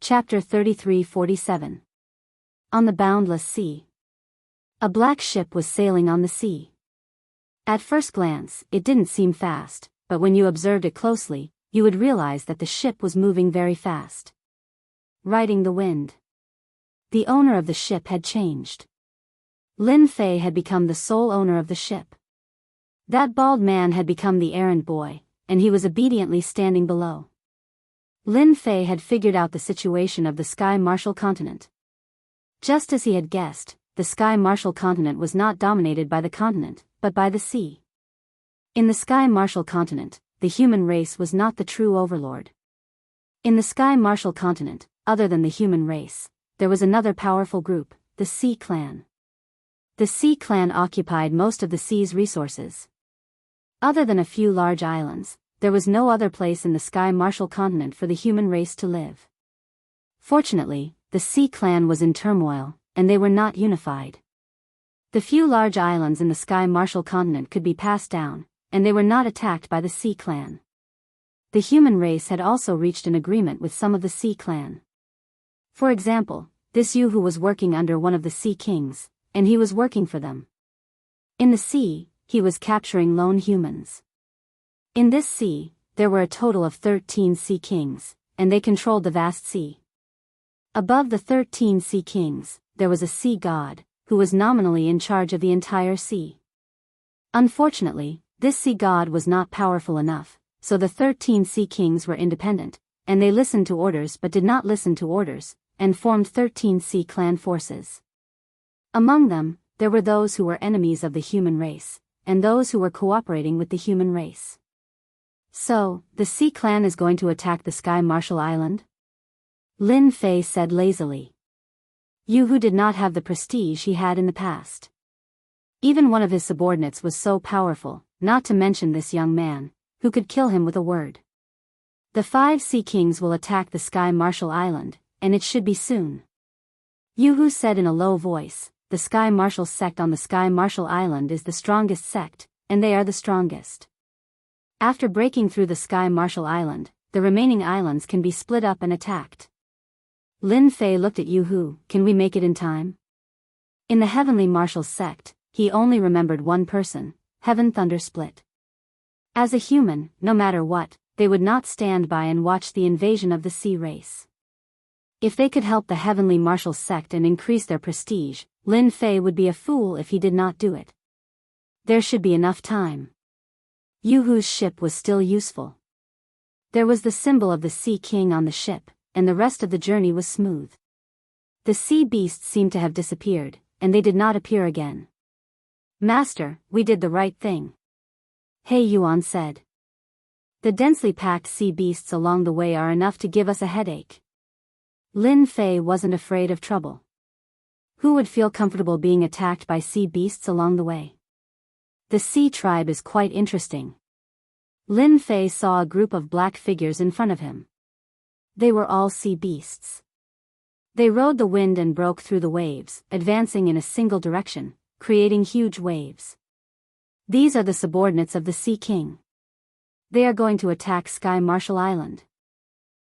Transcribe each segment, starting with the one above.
Chapter 33-47. On the Boundless Sea. A black ship was sailing on the sea. At first glance, it didn't seem fast, but when you observed it closely, you would realize that the ship was moving very fast. Riding the wind. The owner of the ship had changed. Lin Fei had become the sole owner of the ship. That bald man had become the errand boy, and he was obediently standing below. Lin Fei had figured out the situation of the Sky Martial continent. Just as he had guessed, the Sky Martial continent was not dominated by the continent, but by the sea. In the Sky Martial continent, the human race was not the true overlord. In the Sky Martial continent, other than the human race, there was another powerful group, the Sea Clan. The Sea Clan occupied most of the sea's resources. Other than a few large islands, there was no other place in the Sky Martial continent for the human race to live. Fortunately, the Sea Clan was in turmoil, and they were not unified. The few large islands in the Sky Martial continent could be passed down, and they were not attacked by the Sea Clan. The human race had also reached an agreement with some of the Sea Clan. For example, this Yu Hu was working under one of the Sea Kings, and he was working for them. In the sea, he was capturing lone humans. In this sea, there were a total of 13 Sea Kings, and they controlled the vast sea. Above the 13 Sea Kings, there was a sea god, who was nominally in charge of the entire sea. Unfortunately, this sea god was not powerful enough, so the 13 Sea Kings were independent, and they listened to orders but did not listen to orders, and formed 13 Sea Clan forces. Among them, there were those who were enemies of the human race, and those who were cooperating with the human race. So, the Sea Clan is going to attack the Sky Martial Island? Lin Fei said lazily. Yu Hu did not have the prestige he had in the past. Even one of his subordinates was so powerful, not to mention this young man, who could kill him with a word. The 5 Sea Kings will attack the Sky Martial Island, and it should be soon. Yu Hu said in a low voice, the Sky Martial sect on the Sky Martial Island is the strongest sect, and they are the strongest. After breaking through the Sky Martial Island, the remaining islands can be split up and attacked. Lin Fei looked at Yu Hu. Can we make it in time? In the Heavenly Martial sect, he only remembered one person, Heaven Thunder Split. As a human, no matter what, they would not stand by and watch the invasion of the sea race. If they could help the Heavenly Martial sect and increase their prestige, Lin Fei would be a fool if he did not do it. There should be enough time. Yu Hu's ship was still useful. There was the symbol of the Sea King on the ship, and the rest of the journey was smooth. The sea beasts seemed to have disappeared, and they did not appear again. Master, we did the right thing. He Yuan said. The densely packed sea beasts along the way are enough to give us a headache. Lin Fei wasn't afraid of trouble. Who would feel comfortable being attacked by sea beasts along the way? The sea tribe is quite interesting. Lin Fei saw a group of black figures in front of him. They were all sea beasts. They rode the wind and broke through the waves, advancing in a single direction, creating huge waves. These are the subordinates of the Sea King. They are going to attack Sky Martial Island.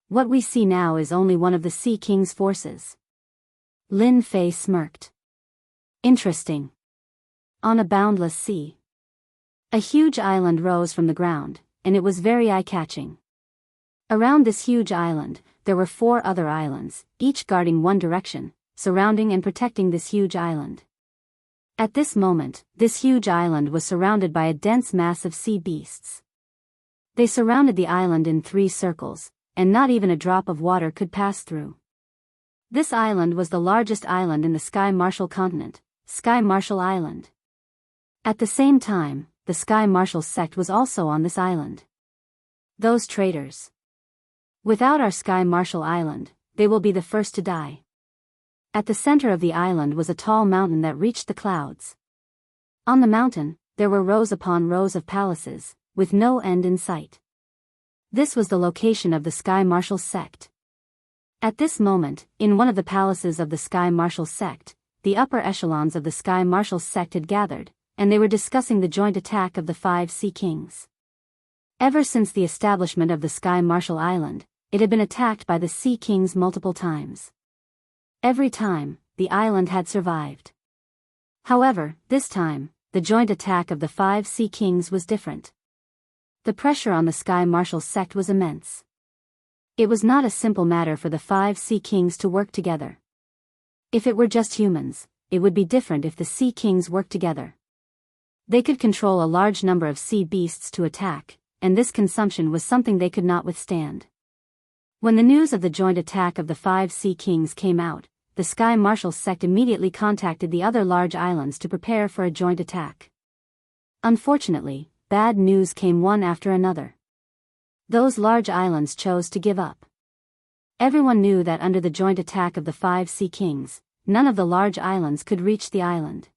What we see now is only one of the Sea King's forces. Lin Fei smirked. Interesting. On a boundless sea. A huge island rose from the ground, and it was very eye-catching. Around this huge island, there were 4 other islands, each guarding one direction, surrounding and protecting this huge island. At this moment, this huge island was surrounded by a dense mass of sea beasts. They surrounded the island in 3 circles, and not even a drop of water could pass through. This island was the largest island in the Sky Martial continent, Sky Martial Island. At the same time, the Sky Martial sect was also on this island. Those traitors. Without our Sky Martial Island, they will be the first to die. At the center of the island was a tall mountain that reached the clouds. On the mountain, there were rows upon rows of palaces, with no end in sight. This was the location of the Sky Martial sect. At this moment, in one of the palaces of the Sky Martial sect, the upper echelons of the Sky Martial sect had gathered, and they were discussing the joint attack of the 5 Sea Kings. Ever since the establishment of the Sky Martial Island, it had been attacked by the Sea Kings multiple times. Every time, the island had survived. However, this time, the joint attack of the 5 Sea Kings was different. The pressure on the Sky Marshal sect was immense. It was not a simple matter for the 5 Sea Kings to work together. If it were just humans, it would be different if the Sea Kings worked together. They could control a large number of sea beasts to attack, and this consumption was something they could not withstand. When the news of the joint attack of the 5 Sea Kings came out, the Sky Marshal sect immediately contacted the other large islands to prepare for a joint attack. Unfortunately, bad news came one after another. Those large islands chose to give up. Everyone knew that under the joint attack of the 5 Sea Kings, none of the large islands could reach the island.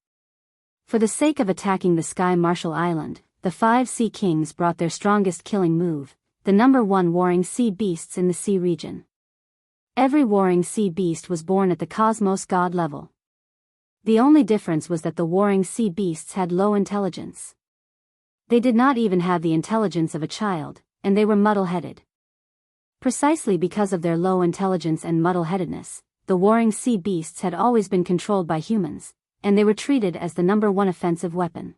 For the sake of attacking the Sky Marshal Island, the 5 Sea Kings brought their strongest killing move, the #1 warring sea beasts in the sea region. Every warring sea beast was born at the cosmos god level. The only difference was that the warring sea beasts had low intelligence. They did not even have the intelligence of a child, and they were muddle-headed. Precisely because of their low intelligence and muddle-headedness, the warring sea beasts had always been controlled by humans, and they were treated as the #1 offensive weapon.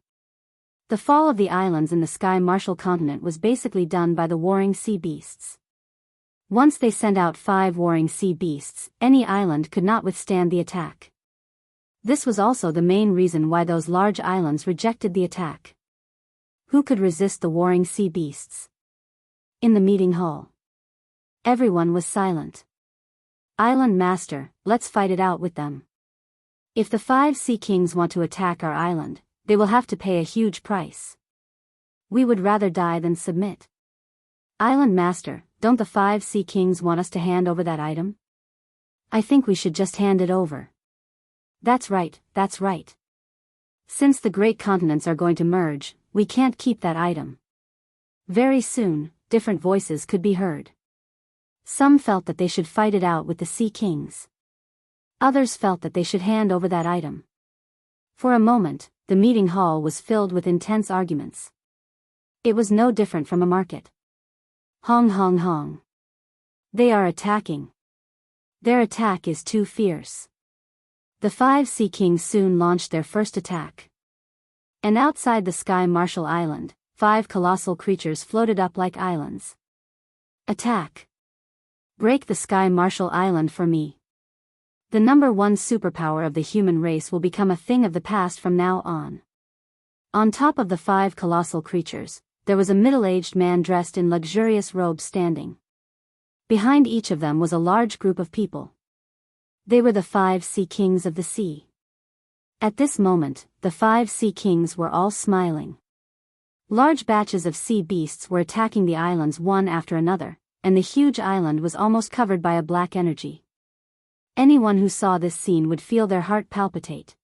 The fall of the islands in the Sky Marshal continent was basically done by the warring sea beasts. Once they sent out 5 warring sea beasts, any island could not withstand the attack. This was also the main reason why those large islands rejected the attack. Who could resist the warring sea beasts? In the meeting hall, everyone was silent. Island Master, let's fight it out with them. If the 5 Sea Kings want to attack our island, they will have to pay a huge price. We would rather die than submit. Island Master, don't the 5 Sea Kings want us to hand over that item? I think we should just hand it over. That's right, that's right. Since the great continents are going to merge, we can't keep that item. Very soon, different voices could be heard. Some felt that they should fight it out with the Sea Kings. Others felt that they should hand over that item. For a moment, the meeting hall was filled with intense arguments. It was no different from a market. Hong hong hong. They are attacking. Their attack is too fierce. The 5 Sea Kings soon launched their first attack. And outside the Sky Marshal Island, 5 colossal creatures floated up like islands. Attack! Break the Sky Marshal Island for me. The #1 superpower of the human race will become a thing of the past from now on. On top of the 5 colossal creatures, there was a middle-aged man dressed in luxurious robes standing. Behind each of them was a large group of people. They were the 5 Sea Kings of the sea. At this moment, the 5 Sea Kings were all smiling. Large batches of sea beasts were attacking the islands one after another, and the huge island was almost covered by a black energy. Anyone who saw this scene would feel their heart palpitate.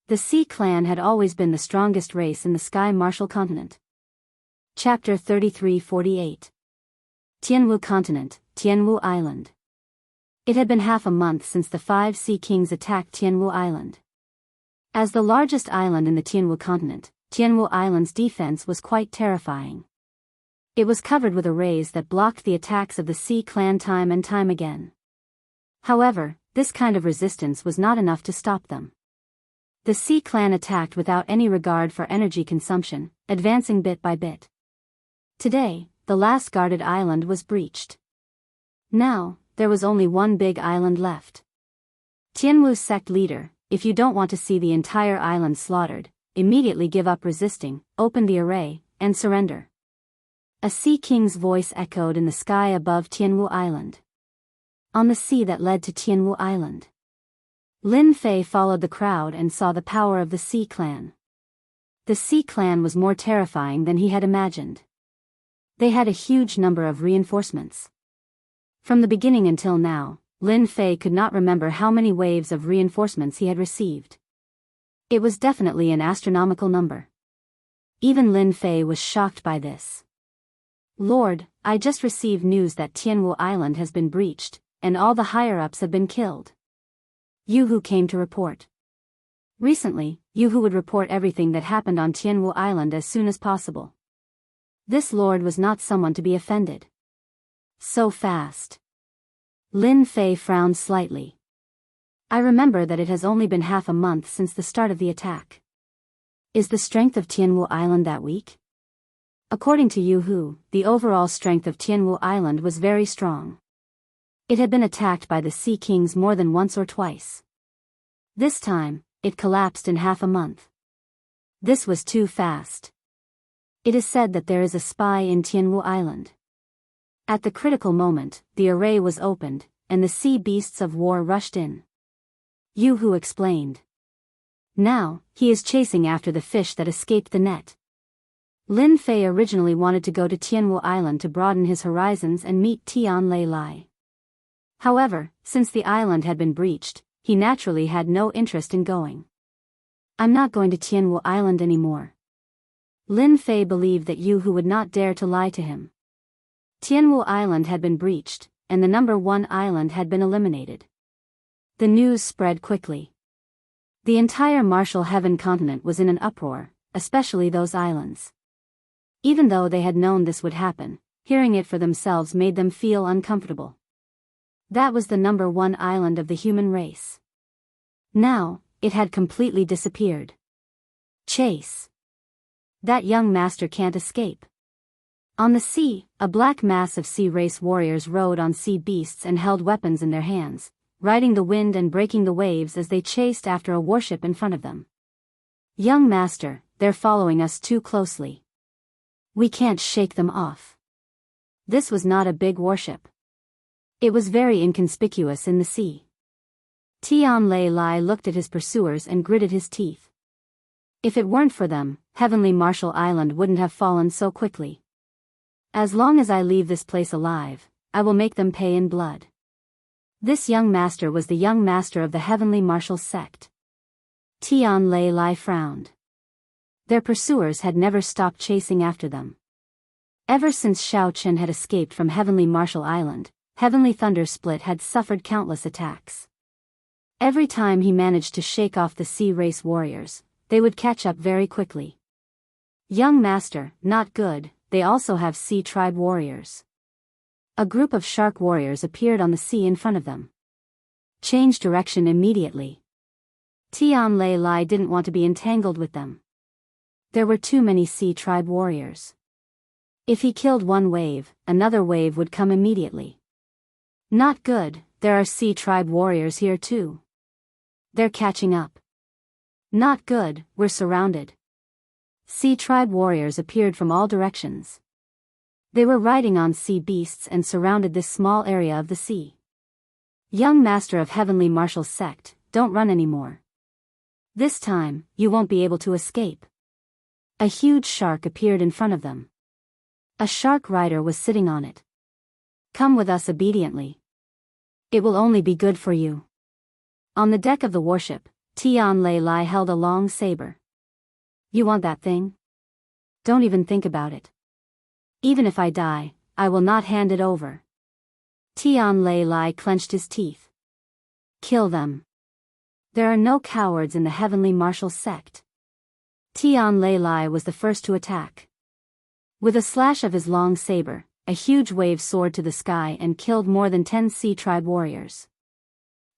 The Sea Clan had always been the strongest race in the Sky Marshal continent. Chapter 3348. Tianwu Continent, Tianwu Island. It had been half a month since the 5 Sea Kings attacked Tianwu Island. As the largest island in the Tianwu continent, Tianwu Island's defense was quite terrifying. It was covered with arrays that blocked the attacks of the Sea Clan time and time again. However, this kind of resistance was not enough to stop them. The Sea Clan attacked without any regard for energy consumption, advancing bit by bit. Today, the last guarded island was breached. Now, there was only one big island left. Tianwu's sect leader, if you don't want to see the entire island slaughtered, immediately give up resisting, open the array, and surrender. A Sea King's voice echoed in the sky above Tianwu Island. On the sea that led to Tianwu Island, Lin Fei followed the crowd and saw the power of the Sea Clan. The Sea Clan was more terrifying than he had imagined. They had a huge number of reinforcements. From the beginning until now, Lin Fei could not remember how many waves of reinforcements he had received. It was definitely an astronomical number. Even Lin Fei was shocked by this. Lord, I just received news that Tianwu Island has been breached, and all the higher-ups have been killed. Yu came to report. Recently, Yu would report everything that happened on Tianwu Island as soon as possible. This lord was not someone to be offended. So fast. Lin Fei frowned slightly. I remember that it has only been half a month since the start of the attack. Is the strength of Tianwu Island that weak? According to Yu Hu, the overall strength of Tianwu Island was very strong. It had been attacked by the Sea Kings more than once or twice. This time, it collapsed in half a month. This was too fast. It is said that there is a spy in Tianwu Island. At the critical moment, the array was opened, and the sea beasts of war rushed in. Yu Hu explained. Now, he is chasing after the fish that escaped the net. Lin Fei originally wanted to go to Tianwu Island to broaden his horizons and meet Tian Lei Lai. However, since the island had been breached, he naturally had no interest in going. I'm not going to Tianwu Island anymore. Lin Fei believed that Yu Hu would not dare to lie to him. Tianwu Island had been breached, and the number 1 island had been eliminated. The news spread quickly. The entire Martial Heaven continent was in an uproar, especially those islands. Even though they had known this would happen, hearing it for themselves made them feel uncomfortable. That was the number 1 island of the human race. Now, it had completely disappeared. Chase. That young master can't escape. On the sea, a black mass of sea race warriors rode on sea beasts and held weapons in their hands, riding the wind and breaking the waves as they chased after a warship in front of them. Young master, they're following us too closely. We can't shake them off. This was not a big warship. It was very inconspicuous in the sea. Tian Lei Lai looked at his pursuers and gritted his teeth. If it weren't for them, Heavenly Martial Island wouldn't have fallen so quickly. As long as I leave this place alive, I will make them pay in blood. This young master was the young master of the Heavenly Martial sect. Tian Lei Lai frowned. Their pursuers had never stopped chasing after them. Ever since Xiao Chen had escaped from Heavenly Martial Island, Heavenly Thunder Split had suffered countless attacks. Every time he managed to shake off the sea race warriors, they would catch up very quickly. Young master, not good. They also have sea tribe warriors. A group of shark warriors appeared on the sea in front of them. Change direction immediately. Tian Lei Lai didn't want to be entangled with them. There were too many sea tribe warriors. If he killed one wave, another wave would come immediately. Not good, there are sea tribe warriors here too. They're catching up. Not good, we're surrounded. Sea tribe warriors appeared from all directions. They were riding on sea beasts and surrounded this small area of the sea. Young master of Heavenly Martial sect, don't run anymore. This time, you won't be able to escape. A huge shark appeared in front of them. A shark rider was sitting on it. Come with us obediently. It will only be good for you. On the deck of the warship, Tian Lei Lai held a long saber. You want that thing? Don't even think about it. Even if I die, I will not hand it over. Tian Lei Lai clenched his teeth. Kill them. There are no cowards in the Heavenly Martial sect. Tian Lei Lai was the first to attack. With a slash of his long saber, a huge wave soared to the sky and killed more than 10 sea tribe warriors.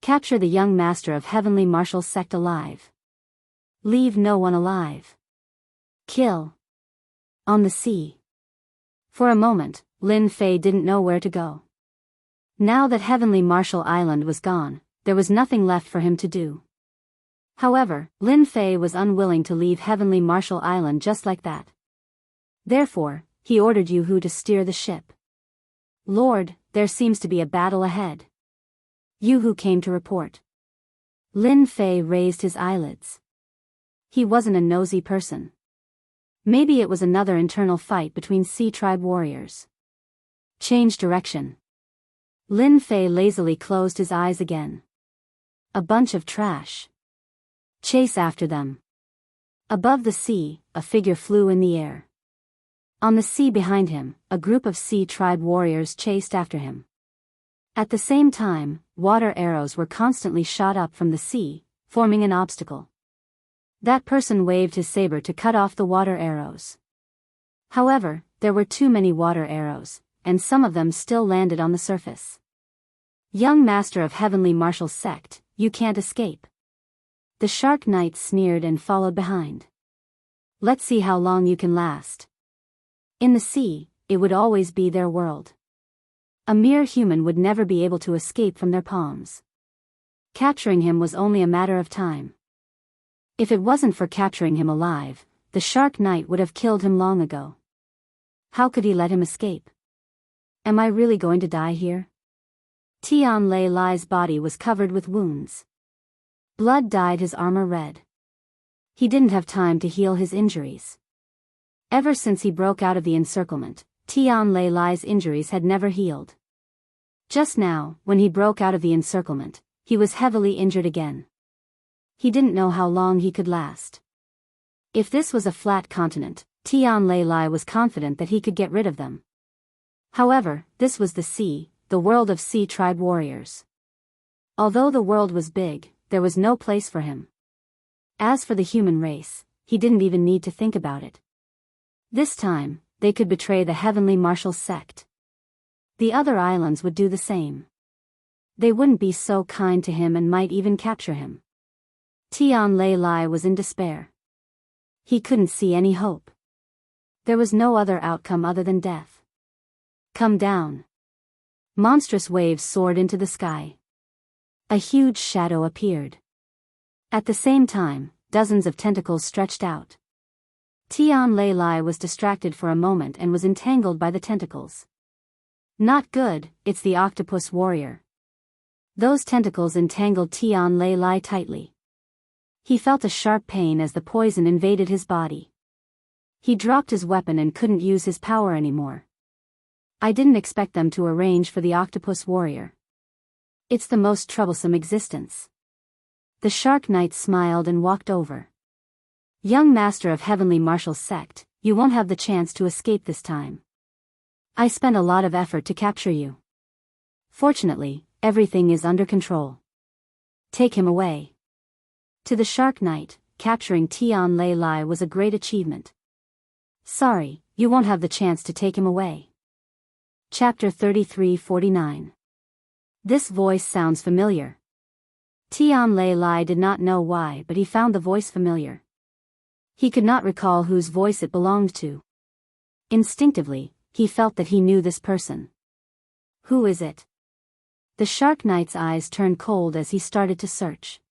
Capture the young master of Heavenly Martial sect alive. Leave no one alive. Kill. On the sea. For a moment, Lin Fei didn't know where to go. Now that Heavenly Martial Island was gone, there was nothing left for him to do. However, Lin Fei was unwilling to leave Heavenly Martial Island just like that. Therefore, he ordered Yu Hu to steer the ship. Lord, there seems to be a battle ahead. Yu Hu came to report. Lin Fei raised his eyelids. He wasn't a nosy person. Maybe it was another internal fight between sea tribe warriors. Change direction. Lin Fei lazily closed his eyes again. A bunch of trash. Chase after them. Above the sea, a figure flew in the air. On the sea behind him, a group of sea tribe warriors chased after him. At the same time, water arrows were constantly shot up from the sea, forming an obstacle. That person waved his saber to cut off the water arrows. However, there were too many water arrows, and some of them still landed on the surface. "Young master of heavenly martial sect, you can't escape." The Shark Knight sneered and followed behind. "Let's see how long you can last." In the sea, it would always be their world. A mere human would never be able to escape from their palms. Capturing him was only a matter of time. If it wasn't for capturing him alive, the Shark Knight would have killed him long ago. How could he let him escape? Am I really going to die here? Tian Lei Lai's body was covered with wounds. Blood dyed his armor red. He didn't have time to heal his injuries. Ever since he broke out of the encirclement, Tian Lei Lai's injuries had never healed. Just now, when he broke out of the encirclement, he was heavily injured again. He didn't know how long he could last. If this was a flat continent, Tian Lei Lai was confident that he could get rid of them. However, this was the sea, the world of sea tribe warriors. Although the world was big, there was no place for him. As for the human race, he didn't even need to think about it. This time, they could betray the heavenly martial sect. The other islands would do the same. They wouldn't be so kind to him and might even capture him. Tian Lei Lai was in despair. He couldn't see any hope. There was no other outcome other than death. "Come down." Monstrous waves soared into the sky. A huge shadow appeared. At the same time, dozens of tentacles stretched out. Tian Lei Lai was distracted for a moment and was entangled by the tentacles. "Not good, it's the octopus warrior." Those tentacles entangled Tian Lei Lai tightly. He felt a sharp pain as the poison invaded his body. He dropped his weapon and couldn't use his power anymore. "I didn't expect them to arrange for the octopus warrior. It's the most troublesome existence." The Shark Knight smiled and walked over. "Young master of heavenly martial sect, you won't have the chance to escape this time. I spent a lot of effort to capture you. Fortunately, everything is under control. Take him away." To the Shark Knight, capturing Tian Lei Lai was a great achievement. "Sorry, you won't have the chance to take him away." Chapter 33:49. This voice sounds familiar. Tian Lei Lai did not know why, but he found the voice familiar. He could not recall whose voice it belonged to. Instinctively, he felt that he knew this person. Who is it? The Shark Knight's eyes turned cold as he started to search.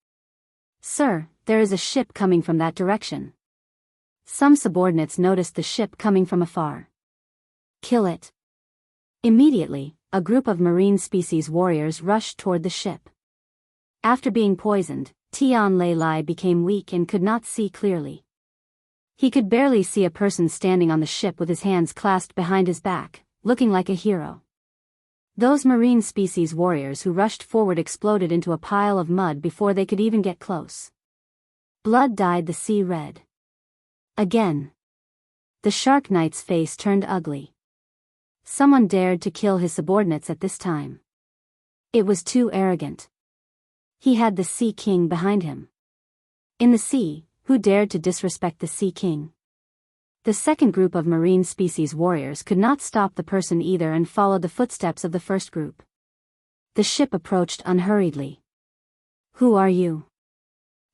"Sir, there is a ship coming from that direction." Some subordinates noticed the ship coming from afar. "Kill it." Immediately, a group of marine species warriors rushed toward the ship. After being poisoned, Tian Lei Lai became weak and could not see clearly. He could barely see a person standing on the ship with his hands clasped behind his back, looking like a hero. Those marine species warriors who rushed forward exploded into a pile of mud before they could even get close. Blood dyed the sea red. Again. The Shark Knight's face turned ugly. Someone dared to kill his subordinates at this time. It was too arrogant. He had the Sea King behind him. In the sea, who dared to disrespect the Sea King? The second group of marine species warriors could not stop the person either and followed the footsteps of the first group. The ship approached unhurriedly. "Who are you?"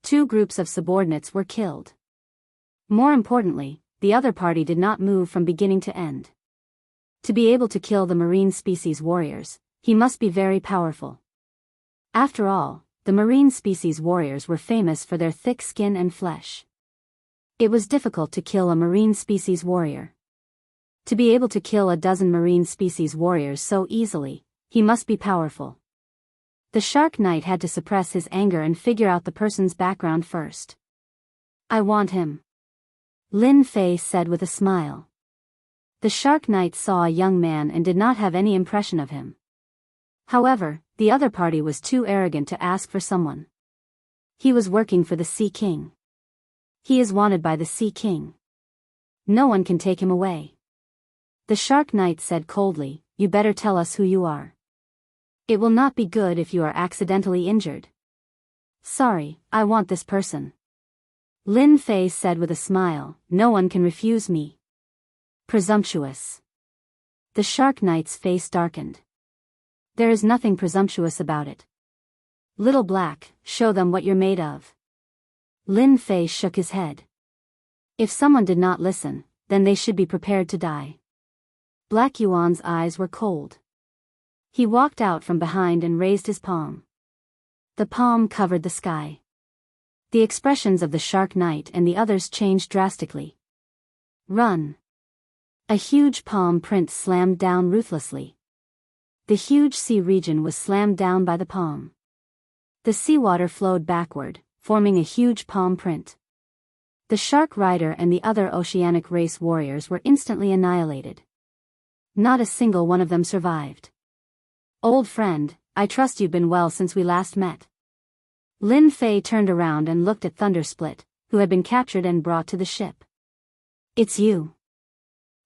Two groups of subordinates were killed. More importantly, the other party did not move from beginning to end. To be able to kill the marine species warriors, he must be very powerful. After all, the marine species warriors were famous for their thick skin and flesh. It was difficult to kill a marine species warrior. To be able to kill a dozen marine species warriors so easily, he must be powerful. The Shark Knight had to suppress his anger and figure out the person's background first. "I want him," Lin Fei said with a smile. The Shark Knight saw a young man and did not have any impression of him. However, the other party was too arrogant to ask for someone. He was working for the Sea King. He is wanted by the Sea King. No one can take him away. The Shark Knight said coldly, "You better tell us who you are. It will not be good if you are accidentally injured." "Sorry, I want this person," Lin Fei said with a smile. "No one can refuse me." Presumptuous. The Shark Knight's face darkened. There is nothing presumptuous about it. Little Black, show them what you're made of. Lin Fei shook his head. If someone did not listen, then they should be prepared to die. Black Yuan's eyes were cold. He walked out from behind and raised his palm. The palm covered the sky. The expressions of the Shark Knight and the others changed drastically. Run! A huge palm print slammed down ruthlessly. The huge sea region was slammed down by the palm. The seawater flowed backward, forming a huge palm print. The shark rider and the other oceanic race warriors were instantly annihilated. Not a single one of them survived. Old friend, I trust you've been well since we last met. Lin Fei turned around and looked at Thundersplit, who had been captured and brought to the ship. It's you.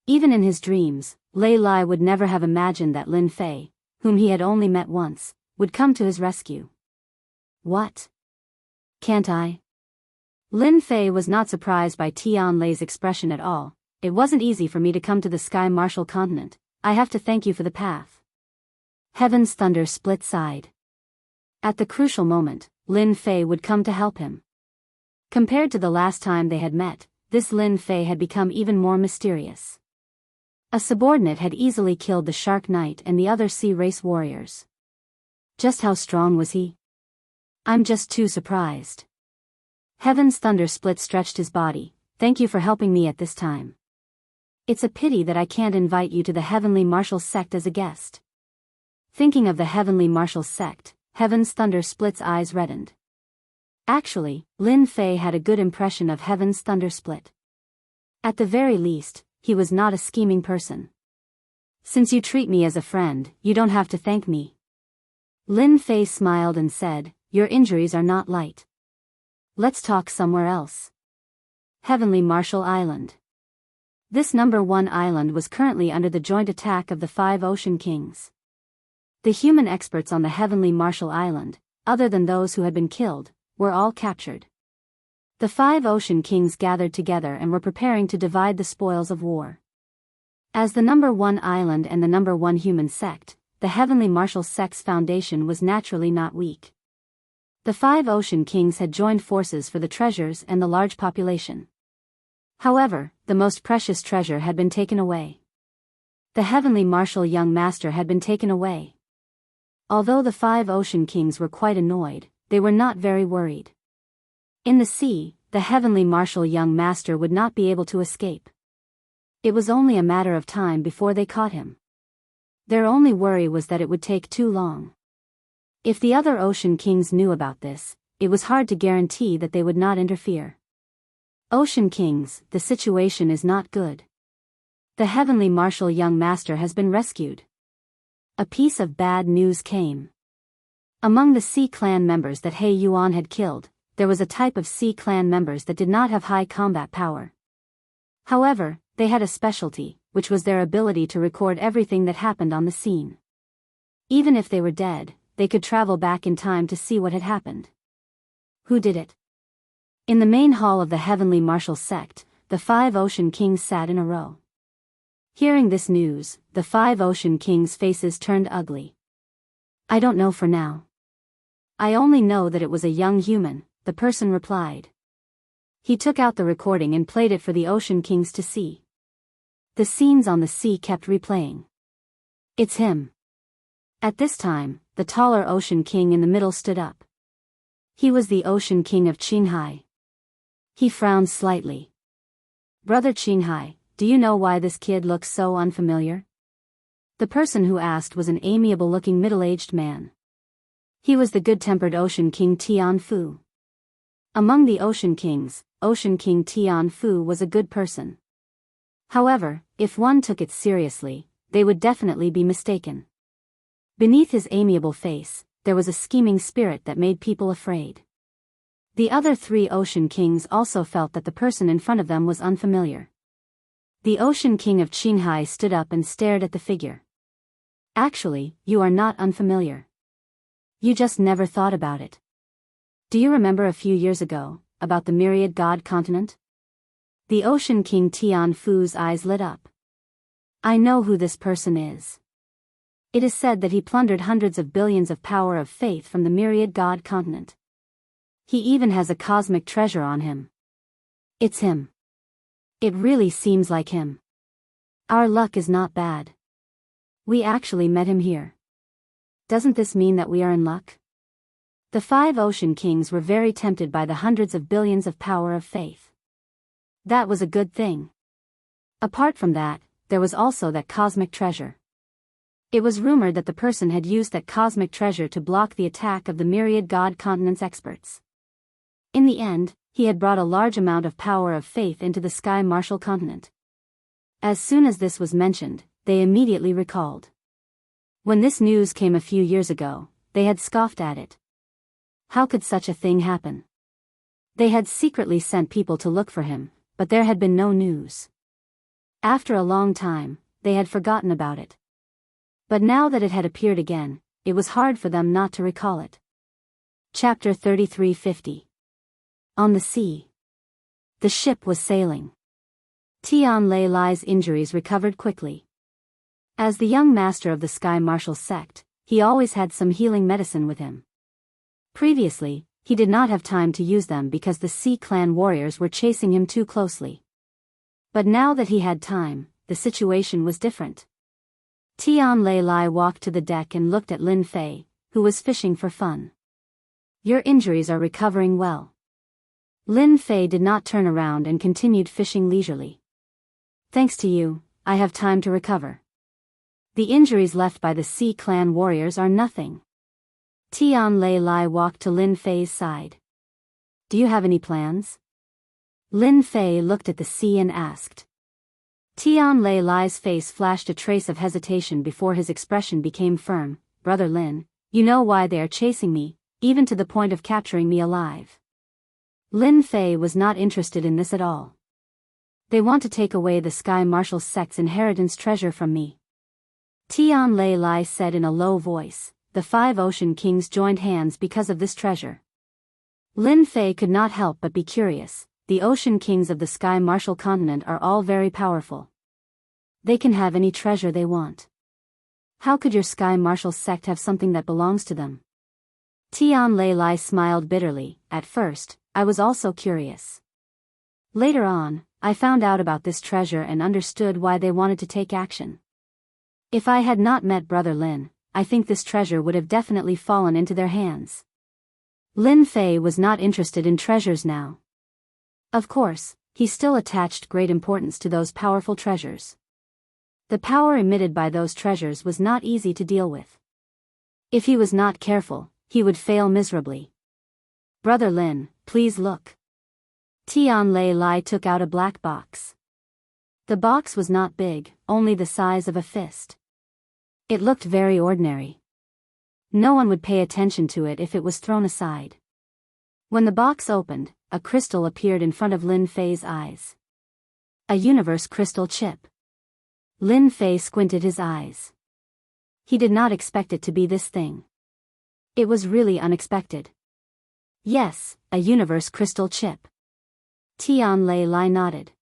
Even in his dreams, Lei Lai would never have imagined that Lin Fei, whom he had only met once, would come to his rescue. What? Can't I? Lin Fei was not surprised by Tian Lei's expression at all. It wasn't easy for me to come to the Sky Martial continent. I have to thank you for the path. Heaven's Thundersplit sighed. At the crucial moment, Lin Fei would come to help him. Compared to the last time they had met, this Lin Fei had become even more mysterious. A subordinate had easily killed the Shark Knight and the other sea race warriors. Just how strong was he? I'm just too surprised. Heaven's Thundersplit stretched his body. Thank you for helping me at this time. It's a pity that I can't invite you to the Heavenly Martial Sect as a guest. Thinking of the Heavenly Martial Sect, Heaven's Thundersplit's eyes reddened. Actually, Lin Fei had a good impression of Heaven's Thundersplit. At the very least, he was not a scheming person. Since you treat me as a friend, you don't have to thank me. Lin Fei smiled and said, your injuries are not light. Let's talk somewhere else. Heavenly Martial Island. This #1 island was currently under the joint attack of the 5 Ocean Kings. The human experts on the Heavenly Martial Island, other than those who had been killed, were all captured. The 5 Ocean Kings gathered together and were preparing to divide the spoils of war. As the #1 island and the #1 human sect, the Heavenly Martial Sect's foundation was naturally not weak. The 5 Ocean Kings had joined forces for the treasures and the large population. However, the most precious treasure had been taken away. The Heavenly Martial Young Master had been taken away. Although the 5 Ocean Kings were quite annoyed, they were not very worried. In the sea, the Heavenly Martial Young Master would not be able to escape. It was only a matter of time before they caught him. Their only worry was that it would take too long. If the other Ocean Kings knew about this, it was hard to guarantee that they would not interfere. Ocean Kings, the situation is not good. The Heavenly Martial Young Master has been rescued. A piece of bad news came. Among the Sea Clan members that He Yuan had killed, there was a type of Sea Clan members that did not have high combat power. However, they had a specialty, which was their ability to record everything that happened on the scene. Even if they were dead, they could travel back in time to see what had happened. Who did it? In the main hall of the Heavenly Martial Sect, the 5 Ocean Kings sat in a row. Hearing this news, the 5 Ocean Kings' faces turned ugly. I don't know for now. I only know that it was a young human, the person replied. He took out the recording and played it for the Ocean Kings to see. The scenes on the sea kept replaying. It's him. At this time, the taller Ocean King in the middle stood up. He was the Ocean King of Qinghai. He frowned slightly. Brother Qinghai, do you know why this kid looks so unfamiliar? The person who asked was an amiable-looking middle-aged man. He was the good-tempered Ocean King Tian Fu. Among the Ocean Kings, Ocean King Tian Fu was a good person. However, if one took it seriously, they would definitely be mistaken. Beneath his amiable face, there was a scheming spirit that made people afraid. The other 3 Ocean Kings also felt that the person in front of them was unfamiliar. The Ocean King of Qinghai stood up and stared at the figure. Actually, you are not unfamiliar. You just never thought about it. Do you remember a few years ago, about the Myriad God continent? The Ocean King Tian Fu's eyes lit up. I know who this person is. It is said that he plundered hundreds of billions of power of faith from the myriad god continent. He even has a cosmic treasure on him. It's him. It really seems like him. Our luck is not bad. We actually met him here. Doesn't this mean that we are in luck? The 5 ocean kings were very tempted by the hundreds of billions of power of faith. That was a good thing. Apart from that, there was also that cosmic treasure. It was rumored that the person had used that cosmic treasure to block the attack of the myriad god continent's experts. In the end, he had brought a large amount of power of faith into the Sky Marshal continent. As soon as this was mentioned, they immediately recalled. When this news came a few years ago, they had scoffed at it. How could such a thing happen? They had secretly sent people to look for him, but there had been no news. After a long time, they had forgotten about it. But now that it had appeared again, it was hard for them not to recall it. Chapter 3350. On the sea. The ship was sailing. Tian Lei Lai's injuries recovered quickly. As the young master of the Sky Marshal sect, he always had some healing medicine with him. Previously, he did not have time to use them because the Sea Clan warriors were chasing him too closely. But now that he had time, the situation was different. Tian Lei Lai walked to the deck and looked at Lin Fei, who was fishing for fun. Your injuries are recovering well. Lin Fei did not turn around and continued fishing leisurely. Thanks to you, I have time to recover. The injuries left by the Sea Clan warriors are nothing. Tian Lei Lai walked to Lin Fei's side. Do you have any plans? Lin Fei looked at the sea and asked. Tian Lei Lai's face flashed a trace of hesitation before his expression became firm. Brother Lin, you know why they are chasing me, even to the point of capturing me alive. Lin Fei was not interested in this at all. They want to take away the Sky Marshal sect's inheritance treasure from me. Tian Lei Lai said in a low voice. The 5 ocean kings joined hands because of this treasure. Lin Fei could not help but be curious. The ocean kings of the Sky Marshal continent are all very powerful. They can have any treasure they want. How could your Sky Marshal sect have something that belongs to them? Tian Lei Lai smiled bitterly. At first, I was also curious. Later on, I found out about this treasure and understood why they wanted to take action. If I had not met Brother Lin, I think this treasure would have definitely fallen into their hands. Lin Fei was not interested in treasures now. Of course, he still attached great importance to those powerful treasures. The power emitted by those treasures was not easy to deal with. If he was not careful, he would fail miserably. Brother Lin, please look. Tian Lei Lai took out a black box. The box was not big, only the size of a fist. It looked very ordinary. No one would pay attention to it if it was thrown aside. When the box opened, a crystal appeared in front of Lin Fei's eyes. A universe crystal chip. Lin Fei squinted his eyes. He did not expect it to be this thing. It was really unexpected. Yes, a universe crystal chip. Tian Lei Lai nodded.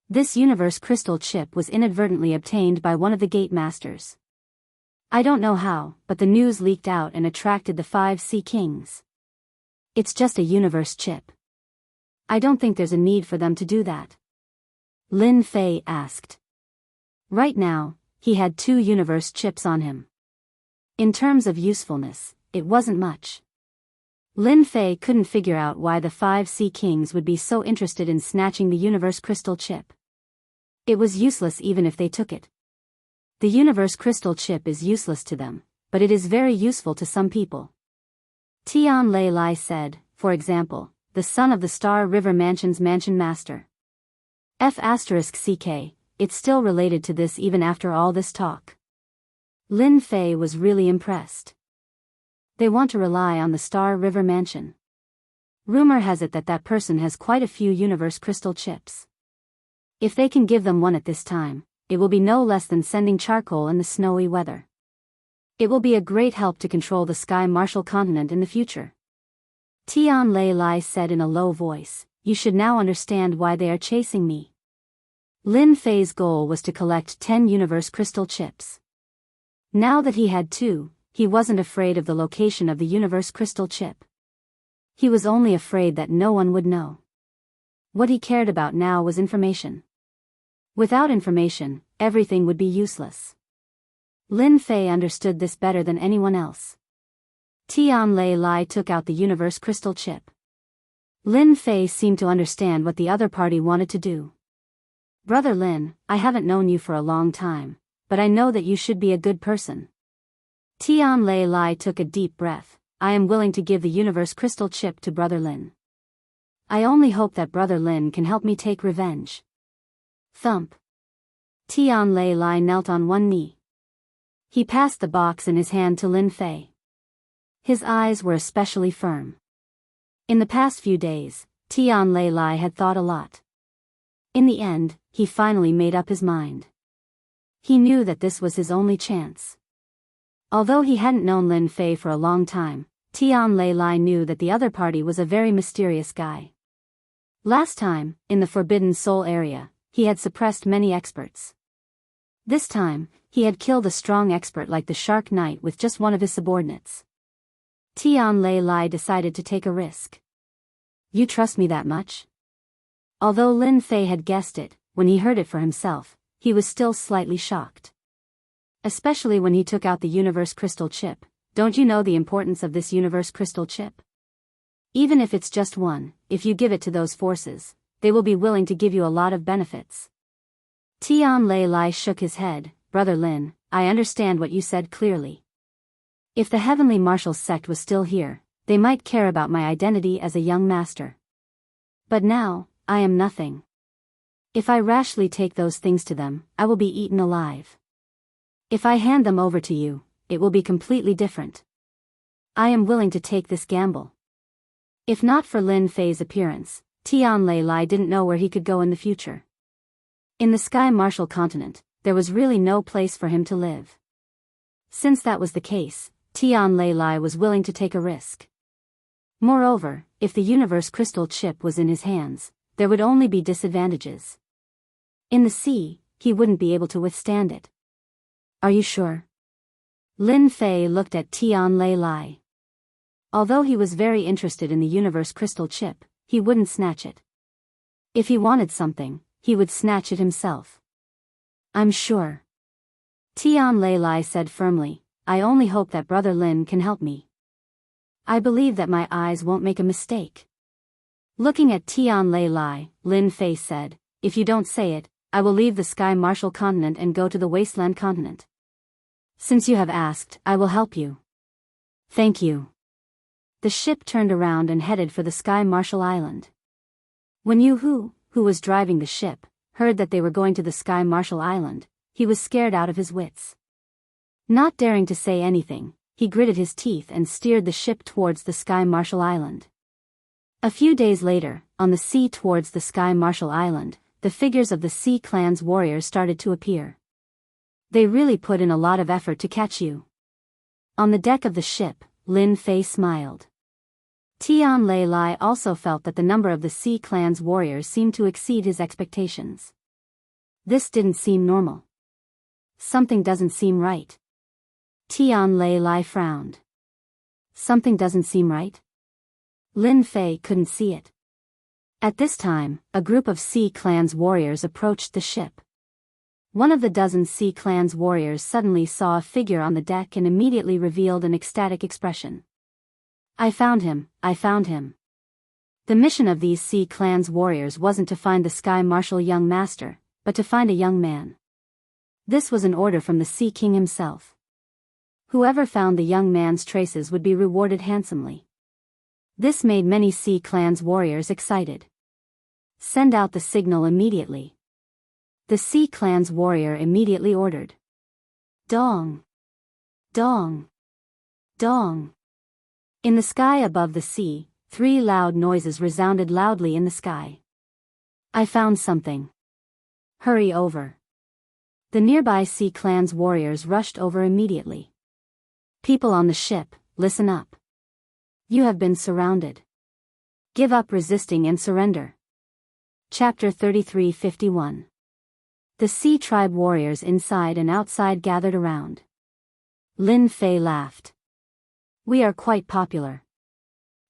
This universe crystal chip was inadvertently obtained by one of the gate masters. I don't know how, but the news leaked out and attracted the 5 sea kings. It's just a universe chip. I don't think there's a need for them to do that. Lin Fei asked. Right now, he had 2 universe chips on him. In terms of usefulness, it wasn't much. Lin Fei couldn't figure out why the 5 sea kings would be so interested in snatching the universe crystal chip. It was useless even if they took it. The universe crystal chip is useless to them, but it is very useful to some people. Tian Lei Lai said, for example, the son of the Star River Mansion's mansion master. *CK, it's still related to this even after all this talk. Lin Fei was really impressed. They want to rely on the Star River Mansion. Rumor has it that that person has quite a few universe crystal chips. If they can give them one at this time, it will be no less than sending charcoal in the snowy weather. It will be a great help to control the Sky Marshal continent in the future. Tian Lei Lai said in a low voice, you should now understand why they are chasing me. Lin Fei's goal was to collect 10 universe crystal chips. Now that he had 2, he wasn't afraid of the location of the universe crystal chip. He was only afraid that no one would know. What he cared about now was information. Without information, everything would be useless. Lin Fei understood this better than anyone else. Tian Lei Lai took out the universe crystal chip. Lin Fei seemed to understand what the other party wanted to do. Brother Lin, I haven't known you for a long time, but I know that you should be a good person. Tian Lei Lai took a deep breath. I am willing to give the universe crystal chip to Brother Lin. I only hope that Brother Lin can help me take revenge. Thump. Tian Lei Lai knelt on one knee. He passed the box in his hand to Lin Fei. His eyes were especially firm. In the past few days, Tian Lei Lai had thought a lot. In the end, he finally made up his mind. He knew that this was his only chance. Although he hadn't known Lin Fei for a long time, Tian Lei Lai knew that the other party was a very mysterious guy. Last time, in the Forbidden Soul area, he had suppressed many experts. This time, he had killed a strong expert like the Shark Knight with just one of his subordinates. Tian Lei Lai decided to take a risk. You trust me that much? Although Lin Fei had guessed it, when he heard it for himself, he was still slightly shocked. Especially when he took out the universe crystal chip. Don't you know the importance of this universe crystal chip? Even if it's just one, if you give it to those forces, they will be willing to give you a lot of benefits. Tian Lei Lai shook his head. Brother Lin, I understand what you said clearly. If the Heavenly Martial Sect was still here, they might care about my identity as a young master. But now, I am nothing. If I rashly take those things to them, I will be eaten alive. If I hand them over to you, it will be completely different. I am willing to take this gamble. If not for Lin Fei's appearance, Tian Lei Lai didn't know where he could go in the future. In the Sky Martial continent, there was really no place for him to live. Since that was the case, Tian Lei Lai was willing to take a risk. Moreover, if the universe crystal chip was in his hands, there would only be disadvantages. In the sea, he wouldn't be able to withstand it. Are you sure? Lin Fei looked at Tian Lei Lai. Although he was very interested in the universe crystal chip, he wouldn't snatch it. If he wanted something, he would snatch it himself. I'm sure. Tian Lei Lai said firmly, I only hope that Brother Lin can help me. I believe that my eyes won't make a mistake. Looking at Tian Lei Lai, Lin Fei said, if you don't say it, I will leave the Sky Martial continent and go to the Wasteland continent. Since you have asked, I will help you. Thank you. The ship turned around and headed for the Sky Martial Island. When Yu Hu, who was driving the ship, heard that they were going to the Sky Martial Island, he was scared out of his wits. Not daring to say anything, he gritted his teeth and steered the ship towards the Sky Martial Island. A few days later, on the sea towards the Sky Martial Island, the figures of the Sea Clan's warriors started to appear. They really put in a lot of effort to catch you. On the deck of the ship, Lin Fei smiled. Tian Lei Lai also felt that the number of the Sea Clan's warriors seemed to exceed his expectations. This didn't seem normal. Something doesn't seem right. Tian Lei Lai frowned. Something doesn't seem right? Lin Fei couldn't see it. At this time, a group of Sea Clan's warriors approached the ship. One of the dozen Sea Clan's warriors suddenly saw a figure on the deck and immediately revealed an ecstatic expression. I found him, I found him. The mission of these Sea Clan's warriors wasn't to find the Sky Martial young master, but to find a young man. This was an order from the Sea King himself. Whoever found the young man's traces would be rewarded handsomely. This made many Sea Clan's warriors excited. Send out the signal immediately. The Sea Clan's warrior immediately ordered. Dong! Dong! Dong! In the sky above the sea, 3 loud noises resounded loudly in the sky. I found something. Hurry over. The nearby Sea Clan's warriors rushed over immediately. People on the ship, listen up. You have been surrounded. Give up resisting and surrender. Chapter 33:51. The Sea Tribe warriors inside and outside gathered around. Lin Fei laughed. "We are quite popular."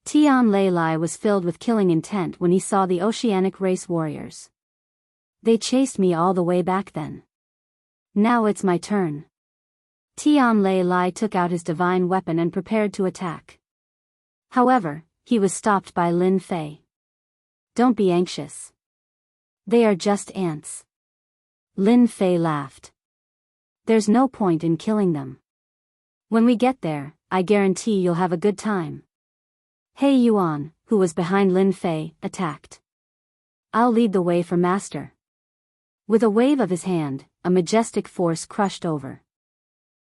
Tian Lei Lai was filled with killing intent when he saw the oceanic race warriors. "They chased me all the way back then. Now it's my turn." Tian Lei Lai took out his divine weapon and prepared to attack. However, he was stopped by Lin Fei. "Don't be anxious. They are just ants." Lin Fei laughed. "There's no point in killing them. When we get there, I guarantee you'll have a good time." He Yuan, who was behind Lin Fei, attacked. "I'll lead the way for master." With a wave of his hand, a majestic force crushed over.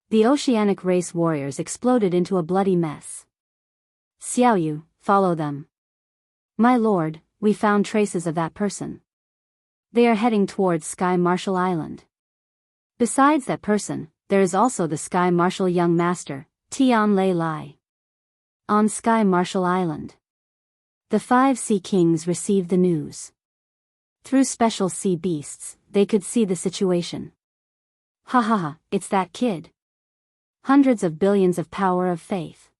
The oceanic race warriors exploded into a bloody mess. "Xiaoyu, follow them." "My lord, we found traces of that person. They are heading towards Sky Marshal Island." Besides that person, there is also the Sky Marshal young master, Tian Lei Lai. On Sky Marshal Island, the 5 sea kings received the news. Through special sea beasts, they could see the situation. "Ha ha ha, it's that kid. Hundreds of billions of power of faith.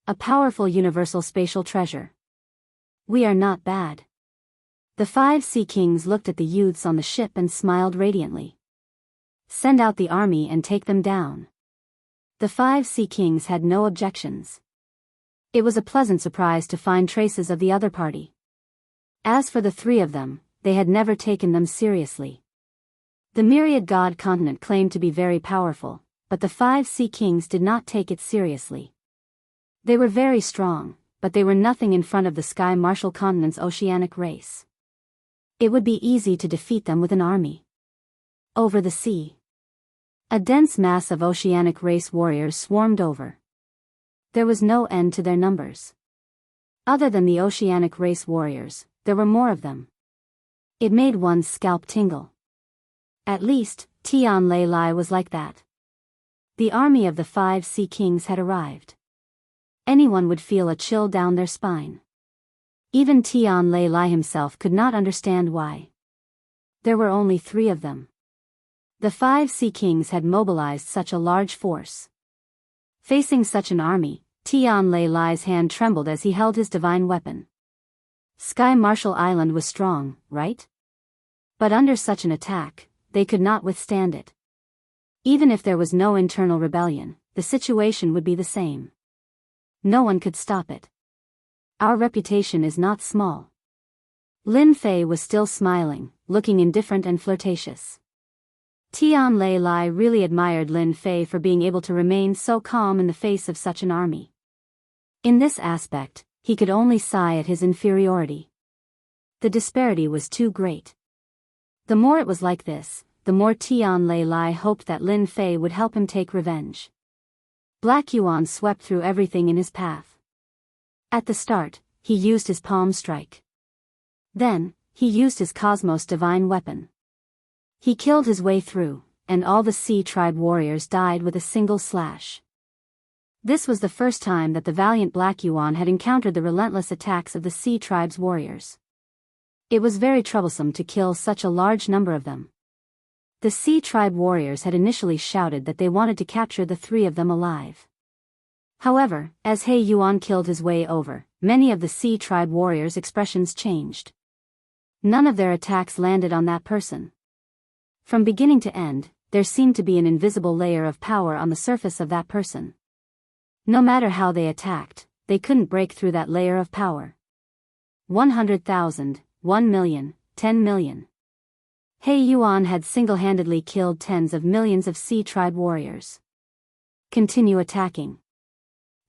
A powerful universal spatial treasure. We are not bad." The 5 sea kings looked at the youths on the ship and smiled radiantly. "Send out the army and take them down." The 5 sea kings had no objections. It was a pleasant surprise to find traces of the other party. As for the 3 of them, they had never taken them seriously. The myriad god continent claimed to be very powerful, but the 5 sea kings did not take it seriously. They were very strong, but they were nothing in front of the Sky Marshal continent's oceanic race. It would be easy to defeat them with an army. Over the sea, a dense mass of oceanic race warriors swarmed over. There was no end to their numbers. Other than the oceanic race warriors, there were more of them. It made one's scalp tingle. At least, Tian Lei Lai was like that. The army of the 5 sea kings had arrived. Anyone would feel a chill down their spine. Even Tian Lei Lai himself could not understand why. There were only 3 of them. The 5 sea kings had mobilized such a large force. Facing such an army, Tian Lei Lai's hand trembled as he held his divine weapon. Sky Marshal Island was strong, right? But under such an attack, they could not withstand it. Even if there was no internal rebellion, the situation would be the same. No one could stop it. Our reputation is not small. Lin Fei was still smiling, looking indifferent and flirtatious. Tian Lei Lai really admired Lin Fei for being able to remain so calm in the face of such an army. In this aspect, he could only sigh at his inferiority. The disparity was too great. The more it was like this, the more Tian Lei Lai hoped that Lin Fei would help him take revenge. Black Yuan swept through everything in his path. At the start, he used his palm strike. Then, he used his Cosmos divine weapon. He killed his way through, and all the Sea Tribe warriors died with a single slash. This was the first time that the valiant Black Yuan had encountered the relentless attacks of the Sea Tribe's warriors. It was very troublesome to kill such a large number of them. The Sea Tribe warriors had initially shouted that they wanted to capture the 3 of them alive. However, as He Yuan killed his way over, many of the Sea Tribe warriors' expressions changed. None of their attacks landed on that person. From beginning to end, there seemed to be an invisible layer of power on the surface of that person. No matter how they attacked, they couldn't break through that layer of power. 100,000, 1 million, 10 million. He Yuan had single-handedly killed tens of millions of Sea Tribe warriors. Continue attacking.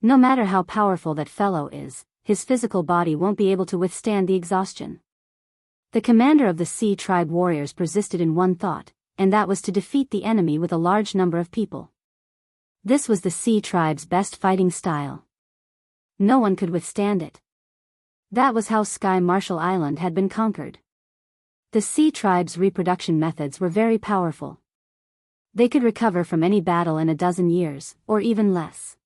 No matter how powerful that fellow is, his physical body won't be able to withstand the exhaustion. The commander of the Sea Tribe warriors persisted in one thought, and that was to defeat the enemy with a large number of people. This was the Sea Tribe's best fighting style. No one could withstand it. That was how Sky Marshal Island had been conquered. The Sea Tribe's reproduction methods were very powerful. They could recover from any battle in a dozen years, or even less.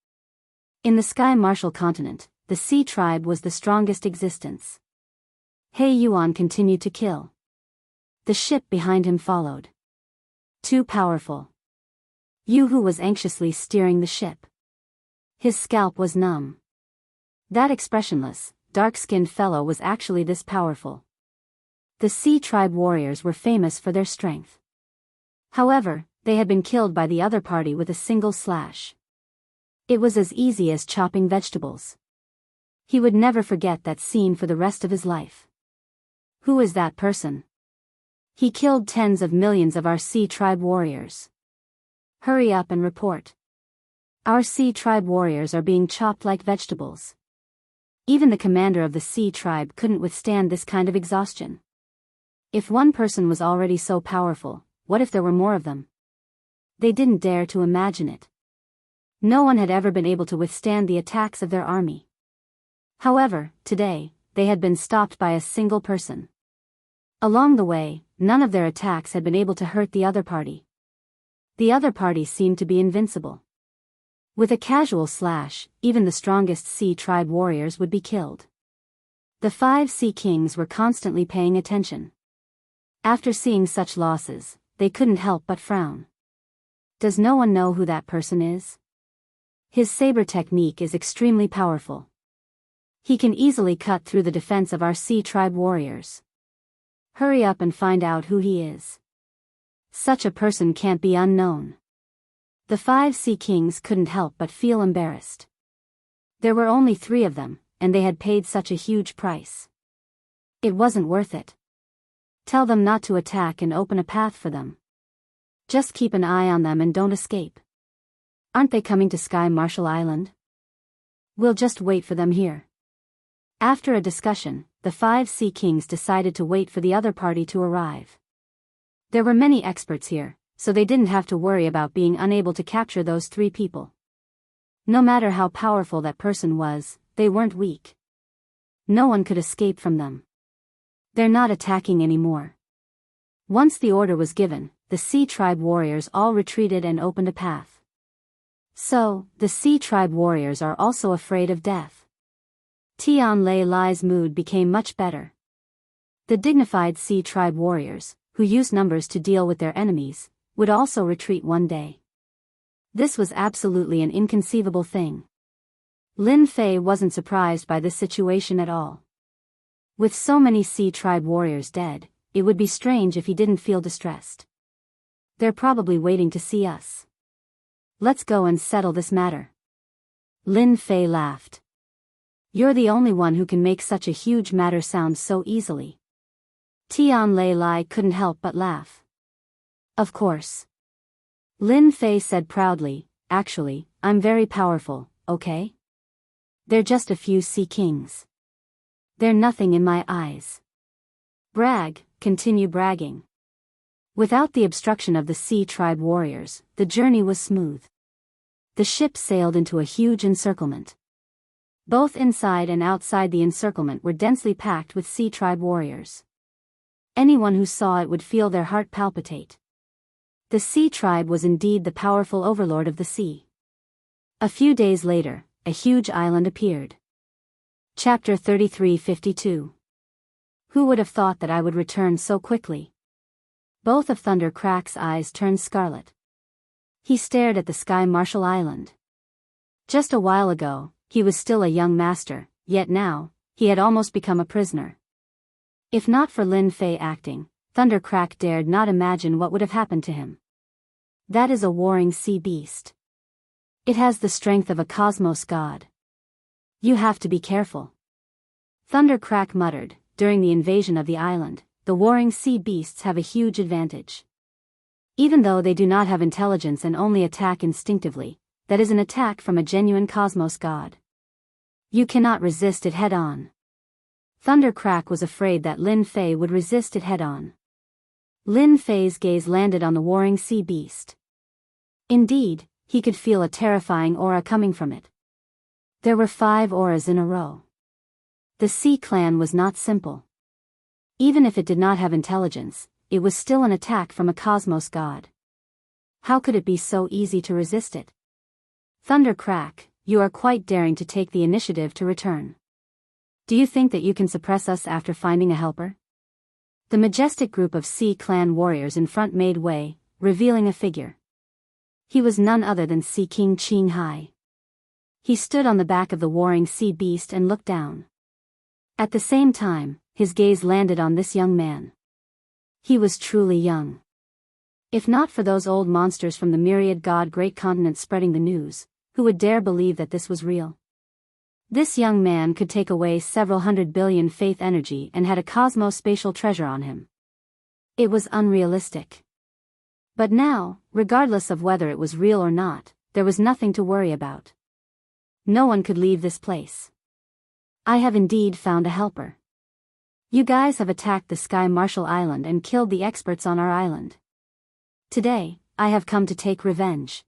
In the Sky Marshal continent, the Sea Tribe was the strongest existence. He Yuan continued to kill. The ship behind him followed. Too powerful. Yoo-hoo was anxiously steering the ship. His scalp was numb. That expressionless, dark-skinned fellow was actually this powerful. The Sea Tribe warriors were famous for their strength. However, they had been killed by the other party with a single slash. It was as easy as chopping vegetables. He would never forget that scene for the rest of his life. Who is that person? He killed tens of millions of our Sea Tribe warriors. Hurry up and report. Our Sea Tribe warriors are being chopped like vegetables. Even the commander of the Sea Tribe couldn't withstand this kind of exhaustion. If one person was already so powerful, what if there were more of them? They didn't dare to imagine it. No one had ever been able to withstand the attacks of their army. However, today, they had been stopped by a single person. Along the way, none of their attacks had been able to hurt the other party. The other party seemed to be invincible. With a casual slash, even the strongest Sea Tribe warriors would be killed. The 5 Sea Kings were constantly paying attention. After seeing such losses, they couldn't help but frown. Does no one know who that person is? His saber technique is extremely powerful. He can easily cut through the defense of our Sea Tribe warriors. Hurry up and find out who he is. Such a person can't be unknown. The 5 Sea Kings couldn't help but feel embarrassed. There were only 3 of them, and they had paid such a huge price. It wasn't worth it. Tell them not to attack and open a path for them. Just keep an eye on them and don't escape. Aren't they coming to Sky Marshall Island? We'll just wait for them here. After a discussion, the 5 Sea Kings decided to wait for the other party to arrive. There were many experts here, so they didn't have to worry about being unable to capture those 3 people. No matter how powerful that person was, they weren't weak. No one could escape from them. They're not attacking anymore. Once the order was given, the Sea Tribe warriors all retreated and opened a path. So, the Sea Tribe warriors are also afraid of death. Tian Lei Lai's mood became much better. The dignified Sea Tribe warriors, who used numbers to deal with their enemies, would also retreat one day. This was absolutely an inconceivable thing. Lin Fei wasn't surprised by this situation at all. With so many Sea Tribe warriors dead, it would be strange if he didn't feel distressed. They're probably waiting to see us. Let's go and settle this matter. Lin Fei laughed. You're the only one who can make such a huge matter sound so easily. Tian Lei Lai couldn't help but laugh. Of course. Lin Fei said proudly, actually, I'm very powerful, okay? They're just a few Sea Kings. They're nothing in my eyes. Brag, continue bragging. Without the obstruction of the Sea Tribe warriors, the journey was smooth. The ship sailed into a huge encirclement. Both inside and outside the encirclement were densely packed with Sea Tribe warriors. Anyone who saw it would feel their heart palpitate. The Sea Tribe was indeed the powerful overlord of the sea. A few days later, a huge island appeared. Chapter 33:52. Who would have thought that I would return so quickly? Both of Thunder Crack's eyes turned scarlet. He stared at the Sky Marshall Island. Just a while ago, he was still a young master, yet now, he had almost become a prisoner. If not for Lin Fei acting, Thunder Crack dared not imagine what would have happened to him. That is a warring sea beast. It has the strength of a cosmos god. You have to be careful. Thunder Crack muttered, during the invasion of the island, the warring sea beasts have a huge advantage. Even though they do not have intelligence and only attack instinctively, that is an attack from a genuine cosmos god. You cannot resist it head-on. Thunder Crack was afraid that Lin Fei would resist it head-on. Lin Fei's gaze landed on the warring sea beast. Indeed, he could feel a terrifying aura coming from it. There were 5 auras in a row. The Sea Clan was not simple. Even if it did not have intelligence, it was still an attack from a cosmos god. How could it be so easy to resist it? Thunder Crack, you are quite daring to take the initiative to return. Do you think that you can suppress us after finding a helper? The majestic group of Sea Clan warriors in front made way, revealing a figure. He was none other than Sea King Qinghai. He stood on the back of the warring sea beast and looked down. At the same time, his gaze landed on this young man. He was truly young. If not for those old monsters from the myriad great continent spreading the news, who would dare believe that this was real? This young man could take away several 100 billion faith energy and had a cosmospatial treasure on him. It was unrealistic. But now, regardless of whether it was real or not, there was nothing to worry about. No one could leave this place. I have indeed found a helper. You guys have attacked the Sky Marshal Island and killed the experts on our island. Today, I have come to take revenge.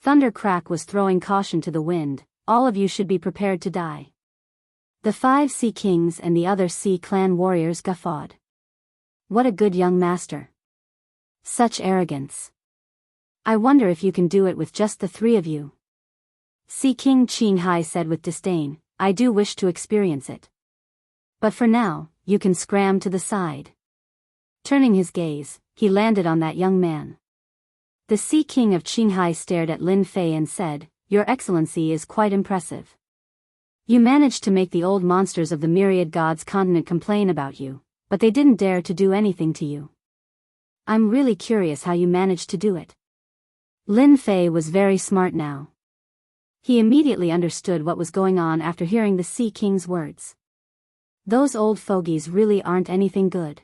Thundercrack was throwing caution to the wind. All of you should be prepared to die. The 5 Sea Kings and the other Sea Clan warriors guffawed. What a good young master. Such arrogance. I wonder if you can do it with just the 3 of you. Sea King Qinghai said with disdain, I do wish to experience it. But for now, you can scram to the side. Turning his gaze, he landed on that young man. The Sea King of Qinghai stared at Lin Fei and said, Your Excellency is quite impressive. You managed to make the old monsters of the myriad gods continent complain about you, but they didn't dare to do anything to you. I'm really curious how you managed to do it. Lin Fei was very smart now. He immediately understood what was going on after hearing the Sea King's words. Those old fogies really aren't anything good.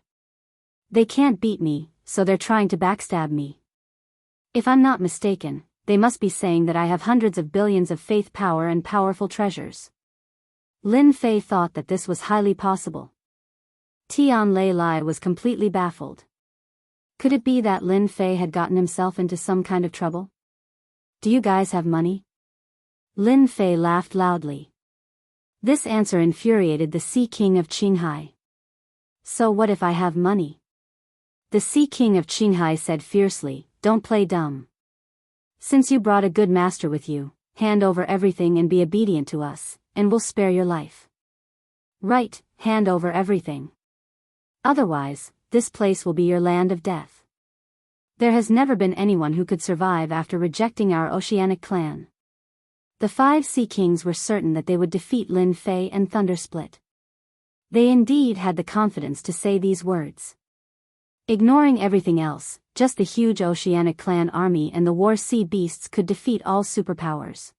They can't beat me, so they're trying to backstab me. If I'm not mistaken, they must be saying that I have hundreds of billions of faith power and powerful treasures. Lin Fei thought that this was highly possible. Tian Lei Lai was completely baffled. Could it be that Lin Fei had gotten himself into some kind of trouble? Do you guys have money? Lin Fei laughed loudly. This answer infuriated the Sea King of Qinghai. So what if I have money? The Sea King of Qinghai said fiercely, Don't play dumb. Since you brought a good master with you, hand over everything and be obedient to us, and we'll spare your life. Right, hand over everything. Otherwise, this place will be your land of death. There has never been anyone who could survive after rejecting our oceanic clan. The 5 Sea Kings were certain that they would defeat Lin Fei and Thundersplit. They indeed had the confidence to say these words. Ignoring everything else, just the huge oceanic clan army and the war sea beasts could defeat all superpowers.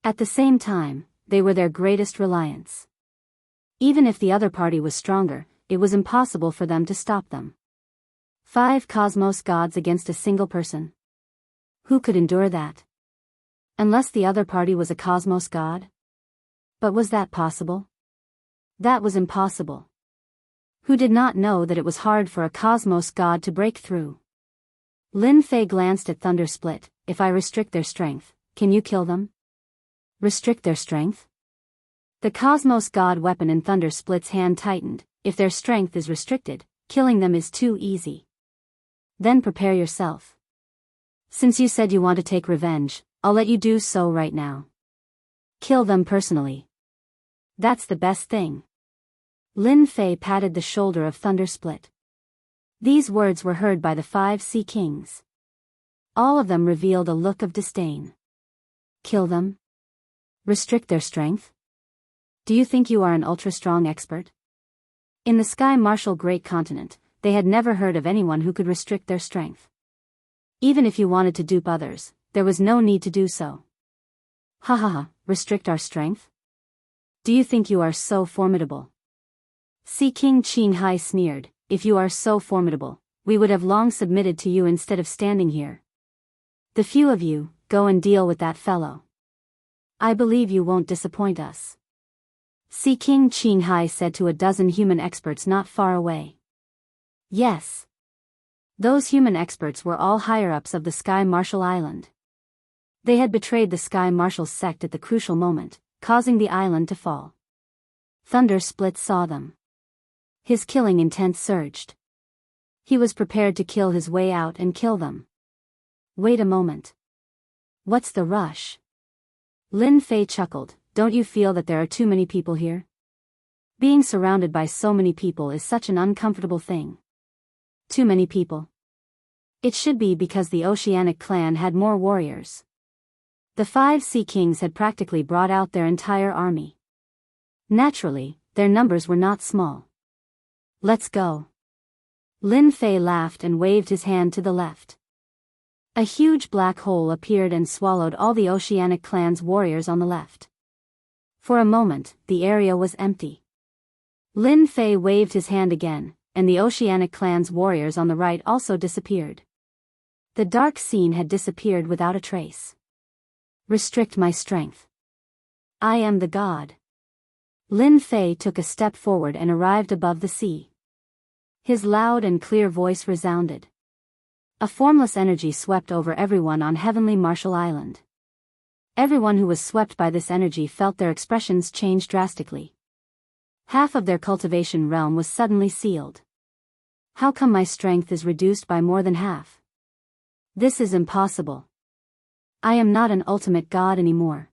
At the same time, they were their greatest reliance. Even if the other party was stronger, it was impossible for them to stop them. 5 cosmos gods against a single person. Who could endure that? Unless the other party was a cosmos god? But was that possible? That was impossible. Who did not know that it was hard for a cosmos god to break through? Lin Fei glanced at Thundersplit. If I restrict their strength, can you kill them? Restrict their strength? The cosmos god weapon in Thundersplit's hand tightened. If their strength is restricted, killing them is too easy. Then prepare yourself. Since you said you want to take revenge, I'll let you do so right now. Kill them personally. That's the best thing. Lin Fei patted the shoulder of Thundersplit. These words were heard by the 5 Sea Kings. All of them revealed a look of disdain. Kill them? Restrict their strength? Do you think you are an ultra-strong expert? In the Sky Marshal Great Continent, they had never heard of anyone who could restrict their strength. Even if you wanted to dupe others, there was no need to do so. Ha ha ha, restrict our strength? Do you think you are so formidable? Sea King Qinghai sneered, if you are so formidable, we would have long submitted to you instead of standing here. The few of you, go and deal with that fellow. I believe you won't disappoint us. Sea King Qinghai said to a dozen human experts not far away. Yes. Those human experts were all higher-ups of the Sky Marshal Island. They had betrayed the Sky Marshal's sect at the crucial moment, causing the island to fall. Thundersplit saw them. His killing intent surged. He was prepared to kill his way out and kill them. Wait a moment. What's the rush? Lin Fei chuckled, don't you feel that there are too many people here? Being surrounded by so many people is such an uncomfortable thing. Too many people. It should be because the Oceanic clan had more warriors. The 5 Sea Kings had practically brought out their entire army. Naturally, their numbers were not small. Let's go. Lin Fei laughed and waved his hand to the left. A huge black hole appeared and swallowed all the Oceanic clan's warriors on the left. For a moment, the area was empty. Lin Fei waved his hand again, and the Oceanic clan's warriors on the right also disappeared. The dark scene had disappeared without a trace. Restrict my strength. I am the god. Lin Fei took a step forward and arrived above the sea. His loud and clear voice resounded. A formless energy swept over everyone on Heavenly Marshall Island. Everyone who was swept by this energy felt their expressions change drastically. Half of their cultivation realm was suddenly sealed. How come my strength is reduced by more than half? This is impossible. I am not an ultimate god anymore.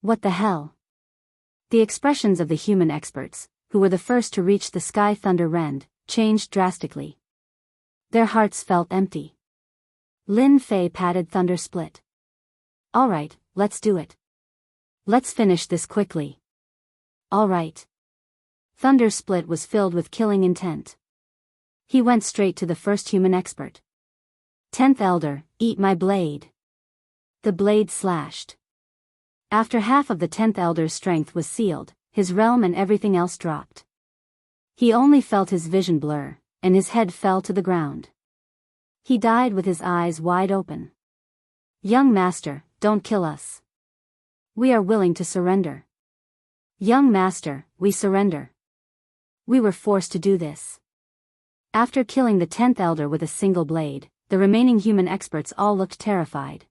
What the hell? The expressions of the human experts, who were the first to reach the sky Thunder Rend, changed drastically. Their hearts felt empty. Lin Fei patted Thunder Split. All right, let's do it. Let's finish this quickly. All right. Thunder Split was filled with killing intent. He went straight to the first human expert. 10th Elder, eat my blade. The blade slashed. After half of the 10th Elder's strength was sealed, his realm and everything else dropped. He only felt his vision blur, and his head fell to the ground. He died with his eyes wide open. Young Master, don't kill us. We are willing to surrender. Young Master, we surrender. We were forced to do this. After killing the 10th Elder with a single blade, the remaining human experts all looked terrified.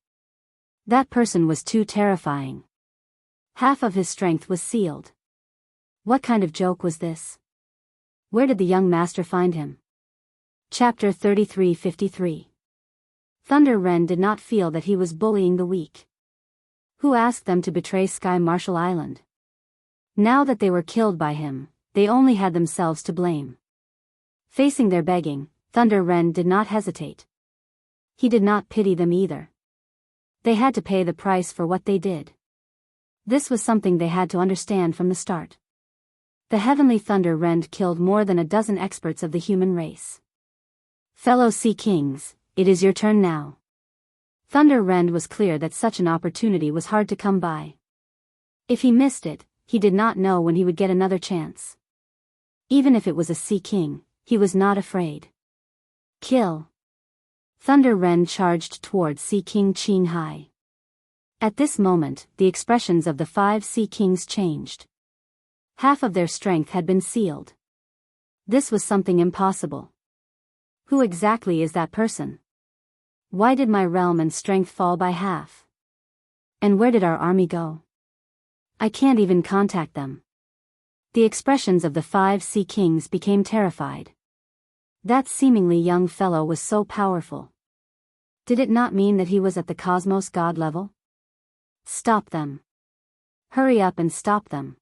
That person was too terrifying. Half of his strength was sealed. What kind of joke was this? Where did the young master find him? Chapter 33:53. Thunder Rend did not feel that he was bullying the weak. Who asked them to betray Sky Marshall Island? Now that they were killed by him, they only had themselves to blame. Facing their begging, Thunder Rend did not hesitate. He did not pity them either. They had to pay the price for what they did. This was something they had to understand from the start. The Heavenly Thunder Rend killed more than a dozen experts of the human race. Fellow Sea Kings, it is your turn now. Thunder Rend was clear that such an opportunity was hard to come by. If he missed it, he did not know when he would get another chance. Even if it was a Sea King, he was not afraid. Kill. Thunder Rend charged toward Sea King Qing Hai. At this moment, the expressions of the 5 Sea Kings changed. Half of their strength had been sealed. This was something impossible. Who exactly is that person? Why did my realm and strength fall by half? And where did our army go? I can't even contact them. The expressions of the 5 Sea Kings became terrified. That seemingly young fellow was so powerful. Did it not mean that he was at the cosmos god level? Stop them. Hurry up and stop them.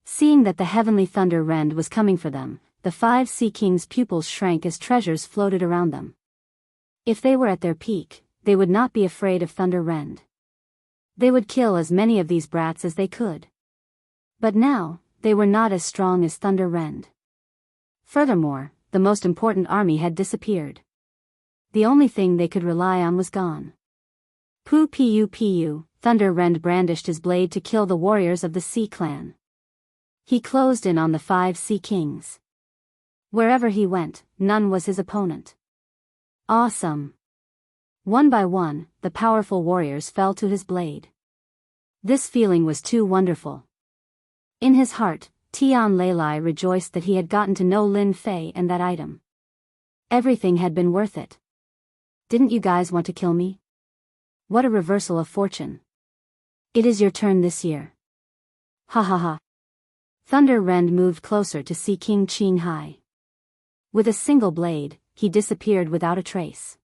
Seeing that the Heavenly Thunder Rend was coming for them, the 5 Sea Kings' pupils shrank as treasures floated around them. If they were at their peak, they would not be afraid of Thunder Rend. They would kill as many of these brats as they could. But now, they were not as strong as Thunder Rend. Furthermore, the most important army had disappeared. The only thing they could rely on was gone. Pu, Thunder Rend brandished his blade to kill the warriors of the Sea Clan. He closed in on the 5 Sea Kings. Wherever he went, none was his opponent. Awesome. One by one, the powerful warriors fell to his blade. This feeling was too wonderful. In his heart, Tian Leilai rejoiced that he had gotten to know Lin Fei and that item. Everything had been worth it. Didn't you guys want to kill me? What a reversal of fortune. It is your turn this year. Ha ha ha. Thunder Rend moved closer to Sea King Qing Hai. With a single blade, he disappeared without a trace.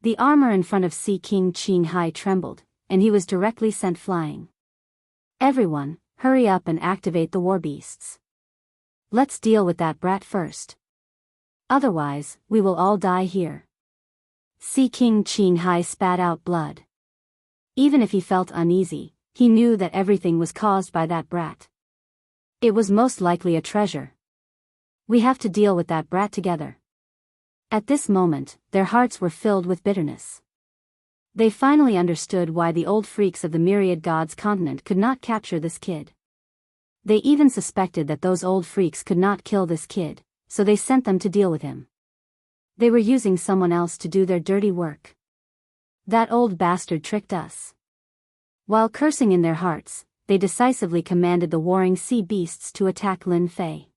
The armor in front of Sea King Qing Hai trembled, and he was directly sent flying. Everyone, hurry up and activate the war beasts. Let's deal with that brat first. Otherwise, we will all die here. Sea King Qing Hai spat out blood. Even if he felt uneasy, he knew that everything was caused by that brat. It was most likely a treasure. We have to deal with that brat together. At this moment, their hearts were filled with bitterness. They finally understood why the old freaks of the Myriad Gods continent could not capture this kid. They even suspected that those old freaks could not kill this kid, so they sent them to deal with him. They were using someone else to do their dirty work. That old bastard tricked us. While cursing in their hearts, they decisively commanded the warring sea beasts to attack Lin Fei.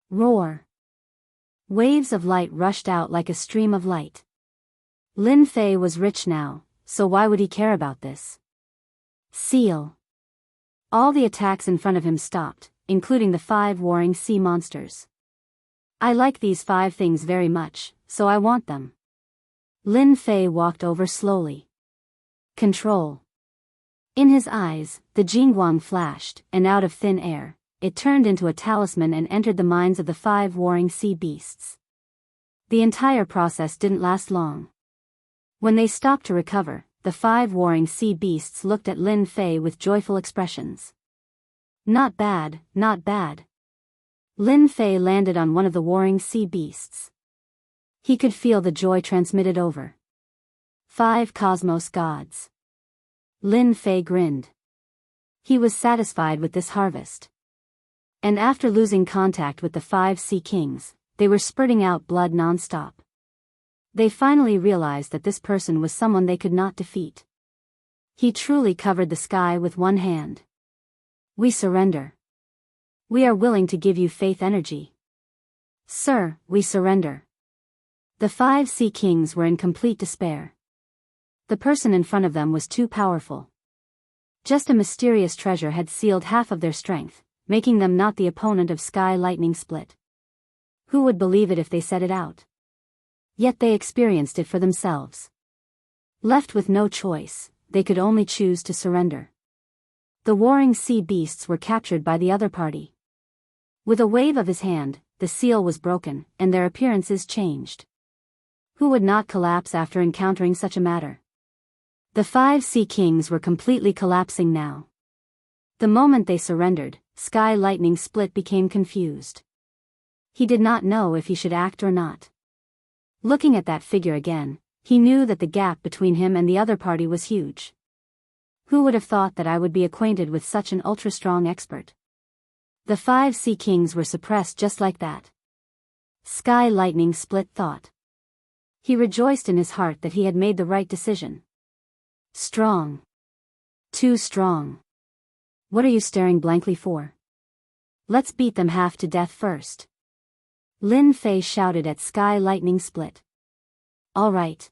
Roar! Waves of light rushed out like a stream of light. Lin Fei was rich now, so why would he care about this? Seal! All the attacks in front of him stopped, including the 5 warring sea monsters. I like these 5 things very much, so I want them. Lin Fei walked over slowly. Control. In his eyes, the Jingguang flashed, and out of thin air, it turned into a talisman and entered the minds of the 5 warring sea beasts. The entire process didn't last long. When they stopped to recover, the 5 warring sea beasts looked at Lin Fei with joyful expressions. Not bad, not bad. Lin Fei landed on one of the warring sea beasts. He could feel the joy transmitted over. 5 cosmos gods. Lin Fei grinned. He was satisfied with this harvest. And after losing contact with the 5 sea kings, they were spurting out blood non-stop. They finally realized that this person was someone they could not defeat. He truly covered the sky with one hand. We surrender. We are willing to give you faith energy. Sir, we surrender. The 5 sea kings were in complete despair. The person in front of them was too powerful. Just a mysterious treasure had sealed half of their strength, making them not the opponent of Sky Lightning Split. Who would believe it if they said it out? Yet they experienced it for themselves. Left with no choice, they could only choose to surrender. The warring sea beasts were captured by the other party. With a wave of his hand, the seal was broken, and their appearances changed. Who would not collapse after encountering such a matter? The 5 sea kings were completely collapsing now. The moment they surrendered, Sky Lightning Split became confused. He did not know if he should act or not. Looking at that figure again, he knew that the gap between him and the other party was huge. Who would have thought that I would be acquainted with such an ultra-strong expert? The 5 sea kings were suppressed just like that. Sky Lightning Split thought. He rejoiced in his heart that he had made the right decision. Strong. Too strong. What are you staring blankly for? Let's beat them half to death first. Lin Fei shouted at Sky Lightning Split. All right.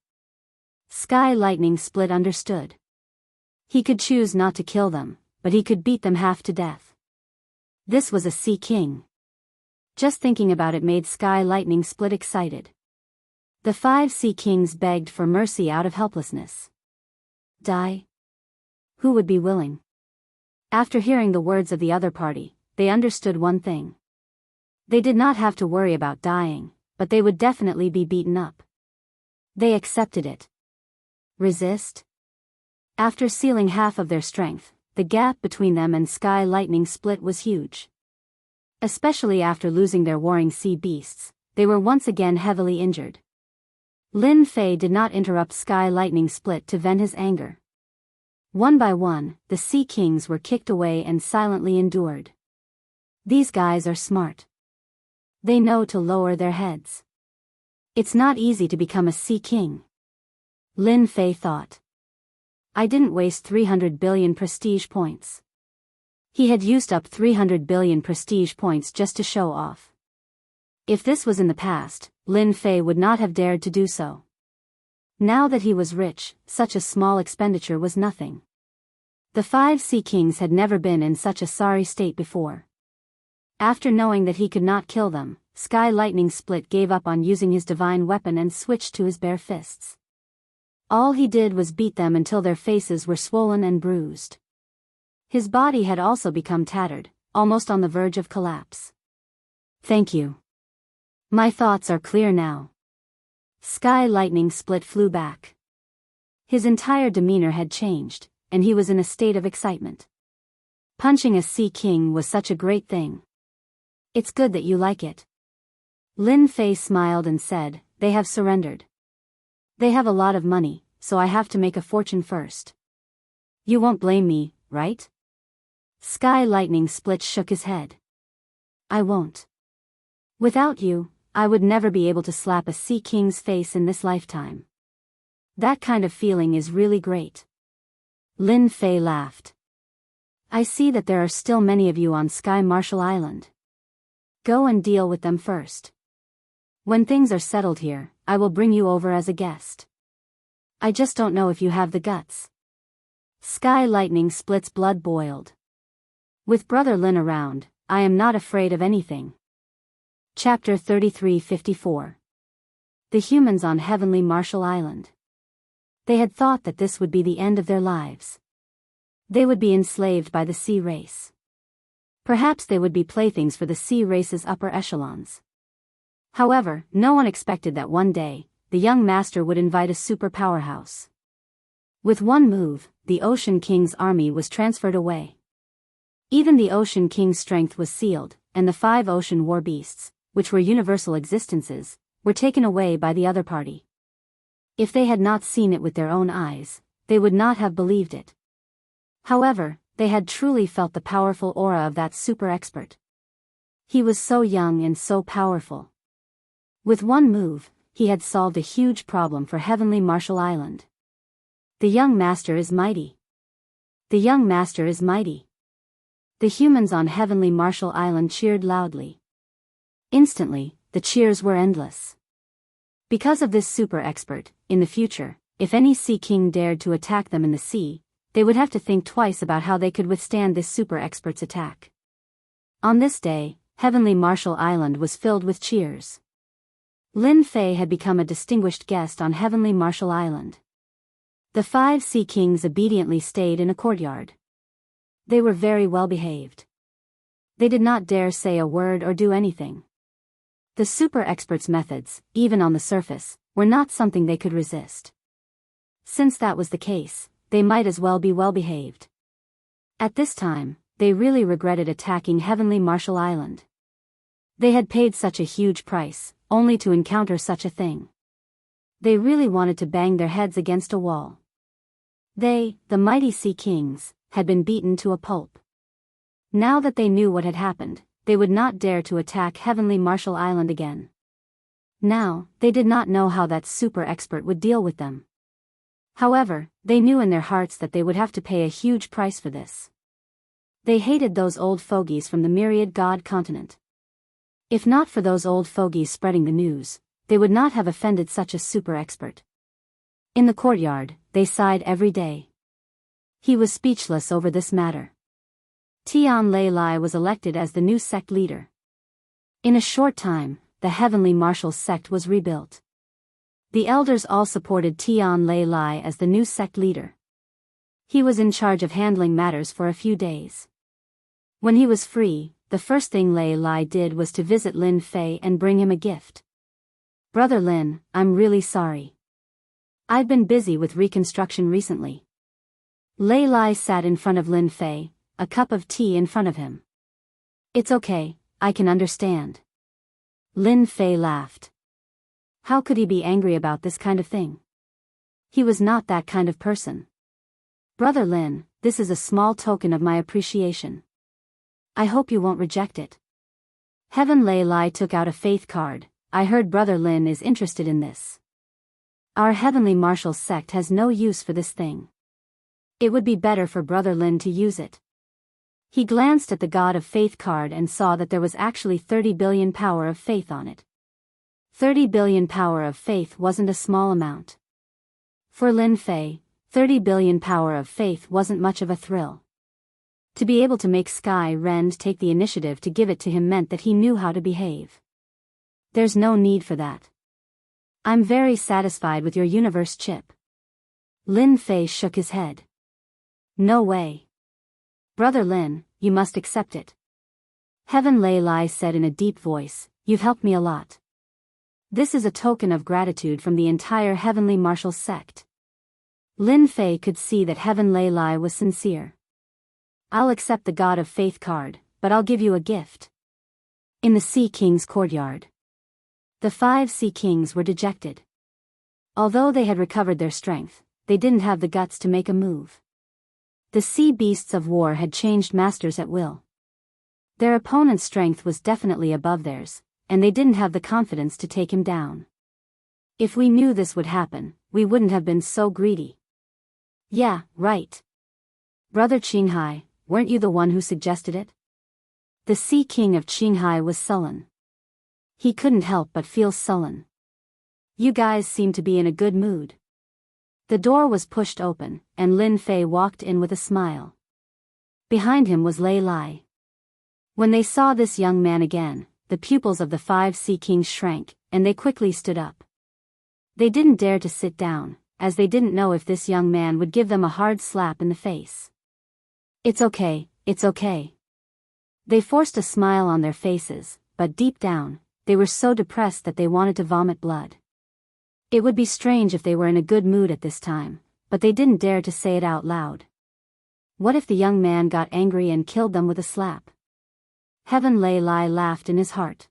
Sky Lightning Split understood. He could choose not to kill them, but he could beat them half to death. This was a Sea King. Just thinking about it made Sky Lightning Split excited. The 5 Sea Kings begged for mercy out of helplessness. Die? Who would be willing? After hearing the words of the other party, they understood one thing. They did not have to worry about dying, but they would definitely be beaten up. They accepted it. Resist? After sealing half of their strength, the gap between them and Sky Lightning Split was huge. Especially after losing their warring sea beasts, they were once again heavily injured. Lin Fei did not interrupt Sky Lightning Split to vent his anger. One by one, the Sea Kings were kicked away and silently endured. These guys are smart. They know to lower their heads. It's not easy to become a Sea King. Lin Fei thought. I didn't waste 300 billion prestige points. He had used up 300 billion prestige points just to show off. If this was in the past, Lin Fei would not have dared to do so. Now that he was rich, such a small expenditure was nothing. The 5 Sea Kings had never been in such a sorry state before. After knowing that he could not kill them, Sky Lightning Split gave up on using his divine weapon and switched to his bare fists. All he did was beat them until their faces were swollen and bruised. His body had also become tattered, almost on the verge of collapse. Thank you. My thoughts are clear now. Sky Lightning Split flew back. His entire demeanor had changed, and he was in a state of excitement. Punching a sea king was such a great thing. It's good that you like it. Lin Fei smiled and said, they have surrendered. They have a lot of money, so I have to make a fortune first. You won't blame me, right? Sky Lightning Split shook his head. I won't. Without you, I would never be able to slap a sea king's face in this lifetime. That kind of feeling is really great. Lin Fei laughed. I see that there are still many of you on Sky Marshall Island. Go and deal with them first. When things are settled here, I will bring you over as a guest. I just don't know if you have the guts. Sky Lightning Split's blood boiled. With Brother Lin around, I am not afraid of anything. Chapter 3354. The humans on Heavenly Marshall Island. They had thought that this would be the end of their lives. They would be enslaved by the sea race. Perhaps they would be playthings for the sea race's upper echelons. However, no one expected that one day, the young master would invite a super powerhouse. With one move, the Ocean King's army was transferred away. Even the Ocean King's strength was sealed, and the 5 ocean war beasts, which were universal existences, were taken away by the other party. If they had not seen it with their own eyes, they would not have believed it. However, they had truly felt the powerful aura of that super expert. He was so young and so powerful. With one move, he had solved a huge problem for Heavenly Marshall Island. The young master is mighty. The young master is mighty. The humans on Heavenly Marshall Island cheered loudly. Instantly, the cheers were endless. Because of this super expert, in the future, if any sea king dared to attack them in the sea, they would have to think twice about how they could withstand this super expert's attack. On this day, Heavenly Marshall Island was filled with cheers. Lin Fei had become a distinguished guest on Heavenly Marshall Island. The 5 sea kings obediently stayed in a courtyard. They were very well behaved. They did not dare say a word or do anything. The super expert's methods, even on the surface, were not something they could resist. Since that was the case, they might as well be well behaved. At this time, they really regretted attacking Heavenly Marshall Island. They had paid such a huge price, only to encounter such a thing. They really wanted to bang their heads against a wall. They, the mighty sea kings, had been beaten to a pulp. Now that they knew what had happened, they would not dare to attack Heavenly Marshall Island again. Now, they did not know how that super expert would deal with them. However, they knew in their hearts that they would have to pay a huge price for this. They hated those old fogies from the myriad god continent. If not for those old fogies spreading the news, they would not have offended such a super expert. In the courtyard, they sighed every day. He was speechless over this matter. Tian Lei Lai was elected as the new sect leader. In a short time, the Heavenly Marshall sect was rebuilt. The elders all supported Tian Lei Lai as the new sect leader. He was in charge of handling matters for a few days. When he was free, the first thing Lei Lai did was to visit Lin Fei and bring him a gift. Brother Lin, I'm really sorry. I've been busy with reconstruction recently. Lei Lai sat in front of Lin Fei, a cup of tea in front of him. It's okay, I can understand. Lin Fei laughed. How could he be angry about this kind of thing? He was not that kind of person. Brother Lin, this is a small token of my appreciation. I hope you won't reject it. Heaven Lei Lai took out a faith card. I heard Brother Lin is interested in this. Our Heavenly Marshall sect has no use for this thing. It would be better for Brother Lin to use it. He glanced at the God of Faith card and saw that there was actually 30 billion power of faith on it. 30 billion power of faith wasn't a small amount. For Lin Fei, 30 billion power of faith wasn't much of a thrill. To be able to make Sky Rend take the initiative to give it to him meant that he knew how to behave. There's no need for that. I'm very satisfied with your universe chip. Lin Fei shook his head. No way. Brother Lin, you must accept it. Heaven Lei Lai said in a deep voice, you've helped me a lot. This is a token of gratitude from the entire Heavenly Martial sect. Lin Fei could see that Heaven Lei Lai was sincere. I'll accept the God of Faith card, but I'll give you a gift. In the Sea King's courtyard. The 5 Sea Kings were dejected. Although they had recovered their strength, they didn't have the guts to make a move. The sea beasts of war had changed masters at will. Their opponent's strength was definitely above theirs, and they didn't have the confidence to take him down. If we knew this would happen, we wouldn't have been so greedy. Yeah, right. Brother Qinghai, weren't you the one who suggested it? The Sea King of Qinghai was sullen. He couldn't help but feel sullen. You guys seem to be in a good mood. The door was pushed open, and Lin Fei walked in with a smile. Behind him was Lei Lai. When they saw this young man again, the pupils of the 5 Sea Kings shrank, and they quickly stood up. They didn't dare to sit down, as they didn't know if this young man would give them a hard slap in the face. It's okay, it's okay. They forced a smile on their faces, but deep down, they were so depressed that they wanted to vomit blood. It would be strange if they were in a good mood at this time, but they didn't dare to say it out loud. What if the young man got angry and killed them with a slap? Heaven Lei Lai laughed in his heart.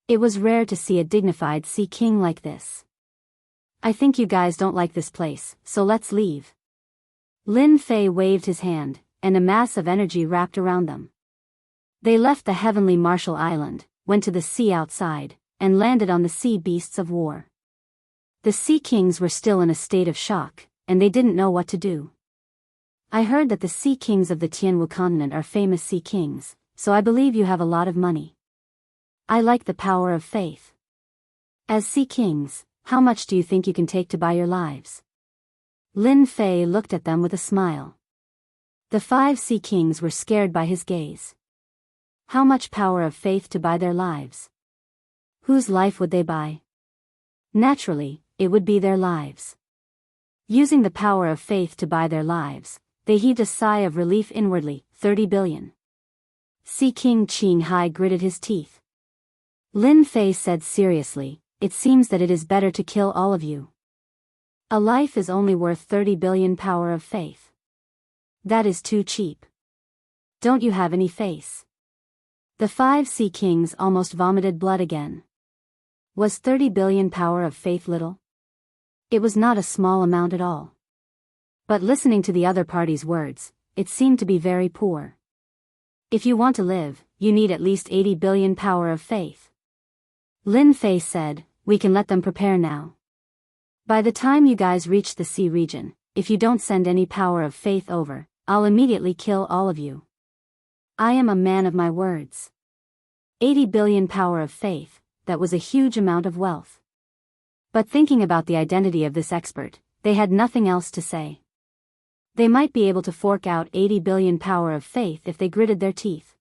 It was rare to see a dignified Sea King like this. I think you guys don't like this place, so let's leave. Lin Fei waved his hand, and a mass of energy wrapped around them. They left the heavenly Martial Island, went to the sea outside, and landed on the sea beasts of war. The Sea Kings were still in a state of shock, and they didn't know what to do. I heard that the Sea Kings of the Tianwu continent are famous Sea Kings, so I believe you have a lot of money. I like the power of faith. As Sea Kings, how much do you think you can take to buy your lives? Lin Fei looked at them with a smile. The 5 Sea Kings were scared by his gaze. How much power of faith to buy their lives? Whose life would they buy? Naturally, it would be their lives. Using the power of faith to buy their lives, they heaved a sigh of relief inwardly. 30 billion. Sea King Qinghai gritted his teeth. Lin Fei said seriously, it seems that it is better to kill all of you. A life is only worth 30 billion power of faith. That is too cheap. Don't you have any face? The 5 Sea Kings almost vomited blood again. Was 30 billion power of faith little? It was not a small amount at all. But listening to the other party's words, it seemed to be very poor. If you want to live, you need at least 80 billion power of faith. Lin Fei said, we can let them prepare now. By the time you guys reach the sea region, if you don't send any power of faith over, I'll immediately kill all of you. I am a man of my words. 80 billion power of faith, that was a huge amount of wealth. But thinking about the identity of this expert, they had nothing else to say. They might be able to fork out 80 billion power of faith if they gritted their teeth.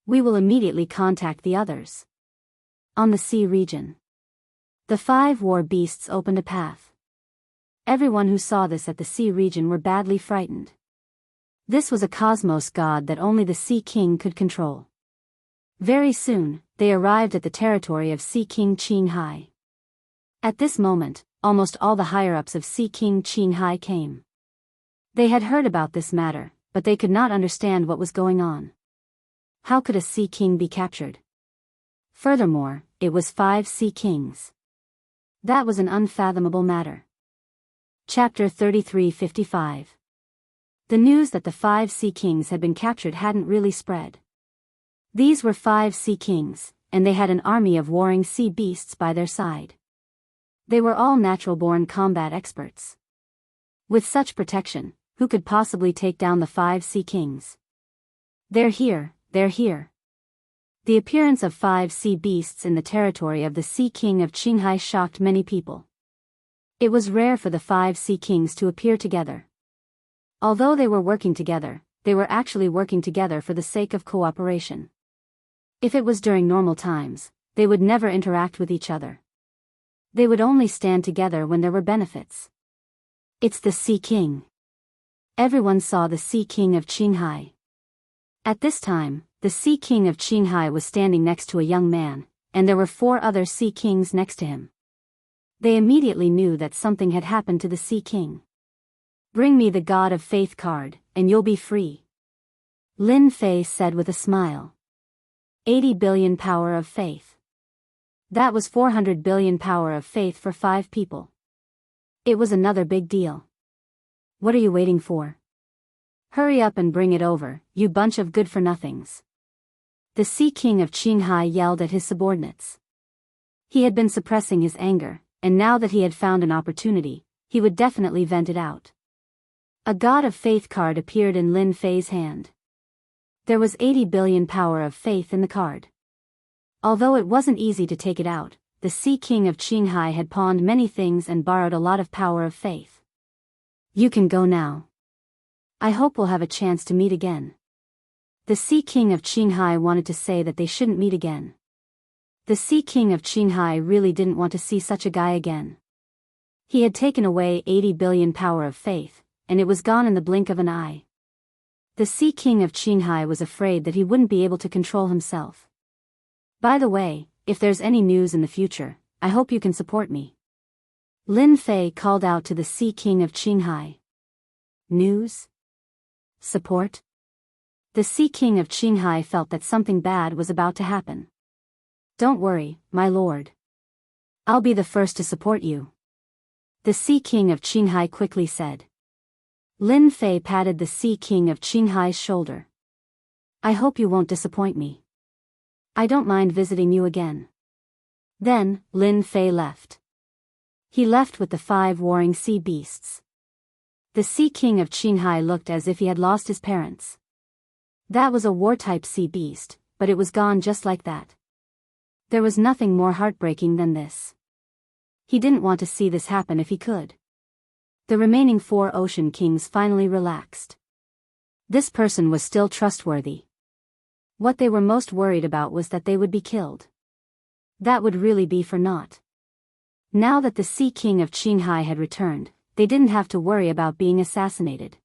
We will immediately contact the others. On the sea region. The 5 war beasts opened a path. Everyone who saw this at the sea region were badly frightened. This was a cosmos god that only the Sea King could control. Very soon, they arrived at the territory of Sea King Qinghai. At this moment, almost all the higher-ups of Sea King Qinghai came. They had heard about this matter, but they could not understand what was going on. How could a Sea King be captured? Furthermore, it was 5 Sea Kings. That was an unfathomable matter. Chapter 3355. The news that the 5 Sea Kings had been captured hadn't really spread. These were 5 Sea Kings, and they had an army of warring sea beasts by their side. They were all natural-born combat experts. With such protection, who could possibly take down the 5 Sea Kings? They're here, they're here. The appearance of 5 sea beasts in the territory of the Sea King of Qinghai shocked many people. It was rare for the 5 Sea Kings to appear together. Although they were working together, they were actually working together for the sake of cooperation. If it was during normal times, they would never interact with each other. They would only stand together when there were benefits. It's the Sea King. Everyone saw the Sea King of Qinghai. At this time, the Sea King of Qinghai was standing next to a young man, and there were 4 other Sea Kings next to him. They immediately knew that something had happened to the Sea King. "Bring me the God of Faith card, and you'll be free," Lin Fei said with a smile. 80 billion power of faith. That was 400 billion power of faith for 5 people. It was another big deal. "What are you waiting for? Hurry up and bring it over, you bunch of good-for-nothings," the Sea King of Qinghai yelled at his subordinates. He had been suppressing his anger, and now that he had found an opportunity, he would definitely vent it out. A God of Faith card appeared in Lin Fei's hand. There was 80 billion power of faith in the card. Although it wasn't easy to take it out, the Sea King of Qinghai had pawned many things and borrowed a lot of power of faith. "You can go now. I hope we'll have a chance to meet again." The Sea King of Qinghai wanted to say that they shouldn't meet again. The Sea King of Qinghai really didn't want to see such a guy again. He had taken away 80 billion power of faith, and it was gone in the blink of an eye. The Sea King of Qinghai was afraid that he wouldn't be able to control himself. "By the way, if there's any news in the future, I hope you can support me," Lin Fei called out to the Sea King of Qinghai. "News? Support?" The Sea King of Qinghai felt that something bad was about to happen. "Don't worry, my lord. I'll be the first to support you," the Sea King of Qinghai quickly said. Lin Fei patted the Sea King of Qinghai's shoulder. "I hope you won't disappoint me. I don't mind visiting you again." Then, Lin Fei left. He left with the 5 warring sea beasts. The Sea King of Qinghai looked as if he had lost his parents. That was a war-type sea beast, but it was gone just like that. There was nothing more heartbreaking than this. He didn't want to see this happen if he could. The remaining 4 Ocean Kings finally relaxed. This person was still trustworthy. What they were most worried about was that they would be killed. That would really be for naught. Now that the Sea King of Qinghai had returned, they didn't have to worry about being assassinated.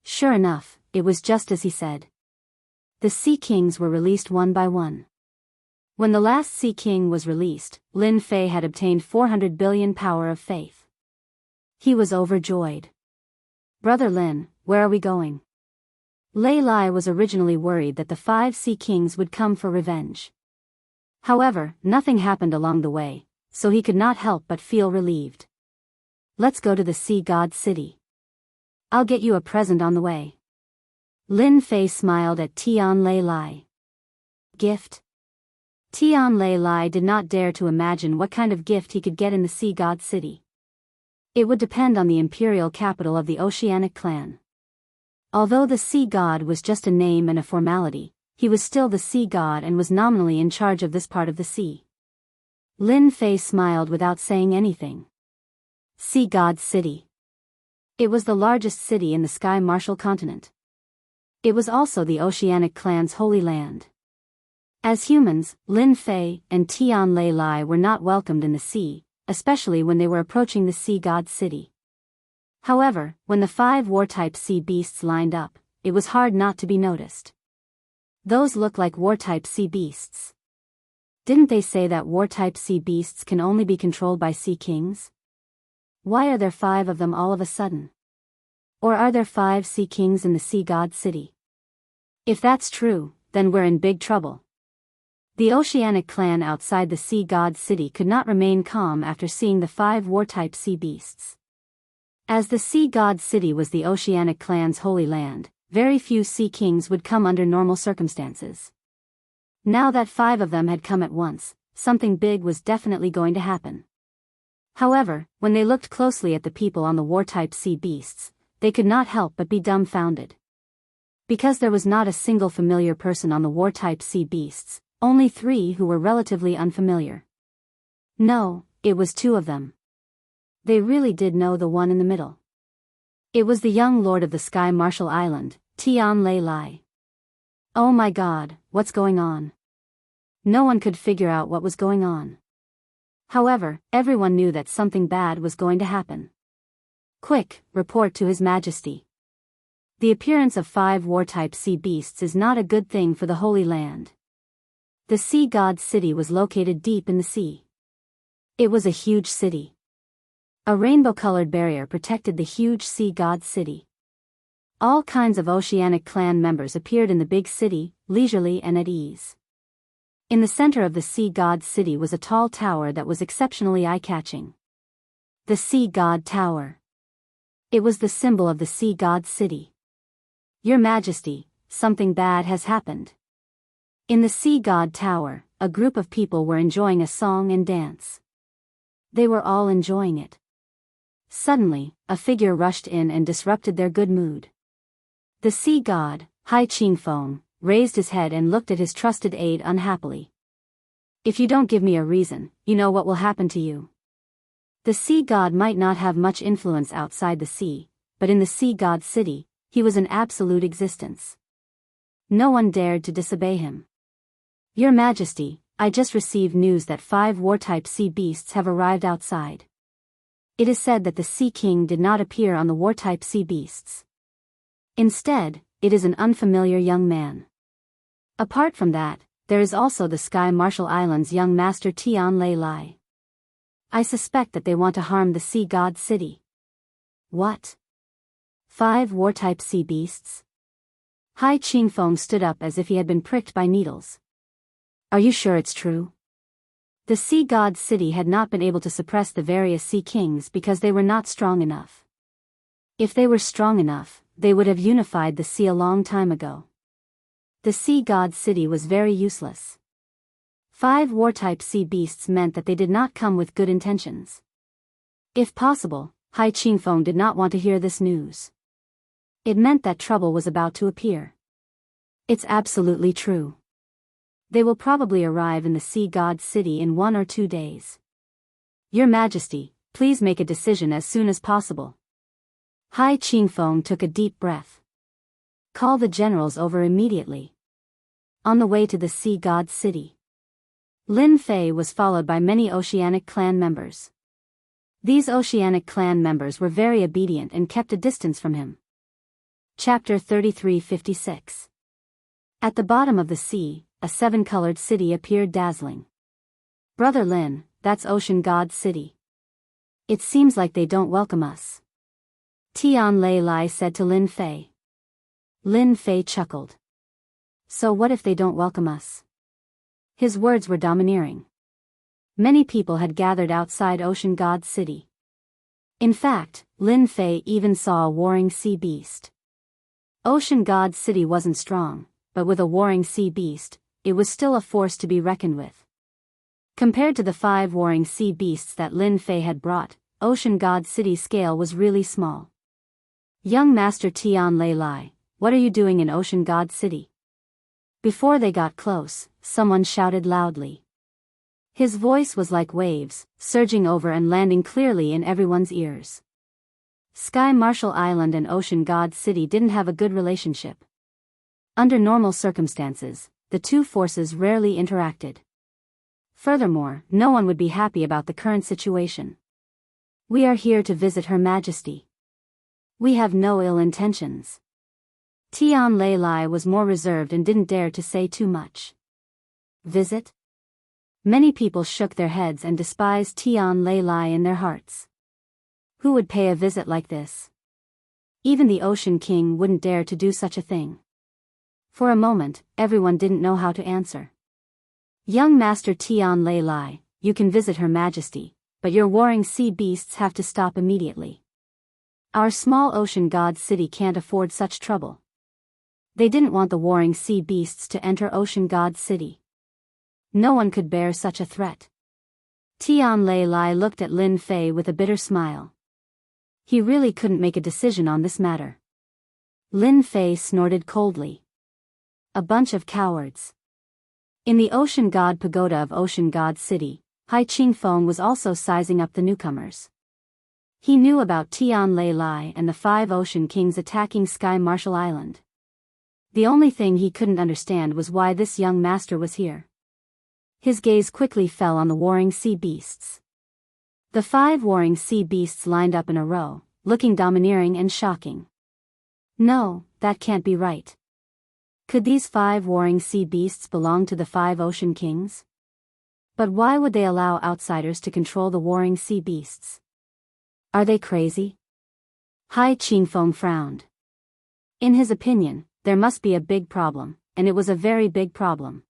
Sure enough, it was just as he said. The Sea Kings were released one by one. When the last Sea King was released, Lin Fei had obtained 400 billion power of faith. He was overjoyed. "Brother Lin, where are we going?" Lei Lai was originally worried that the 5 Sea Kings would come for revenge. However, nothing happened along the way, so he could not help but feel relieved. "Let's go to the Sea God City. I'll get you a present on the way." Lin Fei smiled at Tian Lei Lai. "Gift?" Tian Lei Lai did not dare to imagine what kind of gift he could get in the Sea God City. It would depend on the imperial capital of the Oceanic clan. Although the Sea God was just a name and a formality, he was still the Sea God and was nominally in charge of this part of the sea. Lin Fei smiled without saying anything. Sea God City. It was the largest city in the Sky Martial continent. It was also the Oceanic clan's holy land. As humans, Lin Fei and Tian Lei Lai were not welcomed in the sea, especially when they were approaching the Sea God City. However, when the 5 war-type sea beasts lined up, it was hard not to be noticed. Those look like war-type sea beasts. Didn't they say that war-type sea beasts can only be controlled by Sea Kings? Why are there 5 of them all of a sudden? Or are there 5 Sea Kings in the Sea God City? If that's true, then we're in big trouble. The Oceanic clan outside the Sea God City could not remain calm after seeing the 5 war-type sea beasts. As the Sea God City was the Oceanic clan's holy land, very few Sea Kings would come under normal circumstances. Now that 5 of them had come at once, something big was definitely going to happen. However, when they looked closely at the people on the war-type sea beasts, they could not help but be dumbfounded. Because there was not a single familiar person on the war-type sea beasts, only 3 who were relatively unfamiliar. No, it was 2 of them. They really did know the one in the middle. It was the young lord of the Sky Martial Island, Tian Lei Lai. Oh my god, what's going on? No one could figure out what was going on. However, everyone knew that something bad was going to happen. "Quick, report to His Majesty. The appearance of 5 war-type sea beasts is not a good thing for the Holy Land." The sea god's city was located deep in the sea. It was a huge city. A rainbow-colored barrier protected the huge sea god's city. All kinds of oceanic clan members appeared in the big city, leisurely and at ease. In the center of the sea god's city was a tall tower that was exceptionally eye-catching. The Sea God Tower. It was the symbol of the sea god's city. Your Majesty, something bad has happened. In the Sea God Tower, a group of people were enjoying a song and dance. They were all enjoying it. Suddenly, a figure rushed in and disrupted their good mood. The sea god, Hai Qingfeng, raised his head and looked at his trusted aide unhappily. If you don't give me a reason, you know what will happen to you. The sea god might not have much influence outside the sea, but in the sea god's city, he was an absolute existence. No one dared to disobey him. Your Majesty, I just received news that 5 war-type sea beasts have arrived outside. It is said that the Sea King did not appear on the war-type sea beasts. Instead, it is an unfamiliar young man. Apart from that, there is also the Sky Marshal Island's young master Tian Lei Lai. I suspect that they want to harm the sea god's city. What? 5 war-type sea beasts? Hai Qingfeng stood up as if he had been pricked by needles. Are you sure it's true? The sea god's city had not been able to suppress the various sea kings because they were not strong enough. If they were strong enough, they would have unified the sea a long time ago. The sea god's city was very useless. 5 war-type sea beasts meant that they did not come with good intentions. If possible, Hai Qingfeng did not want to hear this news. It meant that trouble was about to appear. It's absolutely true. They will probably arrive in the sea god's city in 1 or 2 days. Your Majesty, please make a decision as soon as possible. Hai Qingfeng took a deep breath. Call the generals over immediately. On the way to the sea god's city, Lin Fei was followed by many Oceanic clan members. These Oceanic clan members were very obedient and kept a distance from him. Chapter 3356. At the bottom of the sea, a 7-colored city appeared dazzling. Brother Lin, that's Ocean God's city. It seems like they don't welcome us. Tian Lei Lai said to Lin Fei. Lin Fei chuckled. So what if they don't welcome us? His words were domineering. Many people had gathered outside Ocean God's city. In fact, Lin Fei even saw a warring sea beast. Ocean God's city wasn't strong, but with a warring sea beast, it was still a force to be reckoned with. Compared to the 5 warring sea beasts that Lin Fei had brought, Ocean God's city's scale was really small. Young Master Tian Lei Lai, what are you doing in Ocean God's city? Before they got close, someone shouted loudly. His voice was like waves, surging over and landing clearly in everyone's ears. Sky Marshal Island and Ocean God's city didn't have a good relationship. Under normal circumstances, the two forces rarely interacted. Furthermore, no one would be happy about the current situation. We are here to visit Her Majesty. We have no ill intentions. Tian Lei Lai was more reserved and didn't dare to say too much. Visit? Many people shook their heads and despised Tian Lei Lai in their hearts. Who would pay a visit like this? Even the Ocean King wouldn't dare to do such a thing. For a moment, everyone didn't know how to answer. Young Master Tian Lei Lai, you can visit Her Majesty, but your warring sea beasts have to stop immediately. Our small Ocean God's city can't afford such trouble. They didn't want the warring sea beasts to enter Ocean God's city. No one could bear such a threat. Tian Lei Lai looked at Lin Fei with a bitter smile. He really couldn't make a decision on this matter. Lin Fei snorted coldly. A bunch of cowards. In the Ocean God Pagoda of Ocean God's city, Hai Qingfeng was also sizing up the newcomers. He knew about Tian Lei Lai and the 5 Ocean Kings attacking Sky Marshal Island. The only thing he couldn't understand was why this young master was here. His gaze quickly fell on the warring sea beasts. The 5 warring sea beasts lined up in a row, looking domineering and shocking. No, that can't be right. Could these 5 warring sea beasts belong to the 5 ocean kings? But why would they allow outsiders to control the warring sea beasts? Are they crazy? Hai Qingfeng frowned. In his opinion, there must be a big problem, and it was a very big problem.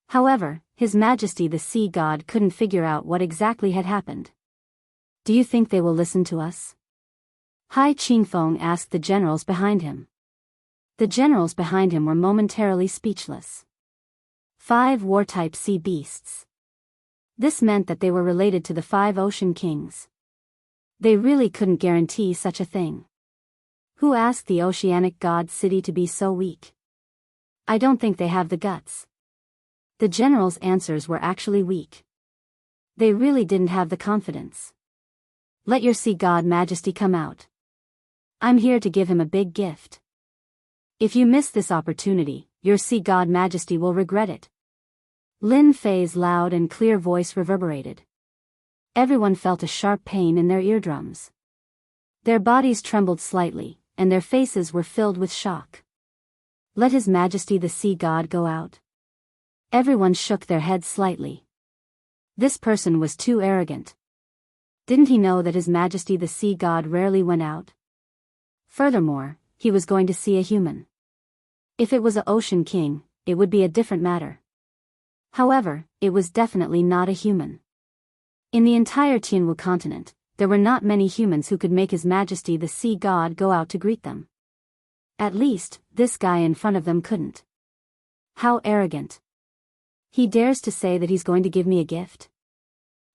However, His Majesty the Sea God couldn't figure out what exactly had happened. Do you think they will listen to us? Hai Qingfeng asked the generals behind him. The generals behind him were momentarily speechless. 5 war-type sea beasts. This meant that they were related to the 5 ocean kings. They really couldn't guarantee such a thing. Who asked the oceanic god city to be so weak? I don't think they have the guts. The generals' answers were actually weak. They really didn't have the confidence. Let your sea god Majesty come out. I'm here to give him a big gift. If you miss this opportunity, your sea god Majesty will regret it. Lin Fei's loud and clear voice reverberated. Everyone felt a sharp pain in their eardrums. Their bodies trembled slightly, and their faces were filled with shock. Let His Majesty the Sea God go out. Everyone shook their heads slightly. This person was too arrogant. Didn't he know that His Majesty the Sea God rarely went out? Furthermore, he was going to see a human. If it was an ocean king, it would be a different matter. However, it was definitely not a human. In the entire Tianwu continent, there were not many humans who could make His Majesty the Sea God go out to greet them. At least, this guy in front of them couldn't. How arrogant. He dares to say that he's going to give me a gift?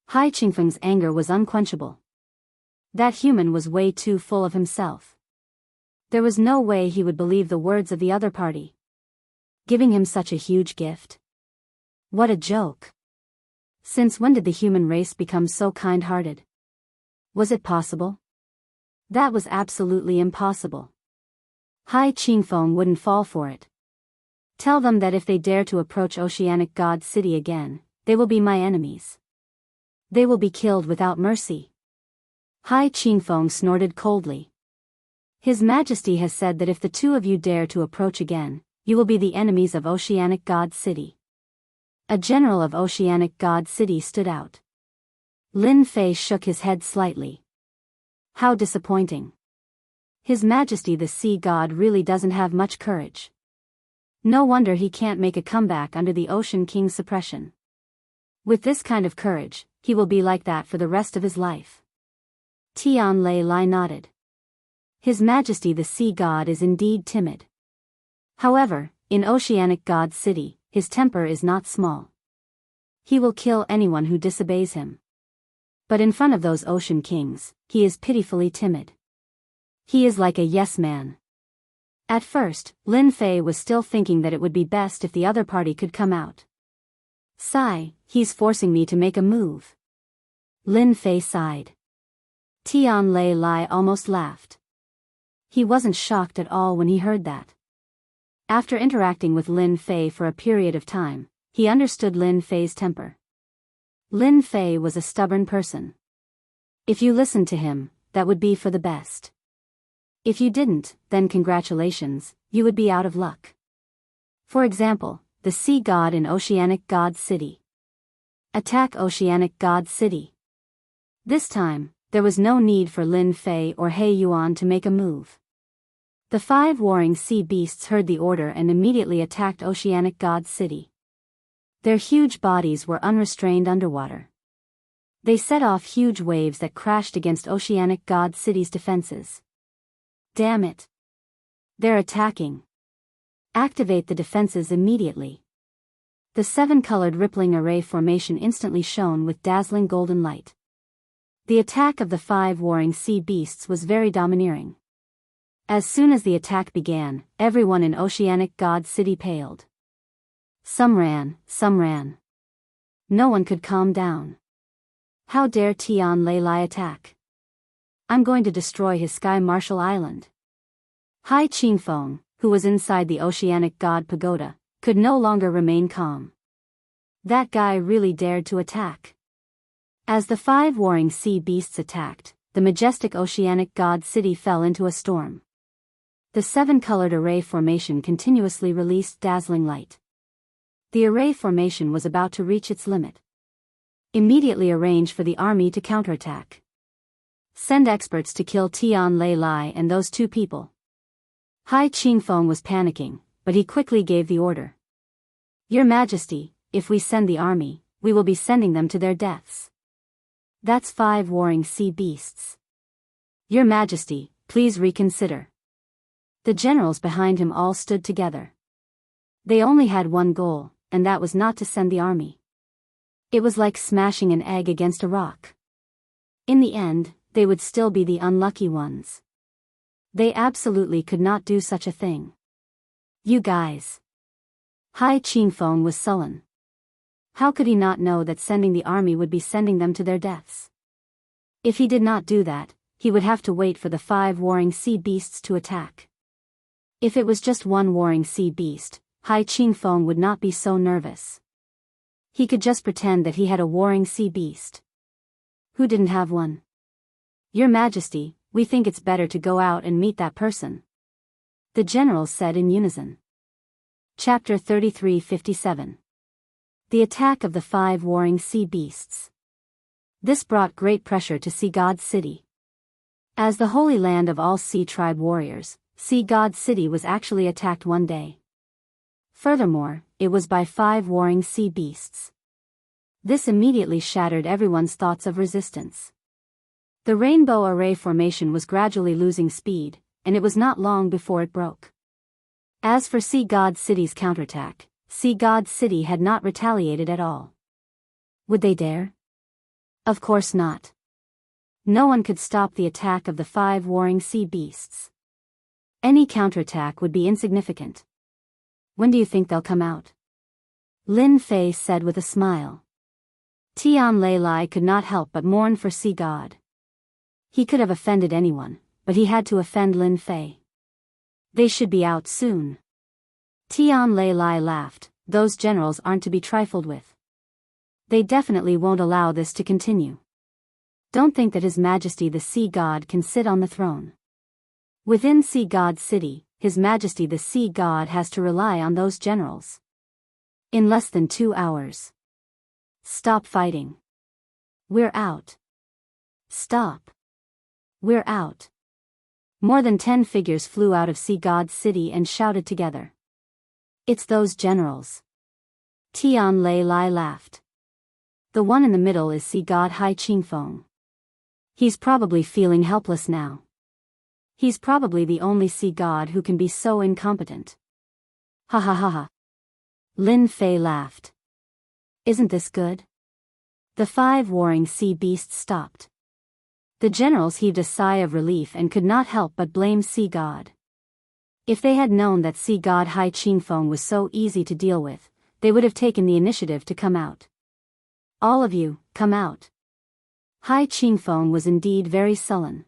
Hai Qingfeng's anger was unquenchable. That human was way too full of himself. There was no way he would believe the words of the other party. Giving him such a huge gift? What a joke. Since when did the human race become so kind-hearted? Was it possible? That was absolutely impossible. Hai Qingfeng wouldn't fall for it. Tell them that if they dare to approach Oceanic God City again, they will be my enemies. They will be killed without mercy. Hai Qingfeng snorted coldly. His Majesty has said that if the 2 of you dare to approach again, you will be the enemies of Oceanic God City. A general of Oceanic God City stood out. Lin Fei shook his head slightly. How disappointing. His Majesty the Sea God really doesn't have much courage. No wonder he can't make a comeback under the Ocean King's suppression. With this kind of courage, he will be like that for the rest of his life. Tian Lai nodded. His Majesty the Sea God is indeed timid. However, in Oceanic God City, his temper is not small. He will kill anyone who disobeys him. But in front of those ocean kings, he is pitifully timid. He is like a yes man. At first, Lin Fei was still thinking that it would be best if the other party could come out. Sigh, he's forcing me to make a move. Lin Fei sighed. Tian Lai almost laughed. He wasn't shocked at all when he heard that. After interacting with Lin Fei for a period of time, he understood Lin Fei's temper. Lin Fei was a stubborn person. If you listened to him, that would be for the best. If you didn't, then congratulations, you would be out of luck. For example, the sea god in Oceanic God City. Attack Oceanic God City. This time, there was no need for Lin Fei or He Yuan to make a move. The 5 warring sea beasts heard the order and immediately attacked Oceanic God City. Their huge bodies were unrestrained underwater. They set off huge waves that crashed against Oceanic God City's defenses. Damn it. They're attacking. Activate the defenses immediately. The 7-colored rippling array formation instantly shone with dazzling golden light. The attack of the 5 warring sea beasts was very domineering. As soon as the attack began, everyone in Oceanic God City paled. Some ran, some ran. No one could calm down. How dare Tian Lai attack? I'm going to destroy his Sky Marshal Island. Hai Qingfeng, who was inside the Oceanic God Pagoda, could no longer remain calm. That guy really dared to attack. As the 5 warring sea beasts attacked, the majestic Oceanic God City fell into a storm. The seven-colored array formation continuously released dazzling light. The array formation was about to reach its limit. Immediately arrange for the army to counterattack. Send experts to kill Tian Lei Lai and those two people. Hai Qingfeng was panicking, but he quickly gave the order. Your Majesty, if we send the army, we will be sending them to their deaths. That's 5 warring sea beasts. Your Majesty, please reconsider. The generals behind him all stood together. They only had one goal, and that was not to send the army. It was like smashing an egg against a rock. In the end, they would still be the unlucky ones. They absolutely could not do such a thing. You guys. Hai Qingfeng was sullen. How could he not know that sending the army would be sending them to their deaths? If he did not do that, he would have to wait for the 5 warring sea beasts to attack. If it was just one warring sea beast, Hai Qingfeng would not be so nervous. He could just pretend that he had a warring sea beast. Who didn't have one? Your Majesty, we think it's better to go out and meet that person. The generals said in unison. Chapter 33:57. The attack of the 5 warring sea beasts. This brought great pressure to Sea God City. As the holy land of all sea tribe warriors, Sea God City was actually attacked one day. Furthermore, it was by 5 warring sea beasts. This immediately shattered everyone's thoughts of resistance. The rainbow array formation was gradually losing speed, and it was not long before it broke. As for Sea God City's counterattack, Sea God City had not retaliated at all. Would they dare? Of course not. No one could stop the attack of the 5 warring sea beasts. Any counterattack would be insignificant. When do you think they'll come out? Lin Fei said with a smile. Tian Lei Lai could not help but mourn for Sea God. He could have offended anyone, but he had to offend Lin Fei. They should be out soon. Tian Lei Lai laughed. Those generals aren't to be trifled with. They definitely won't allow this to continue. Don't think that His Majesty the Sea God can sit on the throne. Within Sea God City, His Majesty the Sea God has to rely on those generals. In less than 2 hours. Stop fighting. We're out. Stop. We're out. More than 10 figures flew out of Sea God City and shouted together. It's those generals. Tian Lei Lai laughed. The one in the middle is Sea God Hai Qingfeng. He's probably feeling helpless now. He's probably the only sea god who can be so incompetent. Ha ha ha ha. Lin Fei laughed. Isn't this good? The 5 warring sea beasts stopped. The generals heaved a sigh of relief and could not help but blame Sea God. If they had known that Sea God Hai Qingfeng was so easy to deal with, they would have taken the initiative to come out. All of you, come out. Hai Qingfeng was indeed very sullen.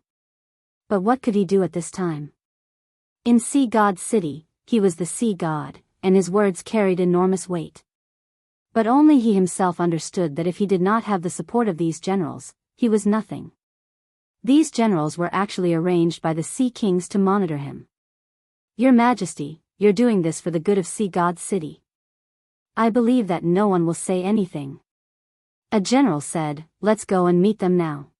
But what could he do at this time? In Sea God City, he was the sea god, and his words carried enormous weight. But only he himself understood that if he did not have the support of these generals, he was nothing. These generals were actually arranged by the Sea Kings to monitor him. Your Majesty, you're doing this for the good of Sea God City. I believe that no one will say anything. A general said, let's go and meet them now.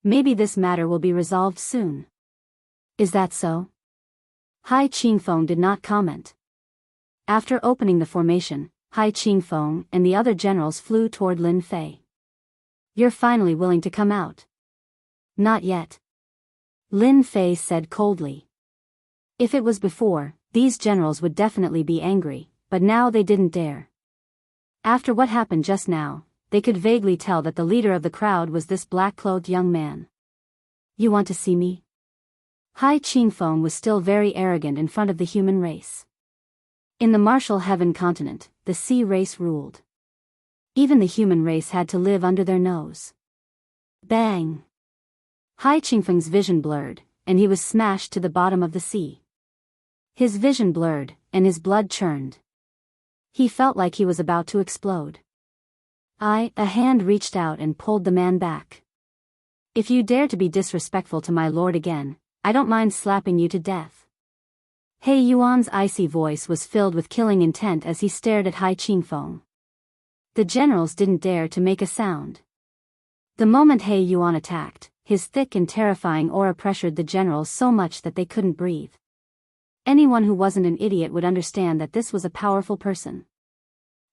Maybe this matter will be resolved soon. Is that so? Hai Qingfeng did not comment. After opening the formation, Hai Qingfeng and the other generals flew toward Lin Fei. You're finally willing to come out. Not yet. Lin Fei said coldly. If it was before, these generals would definitely be angry, but now they didn't dare. After what happened just now, they could vaguely tell that the leader of the crowd was this black-clothed young man. You want to see me? Hai Qingfeng was still very arrogant in front of the human race. In the martial heaven continent, the sea race ruled. Even the human race had to live under their nose. Bang! Hai Qingfeng's vision blurred, and he was smashed to the bottom of the sea. His vision blurred, and his blood churned. He felt like he was about to explode. A hand reached out and pulled the man back. If you dare to be disrespectful to my lord again, I don't mind slapping you to death. He Yuan's icy voice was filled with killing intent as he stared at Hai Qingfeng. The generals didn't dare to make a sound. The moment He Yuan attacked, his thick and terrifying aura pressured the generals so much that they couldn't breathe. Anyone who wasn't an idiot would understand that this was a powerful person.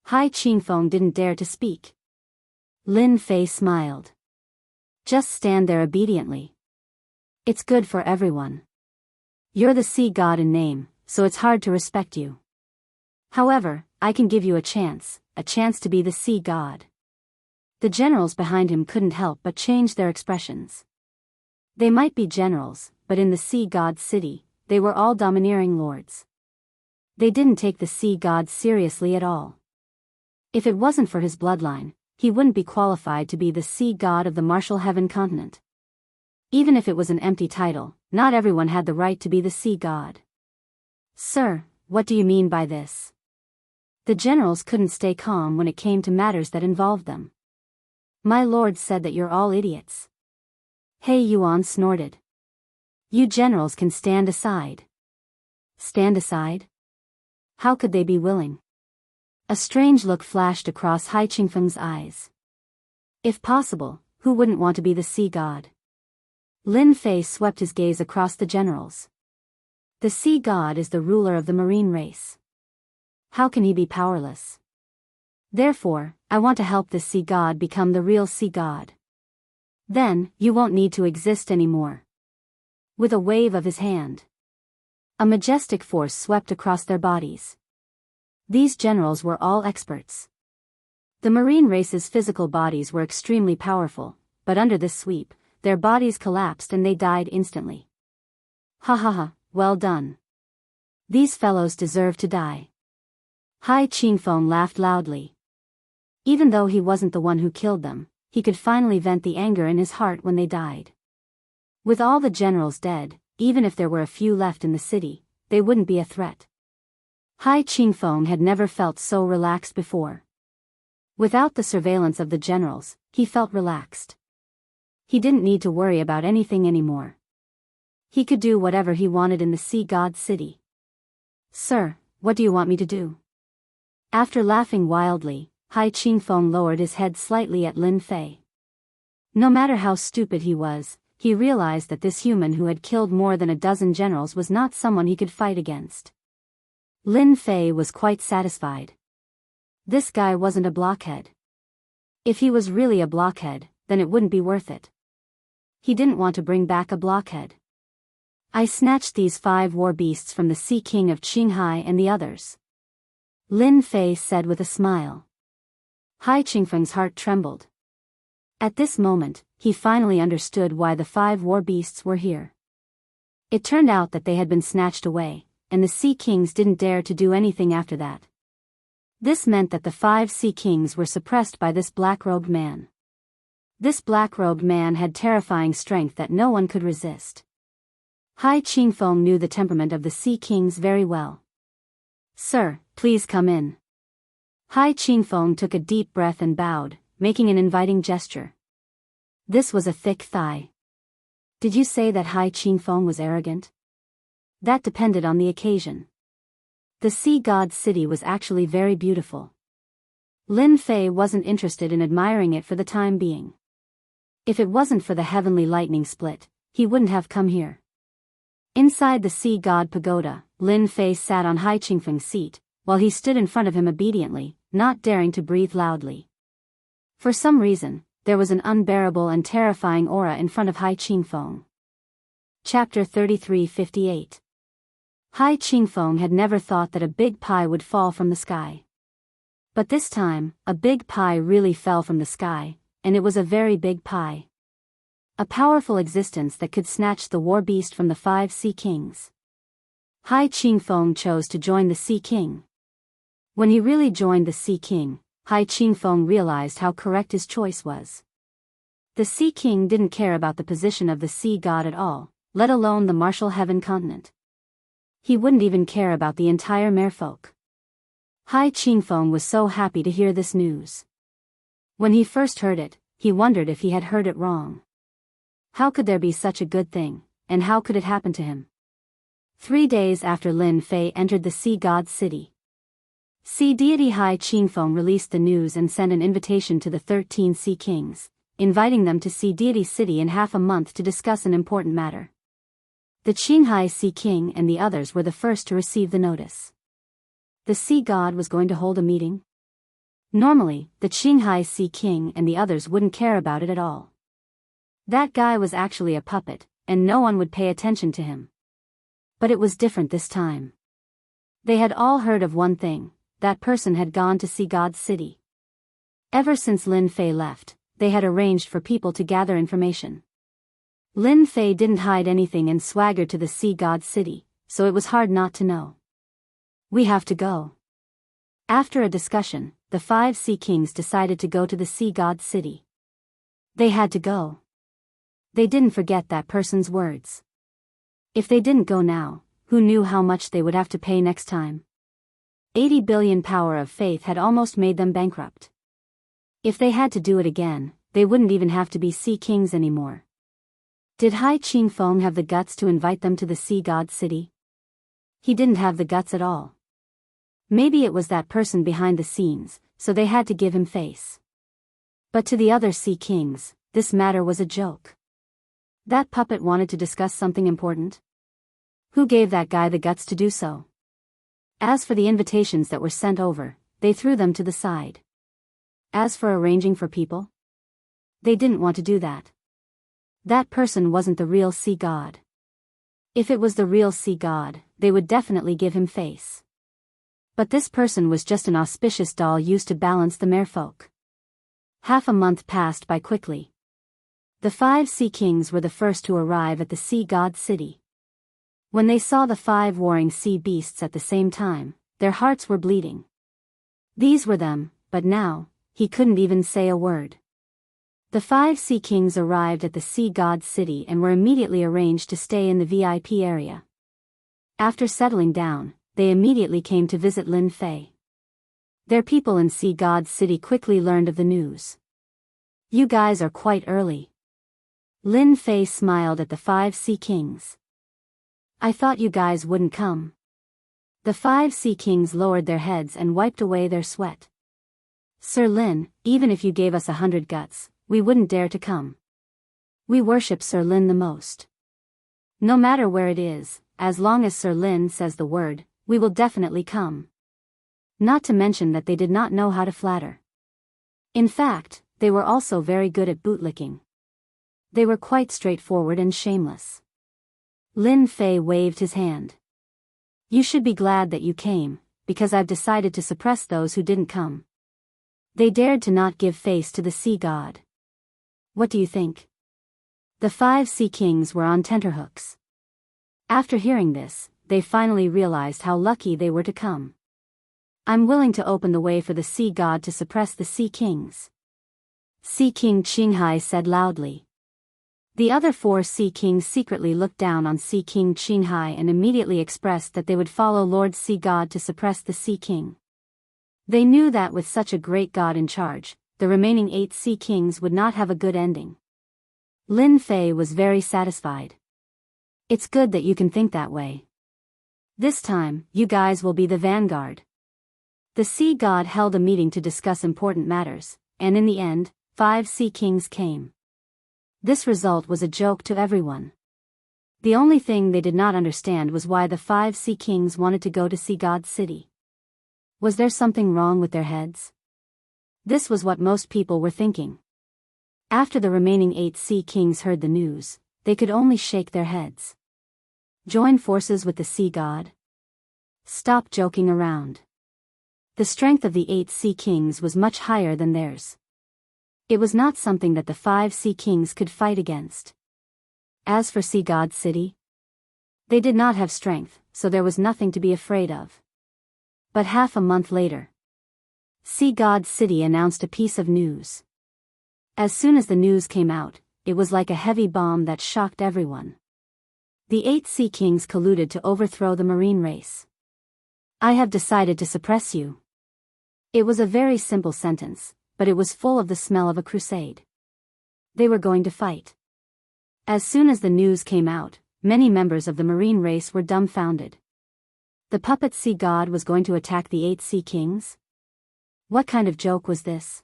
Hai Qingfeng didn't dare to speak. Lin Fei smiled. Just stand there obediently. It's good for everyone. You're the sea god in name, so it's hard to respect you. However, I can give you a chance to be the sea god. The generals behind him couldn't help but change their expressions. They might be generals, but in the sea god's city, they were all domineering lords. They didn't take the sea god seriously at all. If it wasn't for his bloodline, he wouldn't be qualified to be the sea god of the martial heaven continent. Even if it was an empty title, not everyone had the right to be the sea god. Sir, what do you mean by this? The generals couldn't stay calm when it came to matters that involved them. My lord said that you're all idiots. He Yuan snorted. You generals can stand aside. Stand aside? How could they be willing? A strange look flashed across Hai Qingfeng's eyes. If possible, who wouldn't want to be the sea god? Lin Fei swept his gaze across the generals. The sea god is the ruler of the marine race. How can he be powerless? Therefore, I want to help this sea god become the real sea god. Then, you won't need to exist anymore. With a wave of his hand, a majestic force swept across their bodies. These generals were all experts. The marine race's physical bodies were extremely powerful, but under this sweep, their bodies collapsed and they died instantly. Ha ha ha, well done. These fellows deserve to die. Hai Qingfeng laughed loudly. Even though he wasn't the one who killed them, he could finally vent the anger in his heart when they died. With all the generals dead, even if there were a few left in the city, they wouldn't be a threat. Hai Qingfeng had never felt so relaxed before. Without the surveillance of the generals, he felt relaxed. He didn't need to worry about anything anymore. He could do whatever he wanted in the sea god's city. Sir, what do you want me to do? After laughing wildly, Hai Qingfeng lowered his head slightly at Lin Fei. No matter how stupid he was, he realized that this human who had killed more than a dozen generals was not someone he could fight against. Lin Fei was quite satisfied. This guy wasn't a blockhead. If he was really a blockhead, then it wouldn't be worth it. He didn't want to bring back a blockhead. I snatched these 5 war beasts from the Sea King of Qinghai and the others. Lin Fei said with a smile. Hai Qingfeng's heart trembled. At this moment, he finally understood why the 5 war beasts were here. It turned out that they had been snatched away, and the Sea Kings didn't dare to do anything after that. This meant that the 5 Sea Kings were suppressed by this black-robed man. This black-robed man had terrifying strength that no one could resist. Hai Qingfeng knew the temperament of the Sea Kings very well. Sir, please come in. Hai Qingfeng took a deep breath and bowed, making an inviting gesture. This was a thick thigh. Did you say that Hai Qingfeng was arrogant? That depended on the occasion. The sea god's city was actually very beautiful. Lin Fei wasn't interested in admiring it for the time being. If it wasn't for the heavenly lightning split, he wouldn't have come here. Inside the sea god pagoda, Lin Fei sat on Hai Qingfeng's seat, while he stood in front of him obediently, not daring to breathe loudly. For some reason, there was an unbearable and terrifying aura in front of Hai Qingfeng. Chapter 33:58. Hai Qingfeng had never thought that a big pie would fall from the sky. But this time, a big pie really fell from the sky, and it was a very big pie. A powerful existence that could snatch the war beast from the 5 Sea Kings. Hai Qingfeng chose to join the Sea King. When he really joined the Sea King, Hai Qingfeng realized how correct his choice was. The Sea King didn't care about the position of the sea god at all, let alone the martial heaven continent. He wouldn't even care about the entire merfolk. Hai Qingfeng was so happy to hear this news. When he first heard it, he wondered if he had heard it wrong. How could there be such a good thing, and how could it happen to him? 3 days after Lin Fei entered the sea god's city, sea deity Hai Qingfeng released the news and sent an invitation to the 13 sea kings, inviting them to sea deity's city in half a month to discuss an important matter. The Qinghai Sea King and the others were the first to receive the notice. The sea god was going to hold a meeting? Normally, the Qinghai Sea King and the others wouldn't care about it at all. That guy was actually a puppet, and no one would pay attention to him. But it was different this time. They had all heard of one thing: that person had gone to Sea God's city. Ever since Lin Fei left, they had arranged for people to gather information. Lin Fei didn't hide anything and swaggered to the Sea God's city, so it was hard not to know. We have to go. After a discussion, the 5 sea kings decided to go to the Sea God's city. They had to go. They didn't forget that person's words. If they didn't go now, who knew how much they would have to pay next time? 80 billion power of faith had almost made them bankrupt. If they had to do it again, they wouldn't even have to be sea kings anymore. Did Hai Qingfeng have the guts to invite them to the Sea God's city? He didn't have the guts at all. Maybe it was that person behind the scenes, so they had to give him face. But to the other sea kings, this matter was a joke. That puppet wanted to discuss something important? Who gave that guy the guts to do so? As for the invitations that were sent over, they threw them to the side. As for arranging for people, they didn't want to do that. That person wasn't the real sea god. If it was the real sea god, they would definitely give him face. But this person was just an auspicious doll used to balance the merfolk. Half a month passed by quickly. The 5 sea kings were the first to arrive at the sea god's city. When they saw the 5 warring sea beasts at the same time, their hearts were bleeding. These were them, but now, he couldn't even say a word. The 5 sea kings arrived at the sea god's city and were immediately arranged to stay in the VIP area. After settling down, they immediately came to visit Lin Fei. Their people in Sea God's city quickly learned of the news. You guys are quite early. Lin Fei smiled at the 5 sea kings. I thought you guys wouldn't come. The 5 sea kings lowered their heads and wiped away their sweat. Sir Lin, even if you gave us 100 guts, we wouldn't dare to come. We worship Sir Lin the most. No matter where it is, as long as Sir Lin says the word, we will definitely come. Not to mention that they did not know how to flatter. In fact, they were also very good at bootlicking. They were quite straightforward and shameless. Lin Fei waved his hand. You should be glad that you came, because I've decided to suppress those who didn't come. They dared to not give face to the sea god. What do you think? The 5 sea kings were on tenterhooks. After hearing this, they finally realized how lucky they were to come. I'm willing to open the way for the sea god to suppress the sea kings. Sea King Qinghai said loudly. The other 4 sea kings secretly looked down on Sea King Qinghai and immediately expressed that they would follow Lord Sea God to suppress the Sea King. They knew that with such a great god in charge, the remaining 8 sea kings would not have a good ending. Lin Fei was very satisfied. It's good that you can think that way. This time, you guys will be the vanguard. The sea god held a meeting to discuss important matters, and in the end, 5 sea kings came. This result was a joke to everyone. The only thing they did not understand was why the 5 sea kings wanted to go to Sea God's city. Was there something wrong with their heads? This was what most people were thinking. After the remaining 8 sea kings heard the news, they could only shake their heads. Join forces with the sea god? Stop joking around. The strength of the 8 sea kings was much higher than theirs. It was not something that the 5 sea kings could fight against. As for Sea God's city, they did not have strength, so there was nothing to be afraid of. But half a month later, Sea God's city announced a piece of news. As soon as the news came out, it was like a heavy bomb that shocked everyone. The 8 sea kings colluded to overthrow the marine race. I have decided to suppress you. It was a very simple sentence, but it was full of the smell of a crusade. They were going to fight. As soon as the news came out, many members of the marine race were dumbfounded. The puppet sea god was going to attack the 8 sea kings? What kind of joke was this?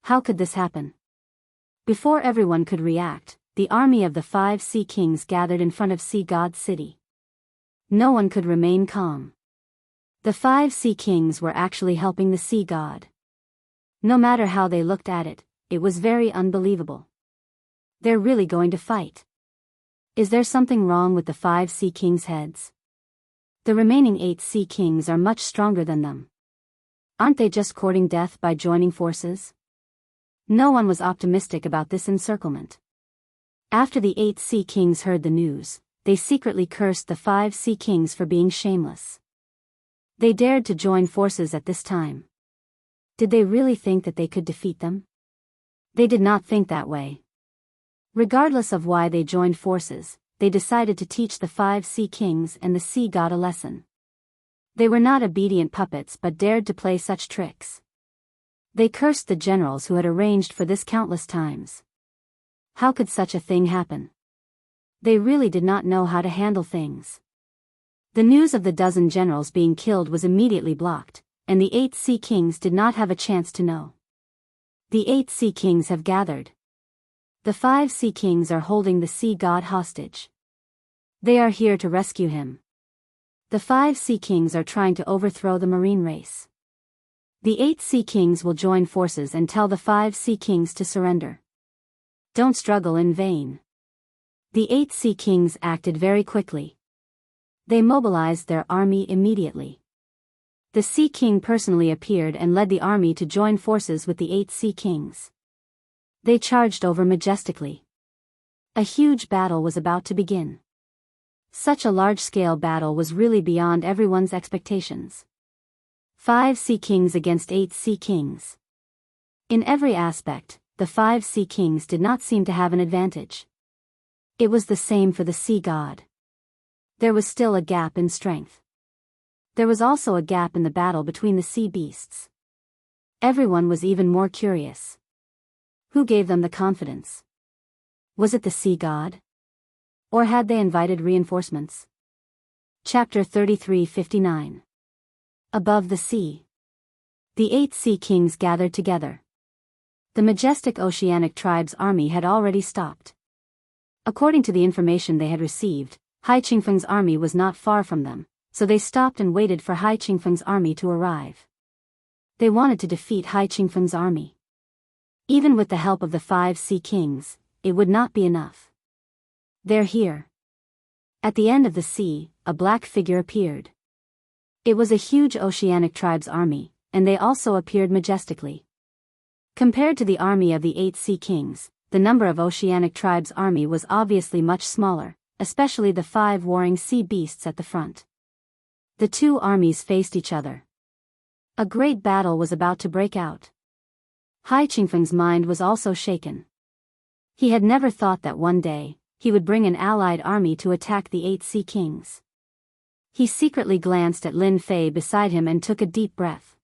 How could this happen? Before everyone could react, the army of the 5 sea kings gathered in front of Sea God's city. No one could remain calm. The 5 sea kings were actually helping the sea god. No matter how they looked at it, it was very unbelievable. They're really going to fight. Is there something wrong with the 5 sea kings' heads? The remaining 8 sea kings are much stronger than them. Aren't they just courting death by joining forces? No one was optimistic about this encirclement. After the 8 sea kings heard the news, they secretly cursed the 5 sea kings for being shameless. They dared to join forces at this time. Did they really think that they could defeat them? They did not think that way. Regardless of why they joined forces, they decided to teach the 5 sea kings and the sea god a lesson. They were not obedient puppets but dared to play such tricks. They cursed the generals who had arranged for this countless times. How could such a thing happen? They really did not know how to handle things. The news of the dozen generals being killed was immediately blocked, and the 8 sea kings did not have a chance to know. The 8 sea kings have gathered. The 5 sea kings are holding the sea god hostage. They are here to rescue him. The 5 sea kings are trying to overthrow the marine race. The 8 sea kings will join forces and tell the 5 sea kings to surrender. Don't struggle in vain. The 8 sea kings acted very quickly. They mobilized their army immediately. The Sea King personally appeared and led the army to join forces with the 8 sea kings. They charged over majestically. A huge battle was about to begin. Such a large-scale battle was really beyond everyone's expectations. 5 sea kings against 8 sea kings. In every aspect, the 5 sea kings did not seem to have an advantage. It was the same for the sea god. There was still a gap in strength. There was also a gap in the battle between the sea beasts. Everyone was even more curious. Who gave them the confidence? Was it the sea god? Or had they invited reinforcements? Chapter 33:59. Above the sea. The 8 sea kings gathered together. The majestic oceanic tribe's army had already stopped. According to the information they had received, Hai Qingfeng's army was not far from them, so they stopped and waited for Hai Qingfeng's army to arrive. They wanted to defeat Hai Qingfeng's army. Even with the help of the 5 sea kings, it would not be enough. They're here. At the end of the sea, a black figure appeared. It was a huge oceanic tribe's army, and they also appeared majestically. Compared to the army of the 8 sea kings, the number of oceanic tribe's army was obviously much smaller, especially the 5 warring sea beasts at the front. The two armies faced each other. A great battle was about to break out. Hai Qingfeng's mind was also shaken. He had never thought that one day, he would bring an allied army to attack the 8 sea kings. He secretly glanced at Lin Fei beside him and took a deep breath.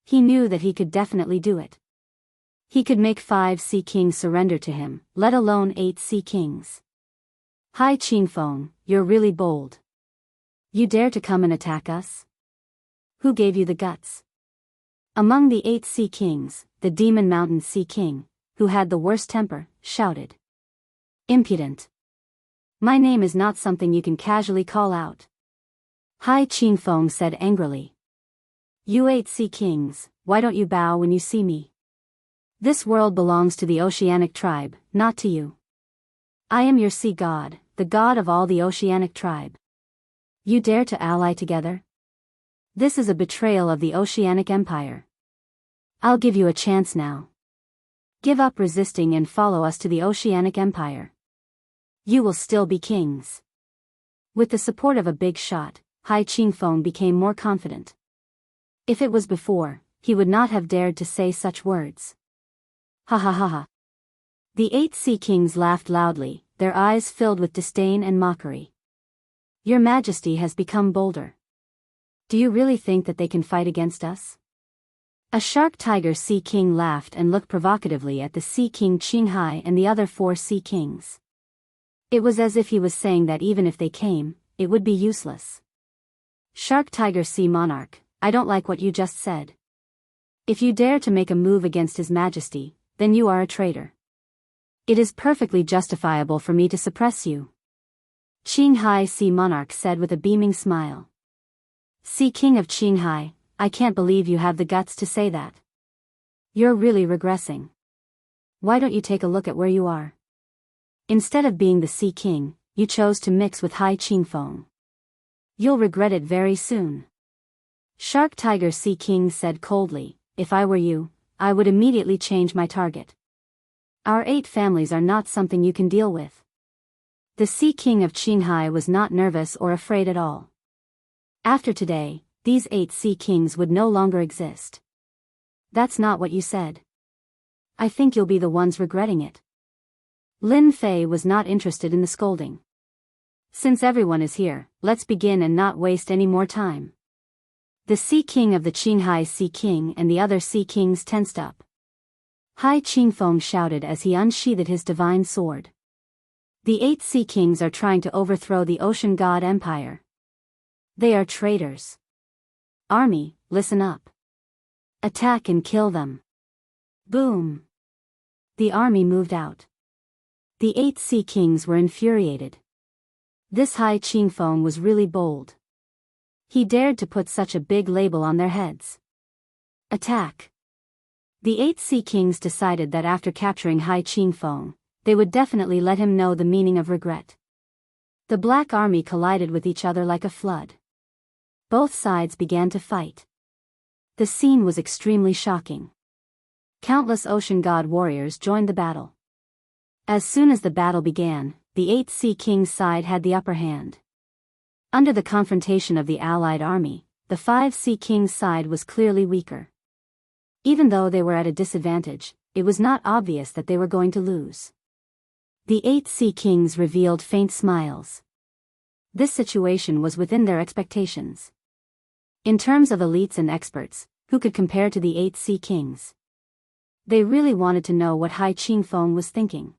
He knew that he could definitely do it. He could make 5 sea kings surrender to him, let alone 8 sea kings. Hai Qingfeng, you're really bold. You dare to come and attack us? Who gave you the guts? Among the 8 sea kings, the Demon Mountain Sea King, who had the worst temper, shouted. Impudent. My name is not something you can casually call out. Hai Qingfeng said angrily. You 8 sea kings, why don't you bow when you see me? This world belongs to the oceanic tribe, not to you. I am your sea god, the god of all the oceanic tribe. You dare to ally together? This is a betrayal of the oceanic empire. I'll give you a chance now. Give up resisting and follow us to the oceanic empire. You will still be kings. With the support of a big shot, Hai Qingfeng became more confident. If it was before, he would not have dared to say such words. Ha ha ha ha. The 8 sea kings laughed loudly, their eyes filled with disdain and mockery. Your Majesty has become bolder. Do you really think that they can fight against us? A shark tiger sea king laughed and looked provocatively at the sea king Qinghai and the other 4 sea kings. It was as if he was saying that even if they came, it would be useless. Shark Tiger Sea Monarch, I don't like what you just said. If you dare to make a move against His Majesty, then you are a traitor. It is perfectly justifiable for me to suppress you. Qinghai Sea Monarch said with a beaming smile. Sea King of Qinghai, I can't believe you have the guts to say that. You're really regressing. Why don't you take a look at where you are? Instead of being the Sea King, you chose to mix with Hai Qingfeng. You'll regret it very soon. Shark Tiger Sea King said coldly, if I were you, I would immediately change my target. Our 8 families are not something you can deal with. The Sea King of Qinghai was not nervous or afraid at all. After today, these 8 Sea Kings would no longer exist. That's not what you said. I think you'll be the ones regretting it. Lin Fei was not interested in the scolding. Since everyone is here, let's begin and not waste any more time. The Sea King of the Qinghai Sea King and the other Sea Kings tensed up. Hai Qingfeng shouted as he unsheathed his divine sword. The 8 Sea Kings are trying to overthrow the Ocean God Empire. They are traitors. Army, listen up. Attack and kill them. Boom. The army moved out. The 8 Sea Kings were infuriated. This Hai Qingfeng was really bold. He dared to put such a big label on their heads. Attack. The 8 Sea Kings decided that after capturing Hai Qingfeng, they would definitely let him know the meaning of regret. The Black Army collided with each other like a flood. Both sides began to fight. The scene was extremely shocking. Countless Ocean God warriors joined the battle. As soon as the battle began, the 8 Sea Kings side had the upper hand. Under the confrontation of the allied army, the 5 Sea Kings side was clearly weaker. Even though they were at a disadvantage, it was not obvious that they were going to lose. The 8 Sea Kings revealed faint smiles. This situation was within their expectations. In terms of elites and experts, who could compare to the 8 Sea Kings? They really wanted to know what Hai Qingfeng was thinking.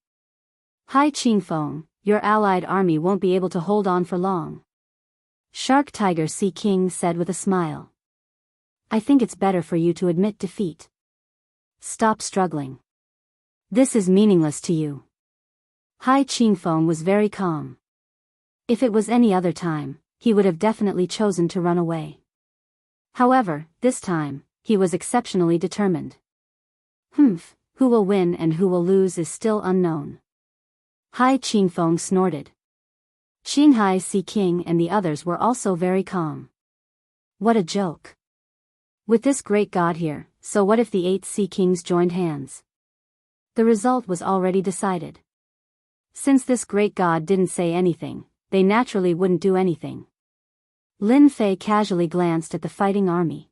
Hai Qingfeng, your allied army won't be able to hold on for long. Shark Tiger Sea King said with a smile. I think it's better for you to admit defeat. Stop struggling. This is meaningless to you. Hai Qingfeng was very calm. If it was any other time, he would have definitely chosen to run away. However, this time, he was exceptionally determined. Who will win and who will lose is still unknown. Hai Qingfeng snorted. Qinghai Sea King and the others were also very calm. What a joke. With this great god here, so what if the 8 Sea Kings joined hands? The result was already decided. Since this great god didn't say anything, they naturally wouldn't do anything. Lin Fei casually glanced at the fighting army.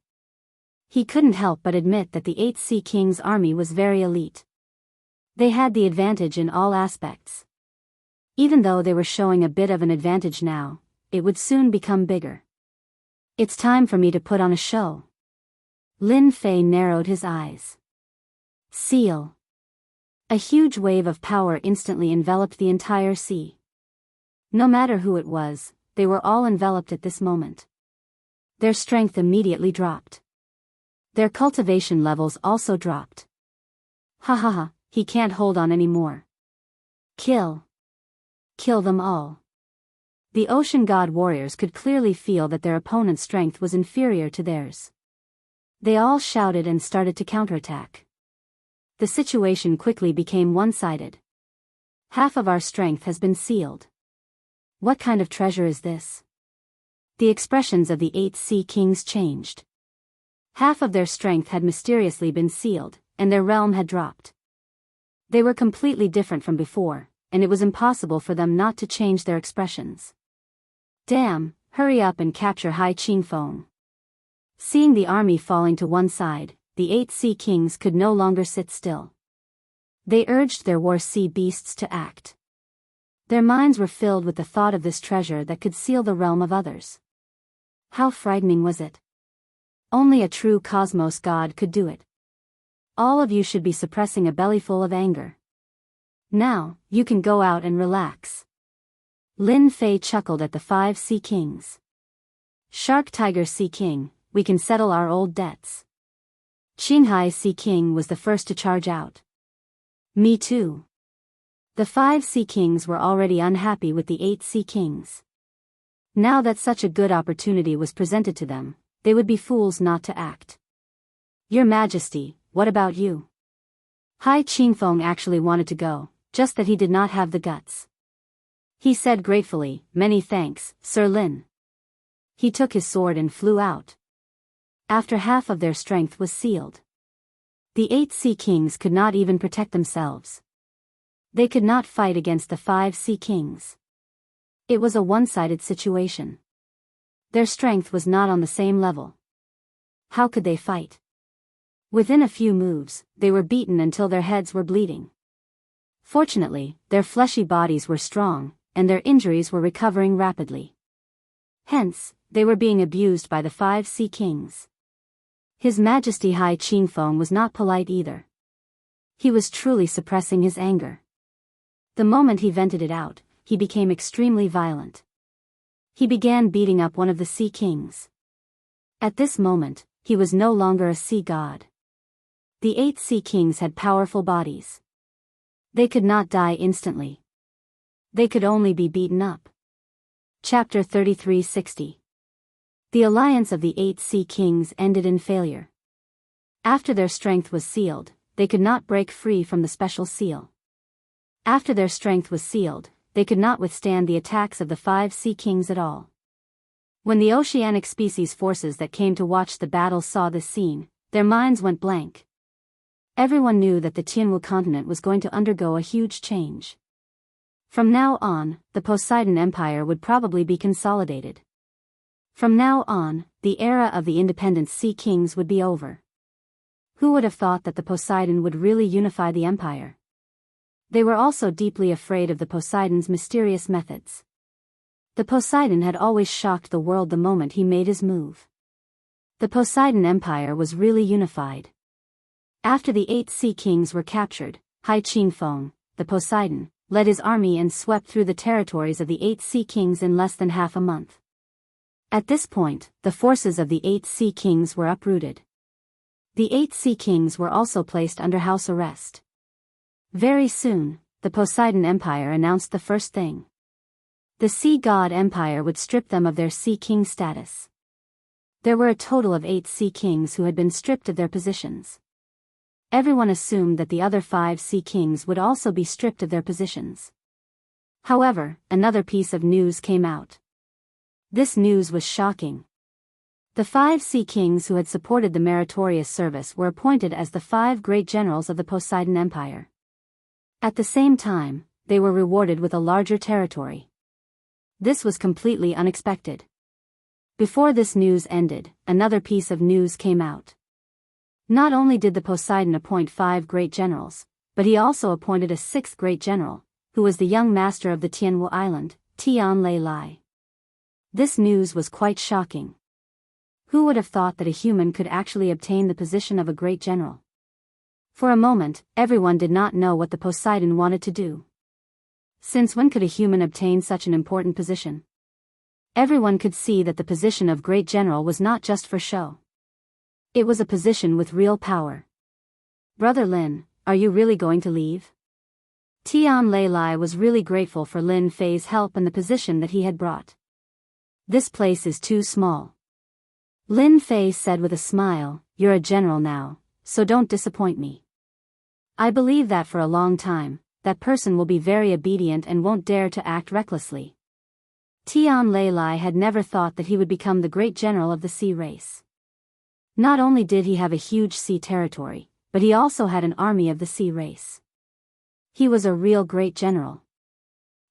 He couldn't help but admit that the 8 Sea Kings' army was very elite. They had the advantage in all aspects. Even though they were showing a bit of an advantage now, it would soon become bigger. It's time for me to put on a show. Lin Fei narrowed his eyes. Seal. A huge wave of power instantly enveloped the entire sea. No matter who it was, they were all enveloped at this moment. Their strength immediately dropped. Their cultivation levels also dropped. Ha, he can't hold on anymore. Kill. Kill them all. The Ocean God warriors could clearly feel that their opponent's strength was inferior to theirs. They all shouted and started to counterattack. The situation quickly became one-sided. Half of our strength has been sealed. What kind of treasure is this? The expressions of the 8 Sea Kings changed. Half of their strength had mysteriously been sealed, and their realm had dropped. They were completely different from before, and it was impossible for them not to change their expressions. Damn, hurry up and capture Hai Qingfeng. Seeing the army falling to one side, the 8 Sea Kings could no longer sit still. They urged their war sea beasts to act. Their minds were filled with the thought of this treasure that could seal the realm of others. How frightening was it? Only a true cosmos god could do it. All of you should be suppressing a bellyful of anger. Now, you can go out and relax. Lin Fei chuckled at the 5 Sea Kings. Shark Tiger Sea King, we can settle our old debts. Qinghai Sea King was the first to charge out. Me too. The 5 Sea Kings were already unhappy with the 8 Sea Kings. Now that such a good opportunity was presented to them, they would be fools not to act. Your Majesty, what about you? Hai Qingfeng actually wanted to go, just that he did not have the guts. He said gratefully, "Many thanks, Sir Lin." He took his sword and flew out. After half of their strength was sealed. The 8 Sea Kings could not even protect themselves. They could not fight against the 5 Sea Kings. It was a one-sided situation. Their strength was not on the same level. How could they fight? Within a few moves, they were beaten until their heads were bleeding. Fortunately, their fleshy bodies were strong, and their injuries were recovering rapidly. Hence, they were being abused by the 5 Sea Kings. His Majesty Hai Qingfeng was not polite either. He was truly suppressing his anger. The moment he vented it out, he became extremely violent. He began beating up one of the Sea Kings. At this moment, he was no longer a sea god. The 8 Sea Kings had powerful bodies. They could not die instantly. They could only be beaten up. Chapter 3360. The alliance of the 8 Sea Kings ended in failure. After their strength was sealed, they could not break free from the special seal. After their strength was sealed, they could not withstand the attacks of the 5 Sea Kings at all. When the oceanic species forces that came to watch the battle saw this scene, their minds went blank. Everyone knew that the Tianwu continent was going to undergo a huge change. From now on, the Poseidon Empire would probably be consolidated. From now on, the era of the independent Sea Kings would be over. Who would have thought that the Poseidon would really unify the empire? They were also deeply afraid of the Poseidon's mysterious methods. The Poseidon had always shocked the world the moment he made his move. The Poseidon Empire was really unified. After the 8 Sea Kings were captured, Hai Qingfeng, the Poseidon, led his army and swept through the territories of the 8 Sea Kings in less than half a month. At this point, the forces of the 8 Sea Kings were uprooted. The 8 Sea Kings were also placed under house arrest. Very soon, the Poseidon Empire announced the first thing. The Sea God Empire would strip them of their Sea King status. There were a total of 8 Sea Kings who had been stripped of their positions. Everyone assumed that the other 5 Sea Kings would also be stripped of their positions. However, another piece of news came out. This news was shocking. The 5 Sea Kings who had supported the meritorious service were appointed as the 5 great generals of the Poseidon Empire. At the same time, they were rewarded with a larger territory. This was completely unexpected. Before this news ended, another piece of news came out. Not only did the Poseidon appoint 5 great generals, but he also appointed a 6th great general, who was the young master of the Tianwu Island, Tian Lei Lai. This news was quite shocking. Who would have thought that a human could actually obtain the position of a great general? For a moment, everyone did not know what the Poseidon wanted to do. Since when could a human obtain such an important position? Everyone could see that the position of great general was not just for show. It was a position with real power. Brother Lin, are you really going to leave? Tian Lei Lai was really grateful for Lin Fei's help and the position that he had brought. This place is too small. Lin Fei said with a smile, "You're a general now, so don't disappoint me. I believe that for a long time, that person will be very obedient and won't dare to act recklessly." Tian Lei Lai had never thought that he would become the great general of the sea race. Not only did he have a huge sea territory, but he also had an army of the sea race. He was a real great general.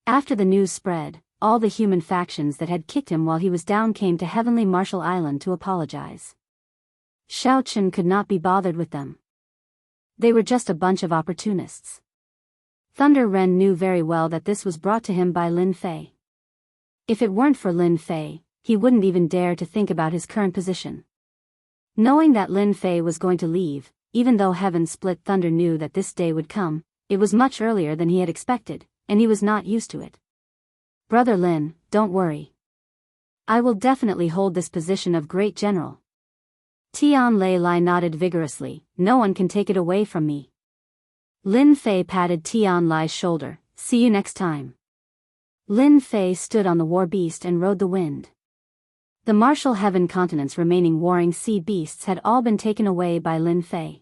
After the news spread, all the human factions that had kicked him while he was down came to Heavenly Marshall Island to apologize. Xiao Chen could not be bothered with them. They were just a bunch of opportunists. Thunder Ren knew very well that this was brought to him by Lin Fei. If it weren't for Lin Fei, he wouldn't even dare to think about his current position. Knowing that Lin Fei was going to leave, even though Heaven Split Thunder knew that this day would come, it was much earlier than he had expected, and he was not used to it. Brother Lin, don't worry. I will definitely hold this position of great general. Tian Lei nodded vigorously. No one can take it away from me. Lin Fei patted Tian Lai's shoulder. See you next time. Lin Fei stood on the war beast and rode the wind. The martial heaven continent's remaining warring sea beasts had all been taken away by Lin Fei.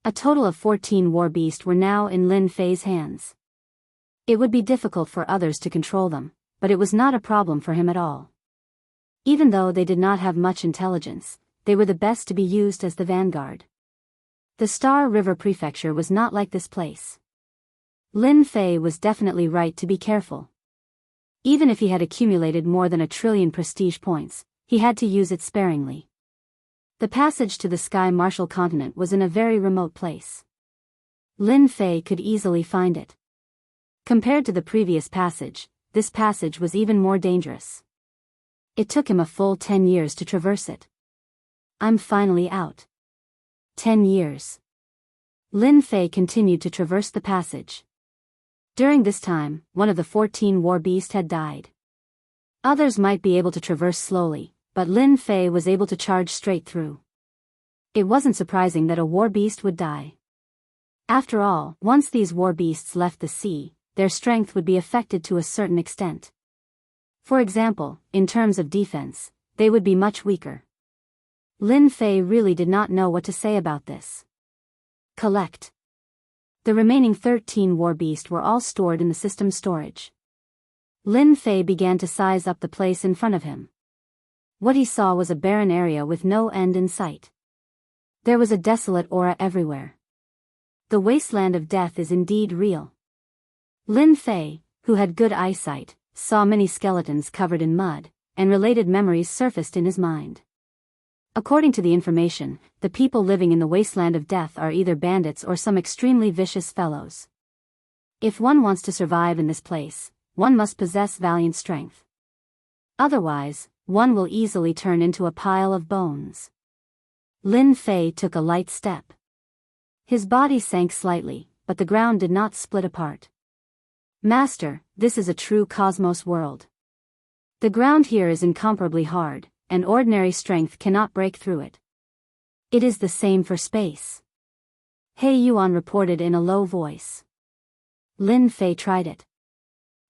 A total of 14 war beasts were now in Lin Fei's hands. It would be difficult for others to control them, but it was not a problem for him at all. Even though they did not have much intelligence, they were the best to be used as the vanguard. The Star River Prefecture was not like this place. Lin Fei was definitely right to be careful. Even if he had accumulated more than 1 trillion prestige points, he had to use it sparingly. The passage to the Sky Martial Continent was in a very remote place. Lin Fei could easily find it. Compared to the previous passage, this passage was even more dangerous. It took him a full 10 years to traverse it. I'm finally out. 10 years. Lin Fei continued to traverse the passage. During this time, one of the 14 war beasts had died. Others might be able to traverse slowly, but Lin Fei was able to charge straight through. It wasn't surprising that a war beast would die. After all, once these war beasts left the sea, their strength would be affected to a certain extent. For example, in terms of defense, they would be much weaker. Lin Fei really did not know what to say about this. Collect. The remaining 13 war beasts were all stored in the system's storage. Lin Fei began to size up the place in front of him. What he saw was a barren area with no end in sight. There was a desolate aura everywhere. The wasteland of death is indeed real. Lin Fei, who had good eyesight, saw many skeletons covered in mud, and related memories surfaced in his mind. According to the information, the people living in the wasteland of death are either bandits or some extremely vicious fellows. If one wants to survive in this place, one must possess valiant strength. Otherwise, one will easily turn into a pile of bones. Lin Fei took a light step. His body sank slightly, but the ground did not split apart. Master, this is a true cosmos world. The ground here is incomparably hard, and ordinary strength cannot break through it. It is the same for space. He Yuan reported in a low voice. Lin Fei tried it.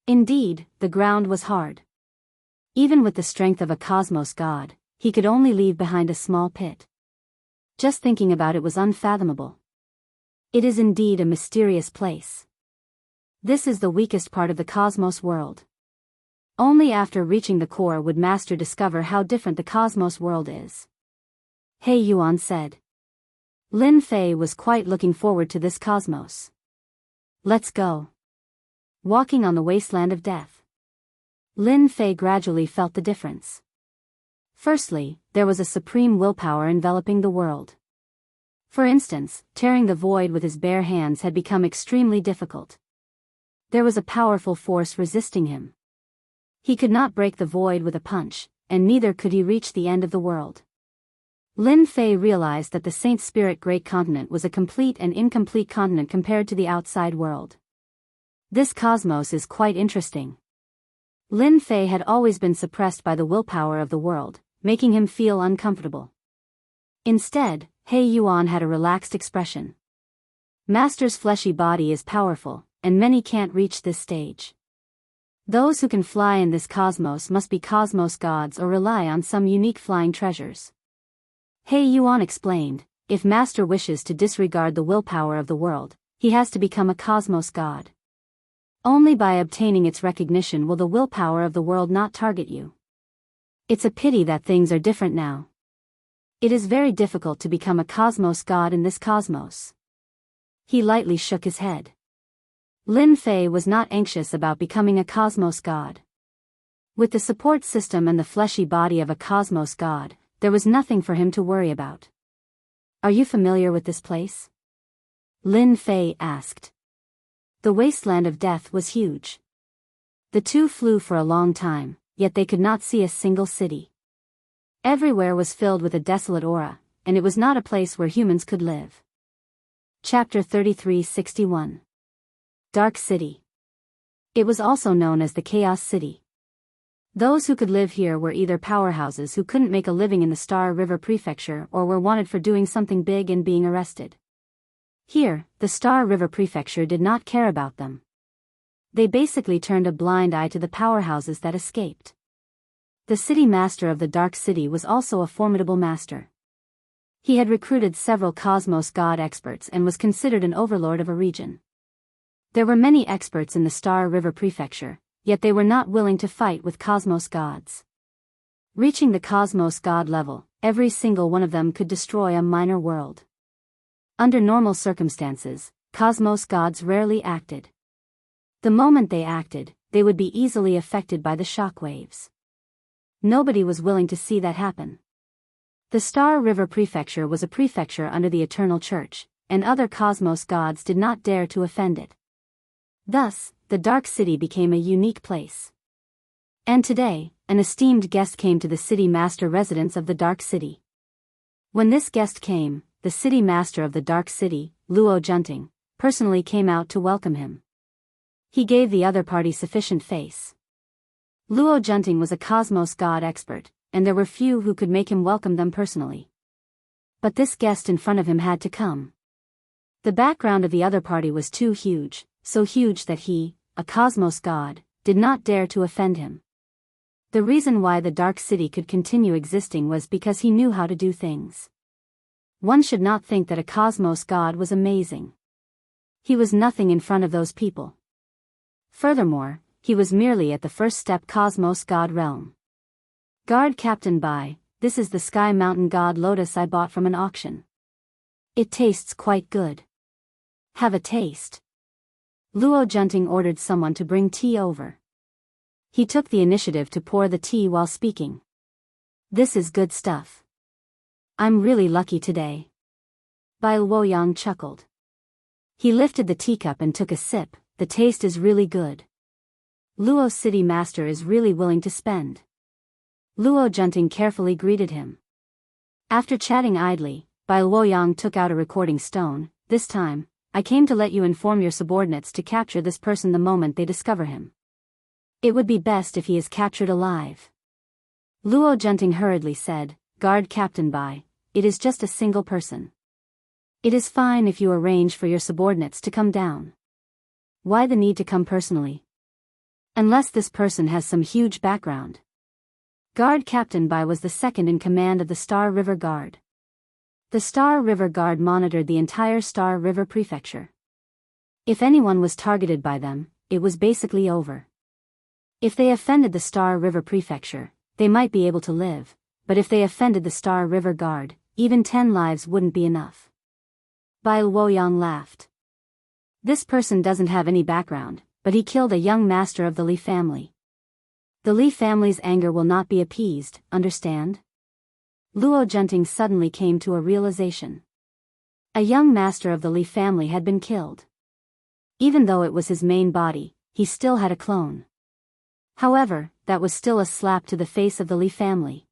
Indeed, the ground was hard. Even with the strength of a cosmos god, he could only leave behind a small pit. Just thinking about it was unfathomable. It is indeed a mysterious place. This is the weakest part of the cosmos world. Only after reaching the core would Master discover how different the cosmos world is. He Yuan said. Lin Fei was quite looking forward to this cosmos. Let's go. Walking on the wasteland of death. Lin Fei gradually felt the difference. Firstly, there was a supreme willpower enveloping the world. For instance, tearing the void with his bare hands had become extremely difficult. There was a powerful force resisting him. He could not break the void with a punch, and neither could he reach the end of the world. Lin Fei realized that the Saint Spirit Great Continent was a complete and incomplete continent compared to the outside world. This cosmos is quite interesting. Lin Fei had always been suppressed by the willpower of the world, making him feel uncomfortable. Instead, He Yuan had a relaxed expression. Master's fleshy body is powerful, and many can't reach this stage. Those who can fly in this cosmos must be cosmos gods or rely on some unique flying treasures. He Yuan explained, if Master wishes to disregard the willpower of the world, he has to become a cosmos god. Only by obtaining its recognition will the willpower of the world not target you. It's a pity that things are different now. It is very difficult to become a cosmos god in this cosmos. He lightly shook his head. Lin Fei was not anxious about becoming a cosmos god. With the support system and the fleshy body of a cosmos god, there was nothing for him to worry about. Are you familiar with this place? Lin Fei asked. The wasteland of death was huge. The two flew for a long time, yet they could not see a single city. Everywhere was filled with a desolate aura, and it was not a place where humans could live. Chapter 3361. Dark City. It was also known as the Chaos City. Those who could live here were either powerhouses who couldn't make a living in the Star River Prefecture or were wanted for doing something big and being arrested. Here, the Star River Prefecture did not care about them. They basically turned a blind eye to the powerhouses that escaped. The city master of the Dark City was also a formidable master. He had recruited several cosmos god experts and was considered an overlord of a region. There were many experts in the Star River Prefecture, yet they were not willing to fight with cosmos gods. Reaching the cosmos god level, every single one of them could destroy a minor world. Under normal circumstances, cosmos gods rarely acted. The moment they acted, they would be easily affected by the shockwaves. Nobody was willing to see that happen. The Star River Prefecture was a prefecture under the Eternal Church, and other cosmos gods did not dare to offend it. Thus, the Dark City became a unique place. And today, an esteemed guest came to the city master residence of the Dark City. When this guest came, the city master of the Dark City, Luo Junting, personally came out to welcome him. He gave the other party sufficient face. Luo Junting was a cosmos god expert, and there were few who could make him welcome them personally. But this guest in front of him had to come. The background of the other party was too huge, so huge that he, a cosmos god, did not dare to offend him. The reason why the Dark City could continue existing was because he knew how to do things. One should not think that a cosmos god was amazing. He was nothing in front of those people. Furthermore, he was merely at the first step cosmos god realm. Guard Captain Bai, this is the Sky Mountain God Lotus I bought from an auction. It tastes quite good. Have a taste. Luo Junting ordered someone to bring tea over. He took the initiative to pour the tea while speaking. This is good stuff. I'm really lucky today. Bai Luoyang chuckled. He lifted the teacup and took a sip. The taste is really good. Luo City Master is really willing to spend. Luo Junting carefully greeted him. After chatting idly, Bai Luoyang took out a recording stone. This time, I came to let you inform your subordinates to capture this person the moment they discover him. It would be best if he is captured alive. Luo Junting hurriedly said, Guard Captain Bai, it is just a single person. It is fine if you arrange for your subordinates to come down. Why the need to come personally? Unless this person has some huge background. Guard Captain Bai was the second in command of the Star River Guard. The Star River Guard monitored the entire Star River Prefecture. If anyone was targeted by them, it was basically over. If they offended the Star River Prefecture, they might be able to live, but if they offended the Star River Guard, even 10 lives wouldn't be enough. Bai Luoyang laughed. This person doesn't have any background, but he killed a young master of the Li family. The Li family's anger will not be appeased, understand? Luo Junting suddenly came to a realization. A young master of the Li family had been killed. Even though it was his main body, he still had a clone. However, that was still a slap to the face of the Li family.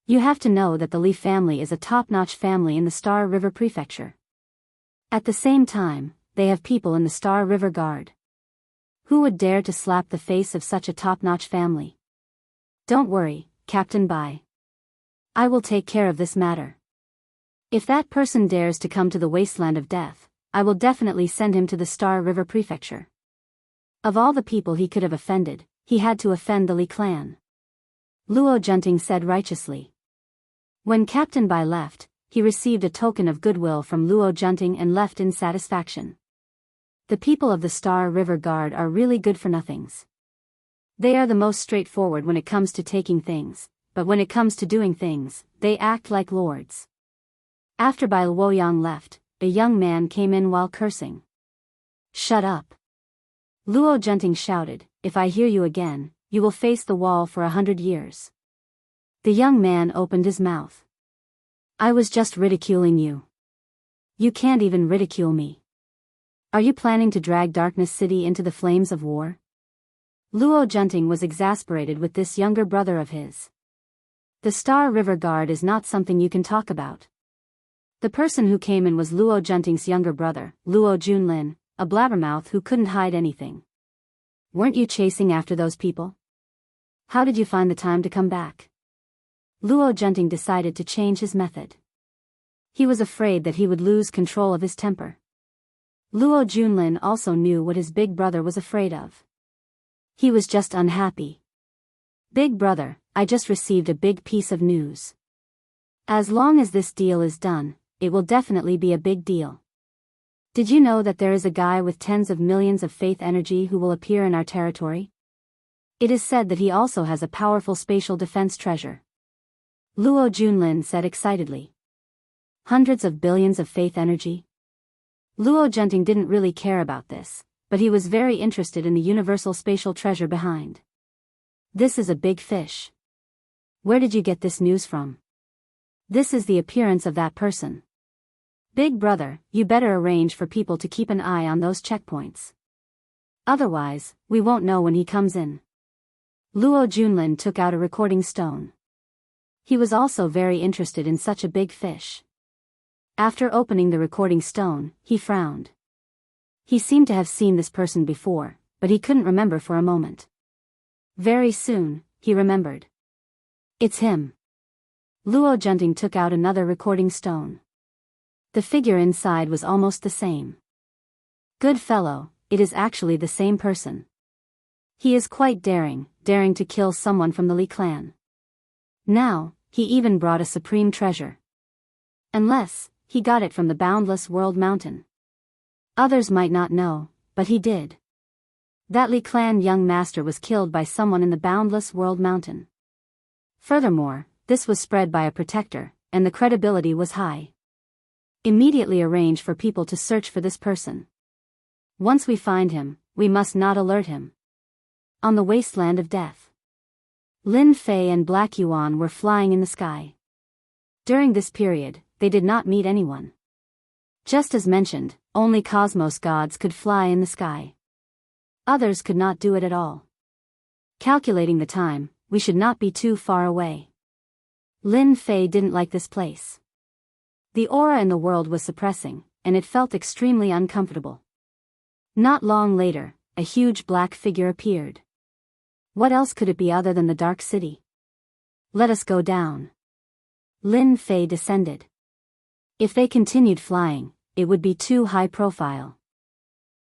You have to know that the Li family is a top-notch family in the Star River Prefecture. At the same time, they have people in the Star River Guard. Who would dare to slap the face of such a top-notch family? Don't worry, Captain Bai. I will take care of this matter. If that person dares to come to the wasteland of death, I will definitely send him to the Star River Prefecture. Of all the people he could have offended, he had to offend the Li clan. Luo Junting said righteously. When Captain Bai left, he received a token of goodwill from Luo Junting and left in satisfaction. The people of the Star River Guard are really good-for-nothings. They are the most straightforward when it comes to taking things, but when it comes to doing things, they act like lords. After Bai Luoyang left, a young man came in while cursing. Shut up. Luo Junting shouted, if I hear you again, you will face the wall for 100 years. The young man opened his mouth. I was just ridiculing you. You can't even ridicule me. Are you planning to drag Darkness City into the flames of war? Luo Junting was exasperated with this younger brother of his. The Star River Guard is not something you can talk about. The person who came in was Luo Junting's younger brother, Luo Junlin, a blabbermouth who couldn't hide anything. Weren't you chasing after those people? How did you find the time to come back? Luo Junting decided to change his method. He was afraid that he would lose control of his temper. Luo Junlin also knew what his big brother was afraid of. He was just unhappy. Big brother, I just received a big piece of news. As long as this deal is done, it will definitely be a big deal. Did you know that there is a guy with tens of millions of faith energy who will appear in our territory? It is said that he also has a powerful spatial defense treasure. Luo Junlin said excitedly. Hundreds of billions of faith energy? Luo Junting didn't really care about this, but he was very interested in the universal spatial treasure behind. This is a big fish. Where did you get this news from? This is the appearance of that person. Big brother, you better arrange for people to keep an eye on those checkpoints. Otherwise, we won't know when he comes in. Luo Junlin took out a recording stone. He was also very interested in such a big fish. After opening the recording stone, he frowned. He seemed to have seen this person before, but he couldn't remember for a moment. Very soon, he remembered. It's him. Luo Junting took out another recording stone. The figure inside was almost the same. Good fellow, it is actually the same person. He is quite daring to kill someone from the Li clan. Now, he even brought a supreme treasure. Unless, he got it from the Boundless World Mountain. Others might not know, but he did. That Li clan young master was killed by someone in the Boundless World Mountain. Furthermore, this was spread by a protector, and the credibility was high. Immediately arrange for people to search for this person. Once we find him, we must not alert him. On the wasteland of death. Lin Fei and Black Yuan were flying in the sky. During this period, they did not meet anyone. Just as mentioned, only cosmos gods could fly in the sky. Others could not do it at all. Calculating the time, we should not be too far away. Lin Fei didn't like this place. The aura in the world was suppressing, and it felt extremely uncomfortable. Not long later, a huge black figure appeared. What else could it be other than the Dark City? Let us go down. Lin Fei descended. If they continued flying, it would be too high profile.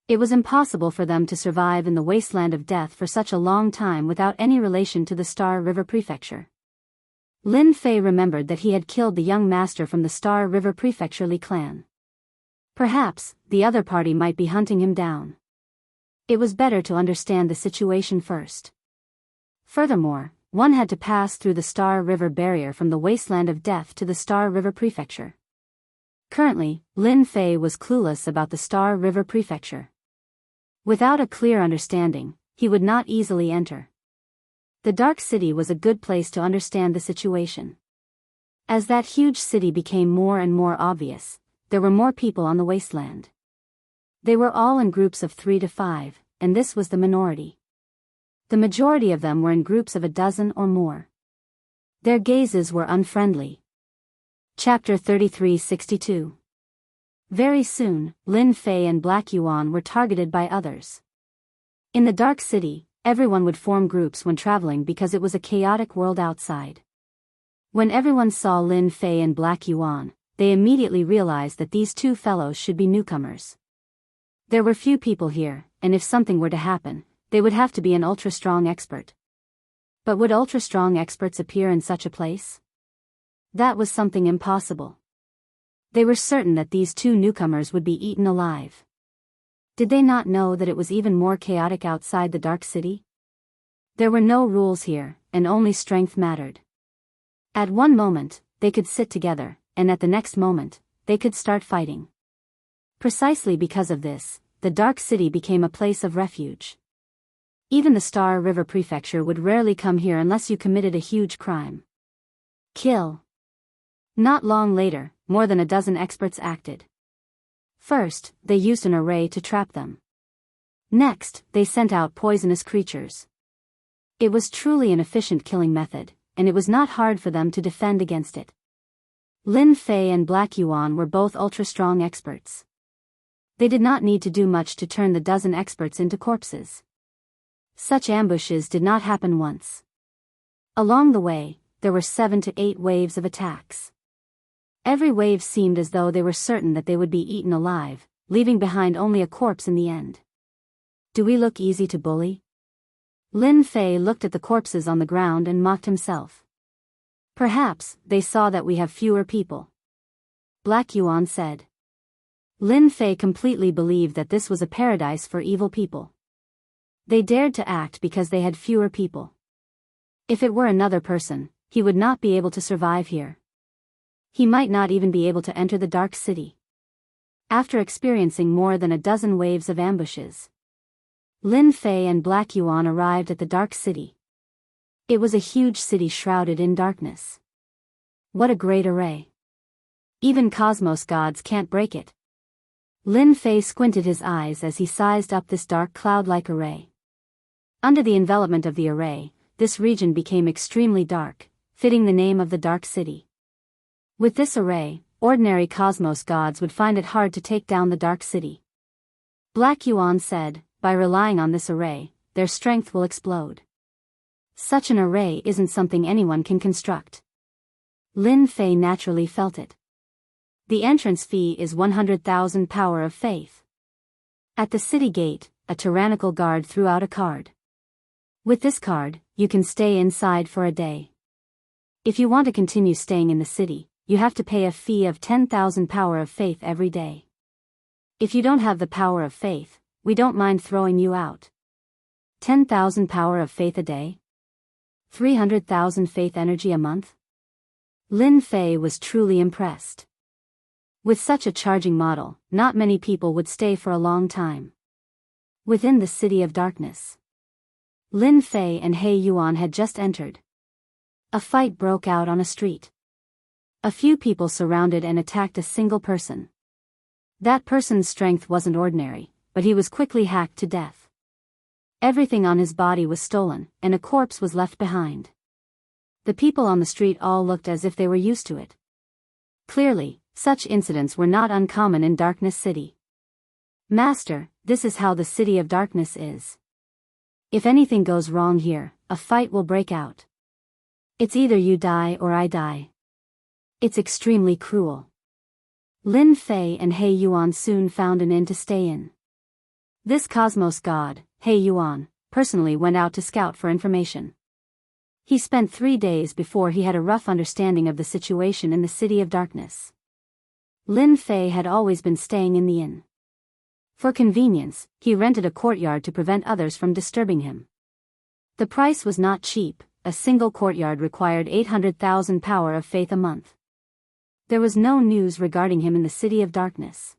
It was impossible for them to survive in the wasteland of death for such a long time without any relation to the Star River Prefecture. Lin Fei remembered that he had killed the young master from the Star River Prefecture Li clan. Perhaps, the other party might be hunting him down. It was better to understand the situation first. Furthermore, one had to pass through the Star River barrier from the wasteland of death to the Star River Prefecture. Currently, Lin Fei was clueless about the Star River Prefecture. Without a clear understanding, he would not easily enter. The Dark City was a good place to understand the situation. As that huge city became more and more obvious, there were more people on the wasteland. They were all in groups of 3 to 5, and this was the minority. The majority of them were in groups of a dozen or more. Their gazes were unfriendly. Chapter 3362. Very soon, Lin Fei and Black Yuan were targeted by others. In the Dark City, everyone would form groups when traveling because it was a chaotic world outside. When everyone saw Lin Fei and Black Yuan, they immediately realized that these two fellows should be newcomers. There were few people here, and if something were to happen, they would have to be an ultra-strong expert. But would ultra-strong experts appear in such a place? That was something impossible. They were certain that these two newcomers would be eaten alive. Did they not know that it was even more chaotic outside the Dark City? There were no rules here, and only strength mattered. At one moment, they could sit together, and at the next moment, they could start fighting. Precisely because of this, the Dark City became a place of refuge. Even the Star River Prefecture would rarely come here unless you committed a huge crime. Kill. Not long later, more than a dozen experts acted. First, they used an array to trap them. Next, they sent out poisonous creatures. It was truly an efficient killing method, and it was not hard for them to defend against it. Lin Fei and Black Yuan were both ultra-strong experts. They did not need to do much to turn the dozen experts into corpses. Such ambushes did not happen once. Along the way, there were 7 to 8 waves of attacks. Every wave seemed as though they were certain that they would be eaten alive, leaving behind only a corpse in the end. Do we look easy to bully? Lin Fei looked at the corpses on the ground and mocked himself. Perhaps they saw that we have fewer people. Black Yuan said. Lin Fei completely believed that this was a paradise for evil people. They dared to act because they had fewer people. If it were another person, he would not be able to survive here. He might not even be able to enter the Dark City. After experiencing more than a dozen waves of ambushes, Lin Fei and Black Yuan arrived at the Dark City. It was a huge city shrouded in darkness. What a great array. Even cosmos gods can't break it. Lin Fei squinted his eyes as he sized up this dark cloud-like array. Under the envelopment of the array, this region became extremely dark, fitting the name of the Dark City. With this array, ordinary cosmos gods would find it hard to take down the Dark City. Black Yuan said, by relying on this array, their strength will explode. Such an array isn't something anyone can construct. Lin Fei naturally felt it. The entrance fee is 100,000 power of faith. At the city gate, a tyrannical guard threw out a card. With this card, you can stay inside for a day. If you want to continue staying in the city, you have to pay a fee of 10,000 power of faith every day. If you don't have the power of faith, we don't mind throwing you out. 10,000 power of faith a day? 300,000 faith energy a month? Lin Fei was truly impressed. With such a charging model, not many people would stay for a long time. Within the City of Darkness, Lin Fei and He Yuan had just entered. A fight broke out on a street. A few people surrounded and attacked a single person. That person's strength wasn't ordinary, but he was quickly hacked to death. Everything on his body was stolen, and a corpse was left behind. The people on the street all looked as if they were used to it. Clearly, such incidents were not uncommon in Darkness City. Master, this is how the City of Darkness is. If anything goes wrong here, a fight will break out. It's either you die or I die. It's extremely cruel. Lin Fei and He Yuan soon found an inn to stay in. This cosmos god, He Yuan, personally went out to scout for information. He spent 3 days before he had a rough understanding of the situation in the City of Darkness. Lin Fei had always been staying in the inn. For convenience, he rented a courtyard to prevent others from disturbing him. The price was not cheap, a single courtyard required 800,000 power of faith a month. There was no news regarding him in the City of Darkness.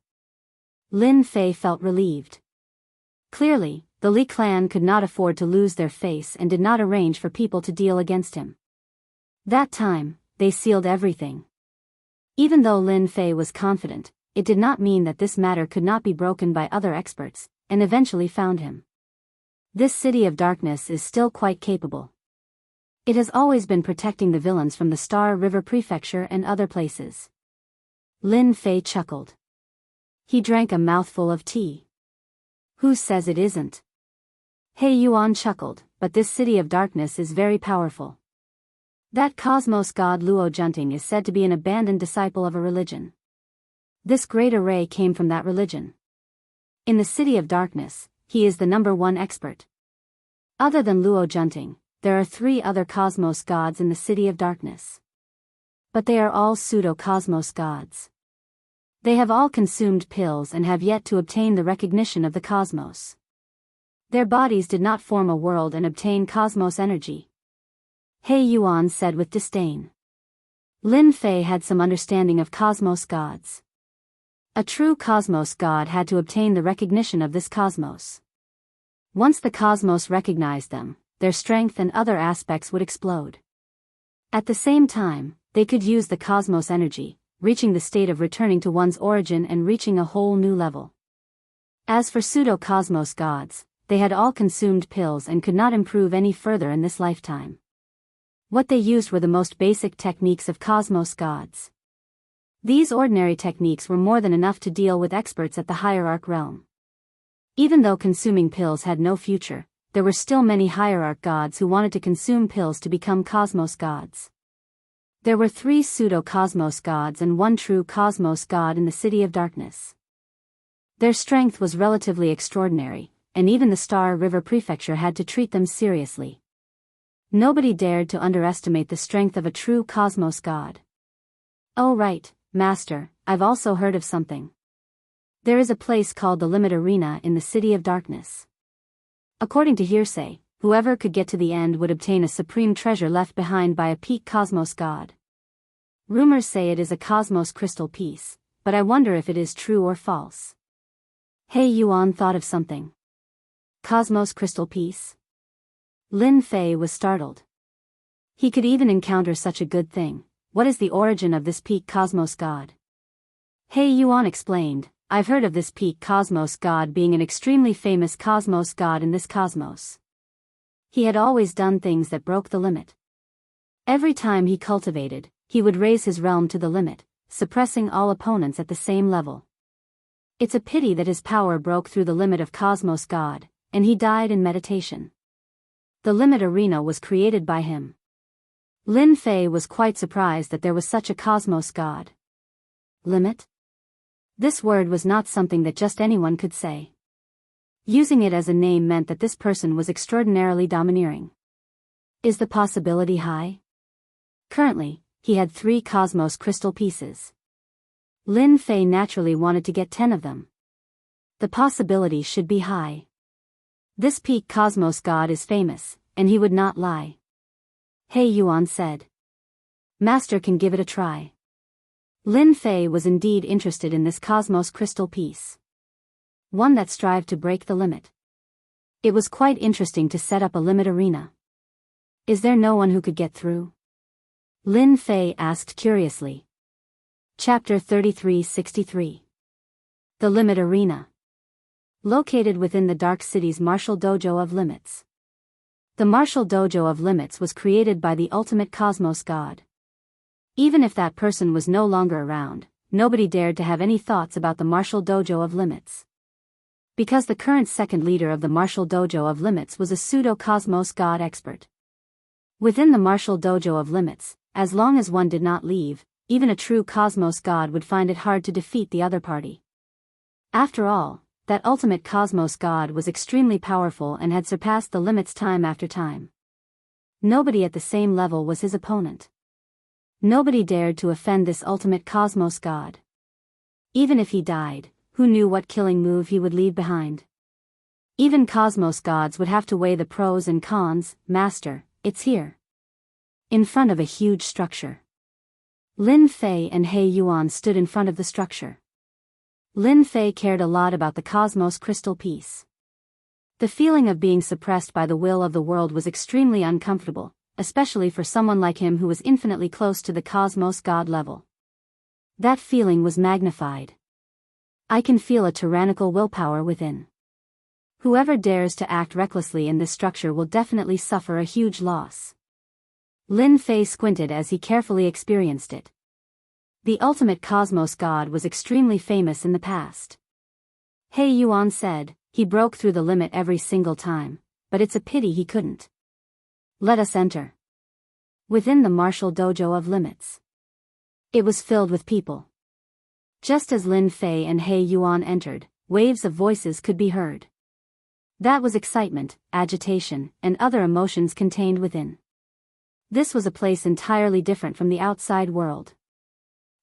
Lin Fei felt relieved. Clearly, the Li clan could not afford to lose their face and did not arrange for people to deal against him. That time, they sealed everything. Even though Lin Fei was confident, it did not mean that this matter could not be broken by other experts, and eventually found him. This City of Darkness is still quite capable. It has always been protecting the villains from the Star River Prefecture and other places. Lin Fei chuckled. He drank a mouthful of tea. Who says it isn't? He Yuan chuckled, but this City of Darkness is very powerful. That cosmos god Luo Junting is said to be an abandoned disciple of a religion. This great array came from that religion. In the City of Darkness, he is the #1 expert. Other than Luo Junting, there are 3 other cosmos gods in the City of Darkness. But they are all pseudo-cosmos gods. They have all consumed pills and have yet to obtain the recognition of the cosmos. Their bodies did not form a world and obtain cosmos energy. He Yuan said with disdain. Lin Fei had some understanding of cosmos gods. A true cosmos god had to obtain the recognition of this cosmos. Once the cosmos recognized them, their strength and other aspects would explode. At the same time, they could use the cosmos energy, reaching the state of returning to one's origin and reaching a whole new level. As for pseudo-cosmos gods, they had all consumed pills and could not improve any further in this lifetime. What they used were the most basic techniques of cosmos gods. These ordinary techniques were more than enough to deal with experts at the hierarch realm. Even though consuming pills had no future, there were still many hierarch gods who wanted to consume pills to become cosmos gods. There were 3 pseudo-cosmos gods and 1 true cosmos god in the City of Darkness. Their strength was relatively extraordinary, and even the Star River Prefecture had to treat them seriously. Nobody dared to underestimate the strength of a true cosmos god. Oh right, Master, I've also heard of something. There is a place called the Limit Arena in the City of Darkness. According to hearsay, whoever could get to the end would obtain a supreme treasure left behind by a peak cosmos god. Rumors say it is a cosmos crystal piece, but I wonder if it is true or false. Hey Yuan thought of something. Cosmos crystal piece? Lin Fei was startled. He could even encounter such a good thing. What is the origin of this peak cosmos god? Hey Yuan explained, I've heard of this peak cosmos god being an extremely famous cosmos god in this cosmos. He had always done things that broke the limit. Every time he cultivated, he would raise his realm to the limit, suppressing all opponents at the same level. It's a pity that his power broke through the limit of cosmos god, and he died in meditation. The Limit Arena was created by him. Lin Fei was quite surprised that there was such a cosmos god. Limit? This word was not something that just anyone could say. Using it as a name meant that this person was extraordinarily domineering. Is the possibility high? Currently, he had 3 cosmos crystal pieces. Lin Fei naturally wanted to get 10 of them. The possibility should be high. This peak cosmos god is famous, and he would not lie. Hey Yuan said. Master can give it a try. Lin Fei was indeed interested in this cosmos crystal piece. One that strived to break the limit. It was quite interesting to set up a limit arena. Is there no one who could get through? Lin Fei asked curiously. Chapter 3363. The Limit Arena. Located within the Dark City's Martial Dojo of Limits. The Martial Dojo of Limits was created by the ultimate cosmos god. Even if that person was no longer around, nobody dared to have any thoughts about the Martial Dojo of Limits. Because the current second leader of the Martial Dojo of Limits was a pseudo-cosmos god expert. Within the Martial Dojo of Limits, as long as one did not leave, even a true cosmos god would find it hard to defeat the other party. After all, that ultimate cosmos god was extremely powerful and had surpassed the limits time after time. Nobody at the same level was his opponent. Nobody dared to offend this ultimate cosmos god. Even if he died, who knew what killing move he would leave behind? Even cosmos gods would have to weigh the pros and cons. Master, it's here. In front of a huge structure. Lin Fei and He Yuan stood in front of the structure. Lin Fei cared a lot about the cosmos crystal piece. The feeling of being suppressed by the will of the world was extremely uncomfortable, especially for someone like him who was infinitely close to the cosmos god level. That feeling was magnified. I can feel a tyrannical willpower within. Whoever dares to act recklessly in this structure will definitely suffer a huge loss. Lin Fei squinted as he carefully experienced it. The ultimate cosmos god was extremely famous in the past. He Yuan said, he broke through the limit every single time, but it's a pity he couldn't. Let us enter. Within the Martial Dojo of Limits. It was filled with people. Just as Lin Fei and He Yuan entered, waves of voices could be heard. That was excitement, agitation, and other emotions contained within. This was a place entirely different from the outside world.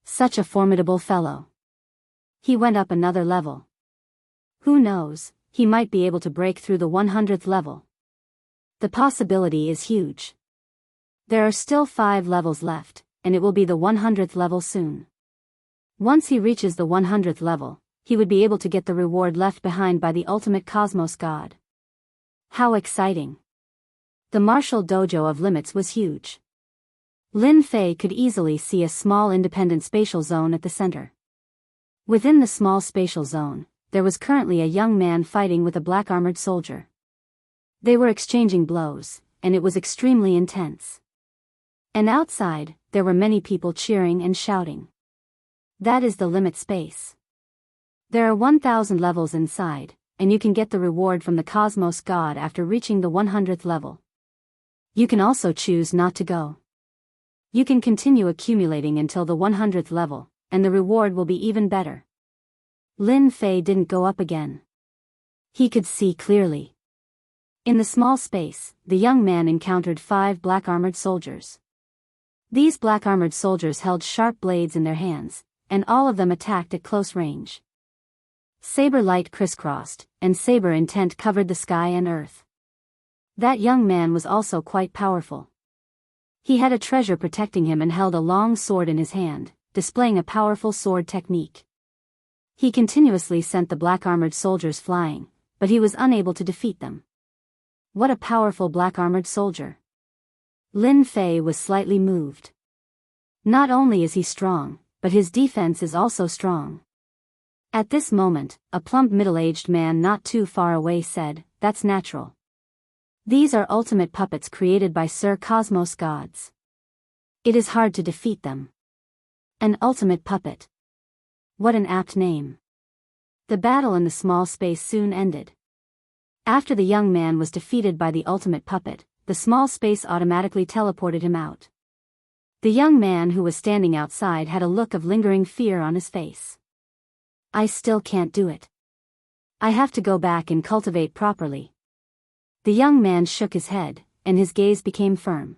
Such a formidable fellow. He went up another level. Who knows, he might be able to break through the 100th level. The possibility is huge. There are still 5 levels left, and it will be the 100th level soon. Once he reaches the 100th level, he would be able to get the reward left behind by the ultimate cosmos god. How exciting! The Martial Dojo of Limits was huge. Lin Fei could easily see a small independent spatial zone at the center. Within the small spatial zone, there was currently a young man fighting with a black armored soldier. They were exchanging blows, and it was extremely intense. And outside, there were many people cheering and shouting. That is the limit space. There are 1,000 levels inside, and you can get the reward from the Cosmos God after reaching the 100th level. You can also choose not to go. You can continue accumulating until the 100th level, and the reward will be even better. Lin Fei didn't go up again. He could see clearly. In the small space, the young man encountered 5 black-armored soldiers. These black-armored soldiers held sharp blades in their hands, and all of them attacked at close range. Saber light crisscrossed, and saber intent covered the sky and earth. That young man was also quite powerful. He had a treasure protecting him and held a long sword in his hand, displaying a powerful sword technique. He continuously sent the black-armored soldiers flying, but he was unable to defeat them. What a powerful black-armored soldier. Lin Fei was slightly moved. Not only is he strong, but his defense is also strong. At this moment, a plump middle-aged man not too far away said, "That's natural. These are ultimate puppets created by Sir Cosmos gods. It is hard to defeat them." An ultimate puppet. What an apt name. The battle in the small space soon ended. After the young man was defeated by the ultimate puppet, the small space automatically teleported him out. The young man who was standing outside had a look of lingering fear on his face. "I still can't do it. I have to go back and cultivate properly." The young man shook his head, and his gaze became firm.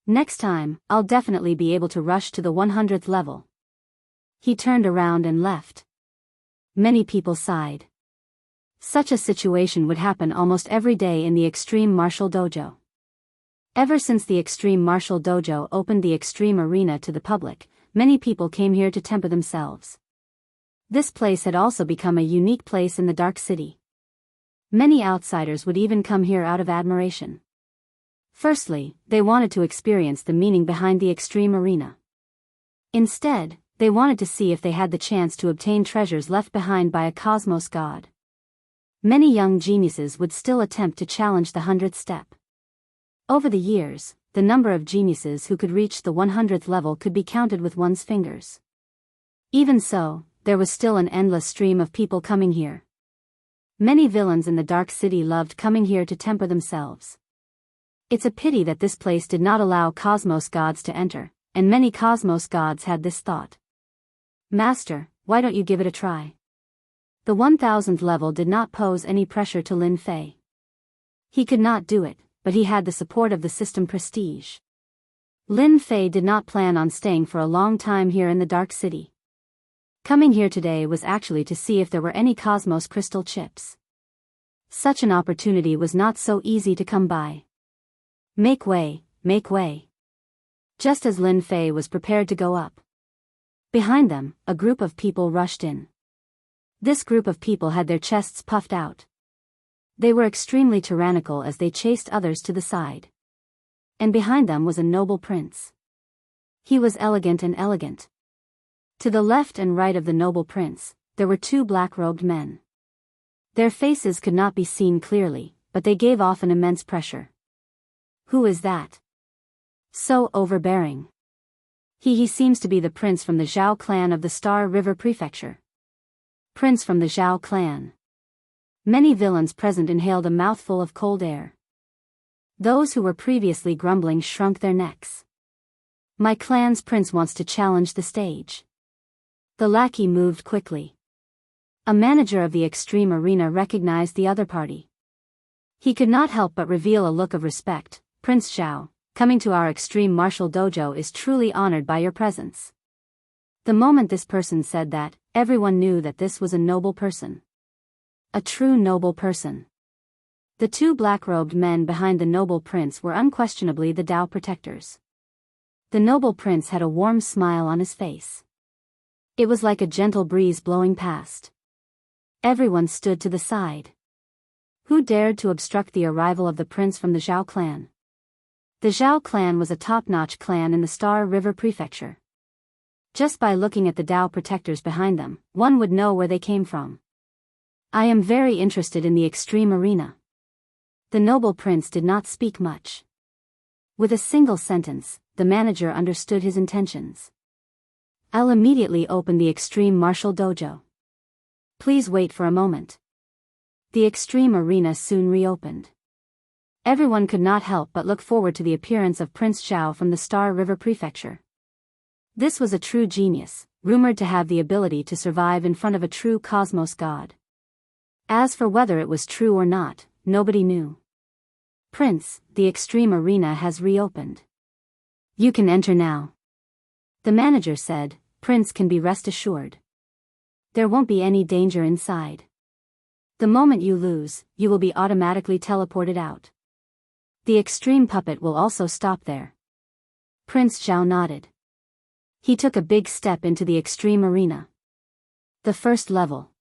"Next time, I'll definitely be able to rush to the 100th level." He turned around and left. Many people sighed. Such a situation would happen almost every day in the Extreme Martial Dojo. Ever since the Extreme Martial Dojo opened the Extreme Arena to the public, many people came here to temper themselves. This place had also become a unique place in the Dark City. Many outsiders would even come here out of admiration. Firstly, they wanted to experience the meaning behind the Extreme Arena. Instead, they wanted to see if they had the chance to obtain treasures left behind by a Cosmos God. Many young geniuses would still attempt to challenge the 100th step. Over the years, the number of geniuses who could reach the 100th level could be counted with one's fingers. Even so, there was still an endless stream of people coming here. Many villains in the Dark City loved coming here to temper themselves. It's a pity that this place did not allow Cosmos gods to enter, and many Cosmos gods had this thought. "Master, why don't you give it a try?" The 1000th level did not pose any pressure to Lin Fei. He could not do it, but he had the support of the system prestige. Lin Fei did not plan on staying for a long time here in the Dark City. Coming here today was actually to see if there were any Cosmos crystal chips. Such an opportunity was not so easy to come by. Make way, make way. Just as Lin Fei was prepared to go up, behind them, a group of people rushed in. This group of people had their chests puffed out. They were extremely tyrannical as they chased others to the side. And behind them was a noble prince. He was elegant and elegant. To the left and right of the noble prince, there were 2 black-robed men. Their faces could not be seen clearly, but they gave off an immense pressure. Who is that? So overbearing. He seems to be the prince from the Zhao clan of the Star River Prefecture. Prince from the Zhao clan. Many villains present inhaled a mouthful of cold air. Those who were previously grumbling shrunk their necks. My clan's prince wants to challenge the stage. The lackey moved quickly. A manager of the Extreme Arena recognized the other party. He could not help but reveal a look of respect. "Prince Zhao, coming to our Extreme Martial Dojo is truly honored by your presence." The moment this person said that, everyone knew that this was a noble person. A true noble person. The 2 black-robed men behind the noble prince were unquestionably the Tao protectors. The noble prince had a warm smile on his face. It was like a gentle breeze blowing past. Everyone stood to the side. Who dared to obstruct the arrival of the prince from the Zhao clan? The Zhao clan was a top-notch clan in the Star River Prefecture. Just by looking at the Tao protectors behind them, one would know where they came from. "I am very interested in the Extreme Arena." The noble prince did not speak much. With a single sentence, the manager understood his intentions. "I'll immediately open the Extreme Martial Dojo. Please wait for a moment." The extreme arena soon reopened. Everyone could not help but look forward to the appearance of Prince Zhao from the Star River Prefecture. This was a true genius, rumored to have the ability to survive in front of a true cosmos god. As for whether it was true or not, nobody knew. Prince, the extreme arena has reopened. You can enter now. The manager said, Prince can be rest assured. There won't be any danger inside. The moment you lose, you will be automatically teleported out. The extreme puppet will also stop there. Prince Zhao nodded. He took a big step into the extreme arena. The first level.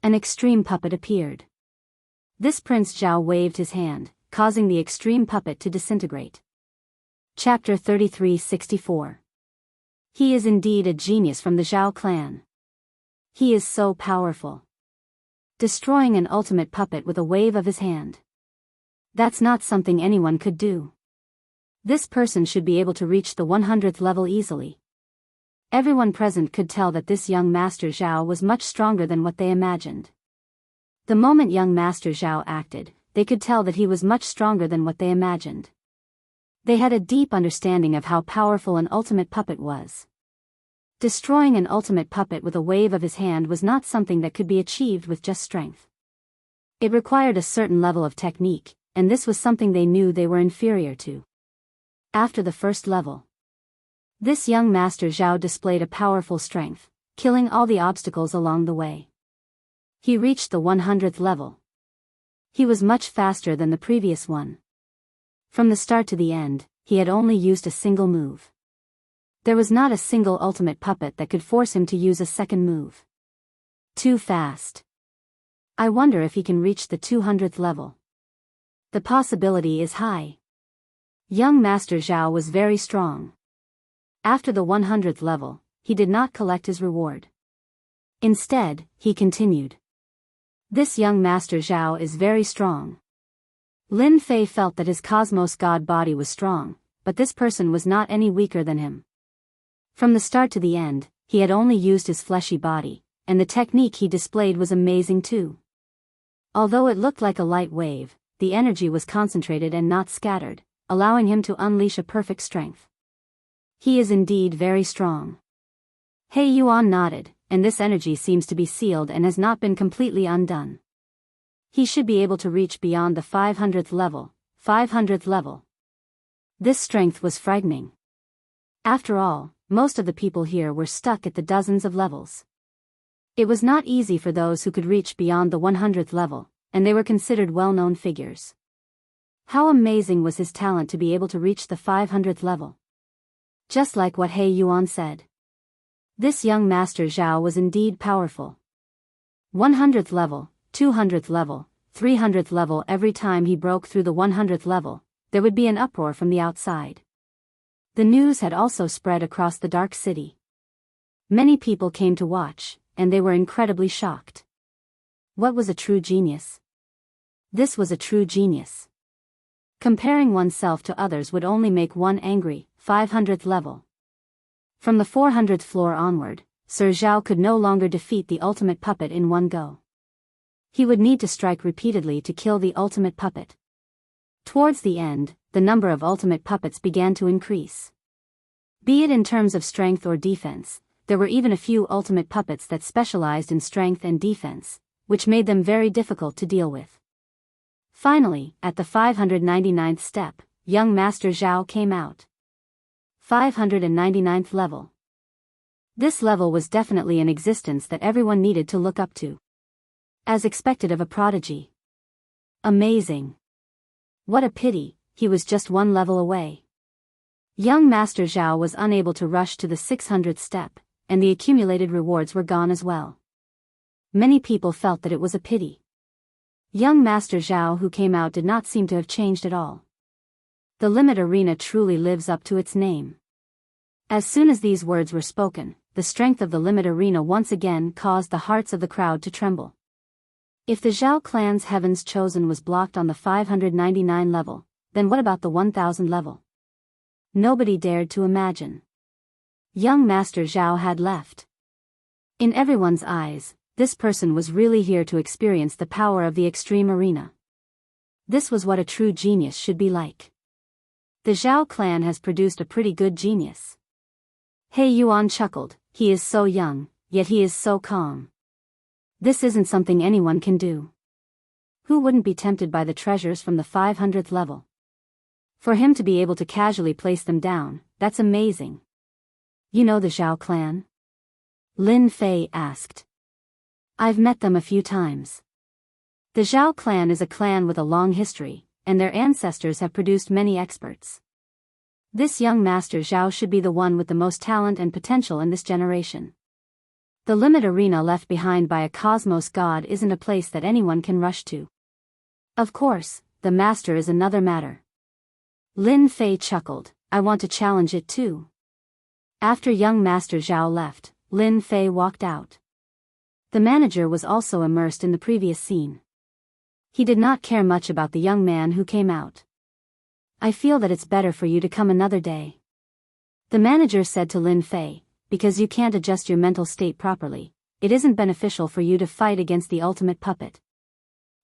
An extreme puppet appeared. This Prince Zhao waved his hand, causing the extreme puppet to disintegrate. Chapter 3364. He is indeed a genius from the Zhao clan. He is so powerful. Destroying an ultimate puppet with a wave of his hand. That's not something anyone could do. This person should be able to reach the 100th level easily. Everyone present could tell that this young Master Zhao was much stronger than what they imagined. The moment young Master Zhao acted, they could tell that he was much stronger than what they imagined. They had a deep understanding of how powerful an ultimate puppet was. Destroying an ultimate puppet with a wave of his hand was not something that could be achieved with just strength. It required a certain level of technique, and this was something they knew they were inferior to. After the first level, this young Master Zhao displayed a powerful strength, killing all the obstacles along the way. He reached the 100th level. He was much faster than the previous one. From the start to the end, he had only used a single move. There was not a single ultimate puppet that could force him to use a second move. Too fast. I wonder if he can reach the 200th level. The possibility is high. Young Master Zhao was very strong. After the 100th level, he did not collect his reward. Instead, he continued. This young Master Zhao is very strong. Lin Fei felt that his cosmos god body was strong, but this person was not any weaker than him. From the start to the end, he had only used his fleshy body, and the technique he displayed was amazing too. Although it looked like a light wave, the energy was concentrated and not scattered, allowing him to unleash a perfect strength. He is indeed very strong. He Yuan nodded, and this energy seems to be sealed and has not been completely undone. He should be able to reach beyond the 500th level. 500th level. This strength was frightening. After all, most of the people here were stuck at the dozens of levels. It was not easy for those who could reach beyond the 100th level, and they were considered well-known figures. How amazing was his talent to be able to reach the 500th level. Just like what He Yuan said. This young Master Zhao was indeed powerful. 100th level, 200th level, 300th level. Every time he broke through the 100th level, there would be an uproar from the outside. The news had also spread across the dark city. Many people came to watch, and they were incredibly shocked. What was a true genius? This was a true genius. Comparing oneself to others would only make one angry. 500th level. From the 400th floor onward, Sir Zhao could no longer defeat the ultimate puppet in one go. He would need to strike repeatedly to kill the ultimate puppet. Towards the end, the number of ultimate puppets began to increase. Be it in terms of strength or defense, there were even a few ultimate puppets that specialized in strength and defense, which made them very difficult to deal with. Finally, at the 599th step, young Master Zhao came out. 599th level. This level was definitely an existence that everyone needed to look up to. As expected of a prodigy. Amazing. What a pity, he was just one level away. Young Master Zhao was unable to rush to the 600th step, and the accumulated rewards were gone as well. Many people felt that it was a pity. Young Master Zhao who came out did not seem to have changed at all. The limit arena truly lives up to its name. As soon as these words were spoken, the strength of the limit arena once again caused the hearts of the crowd to tremble. If the Zhao clan's Heaven's Chosen was blocked on the 599 level, then what about the 1000 level? Nobody dared to imagine. Young Master Zhao had left. In everyone's eyes, This person was really here to experience the power of the extreme arena. This was what a true genius should be like. The Zhao clan has produced a pretty good genius. He Yuan chuckled, he is so young, yet he is so calm. This isn't something anyone can do. Who wouldn't be tempted by the treasures from the 500th level? For him to be able to casually place them down, that's amazing. You know the Zhao clan? Lin Fei asked. I've met them a few times. The Zhao clan is a clan with a long history, and their ancestors have produced many experts. This young master Zhao should be the one with the most talent and potential in this generation. The limit arena left behind by a cosmos god isn't a place that anyone can rush to. Of course, the master is another matter. Lin Fei chuckled, I want to challenge it too. After young master Zhao left, Lin Fei walked out. The manager was also immersed in the previous scene. He did not care much about the young man who came out. I feel that it's better for you to come another day. The manager said to Lin Fei, because you can't adjust your mental state properly, it isn't beneficial for you to fight against the ultimate puppet.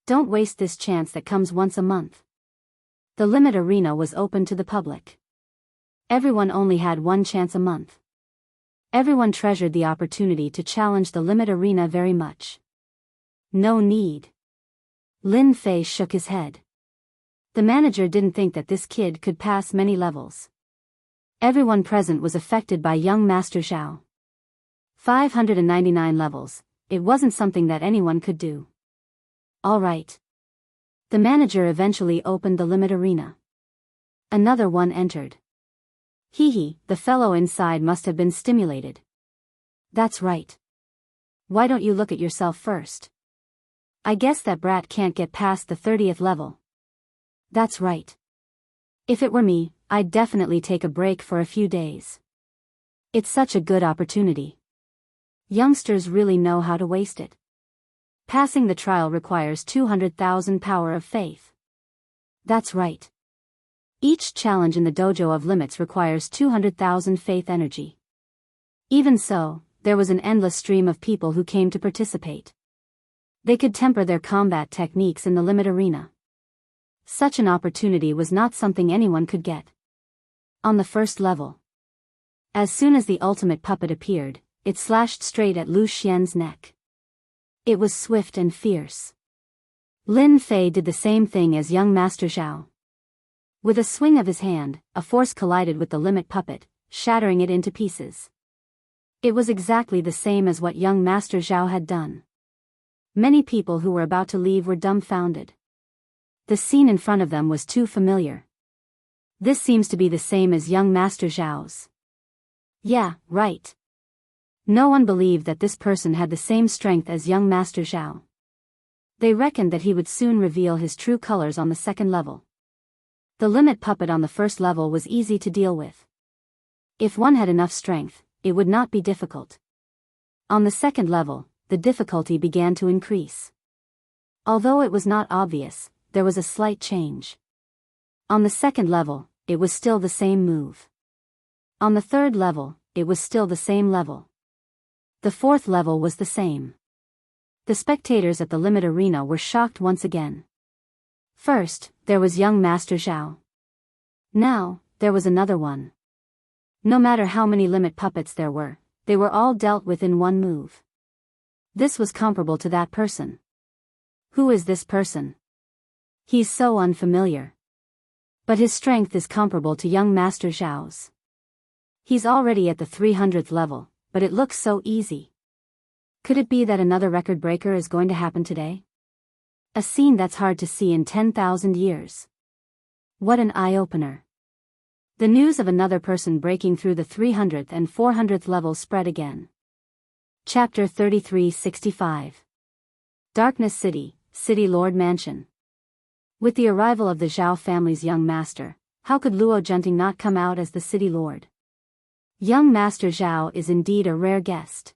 Don't waste this chance that comes once a month. The limit arena was open to the public. Everyone only had one chance a month. Everyone treasured the opportunity to challenge the limit arena very much. No need. Lin Fei shook his head. The manager didn't think that this kid could pass many levels. Everyone present was affected by young Master Zhao. 599 levels, it wasn't something that anyone could do. All right. The manager eventually opened the limit arena. Another one entered. The fellow inside must have been stimulated. That's right. Why don't you look at yourself first? I guess that brat can't get past the 30th level. That's right. If it were me, I'd definitely take a break for a few days. It's such a good opportunity. Youngsters really know how to waste it. Passing the trial requires 200,000 power of faith. That's right. Each challenge in the dojo of limits requires 200,000 faith energy. Even so, there was an endless stream of people who came to participate. They could temper their combat techniques in the limit arena. Such an opportunity was not something anyone could get. On the first level. As soon as the ultimate puppet appeared, it slashed straight at Lu Xian's neck. It was swift and fierce. Lin Fei did the same thing as young Master Zhao. With a swing of his hand, a force collided with the limit puppet, shattering it into pieces. It was exactly the same as what young Master Zhao had done. Many people who were about to leave were dumbfounded. The scene in front of them was too familiar. This seems to be the same as young Master Zhao's. Yeah, right. No one believed that this person had the same strength as young Master Zhao. They reckoned that he would soon reveal his true colors on the second level. The limit puppet on the first level was easy to deal with. If one had enough strength, it would not be difficult. On the second level, the difficulty began to increase. Although it was not obvious, there was a slight change. On the second level, it was still the same move. On the third level, it was still the same level. The fourth level was the same. The spectators at the limit arena were shocked once again. First, there was young Master Zhao. Now, there was another one. No matter how many limit puppets there were, they were all dealt with in one move. This was comparable to that person. Who is this person? He's so unfamiliar. But his strength is comparable to young Master Zhao's. He's already at the 300th level, but it looks so easy. Could it be that another record breaker is going to happen today? A scene that's hard to see in 10,000 years. What an eye-opener. The news of another person breaking through the 300th and 400th levels spread again. Chapter 3365. Darkness City, City Lord Mansion. With the arrival of the Zhao family's young master, how could Luo Junting not come out as the city lord? Young Master Zhao is indeed a rare guest.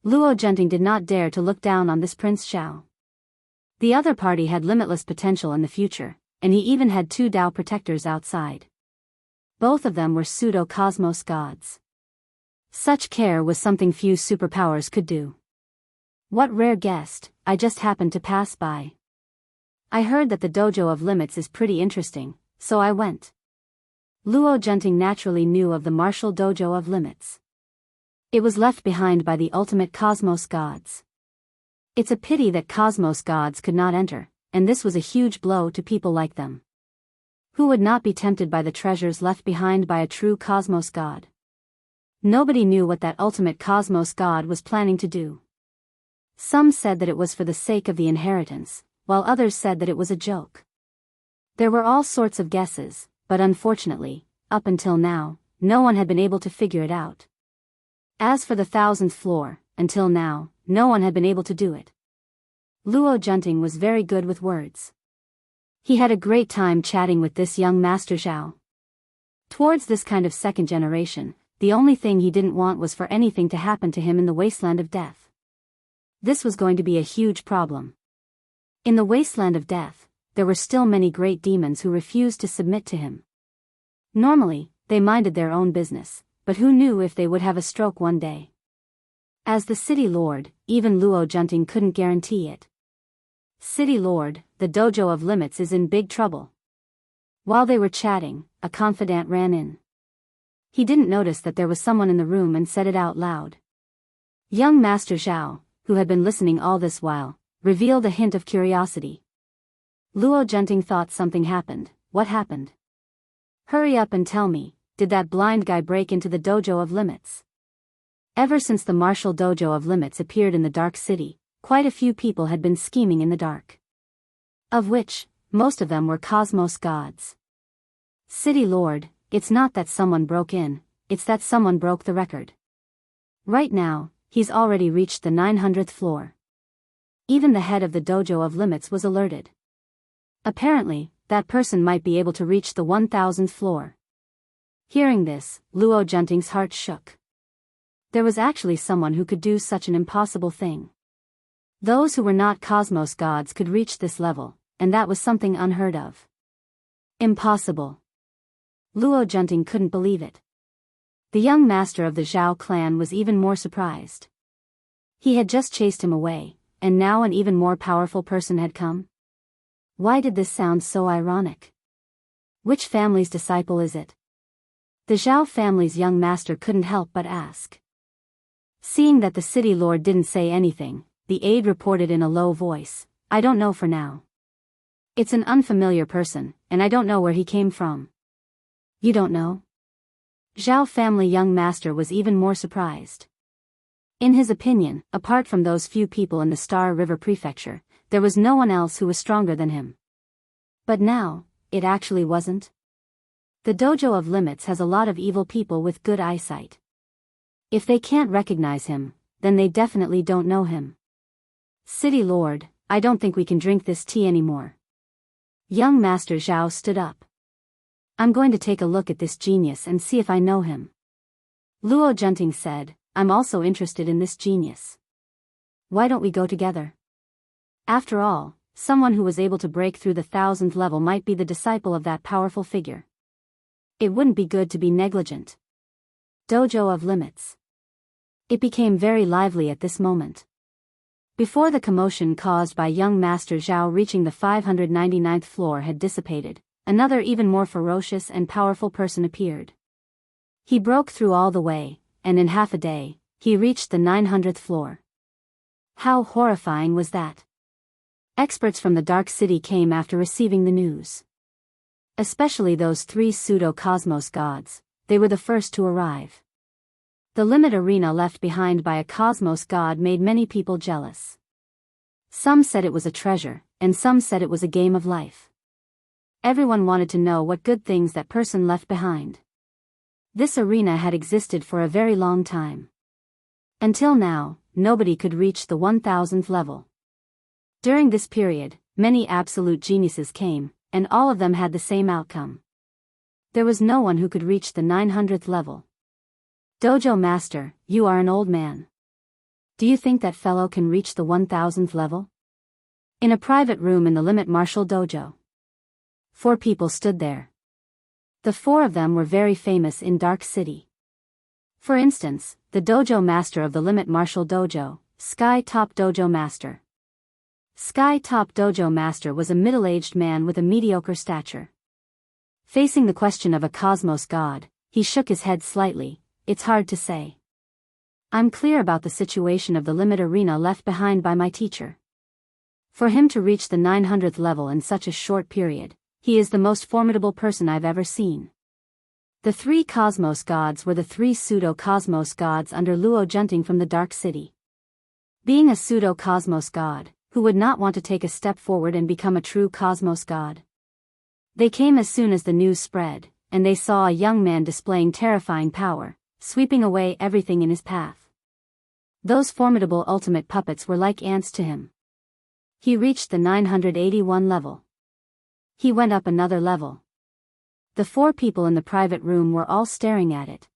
Luo Junting did not dare to look down on this Prince Zhao. The other party had limitless potential in the future, and he even had 2 Dao protectors outside. Both of them were pseudo-cosmos gods. Such care was something few superpowers could do. What rare guest, I just happened to pass by. I heard that the dojo of limits is pretty interesting, so I went. Luo Junting naturally knew of the martial dojo of limits. It was left behind by the ultimate cosmos gods. It's a pity that cosmos gods could not enter, and this was a huge blow to people like them. Who would not be tempted by the treasures left behind by a true cosmos god? Nobody knew what that ultimate cosmos god was planning to do. Some said that it was for the sake of the inheritance, while others said that it was a joke. There were all sorts of guesses, but unfortunately, up until now, no one had been able to figure it out. As for the 1000th floor, until now, no one had been able to do it. Luo Junting was very good with words. He had a great time chatting with this young Master Zhao. Towards this kind of second generation, the only thing he didn't want was for anything to happen to him in the wasteland of death. This was going to be a huge problem. In the wasteland of death, there were still many great demons who refused to submit to him. Normally, they minded their own business, but who knew if they would have a stroke one day? As the city lord, even Luo Junting couldn't guarantee it. City lord, the dojo of limits is in big trouble. While they were chatting, a confidant ran in. He didn't notice that there was someone in the room and said it out loud. Young Master Zhao, who had been listening all this while, revealed a hint of curiosity. Luo Junting thought something happened. What happened? Hurry up and tell me, did that blind guy break into the dojo of limits? Ever since the martial dojo of limits appeared in the Dark City, quite a few people had been scheming in the dark. Of which, most of them were cosmos gods. City Lord, it's not that someone broke in, it's that someone broke the record. Right now, he's already reached the 900th floor. Even the head of the dojo of limits was alerted. Apparently, that person might be able to reach the 1000th floor. Hearing this, Luo Junting's heart shook. There was actually someone who could do such an impossible thing. Those who were not cosmos gods could reach this level, and that was something unheard of. Impossible. Luo Junting couldn't believe it. The young master of the Zhao clan was even more surprised. He had just chased him away, and now an even more powerful person had come? Why did this sound so ironic? Which family's disciple is it? The Zhao family's young master couldn't help but ask. Seeing that the city lord didn't say anything, the aide reported in a low voice, I don't know for now. It's an unfamiliar person, and I don't know where he came from. You don't know? Zhao family young master was even more surprised. In his opinion, apart from those few people in the Star River Prefecture, there was no one else who was stronger than him. But now, it actually wasn't. The dojo of limits has a lot of evil people with good eyesight. If they can't recognize him, then they definitely don't know him. City Lord, I don't think we can drink this tea anymore. Young Master Zhao stood up. I'm going to take a look at this genius and see if I know him. Luo Junting said, I'm also interested in this genius. Why don't we go together? After all, someone who was able to break through the 1000th level might be the disciple of that powerful figure. It wouldn't be good to be negligent. Dojo of limits. It became very lively at this moment. Before the commotion caused by young Master Zhao reaching the 599th floor had dissipated, another even more ferocious and powerful person appeared. He broke through all the way, and in half a day, he reached the 900th floor. How horrifying was that? Experts from the Dark City came after receiving the news. Especially those 3 pseudo-cosmos gods, they were the first to arrive. The limit arena left behind by a cosmos god made many people jealous. Some said it was a treasure, and some said it was a game of life. Everyone wanted to know what good things that person left behind. This arena had existed for a very long time. Until now, nobody could reach the 1000th level. During this period, many absolute geniuses came, and all of them had the same outcome. There was no one who could reach the 900th level. Dojo Master, you are an old man. Do you think that fellow can reach the 1000th level? In a private room in the Limit Martial Dojo. 4 people stood there. The 4 of them were very famous in Dark City. For instance, the Dojo Master of the Limit Martial Dojo, Sky Top Dojo Master. Sky Top Dojo Master was a middle-aged man with a mediocre stature. Facing the question of a cosmos god, he shook his head slightly. It's hard to say. I'm clear about the situation of the limit arena left behind by my teacher. For him to reach the 900th level in such a short period, he is the most formidable person I've ever seen. The three cosmos gods were the three pseudo-cosmos gods under Luo Junting from the Dark City. Being a pseudo-cosmos god, who would not want to take a step forward and become a true cosmos god? They came as soon as the news spread, and they saw a young man displaying terrifying power, sweeping away everything in his path. Those formidable ultimate puppets were like ants to him. He reached the 981 level. He went up another level. The four people in the private room were all staring at it.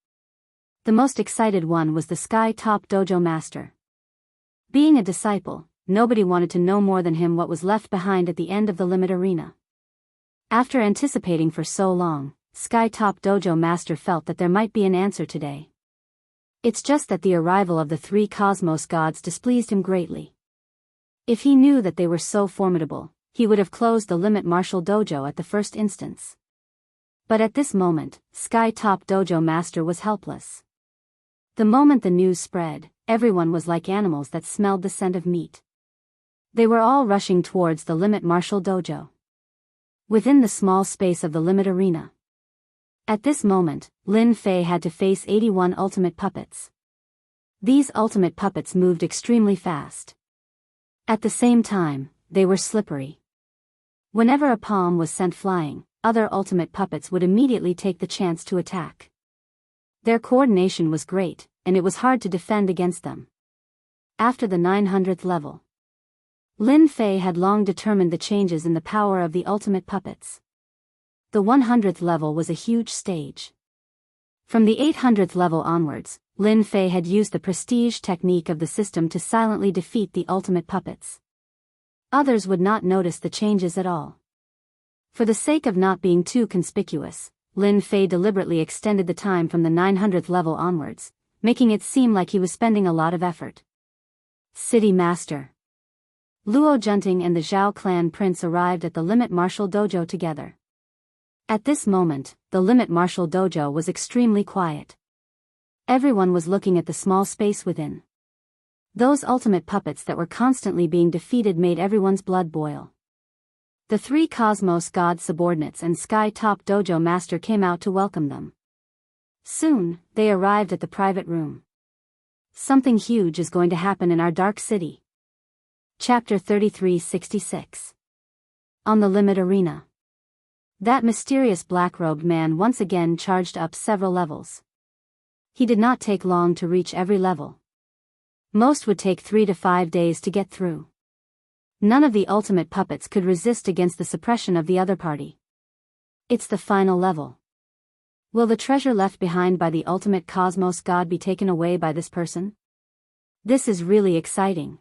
The most excited one was the Sky Top Dojo Master. Being a disciple, nobody wanted to know more than him what was left behind at the end of the limit arena. After anticipating for so long, Sky Top Dojo Master felt that there might be an answer today. It's just that the arrival of the three cosmos gods displeased him greatly. If he knew that they were so formidable, he would have closed the limit martial dojo at the first instance. But at this moment, Sky Top Dojo Master was helpless. The moment the news spread, everyone was like animals that smelled the scent of meat. They were all rushing towards the limit martial dojo. Within the small space of the limit arena. At this moment, Lin Fei had to face 81 ultimate puppets. These ultimate puppets moved extremely fast. At the same time, they were slippery. Whenever a palm was sent flying, other ultimate puppets would immediately take the chance to attack. Their coordination was great, and it was hard to defend against them. After the 900th level, Lin Fei had long determined the changes in the power of the ultimate puppets. The 100th level was a huge stage. From the 800th level onwards, Lin Fei had used the prestige technique of the system to silently defeat the ultimate puppets. Others would not notice the changes at all. For the sake of not being too conspicuous, Lin Fei deliberately extended the time from the 900th level onwards, making it seem like he was spending a lot of effort. City Master. Luo Junting and the Zhao clan prince arrived at the limit martial dojo together. At this moment, the limit martial dojo was extremely quiet. Everyone was looking at the small space within. Those ultimate puppets that were constantly being defeated made everyone's blood boil. The three Cosmos God subordinates and Sky Top Dojo Master came out to welcome them. Soon, they arrived at the private room. Something huge is going to happen in our dark city. Chapter 3366. On the Limit Arena. That mysterious black-robed man once again charged up several levels. He did not take long to reach every level. Most would take 3 to 5 days to get through. None of the ultimate puppets could resist against the suppression of the other party. It's the final level. Will the treasure left behind by the ultimate cosmos god be taken away by this person? This is really exciting.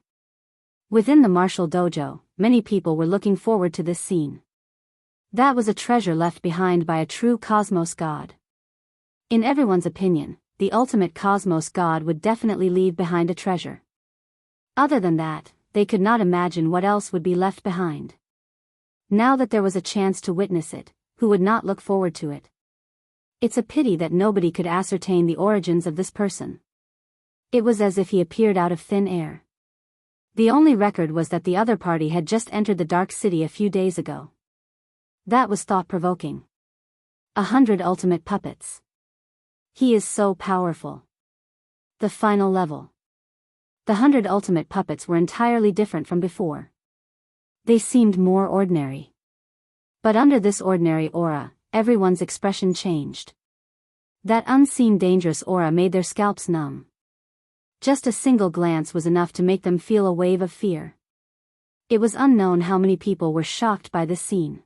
Within the martial dojo, many people were looking forward to this scene. That was a treasure left behind by a true cosmos god. In everyone's opinion, the ultimate cosmos god would definitely leave behind a treasure. Other than that, they could not imagine what else would be left behind. Now that there was a chance to witness it, who would not look forward to it? It's a pity that nobody could ascertain the origins of this person. It was as if he appeared out of thin air. The only record was that the other party had just entered the Dark City a few days ago. That was thought-provoking. 100 ultimate puppets. He is so powerful. The final level. The 100 ultimate puppets were entirely different from before. They seemed more ordinary. But under this ordinary aura, everyone's expression changed. That unseen dangerous aura made their scalps numb. Just a single glance was enough to make them feel a wave of fear. It was unknown how many people were shocked by this scene.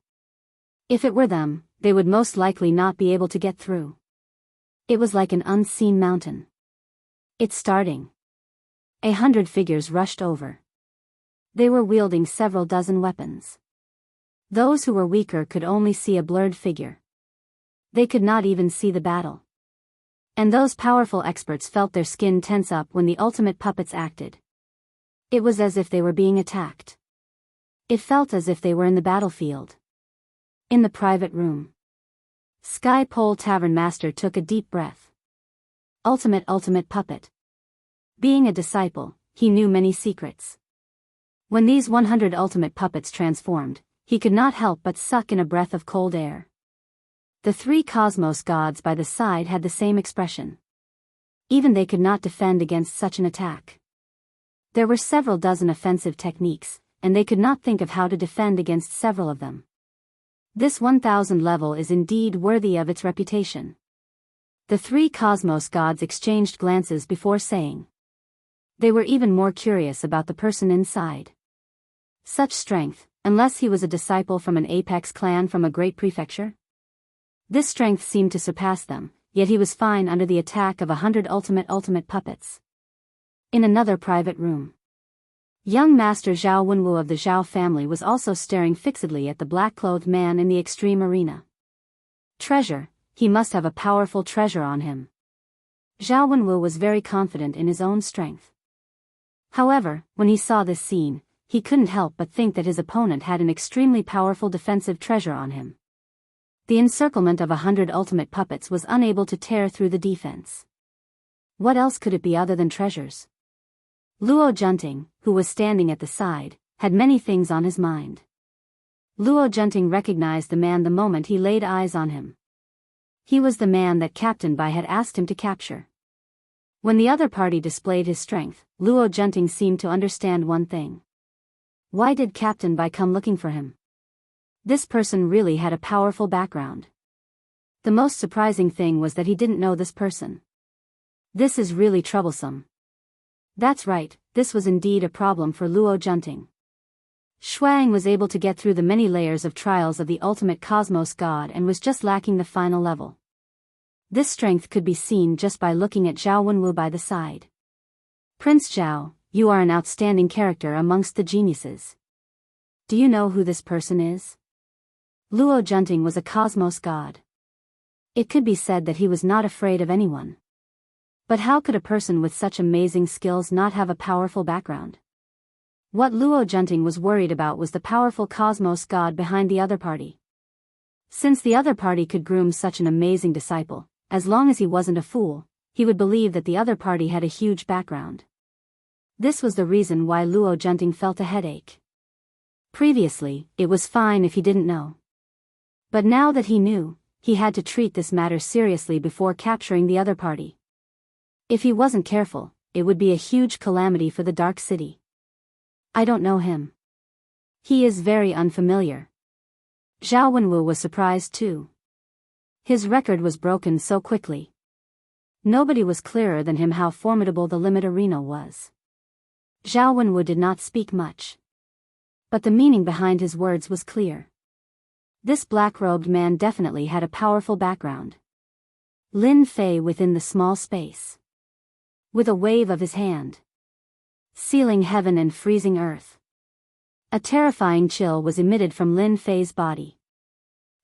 If it were them, they would most likely not be able to get through. It was like an unseen mountain. It's starting. 100 figures rushed over. They were wielding several dozen weapons. Those who were weaker could only see a blurred figure. They could not even see the battle. And those powerful experts felt their skin tense up when the ultimate puppets acted. It was as if they were being attacked. It felt as if they were in the battlefield. In the private room, Sky Pole Tavern Master took a deep breath. Ultimate puppet. Being a disciple, he knew many secrets. When these 100 ultimate puppets transformed, he could not help but suck in a breath of cold air. The three cosmos gods by the side had the same expression. Even they could not defend against such an attack. There were several dozen offensive techniques, and they could not think of how to defend against several of them. This 1000 level is indeed worthy of its reputation. The three cosmos gods exchanged glances before saying. They were even more curious about the person inside. Such strength, unless he was a disciple from an apex clan from a great prefecture? This strength seemed to surpass them, yet he was fine under the attack of 100 ultimate puppets. In another private room, young Master Zhao Wenwu of the Zhao family was also staring fixedly at the black-clothed man in the extreme arena. Treasure, he must have a powerful treasure on him. Zhao Wenwu was very confident in his own strength. However, when he saw this scene, he couldn't help but think that his opponent had an extremely powerful defensive treasure on him. The encirclement of 100 ultimate puppets was unable to tear through the defense. What else could it be other than treasures? Luo Junting, who was standing at the side, had many things on his mind. Luo Junting recognized the man the moment he laid eyes on him. He was the man that Captain Bai had asked him to capture. When the other party displayed his strength, Luo Junting seemed to understand one thing. Why did Captain Bai come looking for him? This person really had a powerful background. The most surprising thing was that he didn't know this person. This is really troublesome. That's right, this was indeed a problem for Luo Junting. Shuang was able to get through the many layers of trials of the ultimate cosmos god and was just lacking the final level. This strength could be seen just by looking at Zhao Wenwu by the side. Prince Zhao, you are an outstanding character amongst the geniuses. Do you know who this person is? Luo Junting was a cosmos god. It could be said that he was not afraid of anyone. But how could a person with such amazing skills not have a powerful background? What Luo Junting was worried about was the powerful cosmos god behind the other party. Since the other party could groom such an amazing disciple, as long as he wasn't a fool, he would believe that the other party had a huge background. This was the reason why Luo Junting felt a headache. Previously, it was fine if he didn't know. But now that he knew, he had to treat this matter seriously before capturing the other party. If he wasn't careful, it would be a huge calamity for the Dark City. I don't know him. He is very unfamiliar. Zhao Wenwu was surprised too. His record was broken so quickly. Nobody was clearer than him how formidable the limit arena was. Zhao Wenwu did not speak much. But the meaning behind his words was clear. This black-robed man definitely had a powerful background. Lin Fei within the small space. With a wave of his hand, sealing heaven and freezing earth. A terrifying chill was emitted from Lin Fei's body.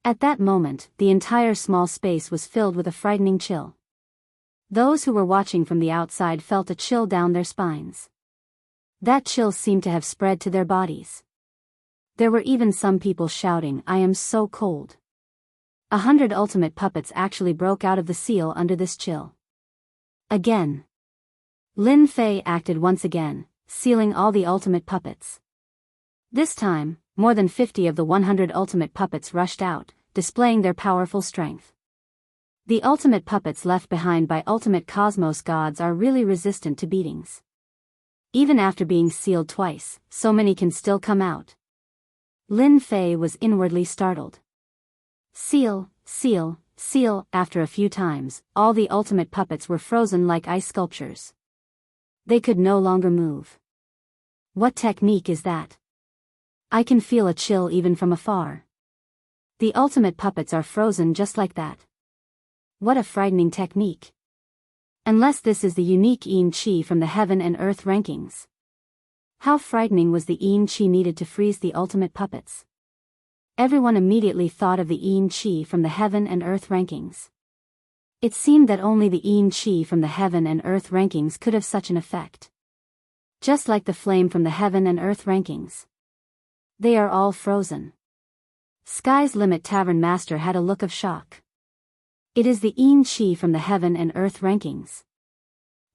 At that moment, the entire small space was filled with a frightening chill. Those who were watching from the outside felt a chill down their spines. That chill seemed to have spread to their bodies. There were even some people shouting, "I am so cold." 100 ultimate puppets actually broke out of the seal under this chill. Again. Lin Fei acted once again, sealing all the ultimate puppets. This time, more than 50 of the 100 ultimate puppets rushed out, displaying their powerful strength. The ultimate puppets left behind by ultimate cosmos gods are really resistant to beatings. Even after being sealed twice, so many can still come out. Lin Fei was inwardly startled. Seal, seal, seal. After a few times, all the ultimate puppets were frozen like ice sculptures. They could no longer move. What technique is that? I can feel a chill even from afar. The ultimate puppets are frozen just like that. What a frightening technique. Unless this is the unique Yin Qi from the Heaven and Earth rankings. How frightening was the Yin Qi needed to freeze the ultimate puppets? Everyone immediately thought of the Yin Qi from the Heaven and Earth rankings. It seemed that only the Yin Qi from the Heaven and Earth rankings could have such an effect. Just like the flame from the heaven and earth rankings. They are all frozen. Sky's Limit Tavern Master had a look of shock. It is the Chi from the heaven and earth rankings.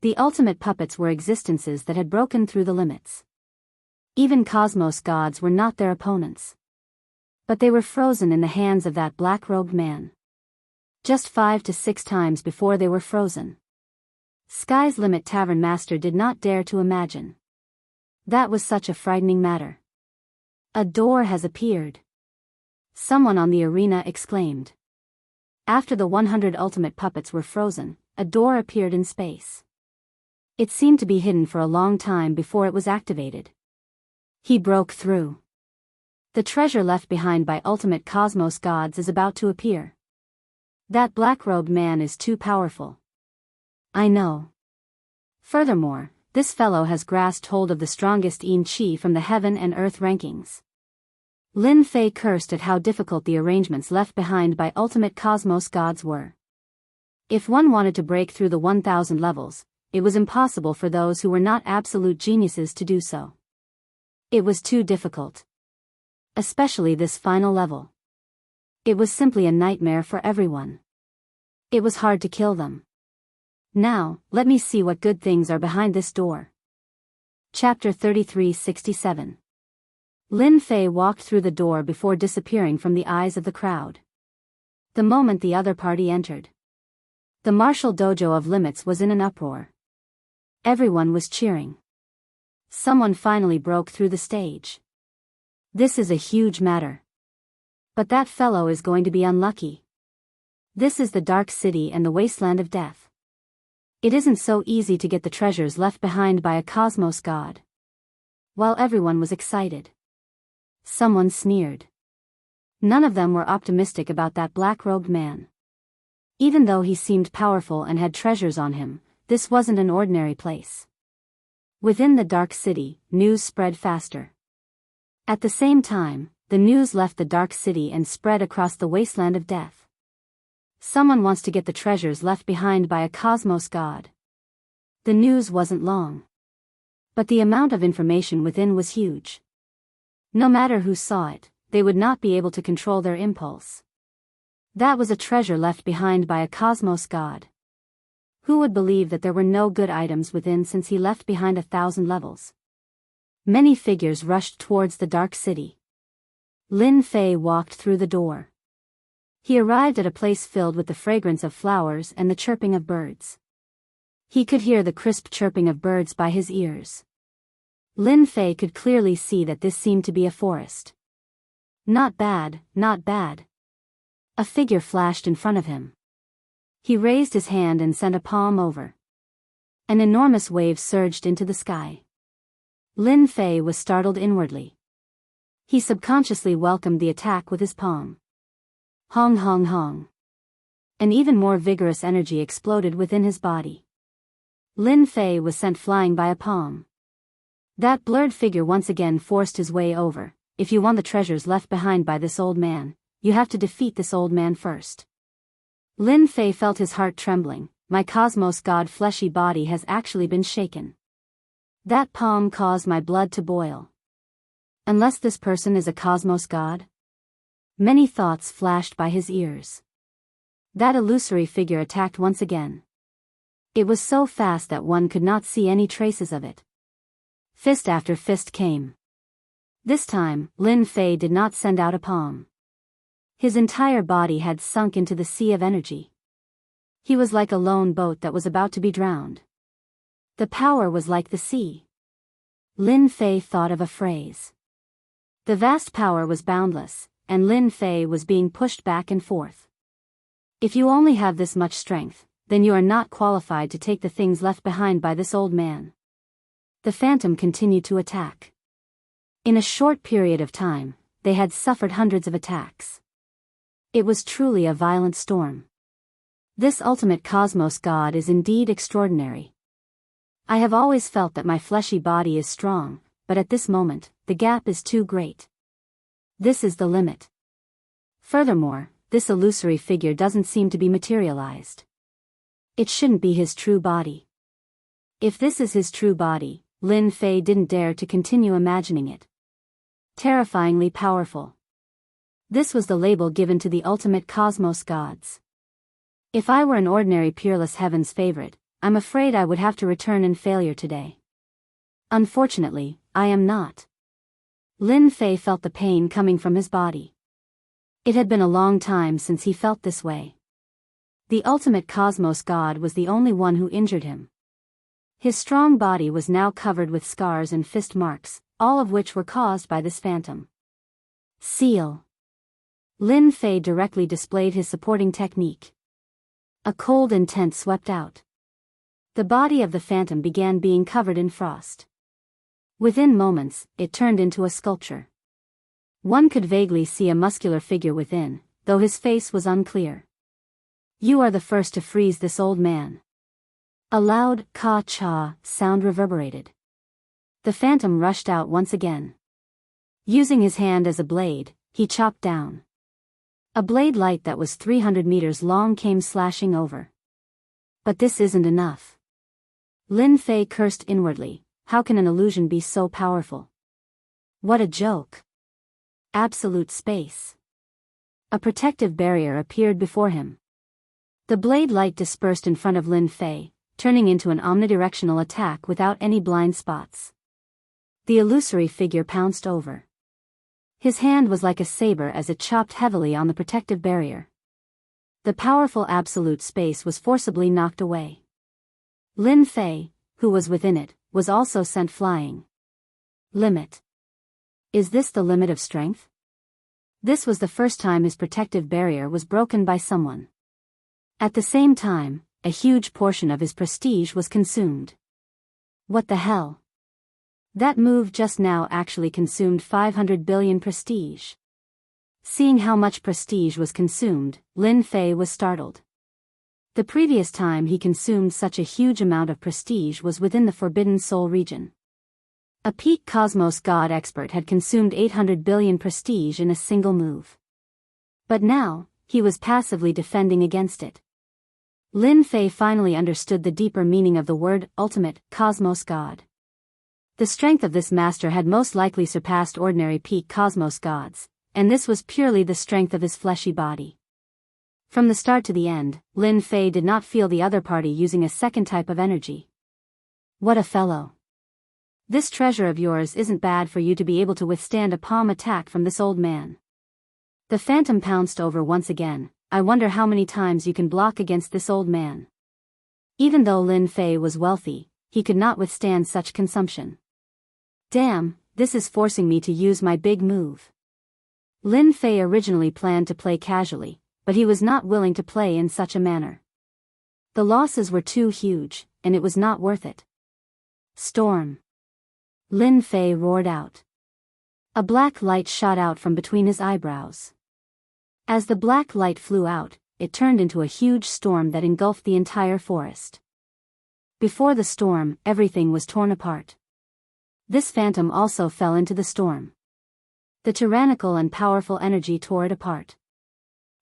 The ultimate puppets were existences that had broken through the limits. Even cosmos gods were not their opponents. But they were frozen in the hands of that black-robed man. Just 5 to 6 times before they were frozen. Sky's Limit Tavern Master did not dare to imagine. That was such a frightening matter. A door has appeared. Someone on the arena exclaimed. After the 100 ultimate puppets were frozen, a door appeared in space. It seemed to be hidden for a long time before it was activated. He broke through. The treasure left behind by ultimate cosmos gods is about to appear. That black-robed man is too powerful. I know. Furthermore, this fellow has grasped hold of the strongest Chi from the heaven and earth rankings. Lin Fei cursed at how difficult the arrangements left behind by ultimate cosmos gods were. If one wanted to break through the 1,000 levels, it was impossible for those who were not absolute geniuses to do so. It was too difficult. Especially this final level. It was simply a nightmare for everyone. It was hard to kill them. Now, let me see what good things are behind this door. Chapter 3367. Lin Fei walked through the door before disappearing from the eyes of the crowd. The moment the other party entered, the martial dojo of limits was in an uproar. Everyone was cheering. Someone finally broke through the stage. This is a huge matter. But that fellow is going to be unlucky. This is the Dark City and the Wasteland of Death. It isn't so easy to get the treasures left behind by a cosmos god. While everyone was excited, someone sneered. None of them were optimistic about that black-robed man. Even though he seemed powerful and had treasures on him, this wasn't an ordinary place. Within the Dark City, news spread faster. At the same time, the news left the Dark City and spread across the Wasteland of Death. Someone wants to get the treasures left behind by a cosmos god. The news wasn't long. But the amount of information within was huge. No matter who saw it, they would not be able to control their impulse. That was a treasure left behind by a cosmos god. Who would believe that there were no good items within since he left behind 1,000 levels? Many figures rushed towards the Dark City. Lin Fei walked through the door. He arrived at a place filled with the fragrance of flowers and the chirping of birds. He could hear the crisp chirping of birds by his ears. Lin Fei could clearly see that this seemed to be a forest. Not bad, not bad. A figure flashed in front of him. He raised his hand and sent a palm over. An enormous wave surged into the sky. Lin Fei was startled inwardly. He subconsciously welcomed the attack with his palm. Hong hong hong. An even more vigorous energy exploded within his body. Lin Fei was sent flying by a palm. That blurred figure once again forced his way over. If you want the treasures left behind by this old man, you have to defeat this old man first. Lin Fei felt his heart trembling. My cosmos god fleshy body has actually been shaken. That palm caused my blood to boil. Unless this person is a cosmos god? Many thoughts flashed by his ears. That illusory figure attacked once again. It was so fast that one could not see any traces of it. Fist after fist came. This time, Lin Fei did not send out a palm. His entire body had sunk into the sea of energy. He was like a lone boat that was about to be drowned. The power was like the sea. Lin Fei thought of a phrase. The vast power was boundless, and Lin Fei was being pushed back and forth. If you only have this much strength, then you are not qualified to take the things left behind by this old man. The phantom continued to attack. In a short period of time, they had suffered hundreds of attacks. It was truly a violent storm. This ultimate cosmos god is indeed extraordinary. I have always felt that my fleshy body is strong, but at this moment, the gap is too great. This is the limit. Furthermore, this illusory figure doesn't seem to be materialized. It shouldn't be his true body. If this is his true body, Lin Fei didn't dare to continue imagining it. Terrifyingly powerful. This was the label given to the ultimate cosmos gods. If I were an ordinary peerless heaven's favorite, I'm afraid I would have to return in failure today. Unfortunately, I am not. Lin Fei felt the pain coming from his body. It had been a long time since he felt this way. The ultimate cosmos god was the only one who injured him. His strong body was now covered with scars and fist marks, all of which were caused by this phantom. Seal. Lin Fei directly displayed his supporting technique. A cold intent swept out. The body of the phantom began being covered in frost. Within moments, it turned into a sculpture. One could vaguely see a muscular figure within, though his face was unclear. You are the first to freeze this old man. A loud ka-cha sound reverberated. The phantom rushed out once again. Using his hand as a blade, he chopped down. A blade light that was 300 meters long came slashing over. But this isn't enough. Lin Fei cursed inwardly. How can an illusion be so powerful? What a joke. Absolute space. A protective barrier appeared before him. The blade light dispersed in front of Lin Fei, turning into an omnidirectional attack without any blind spots. The illusory figure pounced over. His hand was like a saber as it chopped heavily on the protective barrier. The powerful absolute space was forcibly knocked away. Lin Fei, who was within it, was also sent flying. Limit. Is this the limit of strength? This was the first time his protective barrier was broken by someone. At the same time, a huge portion of his prestige was consumed. What the hell? That move just now actually consumed 500 billion prestige. Seeing how much prestige was consumed, Lin Fei was startled. The previous time he consumed such a huge amount of prestige was within the Forbidden Soul region. A peak cosmos god expert had consumed 800 billion prestige in a single move. But now, he was passively defending against it. Lin Fei finally understood the deeper meaning of the word ultimate cosmos god. The strength of this master had most likely surpassed ordinary peak cosmos gods, and this was purely the strength of his fleshy body. From the start to the end, Lin Fei did not feel the other party using a second type of energy. What a fellow. This treasure of yours isn't bad for you to be able to withstand a palm attack from this old man. The phantom pounced over once again. I wonder how many times you can block against this old man. Even though Lin Fei was wealthy, he could not withstand such consumption. Damn, this is forcing me to use my big move. Lin Fei originally planned to play casually, but he was not willing to play in such a manner. The losses were too huge, and it was not worth it. Storm. Lin Fei roared out. A black light shot out from between his eyebrows. As the black light flew out, it turned into a huge storm that engulfed the entire forest. Before the storm, everything was torn apart. This phantom also fell into the storm. The tyrannical and powerful energy tore it apart.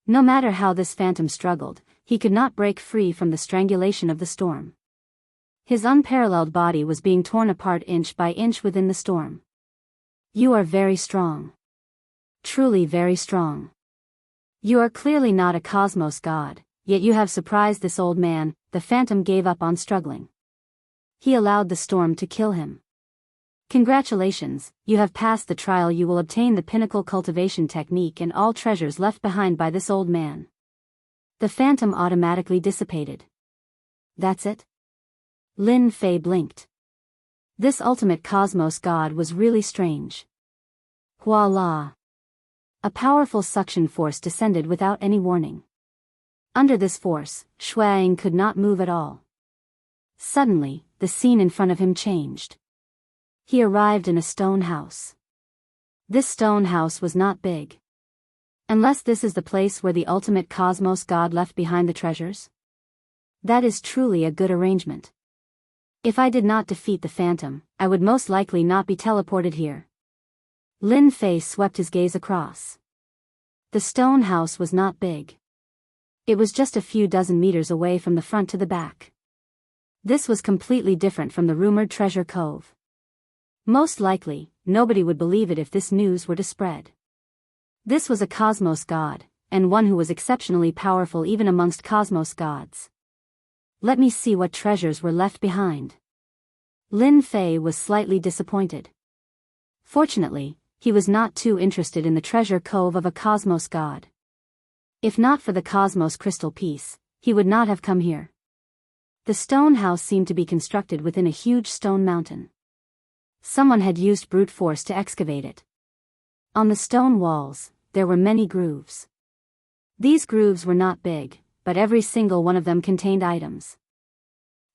No matter how this phantom struggled, he could not break free from the strangulation of the storm. His unparalleled body was being torn apart inch by inch within the storm. You are very strong. Truly very strong. You are clearly not a cosmos god, yet you have surprised this old man. The phantom gave up on struggling. He allowed the storm to kill him. Congratulations, you have passed the trial. You will obtain the pinnacle cultivation technique and all treasures left behind by this old man. The phantom automatically dissipated. That's it? Lin Fei blinked. This ultimate cosmos god was really strange. Voila! A powerful suction force descended without any warning. Under this force, Shuang could not move at all. Suddenly, the scene in front of him changed. He arrived in a stone house. This stone house was not big. Unless this is the place where the ultimate cosmos god left behind the treasures? That is truly a good arrangement. If I did not defeat the phantom, I would most likely not be teleported here. Lin Fei swept his gaze across. The stone house was not big. It was just a few dozen meters away from the front to the back. This was completely different from the rumored treasure cove. Most likely, nobody would believe it if this news were to spread. This was a cosmos god, and one who was exceptionally powerful even amongst cosmos gods. Let me see what treasures were left behind. Lin Fei was slightly disappointed. Fortunately, he was not too interested in the treasure cove of a cosmos god. If not for the cosmos crystal piece, he would not have come here. The stone house seemed to be constructed within a huge stone mountain. Someone had used brute force to excavate it. On the stone walls, there were many grooves. These grooves were not big, but every single one of them contained items.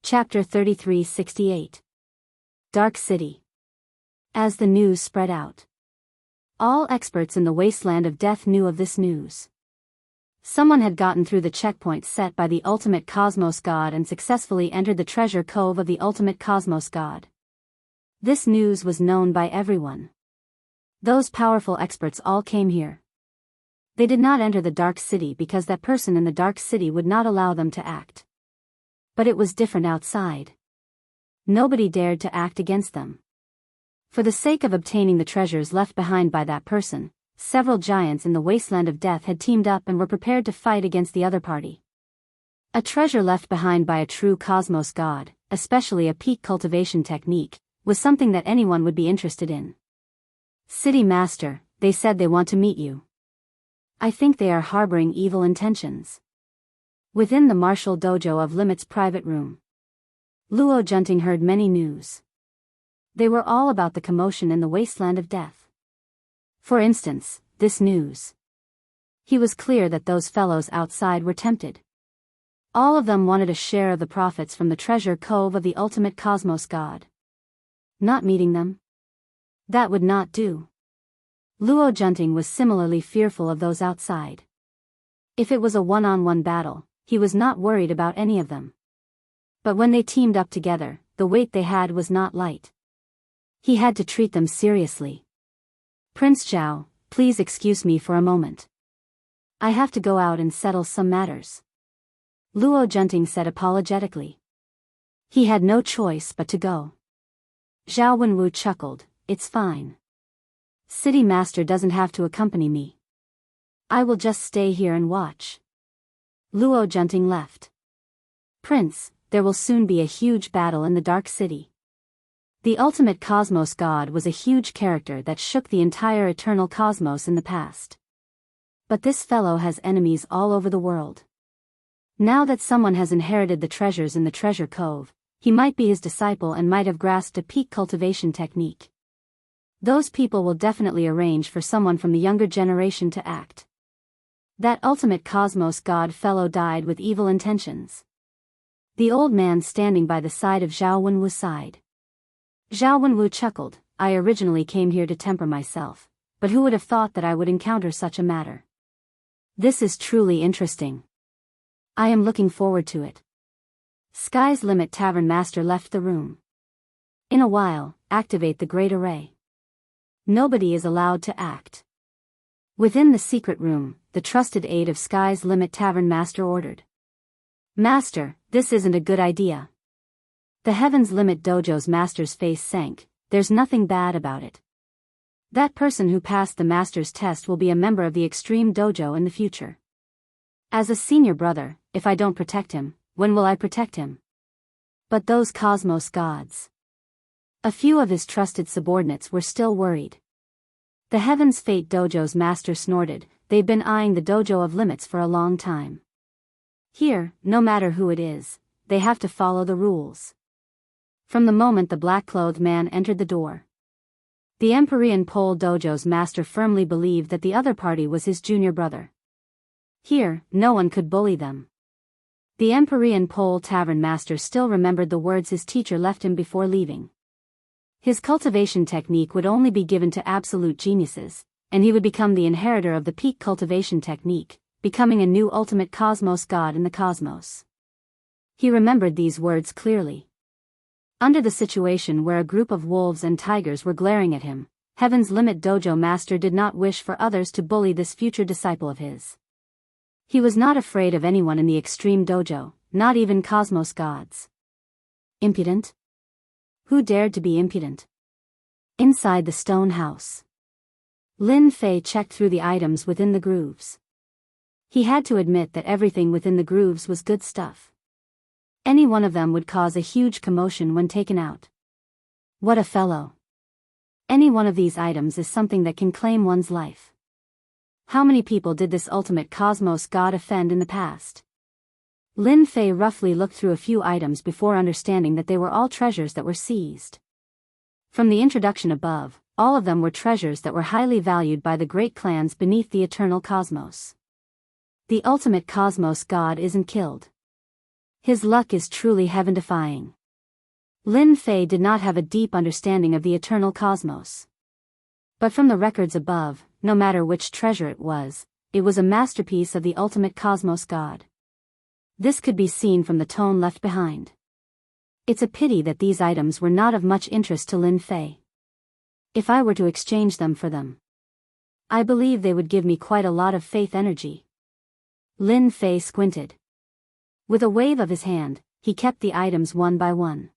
Chapter 3368. Dark City. As the news spread out, all experts in the wasteland of death knew of this news. Someone had gotten through the checkpoint set by the ultimate cosmos god and successfully entered the treasure cove of the ultimate cosmos god. This news was known by everyone. Those powerful experts all came here. They did not enter the Dark City because that person in the Dark City would not allow them to act. But it was different outside. Nobody dared to act against them. For the sake of obtaining the treasures left behind by that person, several giants in the wasteland of death had teamed up and were prepared to fight against the other party. A treasure left behind by a true cosmos god, especially a peak cultivation technique, was something that anyone would be interested in. City Master, they said they want to meet you. I think they are harboring evil intentions. Within the martial dojo of Limit's private room, Luo Junting heard many news. They were all about the commotion in the wasteland of death. For instance, this news. He was clear that those fellows outside were tempted. All of them wanted a share of the profits from the treasure cove of the ultimate cosmos god. Not meeting them? That would not do. Luo Junting was similarly fearful of those outside. If it was a one-on-one battle, he was not worried about any of them. But when they teamed up together, the weight they had was not light. He had to treat them seriously. Prince Zhao, please excuse me for a moment. I have to go out and settle some matters. Luo Junting said apologetically. He had no choice but to go. Zhao Wenwu chuckled, it's fine. City Master doesn't have to accompany me. I will just stay here and watch. Luo Junting left. Prince, there will soon be a huge battle in the Dark City. The ultimate cosmos god was a huge character that shook the entire eternal cosmos in the past. But this fellow has enemies all over the world. Now that someone has inherited the treasures in the treasure cove, he might be his disciple and might have grasped a peak cultivation technique. Those people will definitely arrange for someone from the younger generation to act. That ultimate cosmos god fellow died with evil intentions. The old man standing by the side of Zhao Wenwu sighed. Zhao Wenwu chuckled, I originally came here to temper myself, but who would have thought that I would encounter such a matter? This is truly interesting. I am looking forward to it. Sky's Limit Tavern Master left the room. In a while, activate the Great Array. Nobody is allowed to act. Within the secret room, the trusted aide of Sky's Limit Tavern Master ordered. Master, this isn't a good idea. The Heaven's Limit Dojo's master's face sank, there's nothing bad about it. That person who passed the master's test will be a member of the Extreme Dojo in the future. As a senior brother, if I don't protect him, when will I protect him? But those cosmos gods. A few of his trusted subordinates were still worried. The Heaven's Fate Dojo's master snorted, they've been eyeing the Dojo of Limits for a long time. Here, no matter who it is, they have to follow the rules. From the moment the black-clothed man entered the door, the Empyrean Pole Dojo's master firmly believed that the other party was his junior brother. Here, no one could bully them. The Empyrean Pole Tavern Master still remembered the words his teacher left him before leaving. His cultivation technique would only be given to absolute geniuses, and he would become the inheritor of the peak cultivation technique, becoming a new ultimate cosmos god in the cosmos. He remembered these words clearly. Under the situation where a group of wolves and tigers were glaring at him, Heaven's Limit Dojo Master did not wish for others to bully this future disciple of his. He was not afraid of anyone in the Extreme Dojo, not even cosmos gods. Impudent? Who dared to be impudent? Inside the stone house, Lin Fei checked through the items within the grooves. He had to admit that everything within the grooves was good stuff. Any one of them would cause a huge commotion when taken out. What a fellow. Any one of these items is something that can claim one's life. How many people did this ultimate cosmos god offend in the past? Lin Fei roughly looked through a few items before understanding that they were all treasures that were seized. From the introduction above, all of them were treasures that were highly valued by the great clans beneath the eternal cosmos. The ultimate cosmos god isn't killed. His luck is truly heaven-defying. Lin Fei did not have a deep understanding of the eternal cosmos. But from the records above, no matter which treasure it was a masterpiece of the ultimate cosmos god. This could be seen from the tone left behind. It's a pity that these items were not of much interest to Lin Fei. If I were to exchange them for them, I believe they would give me quite a lot of faith energy. Lin Fei squinted. With a wave of his hand, he kept the items one by one.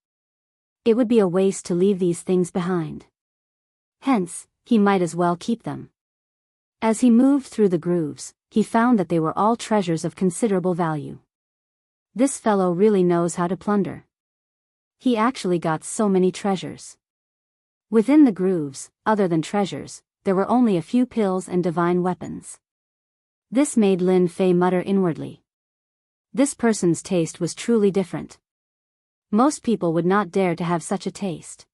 It would be a waste to leave these things behind. Hence, he might as well keep them. As he moved through the grooves, he found that they were all treasures of considerable value. This fellow really knows how to plunder. He actually got so many treasures. Within the grooves, other than treasures, there were only a few pills and divine weapons. This made Lin Fei mutter inwardly. This person's taste was truly different. Most people would not dare to have such a taste.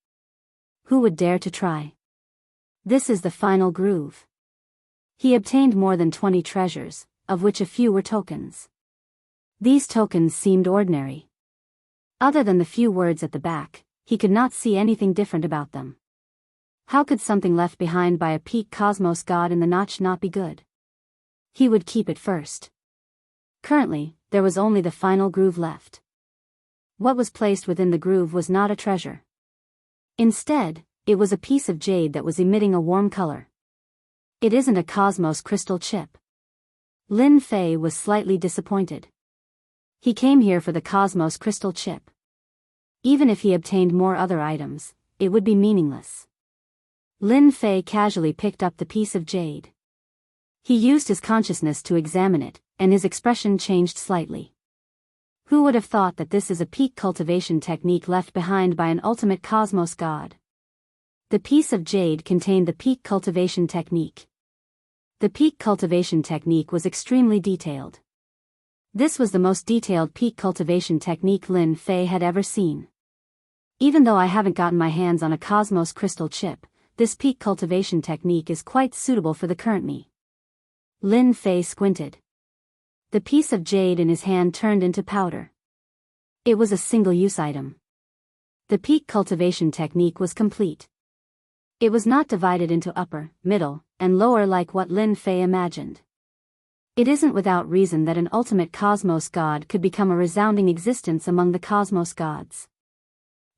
Who would dare to try? This is the final groove. He obtained more than 20 treasures, of which a few were tokens. These tokens seemed ordinary. Other than the few words at the back, he could not see anything different about them. How could something left behind by a peak cosmos god in the notch not be good? He would keep it first. Currently, there was only the final groove left. What was placed within the groove was not a treasure. Instead, it was a piece of jade that was emitting a warm color. It isn't a cosmos crystal chip. Lin Fei was slightly disappointed. He came here for the cosmos crystal chip. Even if he obtained more other items, it would be meaningless. Lin Fei casually picked up the piece of jade. He used his consciousness to examine it, and his expression changed slightly. Who would have thought that this is a peak cultivation technique left behind by an ultimate cosmos god? The piece of jade contained the peak cultivation technique. The peak cultivation technique was extremely detailed. This was the most detailed peak cultivation technique Lin Fei had ever seen. Even though I haven't gotten my hands on a cosmos crystal chip, this peak cultivation technique is quite suitable for the current me. Lin Fei squinted. The piece of jade in his hand turned into powder. It was a single-use item. The peak cultivation technique was complete. It was not divided into upper, middle, and lower like what Lin Fei imagined. It isn't without reason that an ultimate cosmos god could become a resounding existence among the cosmos gods.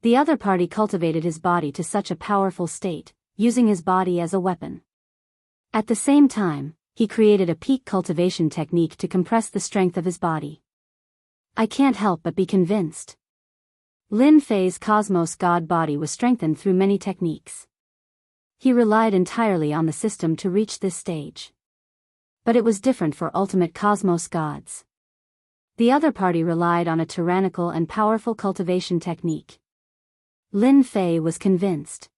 The other party cultivated his body to such a powerful state, using his body as a weapon. At the same time, he created a peak cultivation technique to compress the strength of his body. I can't help but be convinced. Lin Fei's cosmos god body was strengthened through many techniques. He relied entirely on the system to reach this stage. But it was different for ultimate cosmos gods. The other party relied on a tyrannical and powerful cultivation technique. Lin Fei was convinced.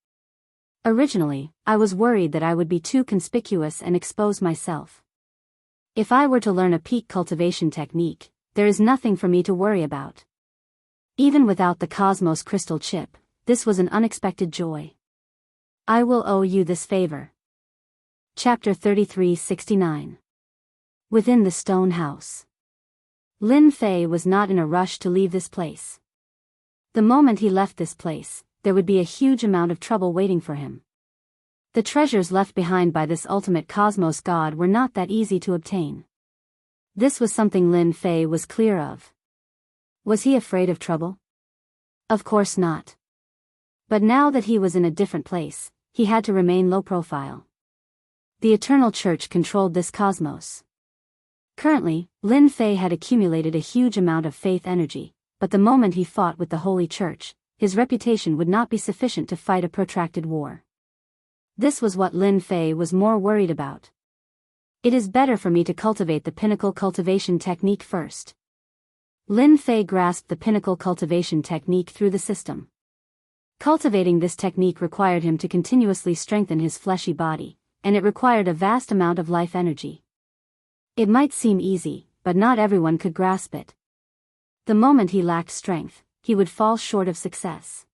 Originally, I was worried that I would be too conspicuous and expose myself. If I were to learn a peak cultivation technique, there is nothing for me to worry about. Even without the cosmos crystal chip, this was an unexpected joy. I will owe you this favor. Chapter 33-69. Within the stone house. Lin Fei was not in a rush to leave this place. The moment he left this place, there would be a huge amount of trouble waiting for him. The treasures left behind by this ultimate cosmos god were not that easy to obtain. This was something Lin Fei was clear of. Was he afraid of trouble? Of course not. But now that he was in a different place, he had to remain low profile. The Eternal Church controlled this cosmos. Currently, Lin Fei had accumulated a huge amount of faith energy, but the moment he fought with the Holy Church, his reputation would not be sufficient to fight a protracted war. This was what Lin Fei was more worried about. It is better for me to cultivate the pinnacle cultivation technique first. Lin Fei grasped the pinnacle cultivation technique through the system. Cultivating this technique required him to continuously strengthen his fleshy body, and it required a vast amount of life energy. It might seem easy, but not everyone could grasp it. The moment he lacked strength, he would fall short of success.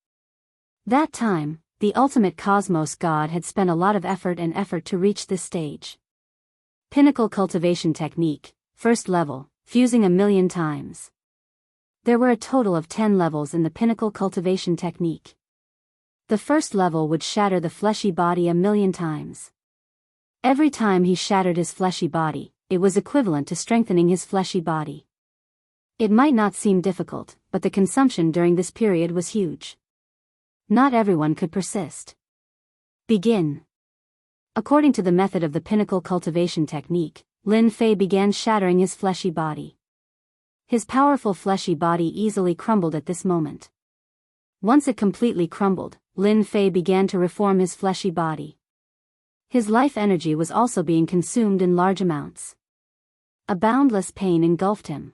That time, the ultimate cosmos god had spent a lot of effort to reach this stage. Pinnacle cultivation technique, first level, fusing 1,000,000 times. There were a total of 10 levels in the pinnacle cultivation technique. The first level would shatter the fleshy body 1,000,000 times. Every time he shattered his fleshy body, it was equivalent to strengthening his fleshy body. It might not seem difficult, but the consumption during this period was huge. Not everyone could persist. Begin. According to the method of the pinnacle cultivation technique, Lin Fei began shattering his fleshy body. His powerful fleshy body easily crumbled at this moment. Once it completely crumbled, Lin Fei began to reform his fleshy body. His life energy was also being consumed in large amounts. A boundless pain engulfed him.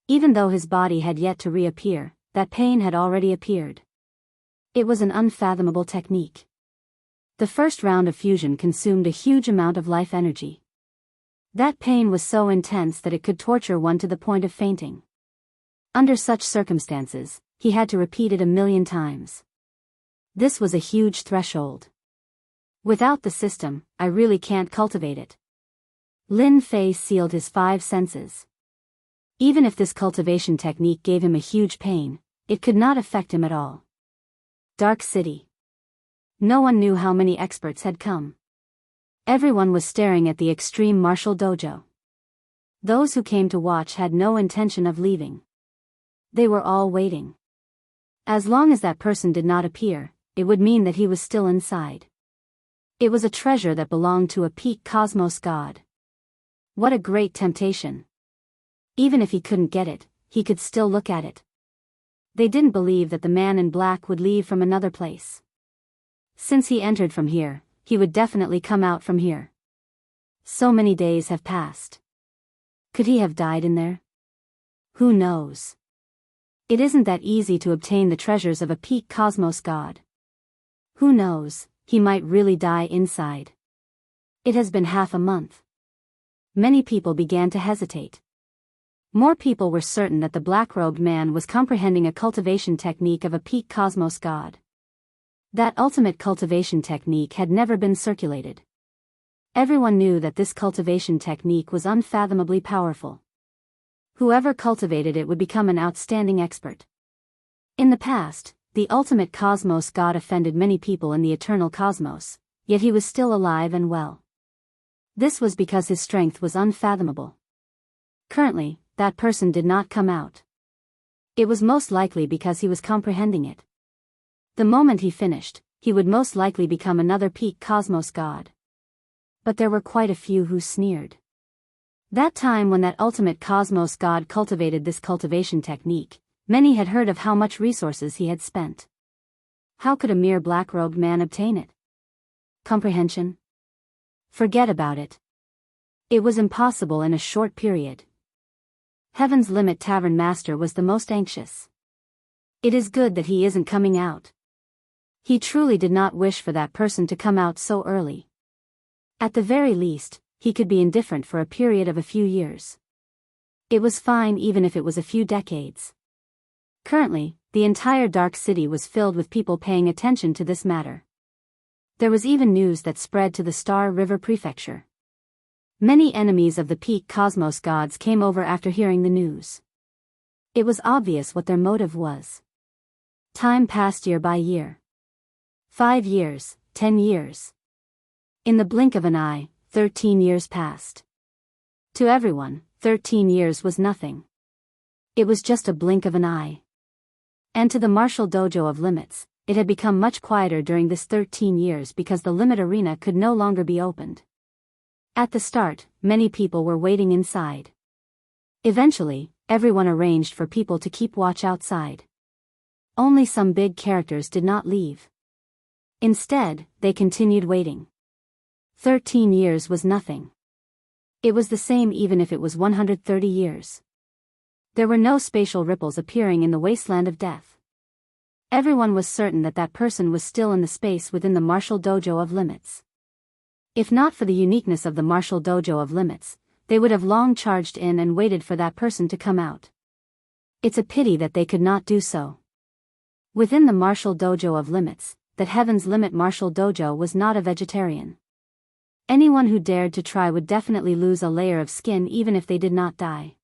Even though his body had yet to reappear, that pain had already appeared. It was an unfathomable technique. The first round of fusion consumed a huge amount of life energy. That pain was so intense that it could torture one to the point of fainting. Under such circumstances, he had to repeat it 1,000,000 times. This was a huge threshold. Without the system, I really can't cultivate it. Lin Fei sealed his 5 senses. Even if this cultivation technique gave him a huge pain, it could not affect him at all. Dark City. No one knew how many experts had come. Everyone was staring at the extreme martial dojo. Those who came to watch had no intention of leaving. They were all waiting. As long as that person did not appear, it would mean that he was still inside. It was a treasure that belonged to a peak cosmos god. What a great temptation. Even if he couldn't get it, he could still look at it. They didn't believe that the man in black would leave from another place. Since he entered from here, he would definitely come out from here. So many days have passed. Could he have died in there? Who knows? It isn't that easy to obtain the treasures of a peak cosmos god. Who knows, he might really die inside. It has been half a month. Many people began to hesitate. More people were certain that the black-robed man was comprehending a cultivation technique of a peak cosmos god. That ultimate cultivation technique had never been circulated. Everyone knew that this cultivation technique was unfathomably powerful. Whoever cultivated it would become an outstanding expert. In the past, the ultimate cosmos god offended many people in the eternal cosmos, yet he was still alive and well. This was because his strength was unfathomable. Currently, that person did not come out. It was most likely because he was comprehending it. The moment he finished, he would most likely become another peak cosmos god. But there were quite a few who sneered. That time when that ultimate cosmos god cultivated this cultivation technique, many had heard of how much resources he had spent. How could a mere black-robed man obtain it? Comprehension? Forget about it. It was impossible in a short period. Heaven's Limit Tavern Master was the most anxious. It is good that he isn't coming out. He truly did not wish for that person to come out so early. At the very least, he could be indifferent for a period of a few years. It was fine even if it was a few decades. Currently, the entire Dark City was filled with people paying attention to this matter. There was even news that spread to the Star River Prefecture. Many enemies of the peak cosmos gods came over after hearing the news. It was obvious what their motive was. Time passed year by year. 5 years, 10 years. In the blink of an eye, 13 years passed. To everyone, 13 years was nothing. It was just a blink of an eye. And to the martial dojo of limits, it had become much quieter during this 13 years because the limit arena could no longer be opened. At the start, many people were waiting inside. Eventually, everyone arranged for people to keep watch outside. Only some big characters did not leave. Instead, they continued waiting. 13 years was nothing. It was the same even if it was 130 years. There were no spatial ripples appearing in the wasteland of death. Everyone was certain that that person was still in the space within the martial dojo of limits. If not for the uniqueness of the martial dojo of limits, they would have long charged in and waited for that person to come out. It's a pity that they could not do so. Within the martial dojo of limits, that Heaven's Limit martial dojo was not a vegetarian. Anyone who dared to try would definitely lose a layer of skin even if they did not die.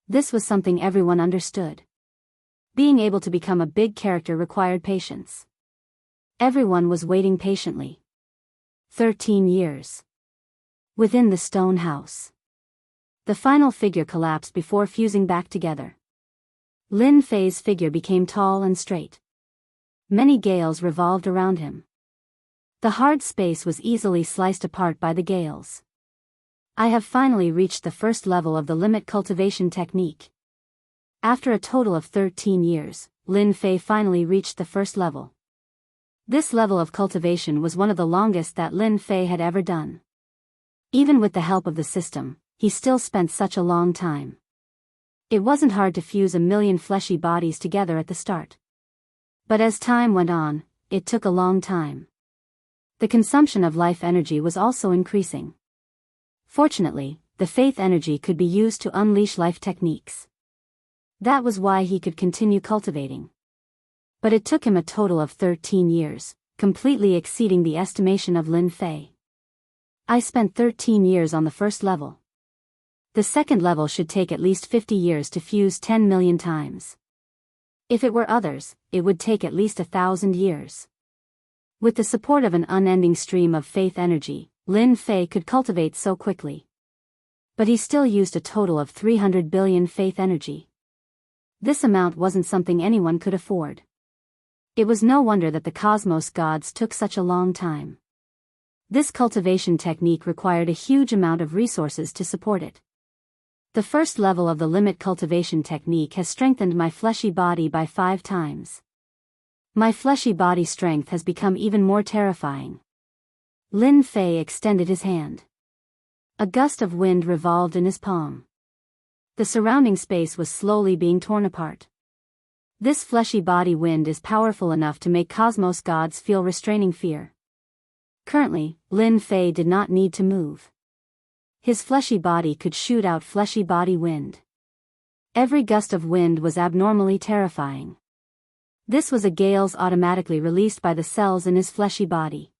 This was something everyone understood. Being able to become a big character required patience. Everyone was waiting patiently. 13 years. Within the stone house. The final figure collapsed before fusing back together. Lin Fei's figure became tall and straight. Many gales revolved around him. The hard space was easily sliced apart by the gales. I have finally reached the first level of the limit cultivation technique. After a total of 13 years, Lin Fei finally reached the first level. This level of cultivation was one of the longest that Lin Fei had ever done. Even with the help of the system, he still spent such a long time. It wasn't hard to fuse 1,000,000 fleshy bodies together at the start. But as time went on, it took a long time. The consumption of life energy was also increasing. Fortunately, the faith energy could be used to unleash life techniques. That was why he could continue cultivating. But it took him a total of 13 years, completely exceeding the estimation of Lin Fei. I spent 13 years on the first level. The second level should take at least 50 years to fuse 10 million times. If it were others, it would take at least 1,000 years. With the support of an unending stream of faith energy, Lin Fei could cultivate so quickly. But he still used a total of 300 billion faith energy. This amount wasn't something anyone could afford. It was no wonder that the cosmos gods took such a long time. This cultivation technique required a huge amount of resources to support it. The first level of the limit cultivation technique has strengthened my fleshy body by 5 times. My fleshy body strength has become even more terrifying. Lin Fei extended his hand. A gust of wind revolved in his palm. The surrounding space was slowly being torn apart. This fleshy body wind is powerful enough to make cosmos gods feel restraining fear. Currently, Lin Fei did not need to move. His fleshy body could shoot out fleshy body wind. Every gust of wind was abnormally terrifying. This was a gales automatically released by the cells in his fleshy body.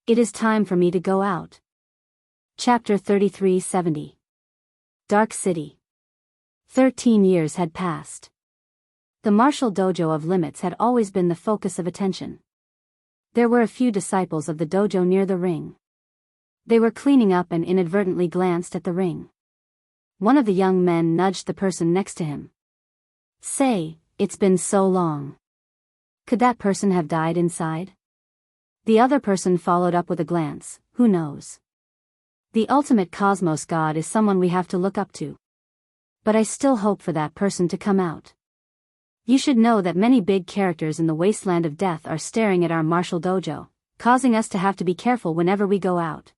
It is time for me to go out. Chapter 3370. Dark City. 13 years had passed. The martial dojo of limits had always been the focus of attention. There were a few disciples of the dojo near the ring. They were cleaning up and inadvertently glanced at the ring. One of the young men nudged the person next to him. "Say, it's been so long. Could that person have died inside?" The other person followed up with a glance. "Who knows? The ultimate cosmos god is someone we have to look up to. But I still hope for that person to come out. You should know that many big characters in the wasteland of death are staring at our martial dojo, causing us to have to be careful whenever we go out."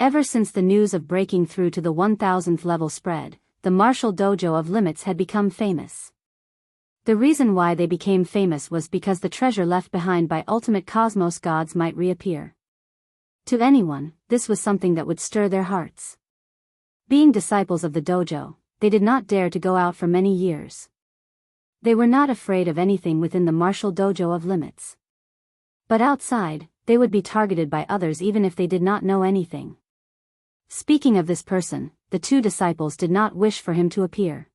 Ever since the news of breaking through to the 1000th level spread, the martial dojo of limits had become famous. The reason why they became famous was because the treasure left behind by ultimate cosmos gods might reappear. To anyone, this was something that would stir their hearts. Being disciples of the dojo, they did not dare to go out for many years. They were not afraid of anything within the martial dojo of limits. But outside, they would be targeted by others even if they did not know anything. Speaking of this person, the 2 disciples did not wish for him to appear.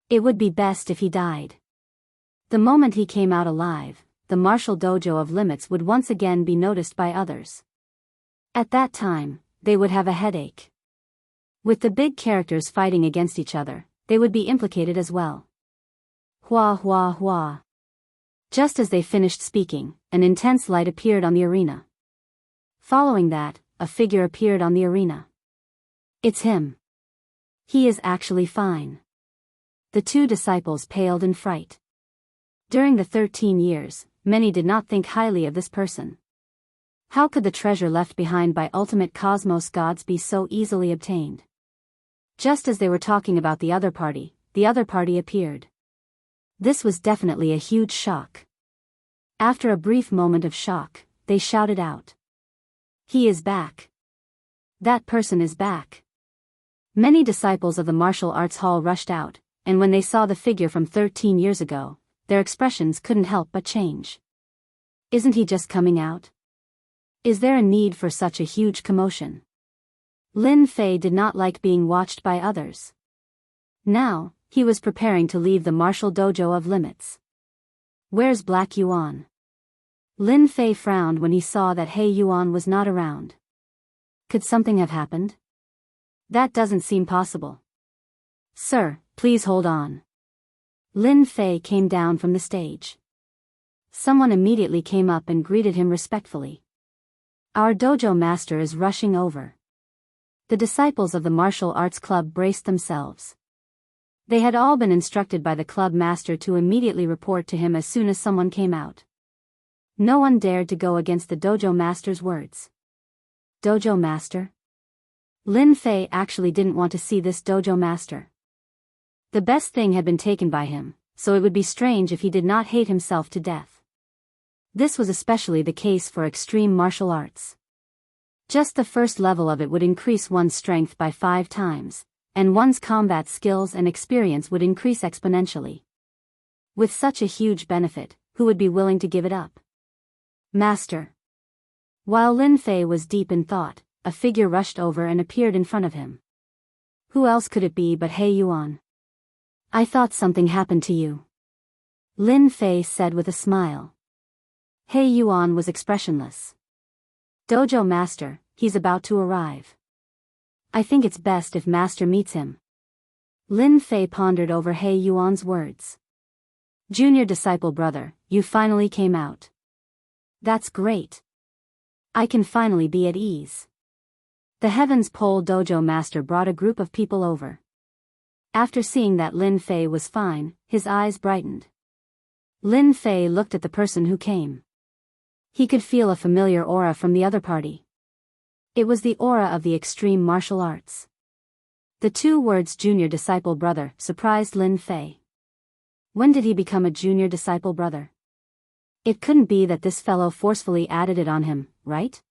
It would be best if he died. The moment he came out alive, the martial dojo of limits would once again be noticed by others. At that time, they would have a headache. With the big characters fighting against each other, they would be implicated as well. Hua hua hua. Just as they finished speaking, an intense light appeared on the arena. Following that, a figure appeared on the arena. It's him. He is actually fine. The 2 disciples paled in fright. During the 13 years, many did not think highly of this person. How could the treasure left behind by ultimate cosmos gods be so easily obtained? Just as they were talking about the other party appeared. This was definitely a huge shock. After a brief moment of shock, they shouted out, "He is back! That person is back!" Many disciples of the martial arts hall rushed out, and when they saw the figure from 13 years ago, their expressions couldn't help but change. Isn't he just coming out? Is there a need for such a huge commotion? Lin Fei did not like being watched by others. Now, he was preparing to leave the martial dojo of limits. Where's Black Yuan? Lin Fei frowned when he saw that He Yuan was not around. Could something have happened? That doesn't seem possible. Sir, please hold on. Lin Fei came down from the stage. Someone immediately came up and greeted him respectfully. Our dojo master is rushing over. The disciples of the martial arts club braced themselves. They had all been instructed by the club master to immediately report to him as soon as someone came out. No one dared to go against the dojo master's words. Dojo master? Lin Fei actually didn't want to see this dojo master. The best thing had been taken by him, so it would be strange if he did not hate himself to death. This was especially the case for extreme martial arts. Just the first level of it would increase one's strength by 5 times, and one's combat skills and experience would increase exponentially. With such a huge benefit, who would be willing to give it up? Master. While Lin Fei was deep in thought, a figure rushed over and appeared in front of him. Who else could it be but He Yuan? I thought something happened to you. Lin Fei said with a smile. He Yuan was expressionless. Dojo master, he's about to arrive. I think it's best if master meets him. Lin Fei pondered over He Yuan's words. Junior disciple brother, you finally came out. That's great. I can finally be at ease. The Heaven's Pole dojo master brought a group of people over. After seeing that Lin Fei was fine, his eyes brightened. Lin Fei looked at the person who came. He could feel a familiar aura from the other party. It was the aura of the extreme martial arts. The 2 words junior disciple brother surprised Lin Fei. When did he become a junior disciple brother? It couldn't be that this fellow forcefully added it on him, right?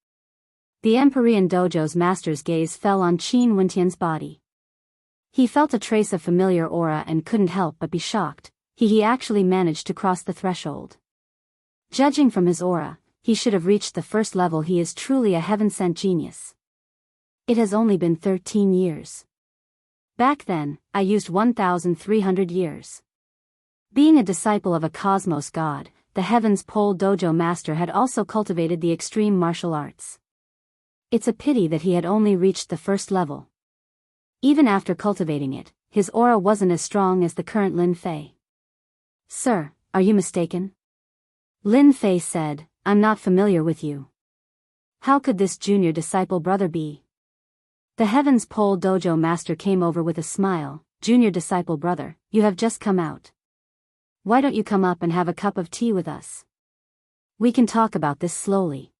The Empyrean Dojo's master's gaze fell on Qin Wentian's body. He felt a trace of familiar aura and couldn't help but be shocked. He actually managed to cross the threshold. Judging from his aura, he should have reached the first level. He is truly a heaven-sent genius. It has only been 13 years. Back then, I used 1,300 years. Being a disciple of a cosmos god, the Heaven's Pole dojo master had also cultivated the extreme martial arts. It's a pity that he had only reached the first level. Even after cultivating it, his aura wasn't as strong as the current Lin Fei. Sir, are you mistaken? Lin Fei said, I'm not familiar with you. How could this junior disciple brother be? The Heaven's Pole dojo master came over with a smile. Junior disciple brother, you have just come out. Why don't you come up and have a cup of tea with us? We can talk about this slowly.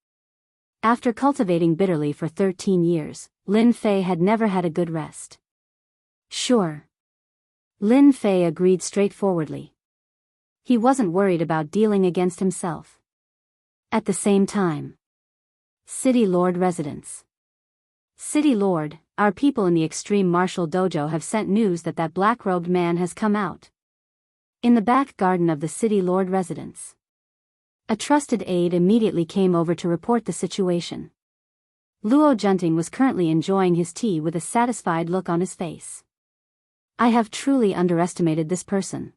After cultivating bitterly for 13 years, Lin Fei had never had a good rest. Sure. Lin Fei agreed straightforwardly. He wasn't worried about dealing against himself. At the same time. City Lord residence. City Lord, our people in the Extreme Martial Dojo have sent news that that black-robed man has come out. In the back garden of the City Lord residence. A trusted aide immediately came over to report the situation. Luo Junting was currently enjoying his tea with a satisfied look on his face. I have truly underestimated this person.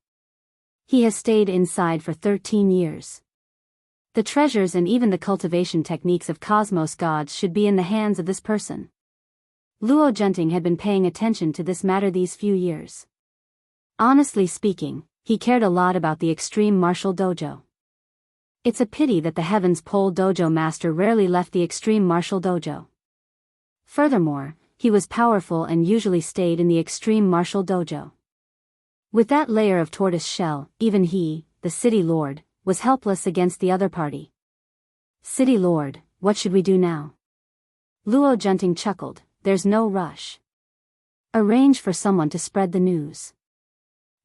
He has stayed inside for 13 years. The treasures and even the cultivation techniques of cosmos gods should be in the hands of this person. Luo Junting had been paying attention to this matter these few years. Honestly speaking, he cared a lot about the Extreme Martial Dojo. It's a pity that the Heaven's Pole dojo master rarely left the Extreme Martial Dojo. Furthermore, he was powerful and usually stayed in the Extreme Martial Dojo. With that layer of tortoise shell, even he, the City Lord, was helpless against the other party. City Lord, what should we do now? Luo Junting chuckled, there's no rush. Arrange for someone to spread the news.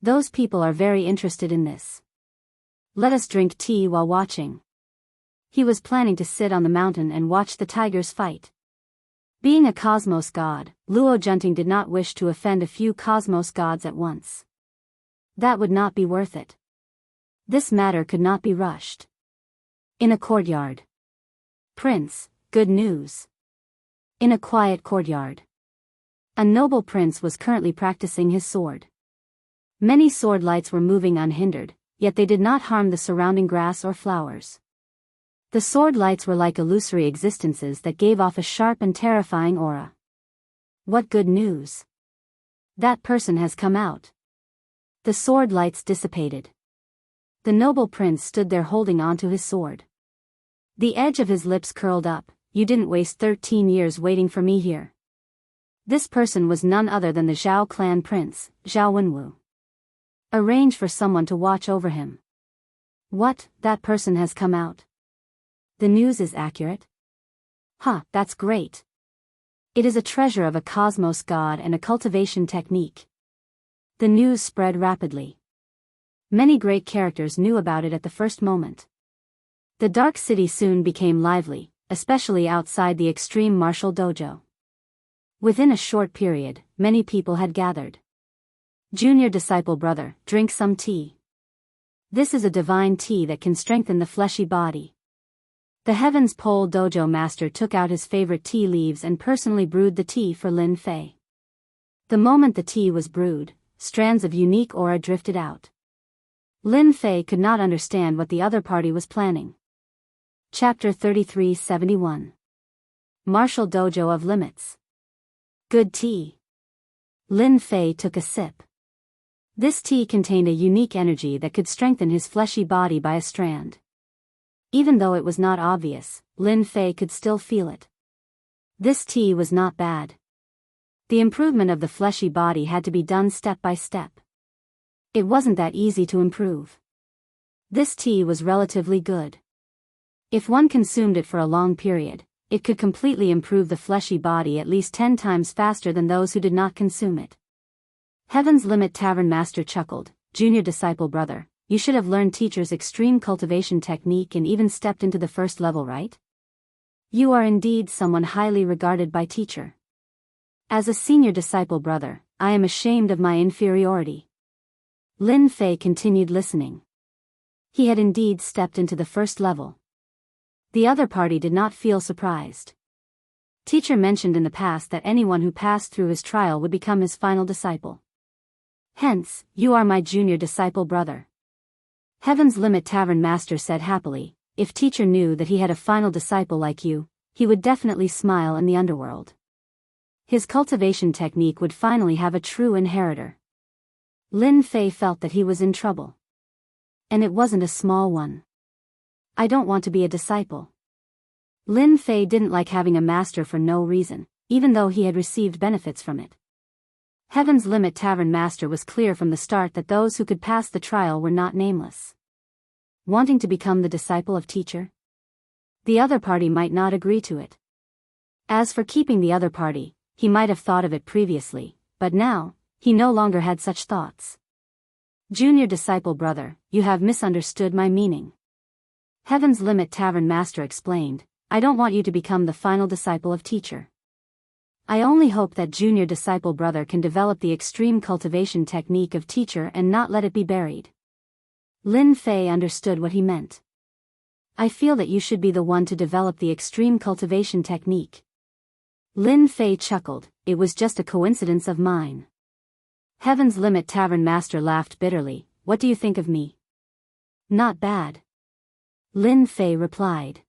Those people are very interested in this. Let us drink tea while watching. He was planning to sit on the mountain and watch the tigers fight. Being a cosmos god, Luo Junting did not wish to offend a few cosmos gods at once. That would not be worth it. This matter could not be rushed. In a courtyard. Prince, good news. In a quiet courtyard. A noble prince was currently practicing his sword. Many sword lights were moving unhindered, yet they did not harm the surrounding grass or flowers. The sword lights were like illusory existences that gave off a sharp and terrifying aura. What good news! That person has come out. The sword lights dissipated. The noble prince stood there holding onto his sword. The edge of his lips curled up. You didn't waste 13 years waiting for me here. This person was none other than the Zhao clan prince, Zhao Wenwu. Arrange for someone to watch over him. What, that person has come out? The news is accurate? That's great. It is a treasure of a cosmos god and a cultivation technique. The news spread rapidly. Many great characters knew about it at the first moment. The Dark City soon became lively, especially outside the extreme martial dojo. Within a short period, many people had gathered. Junior disciple brother, drink some tea. This is a divine tea that can strengthen the fleshy body. The Heavens Pole dojo master took out his favorite tea leaves and personally brewed the tea for Lin Fei. The moment the tea was brewed, strands of unique aura drifted out. Lin Fei could not understand what the other party was planning. Chapter 3371. Martial Dojo of Limits. Good tea. Lin Fei took a sip. This tea contained a unique energy that could strengthen his fleshy body by a strand. Even though it was not obvious, Lin Fei could still feel it. This tea was not bad. The improvement of the fleshy body had to be done step by step. It wasn't that easy to improve. This tea was relatively good. If one consumed it for a long period, it could completely improve the fleshy body at least 10 times faster than those who did not consume it. Heaven's Limit Tavern Master chuckled, Junior disciple brother, you should have learned teacher's extreme cultivation technique and even stepped into the first level, right? You are indeed someone highly regarded by teacher. As a senior disciple brother, I am ashamed of my inferiority. Lin Fei continued listening. He had indeed stepped into the first level. The other party did not feel surprised. Teacher mentioned in the past that anyone who passed through his trial would become his final disciple. Hence, you are my junior disciple brother. Heaven's Limit Tavern Master said happily, if teacher knew that he had a final disciple like you, he would definitely smile in the underworld. His cultivation technique would finally have a true inheritor. Lin Fei felt that he was in trouble. And it wasn't a small one. I don't want to be a disciple. Lin Fei didn't like having a master for no reason, even though he had received benefits from it. Heaven's Limit Tavern Master was clear from the start that those who could pass the trial were not nameless. Wanting to become the disciple of teacher? The other party might not agree to it. As for keeping the other party, he might have thought of it previously, but now, he no longer had such thoughts. Junior disciple brother, you have misunderstood my meaning. Heaven's Limit Tavern Master explained, I don't want you to become the final disciple of teacher. I only hope that junior disciple brother can develop the extreme cultivation technique of teacher and not let it be buried. Lin Fei understood what he meant. I feel that you should be the one to develop the extreme cultivation technique. Lin Fei chuckled, it was just a coincidence of mine. Heaven's Limit Tavern Master laughed bitterly, what do you think of me? Not bad. Lin Fei replied.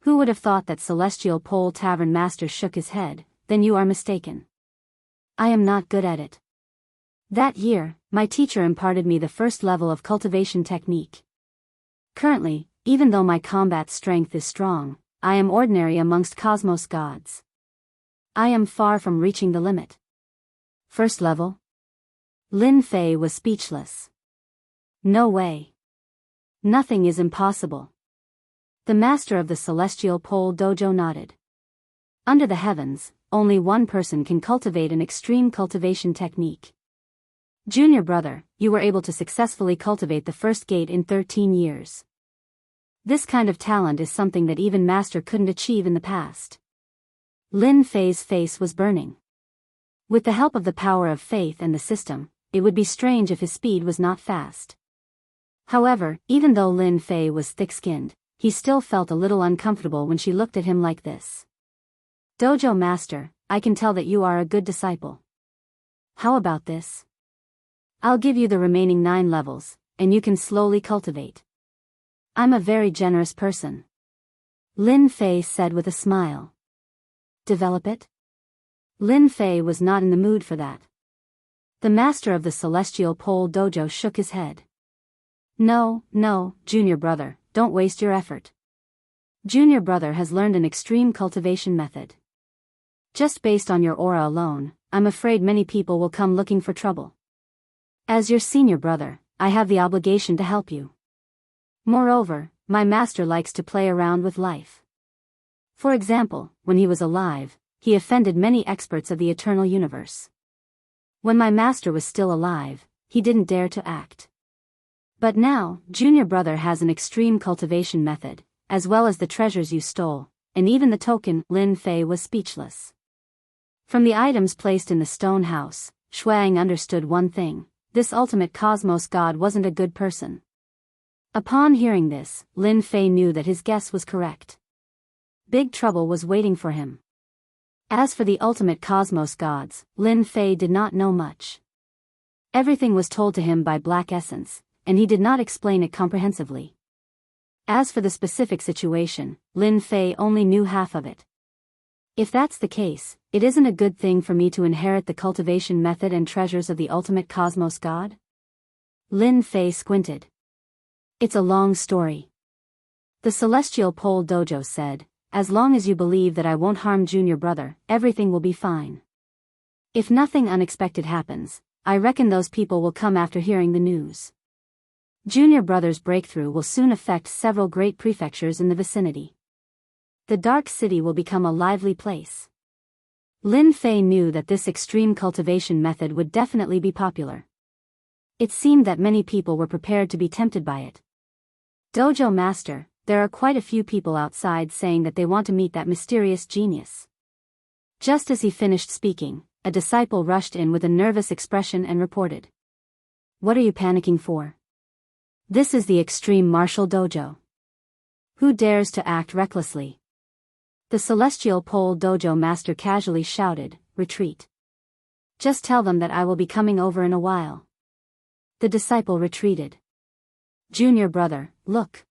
Who would have thought that Celestial Pole Tavern Master shook his head, then you are mistaken. I am not good at it. That year, my teacher imparted me the first level of cultivation technique. Currently, even though my combat strength is strong, I am ordinary amongst cosmos gods. I am far from reaching the limit. First level? Lin Fei was speechless. No way. Nothing is impossible. The master of the Celestial Pole Dojo nodded. Under the heavens, only one person can cultivate an extreme cultivation technique. Junior brother, you were able to successfully cultivate the first gate in 13 years. This kind of talent is something that even master couldn't achieve in the past. Lin Fei's face was burning. With the help of the power of faith and the system, it would be strange if his speed was not fast. However, even though Lin Fei was thick-skinned, he still felt a little uncomfortable when she looked at him like this. Dojo master, I can tell that you are a good disciple. How about this? I'll give you the remaining 9 levels, and you can slowly cultivate. I'm a very generous person. Lin Fei said with a smile. Develop it? Lin Fei was not in the mood for that. The master of the Celestial Pole Dojo shook his head. No, junior brother, don't waste your effort. Junior brother has learned an extreme cultivation method. Just based on your aura alone, I'm afraid many people will come looking for trouble. As your senior brother, I have the obligation to help you. Moreover, my master likes to play around with life. For example, when he was alive, he offended many experts of the eternal universe. When my master was still alive, he didn't dare to act. But now, junior brother has an extreme cultivation method, as well as the treasures you stole, and even the token. Lin Fei was speechless. From the items placed in the stone house, Shuang understood one thing: this ultimate cosmos god wasn't a good person. Upon hearing this, Lin Fei knew that his guess was correct. Big trouble was waiting for him. As for the ultimate cosmos gods, Lin Fei did not know much. Everything was told to him by Black Essence, and he did not explain it comprehensively. As for the specific situation, Lin Fei only knew half of it. If that's the case, it isn't a good thing for me to inherit the cultivation method and treasures of the ultimate cosmos god? Lin Fei squinted. It's a long story. The Celestial Pole Dojo said, as long as you believe that I won't harm junior brother, everything will be fine. If nothing unexpected happens, I reckon those people will come after hearing the news. Junior brother's breakthrough will soon affect several great prefectures in the vicinity. The Dark City will become a lively place. Lin Fei knew that this extreme cultivation method would definitely be popular. It seemed that many people were prepared to be tempted by it. Dojo master, there are quite a few people outside saying that they want to meet that mysterious genius. Just as he finished speaking, a disciple rushed in with a nervous expression and reported. What are you panicking for? This is the extreme martial dojo. Who dares to act recklessly? The Celestial Pole Dojo master casually shouted, retreat. Just tell them that I will be coming over in a while. The disciple retreated. Junior brother, look.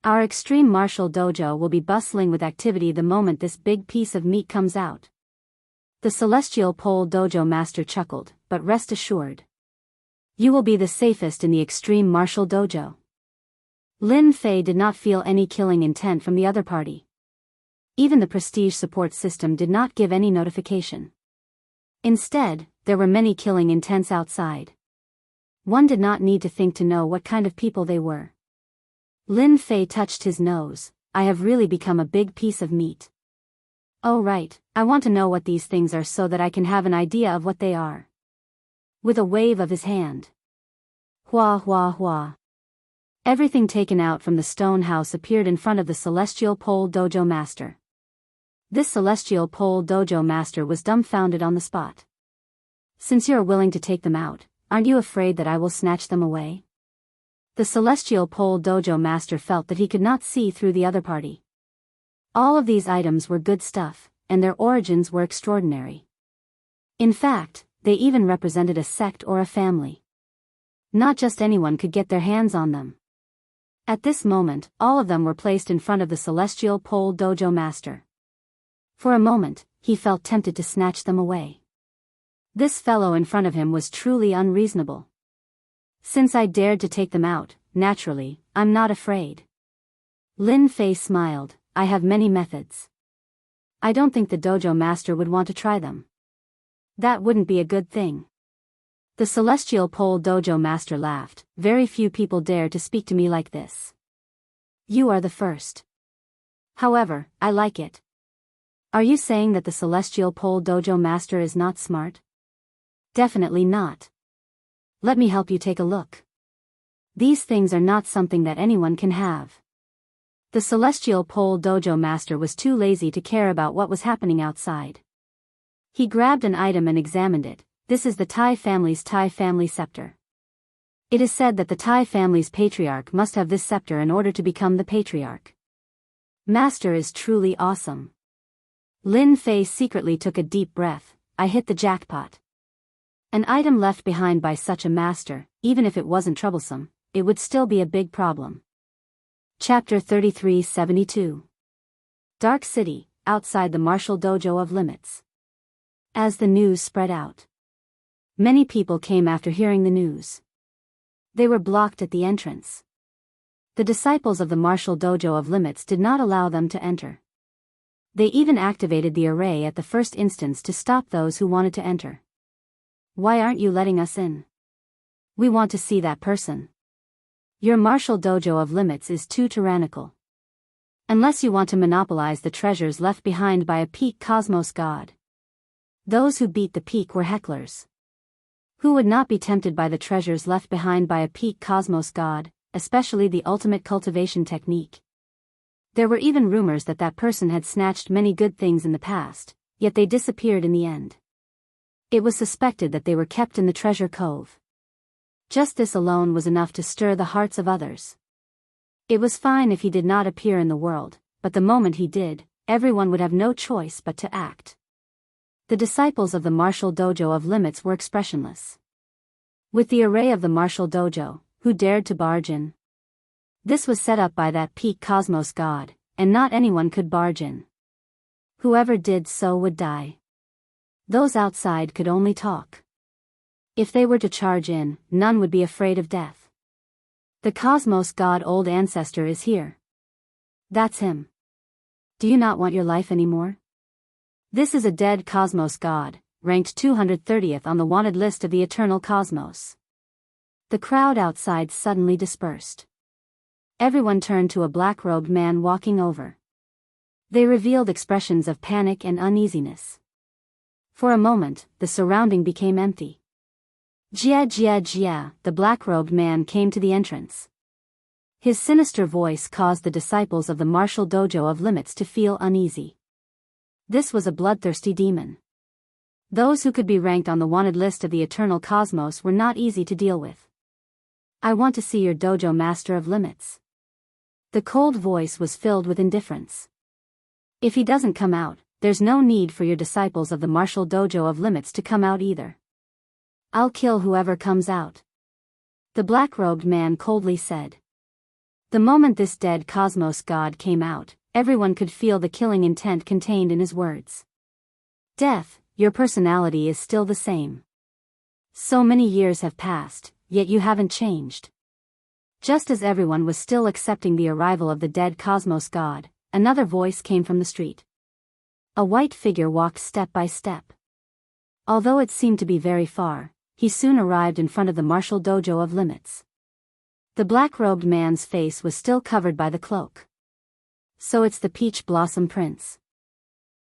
Our extreme martial dojo will be bustling with activity the moment this big piece of meat comes out. The Celestial Pole Dojo master chuckled, but rest assured. You will be the safest in the extreme martial dojo. Lin Fei did not feel any killing intent from the other party. Even the prestige support system did not give any notification. Instead, there were many killing intents outside. One did not need to think to know what kind of people they were. Lin Fei touched his nose. I have really become a big piece of meat. Oh right, I want to know what these things are so that I can have an idea of what they are. With a wave of his hand. Hua hua hua. Everything taken out from the stone house appeared in front of the Celestial Pole Dojo master. This Celestial Pole Dojo master was dumbfounded on the spot. Since you're willing to take them out, aren't you afraid that I will snatch them away? The Celestial Pole Dojo master felt that he could not see through the other party. All of these items were good stuff, and their origins were extraordinary. In fact, they even represented a sect or a family. Not just anyone could get their hands on them. At this moment, all of them were placed in front of the Celestial Pole Dojo master. For a moment, he felt tempted to snatch them away. This fellow in front of him was truly unreasonable. Since I dared to take them out, naturally, I'm not afraid. Lin Fei smiled. I have many methods. I don't think the dojo master would want to try them. That wouldn't be a good thing. The celestial pole dojo master laughed. Very few people dare to speak to me like this. You are the first. However, I like it. Are you saying that the celestial pole dojo master is not smart? Definitely not. Let me help you take a look. These things are not something that anyone can have. The celestial pole dojo master was too lazy to care about what was happening outside. He grabbed an item and examined it. This is the Tai family scepter. It is said that the Tai family's patriarch must have this scepter in order to become the patriarch. Master is truly awesome. Lin Fei secretly took a deep breath. I hit the jackpot. An item left behind by such a master, even if it wasn't troublesome, it would still be a big problem. Chapter 3372. Dark City, outside the martial dojo of limits. As the news spread out, many people came after hearing the news. They were blocked at the entrance. The disciples of the martial dojo of limits did not allow them to enter. They even activated the array at the first instance to stop those who wanted to enter. Why aren't you letting us in? We want to see that person. Your martial dojo of limits is too tyrannical. Unless you want to monopolize the treasures left behind by a peak cosmos god. Those who beat the peak were hecklers. Who would not be tempted by the treasures left behind by a peak cosmos god, especially the ultimate cultivation technique? There were even rumors that that person had snatched many good things in the past, yet they disappeared in the end. It was suspected that they were kept in the treasure cove. Just this alone was enough to stir the hearts of others. It was fine if he did not appear in the world, but the moment he did, everyone would have no choice but to act. The disciples of the martial dojo of limits were expressionless. With the array of the martial dojo, who dared to barge in? This was set up by that peak cosmos god, and not anyone could barge in. Whoever did so would die. Those outside could only talk. If they were to charge in, none would be afraid of death. The cosmos god old ancestor is here. That's him. Do you not want your life anymore? This is a dead cosmos god, ranked 230th on the wanted list of the eternal cosmos. The crowd outside suddenly dispersed. Everyone turned to a black-robed man walking over. They revealed expressions of panic and uneasiness. For a moment, the surrounding became empty. Jia, the black-robed man came to the entrance. His sinister voice caused the disciples of the martial dojo of limits to feel uneasy. This was a bloodthirsty demon. Those who could be ranked on the wanted list of the eternal cosmos were not easy to deal with. I want to see your dojo master of limits. The cold voice was filled with indifference. If he doesn't come out, there's no need for your disciples of the martial dojo of limits to come out either. I'll kill whoever comes out. The black-robed man coldly said. The moment this dead cosmos god came out, everyone could feel the killing intent contained in his words. Death, your personality is still the same. So many years have passed, yet you haven't changed. Just as everyone was still accepting the arrival of the dead cosmos god, another voice came from the street. A white figure walked step by step. Although it seemed to be very far, he soon arrived in front of the martial dojo of limits. The black-robed man's face was still covered by the cloak. So it's the Peach Blossom Prince.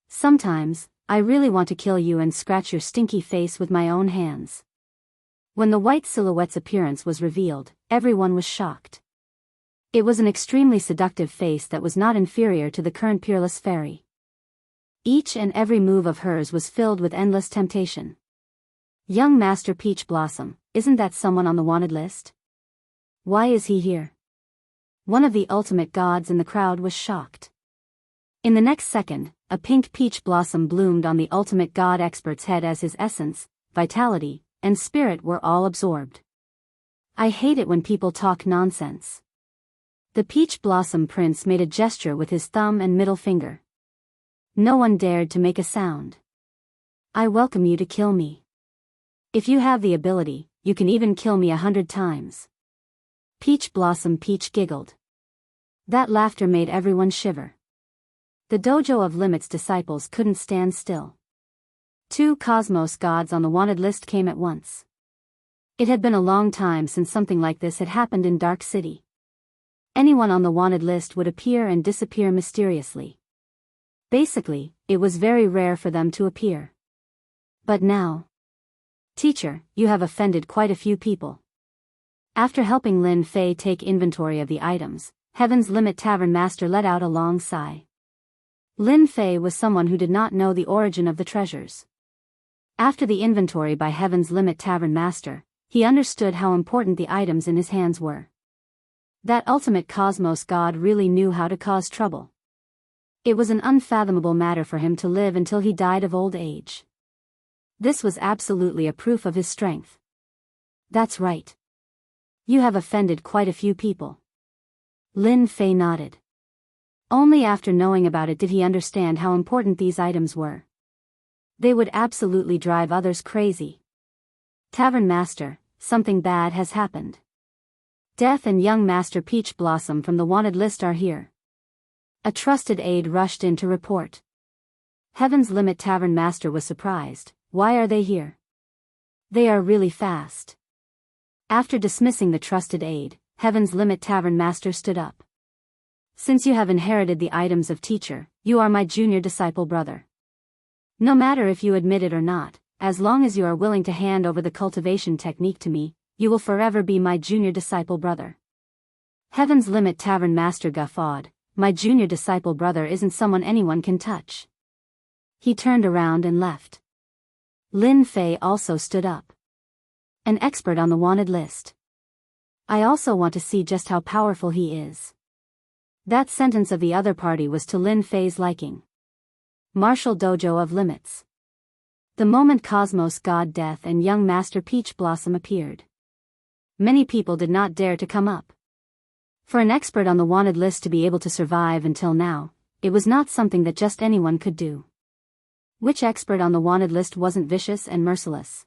Sometimes, I really want to kill you and scratch your stinky face with my own hands. When the white silhouette's appearance was revealed, everyone was shocked. It was an extremely seductive face that was not inferior to the current peerless fairy. Each and every move of hers was filled with endless temptation. Young Master Peach Blossom, isn't that someone on the wanted list? Why is he here? One of the ultimate gods in the crowd was shocked. In the next second, a pink peach blossom bloomed on the ultimate god expert's head as his essence, vitality, and spirit were all absorbed. I hate it when people talk nonsense. The Peach Blossom Prince made a gesture with his thumb and middle finger. No one dared to make a sound. I welcome you to kill me. If you have the ability, you can even kill me 100 times. Peach Blossom Peach giggled. That laughter made everyone shiver. The dojo of limits disciples couldn't stand still. 2 cosmos gods on the wanted list came at once. It had been a long time since something like this had happened in Dark City. Anyone on the wanted list would appear and disappear mysteriously. Basically, it was very rare for them to appear. But now... Teacher, you have offended quite a few people. After helping Lin Fei take inventory of the items, Heaven's Limit Tavern Master let out a long sigh. Lin Fei was someone who did not know the origin of the treasures. After the inventory by Heaven's Limit Tavern Master, he understood how important the items in his hands were. That ultimate cosmos god really knew how to cause trouble. It was an unfathomable matter for him to live until he died of old age. This was absolutely a proof of his strength. That's right. You have offended quite a few people. Lin Fei nodded. Only after knowing about it did he understand how important these items were. They would absolutely drive others crazy. Tavern Master, something bad has happened. Death and young Master Peach Blossom from the wanted list are here. A trusted aide rushed in to report. Heaven's Limit Tavern Master was surprised. Why are they here? They are really fast. After dismissing the trusted aide, Heaven's Limit Tavern Master stood up. Since you have inherited the items of teacher, you are my junior disciple brother. No matter if you admit it or not, as long as you are willing to hand over the cultivation technique to me, you will forever be my junior disciple brother. Heaven's Limit Tavern Master guffawed. My junior disciple brother isn't someone anyone can touch. He turned around and left. Lin Fei also stood up. An expert on the wanted list. I also want to see just how powerful he is. That sentence of the other party was to Lin Fei's liking. Martial Dojo of Limits. The moment Cosmos God Death and young Master Peach Blossom appeared, many people did not dare to come up. For an expert on the wanted list to be able to survive until now, it was not something that just anyone could do. Which expert on the wanted list wasn't vicious and merciless?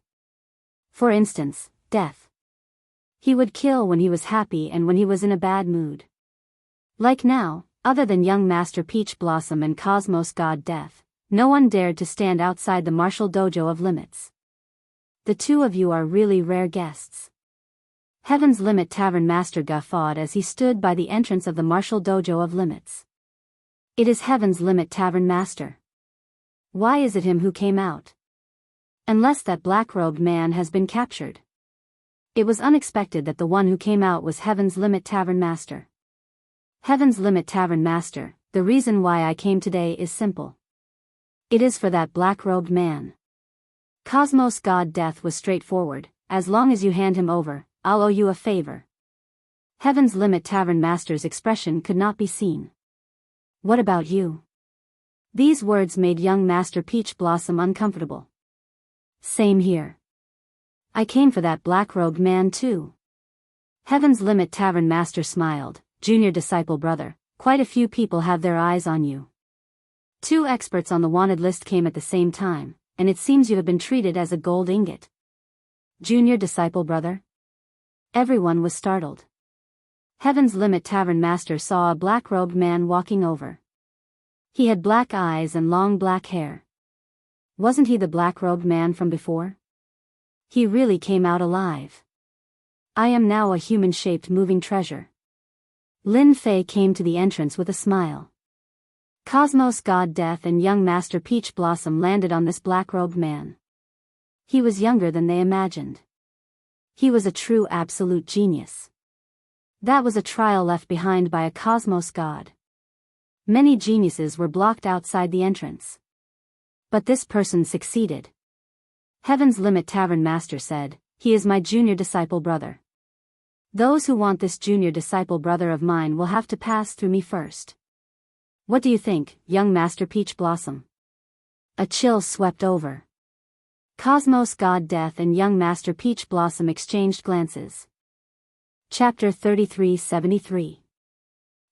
For instance, Death. He would kill when he was happy and when he was in a bad mood. Like now, other than young Master Peach Blossom and Cosmos God Death, no one dared to stand outside the martial dojo of Limits. The two of you are really rare guests. Heaven's Limit Tavern Master guffawed as he stood by the entrance of the martial dojo of Limits. It is Heaven's Limit Tavern Master. Why is it him who came out? Unless that black-robed man has been captured. It was unexpected that the one who came out was Heaven's Limit Tavern Master. Heaven's Limit Tavern Master, the reason why I came today is simple. It is for that black-robed man. Cosmos God Death was straightforward. As long as you hand him over, I'll owe you a favor. Heaven's Limit Tavern Master's expression could not be seen. What about you? These words made young Master Peach Blossom uncomfortable. Same here. I came for that black-robed man too. Heaven's Limit Tavern Master smiled. Junior disciple brother, quite a few people have their eyes on you. Two experts on the wanted list came at the same time, and it seems you have been treated as a gold ingot. Junior disciple brother? Everyone was startled. Heaven's Limit Tavern Master saw a black-robed man walking over. He had black eyes and long black hair. Wasn't he the black-robed man from before? He really came out alive. I am now a human-shaped moving treasure. Lin Fei came to the entrance with a smile. Cosmos God Death and young Master Peach Blossom landed on this black-robed man. He was younger than they imagined. He was a true absolute genius. That was a trial left behind by a cosmos god. Many geniuses were blocked outside the entrance. But this person succeeded. Heaven's Limit Tavern Master said, he is my junior disciple brother. Those who want this junior disciple brother of mine will have to pass through me first. What do you think, young Master Peach Blossom? A chill swept over. Cosmos God Death and young Master Peach Blossom exchanged glances. Chapter 3373.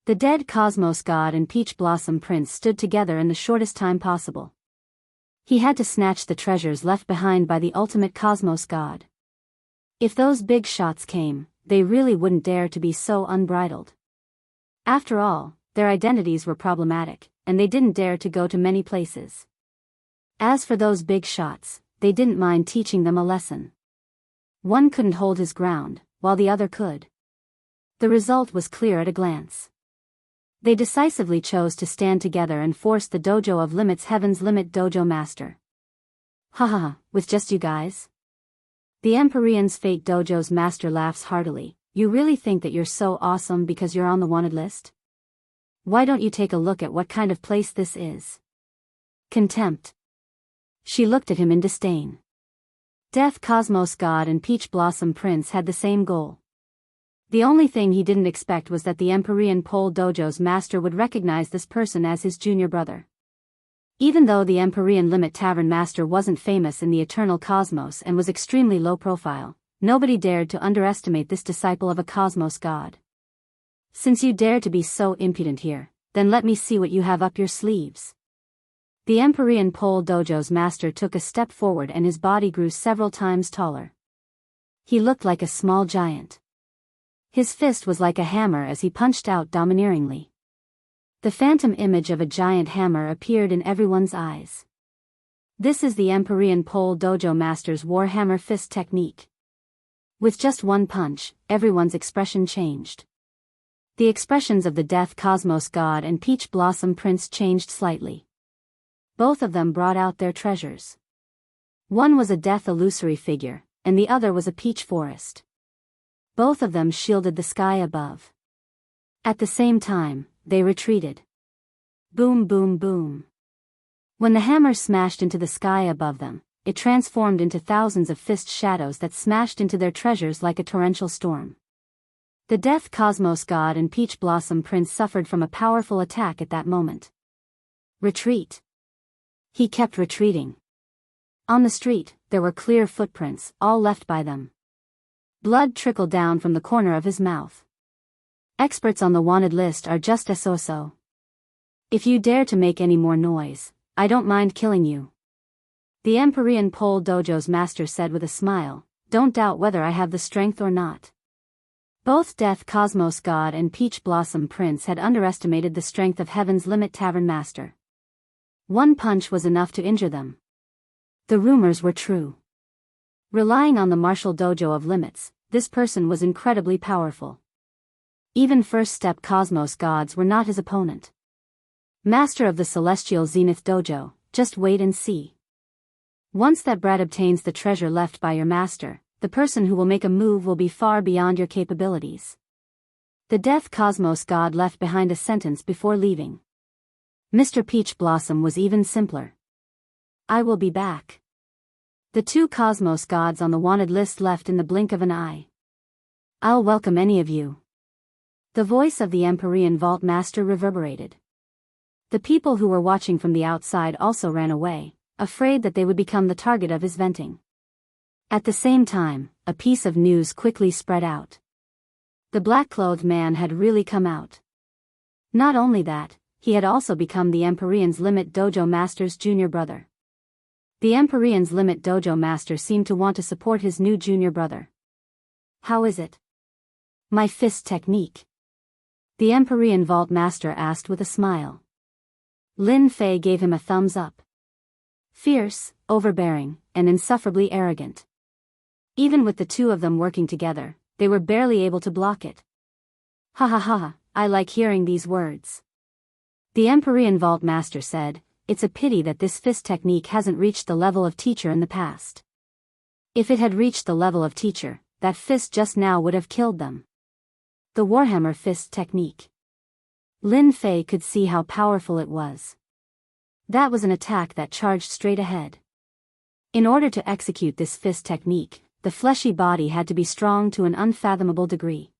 The dead Cosmos God and Peach Blossom Prince stood together in the shortest time possible. He had to snatch the treasures left behind by the ultimate Cosmos God. If those big shots came, they really wouldn't dare to be so unbridled. After all, their identities were problematic, and they didn't dare to go to many places. As for those big shots, they didn't mind teaching them a lesson. One couldn't hold his ground, while the other could. The result was clear at a glance. They decisively chose to stand together and force the dojo of limits Heaven's Limit Dojo Master. Ha ha ha, with just you guys? The Empyrean's Fate Dojo's master laughs heartily. You really think that you're so awesome because you're on the wanted list? Why don't you take a look at what kind of place this is? Contempt. She looked at him in disdain. Death Cosmos God and Peach Blossom Prince had the same goal. The only thing he didn't expect was that the Empyrean Pole Dojo's master would recognize this person as his junior brother. Even though the Empyrean Limit Tavern master wasn't famous in the eternal cosmos and was extremely low profile, nobody dared to underestimate this disciple of a cosmos god. Since you dare to be so impudent here, then let me see what you have up your sleeves. The Empyrean Pole Dojo's master took a step forward and his body grew several times taller. He looked like a small giant. His fist was like a hammer as he punched out domineeringly. The phantom image of a giant hammer appeared in everyone's eyes. This is the Empyrean Pole Dojo Master's Warhammer Fist technique. With just one punch, everyone's expression changed. The expressions of the Death Cosmos God and Peach Blossom Prince changed slightly. Both of them brought out their treasures. One was a death illusory figure, and the other was a peach forest. Both of them shielded the sky above. At the same time, they retreated. Boom boom boom. When the hammer smashed into the sky above them, it transformed into thousands of fist shadows that smashed into their treasures like a torrential storm. The Death Cosmos God and Peach Blossom Prince suffered from a powerful attack at that moment. Retreat. He kept retreating. On the street, there were clear footprints, all left by them. Blood trickled down from the corner of his mouth. Experts on the wanted list are just so. If you dare to make any more noise, I don't mind killing you. The Empyrean Pole Dojo's master said with a smile, don't doubt whether I have the strength or not. Both Death Cosmos God and Peach Blossom Prince had underestimated the strength of Heaven's Limit Tavern Master. One punch was enough to injure them. The rumors were true. Relying on the martial dojo of limits, this person was incredibly powerful. Even first-step cosmos gods were not his opponent. Master of the Celestial Zenith Dojo, just wait and see. Once that brat obtains the treasure left by your master, the person who will make a move will be far beyond your capabilities. The Death Cosmos God left behind a sentence before leaving. Mr. Peach Blossom was even simpler. I will be back. The two cosmos gods on the wanted list left in the blink of an eye. I'll welcome any of you. The voice of the Empyrean Vault Master reverberated. The people who were watching from the outside also ran away, afraid that they would become the target of his venting. At the same time, a piece of news quickly spread out. The black-clothed man had really come out. Not only that, he had also become the Empyrean's Limit Dojo Master's junior brother. The Empyrean's Limit Dojo Master seemed to want to support his new junior brother. How is it? My fist technique. The Empyrean Vault Master asked with a smile. Lin Fei gave him a thumbs up. Fierce, overbearing, and insufferably arrogant. Even with the two of them working together, they were barely able to block it. Ha ha ha, I like hearing these words. The Empyrean Vault Master said, it's a pity that this fist technique hasn't reached the level of teacher in the past. If it had reached the level of teacher, that fist just now would have killed them. The Warhammer Fist technique. Lin Fei could see how powerful it was. That was an attack that charged straight ahead. In order to execute this fist technique, the fleshy body had to be strong to an unfathomable degree.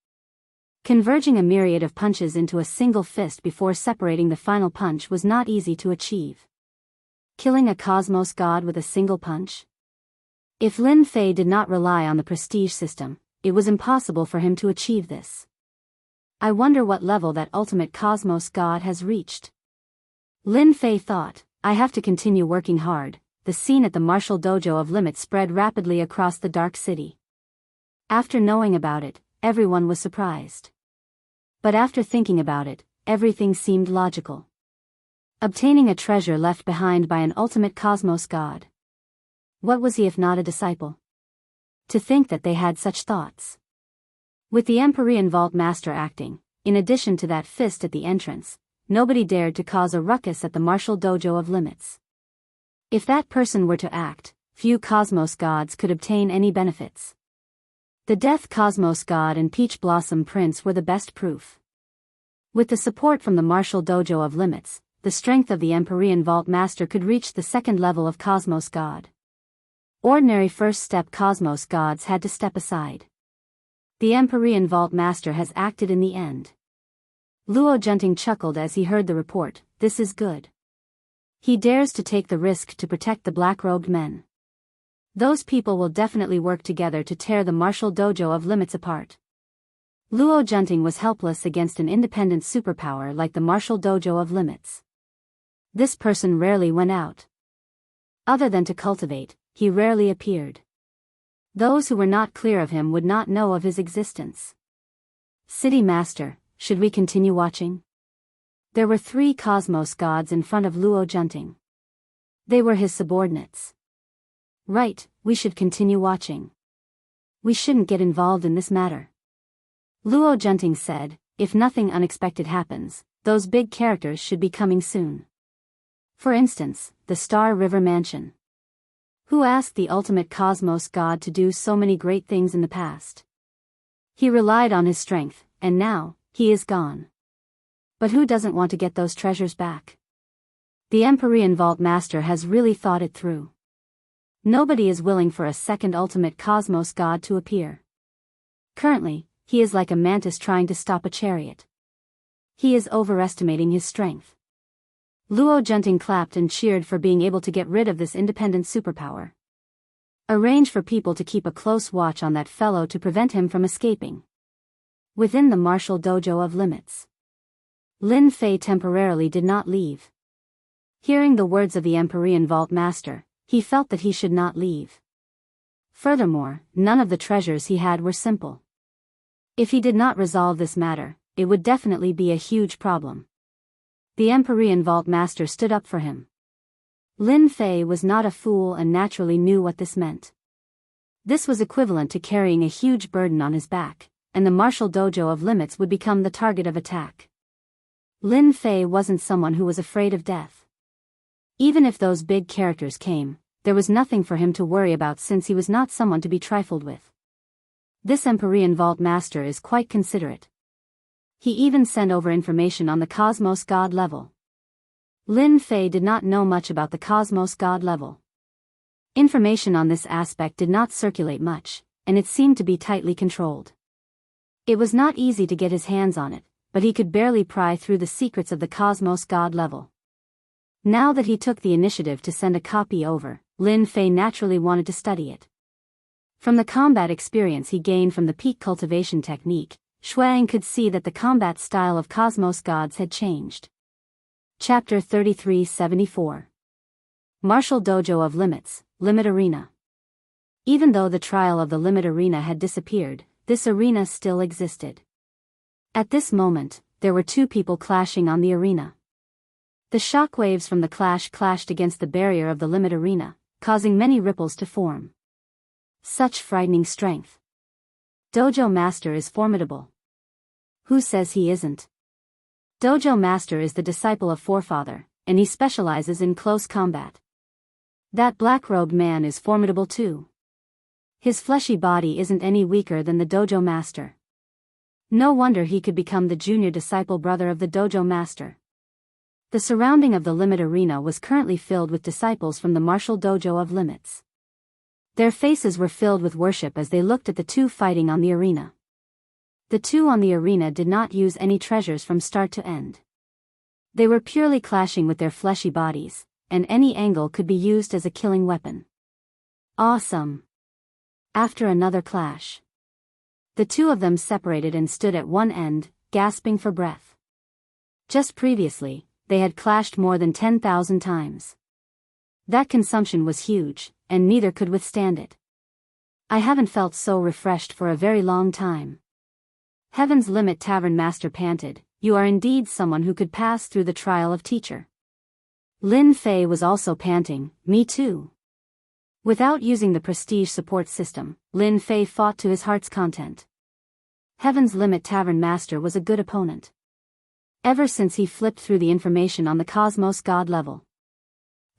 Converging a myriad of punches into a single fist before separating the final punch was not easy to achieve. Killing a cosmos god with a single punch? If Lin Fei did not rely on the prestige system, it was impossible for him to achieve this. I wonder what level that ultimate cosmos god has reached. Lin Fei thought, I have to continue working hard. The scene at the martial dojo of limits spread rapidly across the dark city. After knowing about it, everyone was surprised. But after thinking about it, everything seemed logical. Obtaining a treasure left behind by an ultimate cosmos god. What was he if not a disciple? To think that they had such thoughts. With the Empyrean Vault Master acting, in addition to that fist at the entrance, nobody dared to cause a ruckus at the martial dojo of limits. If that person were to act, few Cosmos gods could obtain any benefits. The Death Cosmos God and Peach Blossom Prince were the best proof. With the support from the martial dojo of limits, the strength of the Empyrean Vault Master could reach the second level of Cosmos God. Ordinary first-step Cosmos gods had to step aside. The Empyrean Vault Master has acted in the end. Luo Junting chuckled as he heard the report. This is good. He dares to take the risk to protect the black-robed men. Those people will definitely work together to tear the martial dojo of limits apart. Luo Junting was helpless against an independent superpower like the martial dojo of limits. This person rarely went out. Other than to cultivate, he rarely appeared. Those who were not clear of him would not know of his existence. City Master, should we continue watching? There were 3 Cosmos gods in front of Luo Junting. They were his subordinates. Right, we should continue watching. We shouldn't get involved in this matter. Luo Junting said, if nothing unexpected happens, those big characters should be coming soon. For instance, the Star River Mansion. Who asked the ultimate Cosmos god to do so many great things in the past? He relied on his strength, and now, he is gone. But who doesn't want to get those treasures back? The Empyrean Vault Master has really thought it through. Nobody is willing for a second ultimate Cosmos god to appear. Currently, he is like a mantis trying to stop a chariot. He is overestimating his strength. Luo Junting clapped and cheered for being able to get rid of this independent superpower. Arrange for people to keep a close watch on that fellow to prevent him from escaping. Within the martial dojo of limits, Lin Fei temporarily did not leave. Hearing the words of the Empyrean Vault Master, he felt that he should not leave. Furthermore, none of the treasures he had were simple. If he did not resolve this matter, it would definitely be a huge problem. The Empyrean Vault Master stood up for him. Lin Fei was not a fool and naturally knew what this meant. This was equivalent to carrying a huge burden on his back, and the martial dojo of limits would become the target of attack. Lin Fei wasn't someone who was afraid of death. Even if those big characters came, there was nothing for him to worry about since he was not someone to be trifled with. This Empyrean Vault Master is quite considerate. He even sent over information on the Cosmos God level. Lin Fei did not know much about the Cosmos God level. Information on this aspect did not circulate much, and it seemed to be tightly controlled. It was not easy to get his hands on it, but he could barely pry through the secrets of the Cosmos God level. Now that he took the initiative to send a copy over, Lin Fei naturally wanted to study it. From the combat experience he gained from the peak cultivation technique, Shuang could see that the combat style of Cosmos gods had changed. Chapter 3374. Martial Dojo of Limits, Limit Arena. Even though the trial of the Limit Arena had disappeared, this arena still existed. At this moment, there were 2 people clashing on the arena. The shockwaves from the clash clashed against the barrier of the Limit Arena, causing many ripples to form. Such frightening strength. Dojo Master is formidable. Who says he isn't? Dojo Master is the disciple of Forefather, and he specializes in close combat. That black-robed man is formidable too. His fleshy body isn't any weaker than the Dojo Master. No wonder he could become the junior disciple brother of the Dojo Master. The surrounding of the Limit Arena was currently filled with disciples from the martial dojo of limits. Their faces were filled with worship as they looked at the 2 fighting on the arena. The 2 on the arena did not use any treasures from start to end. They were purely clashing with their fleshy bodies, and any angle could be used as a killing weapon. Awesome! After another clash, the 2 of them separated and stood at one end, gasping for breath. Just previously, they had clashed more than 10,000 times. That consumption was huge, and neither could withstand it. I haven't felt so refreshed for a very long time. Heaven's Limit Tavern Master panted, you are indeed someone who could pass through the trial of teacher. Lin Fei was also panting, me too. Without using the prestige support system, Lin Fei fought to his heart's content. Heaven's Limit Tavern Master was a good opponent. Ever since he flipped through the information on the Cosmos God level,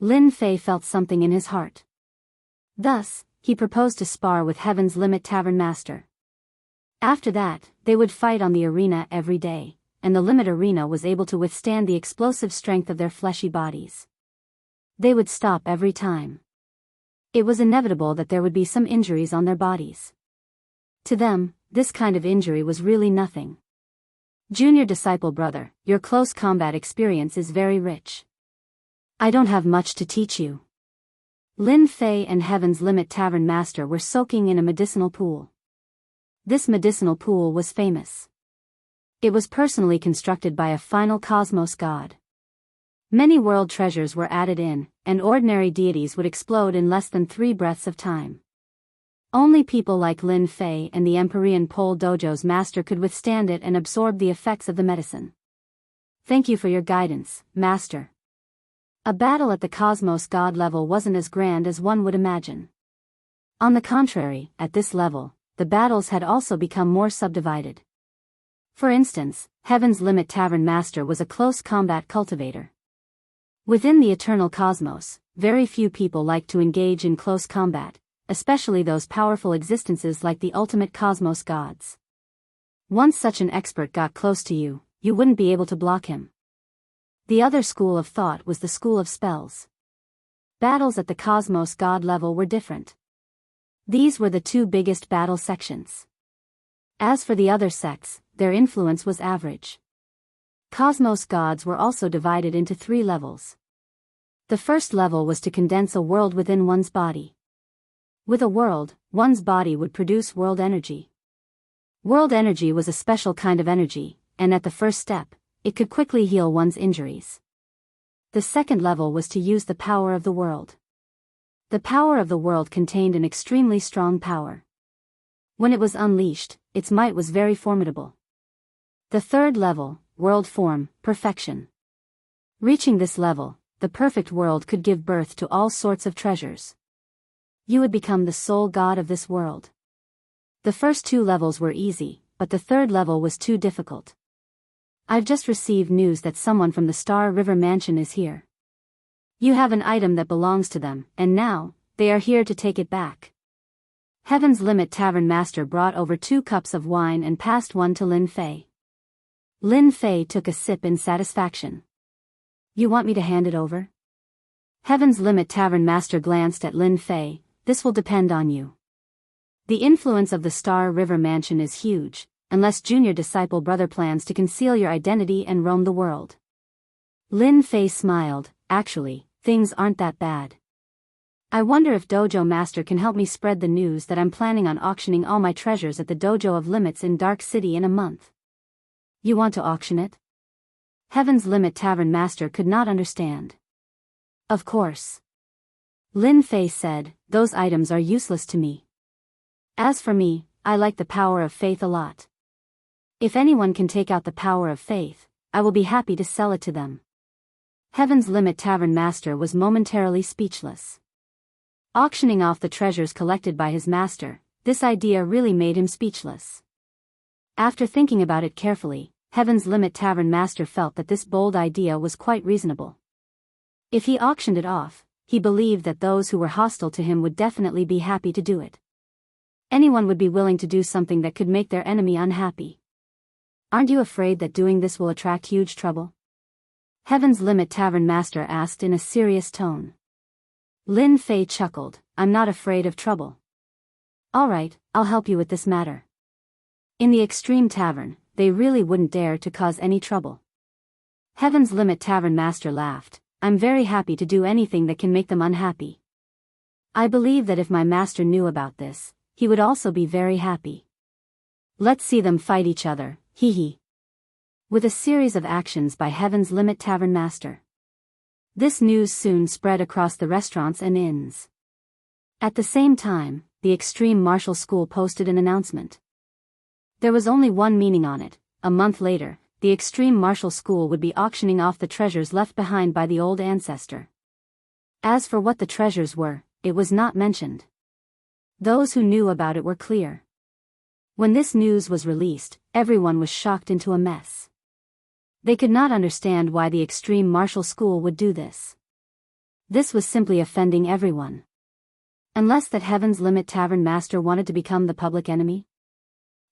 Lin Fei felt something in his heart. Thus, he proposed to spar with Heaven's Limit Tavern Master. After that, they would fight on the arena every day, and the Limit Arena was able to withstand the explosive strength of their fleshy bodies. They would stop every time. It was inevitable that there would be some injuries on their bodies. To them, this kind of injury was really nothing. Junior disciple brother, your close combat experience is very rich. I don't have much to teach you. Lin Fei and Heaven's Limit Tavern Master were soaking in a medicinal pool. This medicinal pool was famous. It was personally constructed by a final cosmos god. Many world treasures were added in, and ordinary deities would explode in less than 3 breaths of time. Only people like Lin Fei and the Empyrean Pole Dojo's master could withstand it and absorb the effects of the medicine. Thank you for your guidance, master. A battle at the Cosmos God level wasn't as grand as one would imagine. On the contrary, at this level, the battles had also become more subdivided. For instance, Heaven's Limit Tavern Master was a close combat cultivator. Within the eternal cosmos, very few people like to engage in close combat, especially those powerful existences like the ultimate cosmos gods. Once such an expert got close to you, you wouldn't be able to block him. The other school of thought was the school of spells. Battles at the cosmos god level were different. These were the 2 biggest battle sections. As for the other sects, their influence was average. Cosmos gods were also divided into 3 levels. The first level was to condense a world within one's body. With a world, one's body would produce world energy. World energy was a special kind of energy, and at the first step, it could quickly heal one's injuries. The second level was to use the power of the world. The power of the world contained an extremely strong power. When it was unleashed, its might was very formidable. The third level, world form, perfection. Reaching this level, the perfect world could give birth to all sorts of treasures. You would become the sole god of this world. The first 2 levels were easy, but the third level was too difficult. I've just received news that someone from the Star River Mansion is here. You have an item that belongs to them, and now, they are here to take it back. Heaven's Limit Tavern Master brought over 2 cups of wine and passed one to Lin Fei. Lin Fei took a sip in satisfaction. You want me to hand it over? Heaven's Limit Tavern Master glanced at Lin Fei. This will depend on you. The influence of the Star River Mansion is huge, unless Junior Disciple Brother plans to conceal your identity and roam the world. Lin Fei smiled. Actually, things aren't that bad. I wonder if Dojo Master can help me spread the news that I'm planning on auctioning all my treasures at the Dojo of Limits in Dark City in a month. You want to auction it? Heaven's Limit Tavern Master could not understand. Of course. Lin Fei said, those items are useless to me. As for me, I like the power of faith a lot. If anyone can take out the power of faith, I will be happy to sell it to them. Heaven's Limit Tavern Master was momentarily speechless. Auctioning off the treasures collected by his master, this idea really made him speechless. After thinking about it carefully, Heaven's Limit Tavern Master felt that this bold idea was quite reasonable. If he auctioned it off, he believed that those who were hostile to him would definitely be happy to do it. Anyone would be willing to do something that could make their enemy unhappy. Aren't you afraid that doing this will attract huge trouble? Heaven's Limit Tavern Master asked in a serious tone. Lin Fei chuckled, I'm not afraid of trouble. All right, I'll help you with this matter. In the Extreme Tavern, they really wouldn't dare to cause any trouble. Heaven's Limit Tavern Master laughed. I'm very happy to do anything that can make them unhappy. I believe that if my master knew about this, he would also be very happy. Let's see them fight each other, hee hee. With a series of actions by Heaven's Limit Tavern Master. This news soon spread across the restaurants and inns. At the same time, the Extreme Martial School posted an announcement. There was only one meaning on it. A month later, the Extreme Martial School would be auctioning off the treasures left behind by the old ancestor. As for what the treasures were, it was not mentioned. Those who knew about it were clear. When this news was released, everyone was shocked into a mess. They could not understand why the extreme martial school would do this. This was simply offending everyone. Unless that Heaven's Limit Tavern Master wanted to become the public enemy?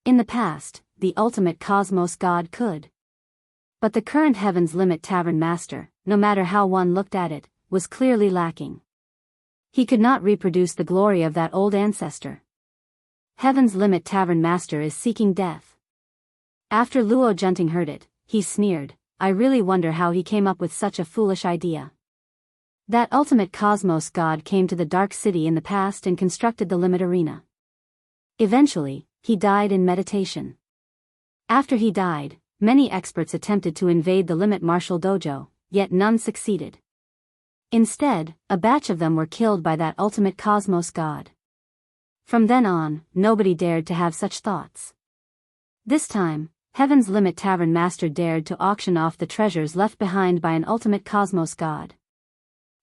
In the past, the ultimate cosmos god could. But the current Heaven's Limit Tavern Master, no matter how one looked at it, was clearly lacking. He could not reproduce the glory of that old ancestor. Heaven's Limit Tavern Master is seeking death. After Luo Junting heard it, he sneered, "I really wonder how he came up with such a foolish idea. That ultimate cosmos god came to the Dark City in the past and constructed the Limit Arena. Eventually, he died in meditation. After he died, many experts attempted to invade the Limit Martial Dojo, yet none succeeded. Instead, a batch of them were killed by that ultimate cosmos god. From then on, nobody dared to have such thoughts. This time, Heaven's Limit Tavern Master dared to auction off the treasures left behind by an ultimate cosmos god.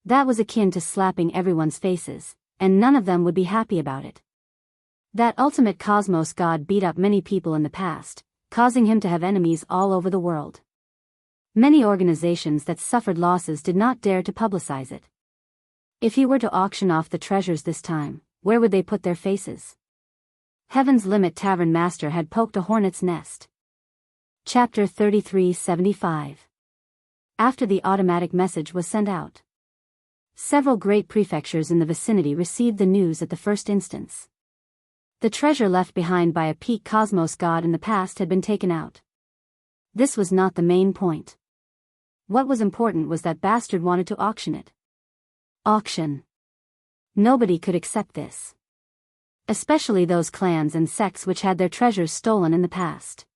That was akin to slapping everyone's faces, and none of them would be happy about it. That ultimate cosmos god beat up many people in the past, causing him to have enemies all over the world. Many organizations that suffered losses did not dare to publicize it. If he were to auction off the treasures this time, where would they put their faces? Heaven's Limit Tavern Master had poked a hornet's nest. Chapter 3375. After the automatic message was sent out, several great prefectures in the vicinity received the news at the first instance. The treasure left behind by a peak cosmos god in the past had been taken out. This was not the main point. What was important was that bastard wanted to auction it. Auction. Nobody could accept this. Especially those clans and sects which had their treasures stolen in the past.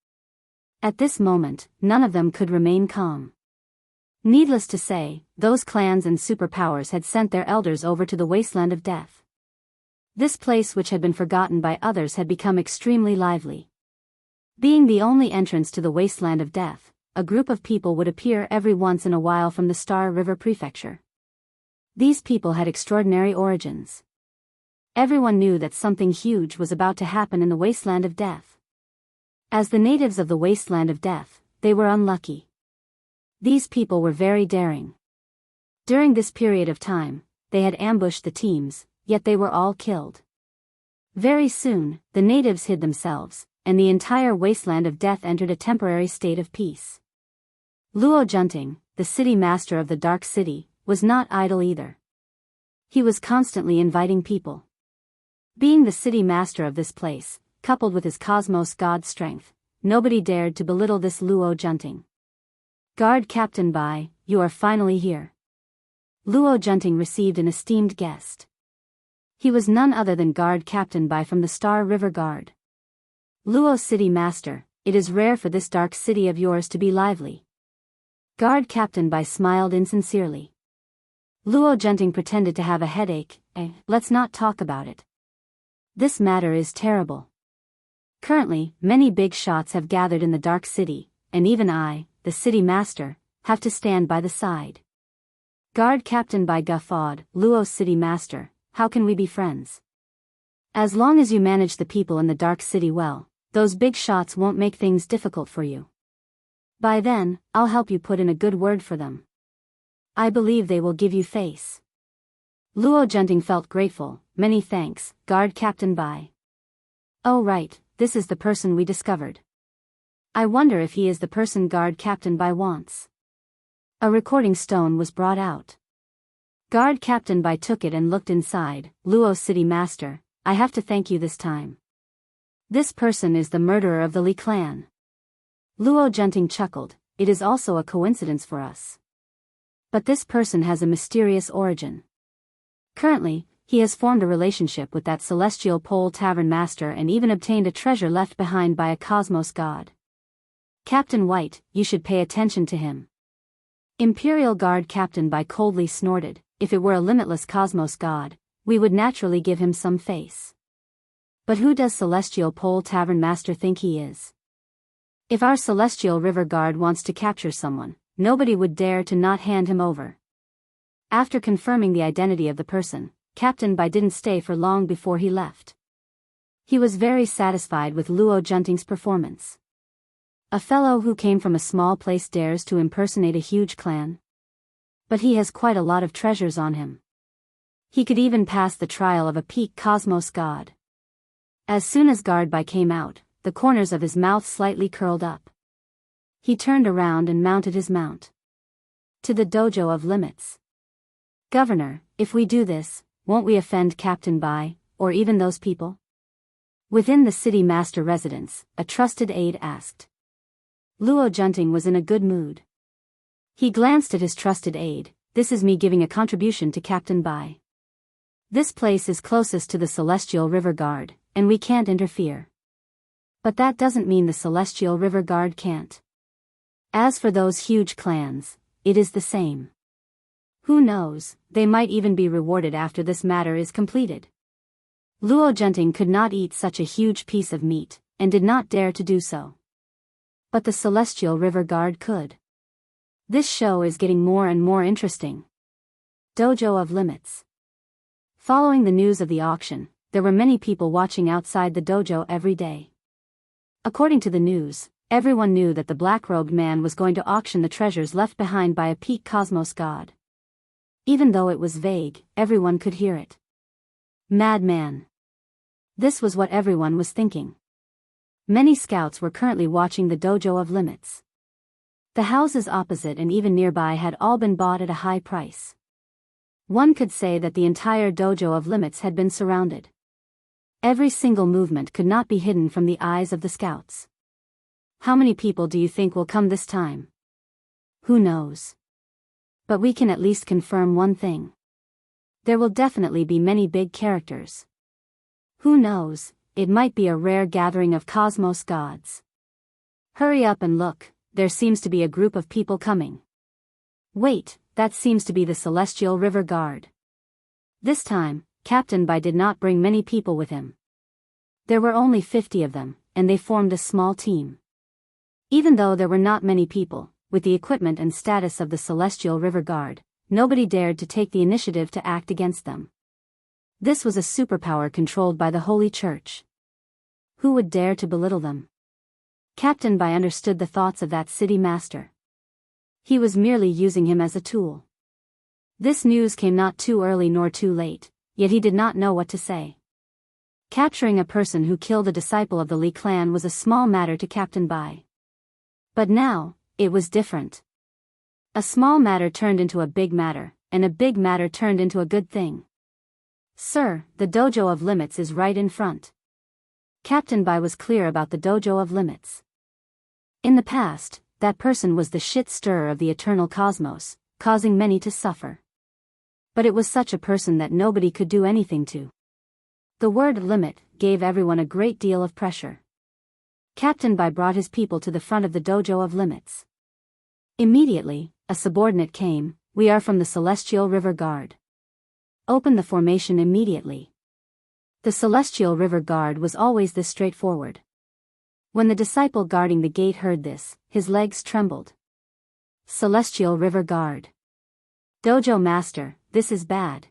At this moment, none of them could remain calm. Needless to say, those clans and superpowers had sent their elders over to the wasteland of death. This place which had been forgotten by others had become extremely lively. Being the only entrance to the wasteland of death, a group of people would appear every once in a while from the Star River Prefecture. These people had extraordinary origins. Everyone knew that something huge was about to happen in the wasteland of death. As the natives of the wasteland of death, they were unlucky. These people were very daring. During this period of time, they had ambushed the teams, yet they were all killed. Very soon, the natives hid themselves, and the entire wasteland of death entered a temporary state of peace. Luo Junting, the city master of the Dark City, was not idle either. He was constantly inviting people. Being the city master of this place, coupled with his cosmos god strength, nobody dared to belittle this Luo Junting. "Guard Captain Bai, you are finally here." Luo Junting received an esteemed guest. He was none other than Guard Captain Bai from the Star River Guard. "Luo City Master, it is rare for this dark city of yours to be lively." Guard Captain Bai smiled insincerely. Luo Junting pretended to have a headache. Let's not talk about it. This matter is terrible. Currently, many big shots have gathered in the Dark City, and even I, the city master, have to stand by the side. Guard Captain Bai guffawed. "Luo City Master, how can we be friends? As long as you manage the people in the Dark City well, those big shots won't make things difficult for you. By then, I'll help you put in a good word for them. I believe they will give you face." Luo Junting felt grateful. "Many thanks, Guard Captain Bai." "Oh right, this is the person we discovered. I wonder if he is the person Guard Captain Bai wants." A recording stone was brought out. Guard Captain Bai took it and looked inside. "Luo City Master, I have to thank you this time. This person is the murderer of the Li clan." Luo Junting chuckled. "It is also a coincidence for us. But this person has a mysterious origin. Currently, he has formed a relationship with that celestial pole tavern master and even obtained a treasure left behind by a cosmos god. Captain White, you should pay attention to him." Imperial Guard Captain Bai coldly snorted. "If it were a limitless cosmos god, we would naturally give him some face. But who does Celestial Pole Tavern Master think he is? If our Celestial River Guard wants to capture someone, nobody would dare to not hand him over." After confirming the identity of the person, Captain Bai didn't stay for long before he left. He was very satisfied with Luo Junting's performance. A fellow who came from a small place dares to impersonate a huge clan. But he has quite a lot of treasures on him. He could even pass the trial of a peak cosmos god. As soon as Guard Bai came out, the corners of his mouth slightly curled up. He turned around and mounted his mount. To the dojo of limits. Governor, if we do this, won't we offend Captain Bai, or even those people? Within the city master residence, a trusted aide asked. Luo Junting was in a good mood. He glanced at his trusted aide. This is me giving a contribution to Captain Bai. This place is closest to the Celestial River Guard, and we can't interfere. But that doesn't mean the Celestial River Guard can't. As for those huge clans, it is the same. Who knows, they might even be rewarded after this matter is completed. Luo Junting could not eat such a huge piece of meat, and did not dare to do so. But the Celestial River Guard could. This show is getting more and more interesting. Dojo of Limits. Following the news of the auction, there were many people watching outside the dojo every day. According to the news, everyone knew that the black-robed man was going to auction the treasures left behind by a peak cosmos god. Even though it was vague, everyone could hear it. Madman. This was what everyone was thinking. Many scouts were currently watching the dojo of Limits. The houses opposite and even nearby had all been bought at a high price. One could say that the entire dojo of Limits had been surrounded. Every single movement could not be hidden from the eyes of the scouts. How many people do you think will come this time? Who knows? But we can at least confirm one thing. There will definitely be many big characters. Who knows, it might be a rare gathering of cosmos gods. Hurry up and look, there seems to be a group of people coming. Wait, that seems to be the Celestial River Guard. This time, Captain Bai did not bring many people with him. There were only 50 of them, and they formed a small team. Even though there were not many people, with the equipment and status of the Celestial River Guard, nobody dared to take the initiative to act against them. This was a superpower controlled by the Holy Church. Who would dare to belittle them? Captain Bai understood the thoughts of that city master. He was merely using him as a tool. This news came not too early nor too late, yet he did not know what to say. Capturing a person who killed a disciple of the Li clan was a small matter to Captain Bai. But now, it was different. A small matter turned into a big matter, and a big matter turned into a good thing. Sir, the dojo of Limits is right in front. Captain Bai was clear about the dojo of Limits. In the past, that person was the shit stirrer of the eternal cosmos, causing many to suffer. But it was such a person that nobody could do anything to. The word limit gave everyone a great deal of pressure. Captain Bai brought his people to the front of the dojo of Limits. Immediately, a subordinate came. We are from the Celestial River Guard. Open the formation immediately. The Celestial River Guard was always this straightforward. When the disciple guarding the gate heard this, his legs trembled. Celestial River Guard. Dojo Master, this is bad.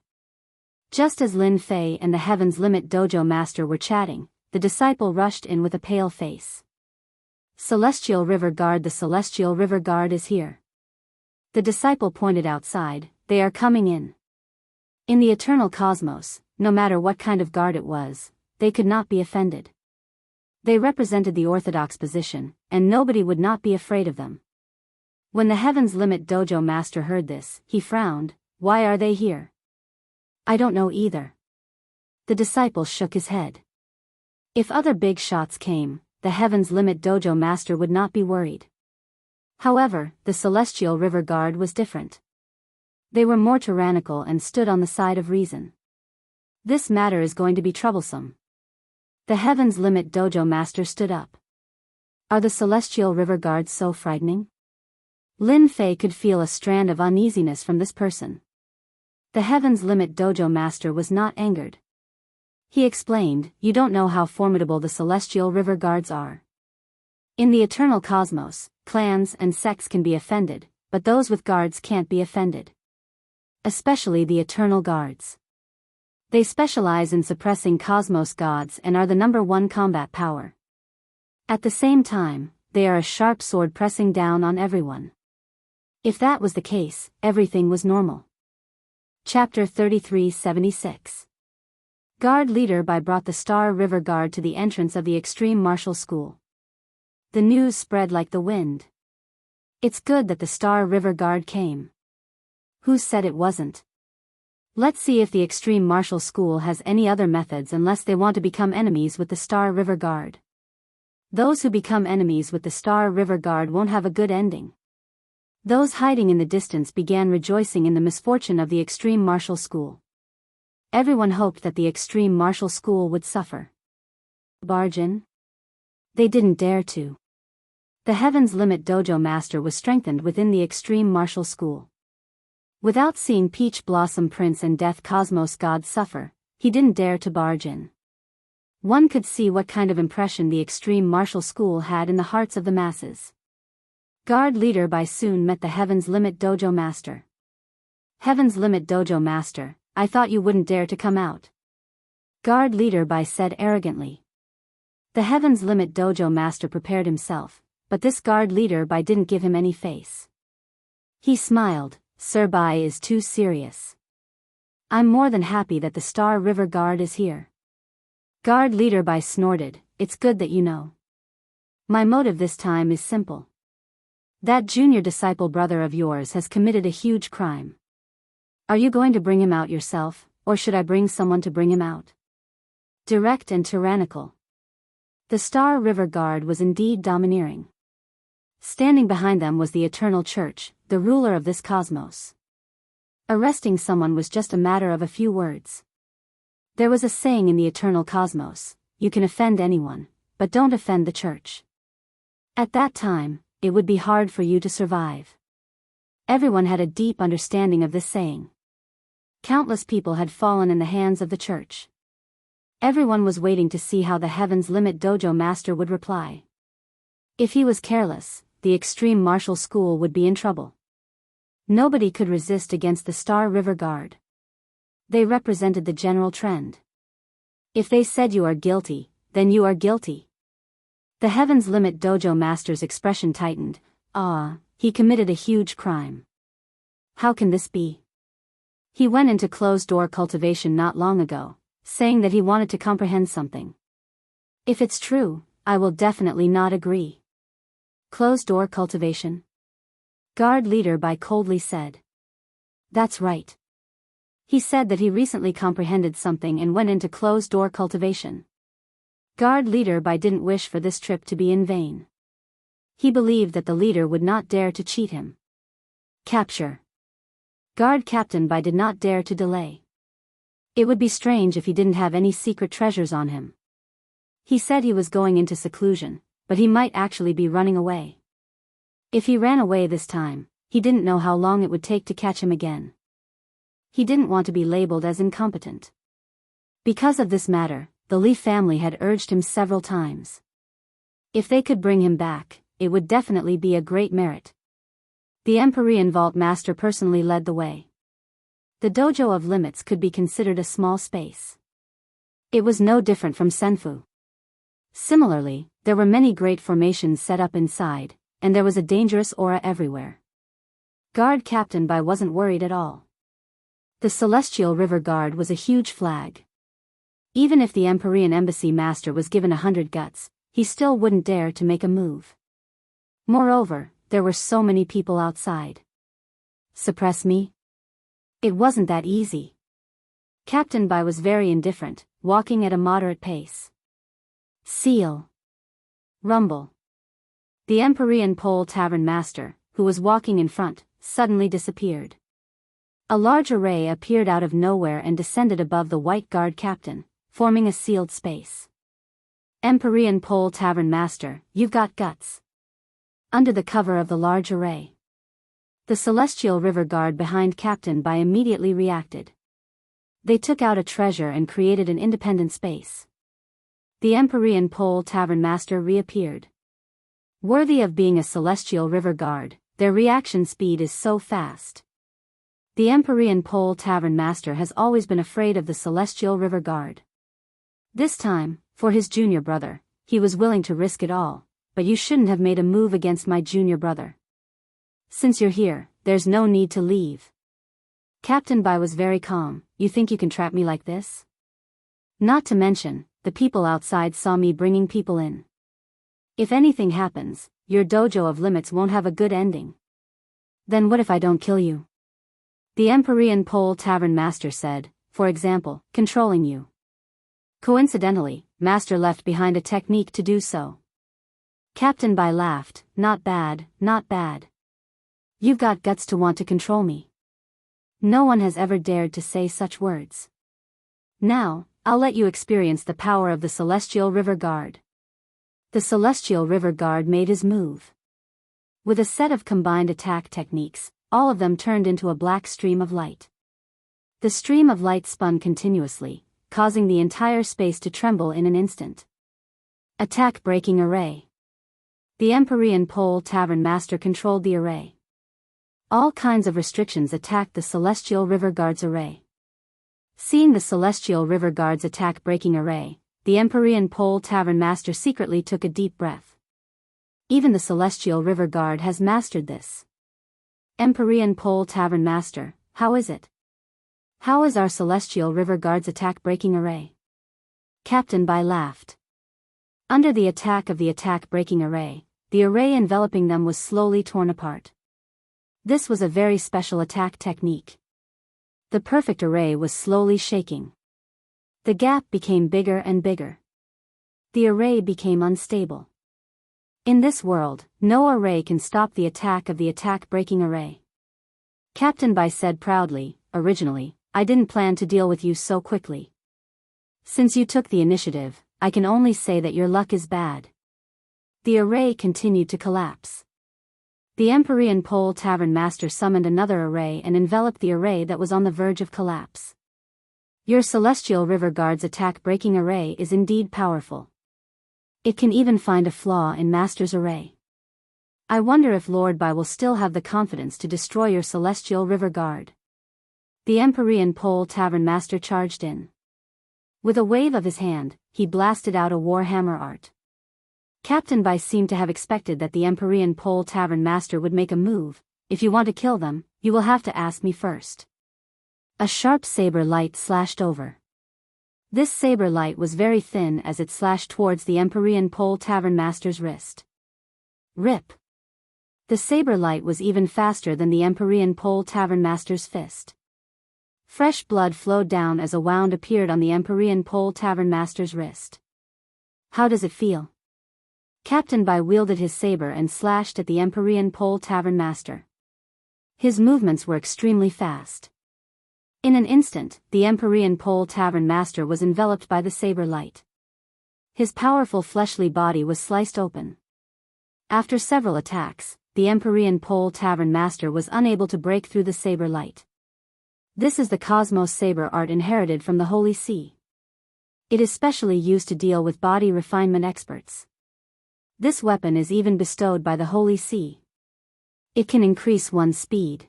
Just as Lin Fei and the Heaven's Limit Dojo Master were chatting, the disciple rushed in with a pale face. Celestial River Guard, the Celestial River Guard is here. The disciple pointed outside. They are coming in. In the eternal cosmos, no matter what kind of guard it was, they could not be offended. They represented the orthodox position, and nobody would not be afraid of them. When the Heaven's Limit Dojo Master heard this, he frowned. Why are they here? I don't know either. The disciple shook his head. If other big shots came, the Heaven's Limit Dojo Master would not be worried. However, the Celestial River Guard was different. They were more tyrannical and stood on the side of reason. This matter is going to be troublesome. The Heaven's Limit Dojo Master stood up. Are the Celestial River Guards so frightening? Lin Fei could feel a strand of uneasiness from this person. The Heaven's Limit Dojo Master was not angered. He explained, you don't know how formidable the Celestial River Guards are. In the eternal cosmos, clans and sects can be offended, but those with guards can't be offended. Especially the eternal guards. They specialize in suppressing cosmos gods and are the #1 combat power. At the same time, they are a sharp sword pressing down on everyone. If that was the case, everything was normal. Chapter 3376. Guard Leader by brought the Star River Guard to the entrance of the Extreme Martial School. The news spread like the wind. It's good that the Star River Guard came. Who said it wasn't? Let's see if the Extreme Martial School has any other methods unless they want to become enemies with the Star River Guard. Those who become enemies with the Star River Guard won't have a good ending. Those hiding in the distance began rejoicing in the misfortune of the Extreme Martial School. Everyone hoped that the Extreme Martial School would suffer. Barge in? They didn't dare to. The Heaven's Limit Dojo Master was strengthened within the Extreme Martial School. Without seeing Peach Blossom Prince and Death Cosmos God suffer, he didn't dare to barge in. One could see what kind of impression the Extreme Martial School had in the hearts of the masses. Guard Leader by soon met the Heaven's Limit Dojo Master. Heaven's Limit Dojo Master, I thought you wouldn't dare to come out. Guard Leader by said arrogantly. The Heaven's Limit Dojo Master prepared himself, but this Guard Leader by didn't give him any face. He smiled. Sir Bai is too serious. I'm more than happy that the Star River Guard is here. Guard Leader Bai snorted, it's good that you know. My motive this time is simple. That junior disciple brother of yours has committed a huge crime. Are you going to bring him out yourself, or should I bring someone to bring him out? Direct and tyrannical. The Star River Guard was indeed domineering. Standing behind them was the Eternal Church, the ruler of this cosmos. Arresting someone was just a matter of a few words. There was a saying in the Eternal Cosmos, you can offend anyone, but don't offend the Church. At that time, it would be hard for you to survive. Everyone had a deep understanding of this saying. Countless people had fallen in the hands of the Church. Everyone was waiting to see how the Heaven's Limit Dojo Master would reply. If he was careless, the Extreme Martial School would be in trouble. Nobody could resist against the Star River Guard. They represented the general trend. If they said you are guilty, then you are guilty. The Heaven's Limit Dojo Master's expression tightened. He committed a huge crime. How can this be? He went into closed-door cultivation not long ago, saying that he wanted to comprehend something. If it's true, I will definitely not agree. Closed-door cultivation? Guard Leader Bai coldly said. That's right. He said that he recently comprehended something and went into closed-door cultivation. Guard Leader Bai didn't wish for this trip to be in vain. He believed that the leader would not dare to cheat him. Capture. Guard Captain Bai did not dare to delay. It would be strange if he didn't have any secret treasures on him. He said he was going into seclusion, but he might actually be running away. If he ran away this time, he didn't know how long it would take to catch him again. He didn't want to be labeled as incompetent. Because of this matter, the Li family had urged him several times. If they could bring him back, it would definitely be a great merit. The Empyrean Vault Master personally led the way. The Dojo of Limits could be considered a small space. It was no different from Senfu. Similarly, there were many great formations set up inside, and there was a dangerous aura everywhere. Guard Captain Bai wasn't worried at all. The Celestial River Guard was a huge flag. Even if the Empyrean Embassy Master was given 100 guts, he still wouldn't dare to make a move. Moreover, there were so many people outside. Suppress me? It wasn't that easy. Captain Bai was very indifferent, walking at a moderate pace. Seal. Rumble. The Empyrean Pole Tavern Master, who was walking in front, suddenly disappeared. A large array appeared out of nowhere and descended above the White Guard Captain, forming a sealed space. Empyrean Pole Tavern Master, you've got guts. Under the cover of the large array. The Celestial River Guard behind Captain Bai immediately reacted. They took out a treasure and created an independent space. The Empyrean Pole Tavern Master reappeared. Worthy of being a Celestial River Guard, their reaction speed is so fast. The Empyrean Pole Tavern Master has always been afraid of the Celestial River Guard. This time, for his junior brother, he was willing to risk it all, but you shouldn't have made a move against my junior brother. Since you're here, there's no need to leave. Captain Bai was very calm. You think you can trap me like this? Not to mention, the people outside saw me bringing people in. If anything happens, your dojo of limits won't have a good ending. Then what if I don't kill you? The Empyrean Pole Tavern Master said, for example, controlling you. Coincidentally, Master left behind a technique to do so. Captain Bai laughed. Not bad, not bad. You've got guts to want to control me. No one has ever dared to say such words. Now, I'll let you experience the power of the Celestial River Guard. The Celestial River Guard made his move. With a set of combined attack techniques, all of them turned into a black stream of light. The stream of light spun continuously, causing the entire space to tremble in an instant. Attack breaking array. The Empyrean Pole Tavern Master controlled the array. All kinds of restrictions attacked the Celestial River Guard's array. Seeing the Celestial River Guard's attack breaking array, the Empyrean Pole Tavern Master secretly took a deep breath. Even the Celestial River Guard has mastered this. Empyrean Pole Tavern Master, how is it? How is our Celestial River Guard's attack breaking array? Captain Bai laughed. Under the attack of the attack breaking array, the array enveloping them was slowly torn apart. This was a very special attack technique. The perfect array was slowly shaking. The gap became bigger and bigger. The array became unstable. In this world, no array can stop the attack of the attack-breaking array. Captain Bai said proudly, originally, I didn't plan to deal with you so quickly. Since you took the initiative, I can only say that your luck is bad. The array continued to collapse. The Empyrean Pole Tavern Master summoned another array and enveloped the array that was on the verge of collapse. Your Celestial River Guard's attack-breaking array is indeed powerful. It can even find a flaw in Master's array. I wonder if Lord Bai will still have the confidence to destroy your Celestial River Guard. The Empyrean Pole Tavern Master charged in. With a wave of his hand, he blasted out a warhammer art. Captain Bai seemed to have expected that the Empyrean Pole Tavern Master would make a move. If you want to kill them, you will have to ask me first. A sharp saber light slashed over. This saber light was very thin as it slashed towards the Empyrean Pole Tavern Master's wrist. Rip! The saber light was even faster than the Empyrean Pole Tavern Master's fist. Fresh blood flowed down as a wound appeared on the Empyrean Pole Tavern Master's wrist. How does it feel? Captain Bai wielded his saber and slashed at the Empyrean Pole Tavern Master. His movements were extremely fast. In an instant, the Empyrean Pole Tavern Master was enveloped by the saber light. His powerful fleshly body was sliced open. After several attacks, the Empyrean Pole Tavern Master was unable to break through the saber light. This is the Cosmos Saber art inherited from the Holy See. It is specially used to deal with body refinement experts. This weapon is even bestowed by the Holy See. It can increase one's speed.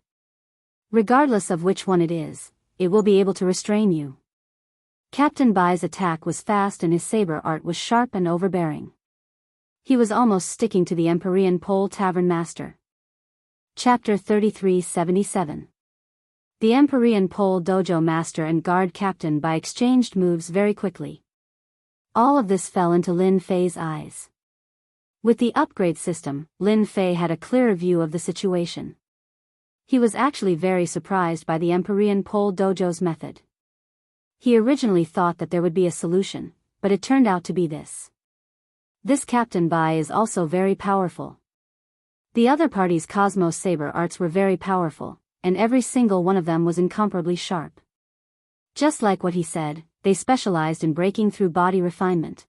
Regardless of which one it is, it will be able to restrain you. Captain Bai's attack was fast and his saber art was sharp and overbearing. He was almost sticking to the Empyrean Pole Tavern Master. Chapter 3377. The Empyrean Pole Dojo Master and Guard Captain Bai exchanged moves very quickly. All of this fell into Lin Fei's eyes. With the upgrade system, Lin Fei had a clearer view of the situation. He was actually very surprised by the Empyrean Pole Dojo's method. He originally thought that there would be a solution, but it turned out to be this. This Captain Bai is also very powerful. The other party's Cosmos Saber arts were very powerful, and every single one of them was incomparably sharp. Just like what he said, they specialized in breaking through body refinement.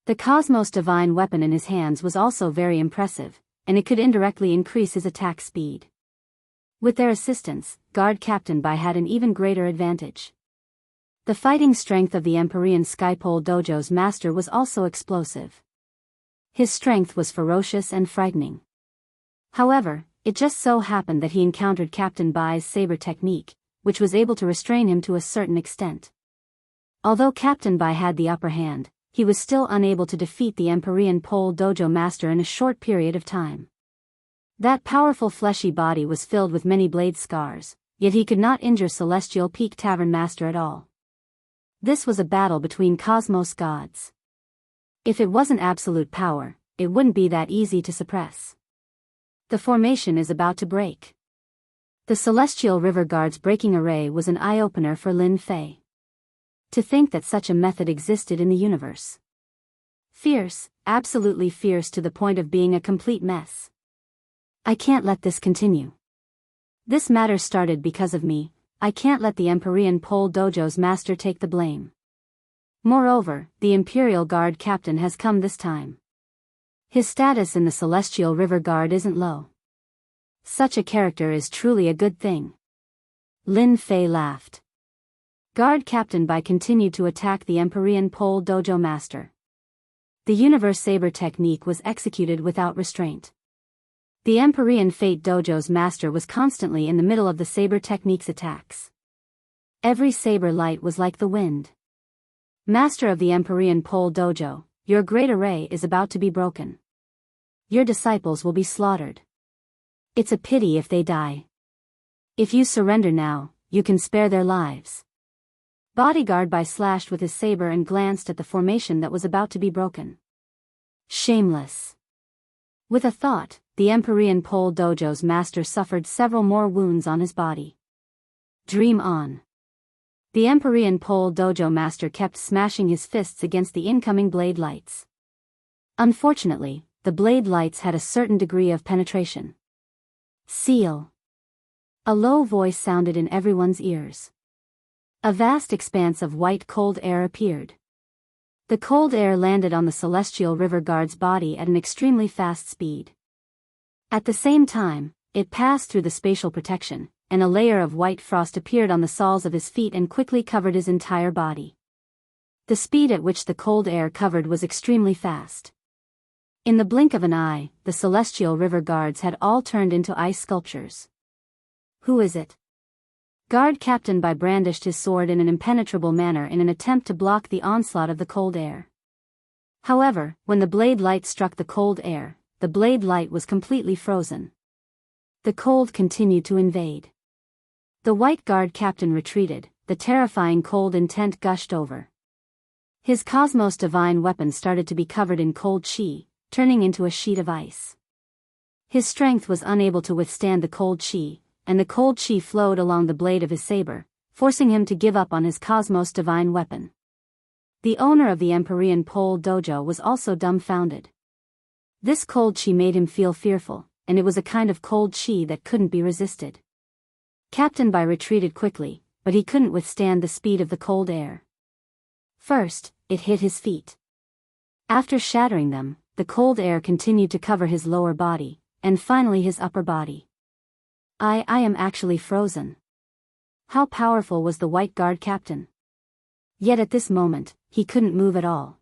The Cosmos Divine weapon in his hands was also very impressive, and it could indirectly increase his attack speed. With their assistance, Guard Captain Bai had an even greater advantage. The fighting strength of the Empyrean Skypole Dojo's master was also explosive. His strength was ferocious and frightening. However, It just so happened that he encountered Captain Bai's saber technique, which was able to restrain him to a certain extent. Although Captain Bai had the upper hand, he was still unable to defeat the Empyrean Pole Dojo master in a short period of time. That powerful fleshy body was filled with many blade scars, yet he could not injure Celestial Peak Tavern Master at all. This was a battle between cosmos gods. If it wasn't absolute power, it wouldn't be that easy to suppress. The formation is about to break. The Celestial River Guard's breaking array was an eye-opener for Lin Fei. To think that such a method existed in the universe. Fierce, absolutely fierce to the point of being a complete mess. I can't let this continue. This matter started because of me. I can't let the Empyrean Pole Dojo's master take the blame. Moreover, the Imperial Guard captain has come this time. His status in the Celestial River Guard isn't low. Such a character is truly a good thing. Lin Fei laughed. Guard Captain Bai continued to attack the Empyrean Pole Dojo master. The Universe Saber technique was executed without restraint. The Empyrean Fate Dojo's master was constantly in the middle of the saber technique's attacks. Every saber light was like the wind. Master of the Empyrean Pole Dojo, your great array is about to be broken. Your disciples will be slaughtered. It's a pity if they die. If you surrender now, you can spare their lives. Bodyguard Bai slashed with his saber and glanced at the formation that was about to be broken. Shameless. With a thought, the Empyrean Pole Dojo's master suffered several more wounds on his body. Dream on. The Empyrean Pole Dojo master kept smashing his fists against the incoming blade lights. Unfortunately, the blade lights had a certain degree of penetration. Seal. A low voice sounded in everyone's ears. A vast expanse of white cold air appeared. The cold air landed on the Celestial River Guard's body at an extremely fast speed. At the same time, it passed through the spatial protection, and a layer of white frost appeared on the soles of his feet and quickly covered his entire body. The speed at which the cold air covered was extremely fast. In the blink of an eye, the Celestial River Guards had all turned into ice sculptures. Who is it? Guard Captain Bai brandished his sword in an impenetrable manner in an attempt to block the onslaught of the cold air. However, when the blade light struck the cold air, the blade light was completely frozen. The cold continued to invade. The White Guard Captain retreated, the terrifying cold intent gushed over. His Cosmos Divine weapon started to be covered in cold chi, turning into a sheet of ice. His strength was unable to withstand the cold chi, and the cold chi flowed along the blade of his saber, forcing him to give up on his Cosmos Divine weapon. The owner of the Empyrean Pole Dojo was also dumbfounded. This cold chi made him feel fearful, and it was a kind of cold chi that couldn't be resisted. Captain Bai retreated quickly, but he couldn't withstand the speed of the cold air. First, it hit his feet. After shattering them, the cold air continued to cover his lower body, and finally his upper body. I am actually frozen. How powerful was the White Guard Captain? Yet at this moment, he couldn't move at all.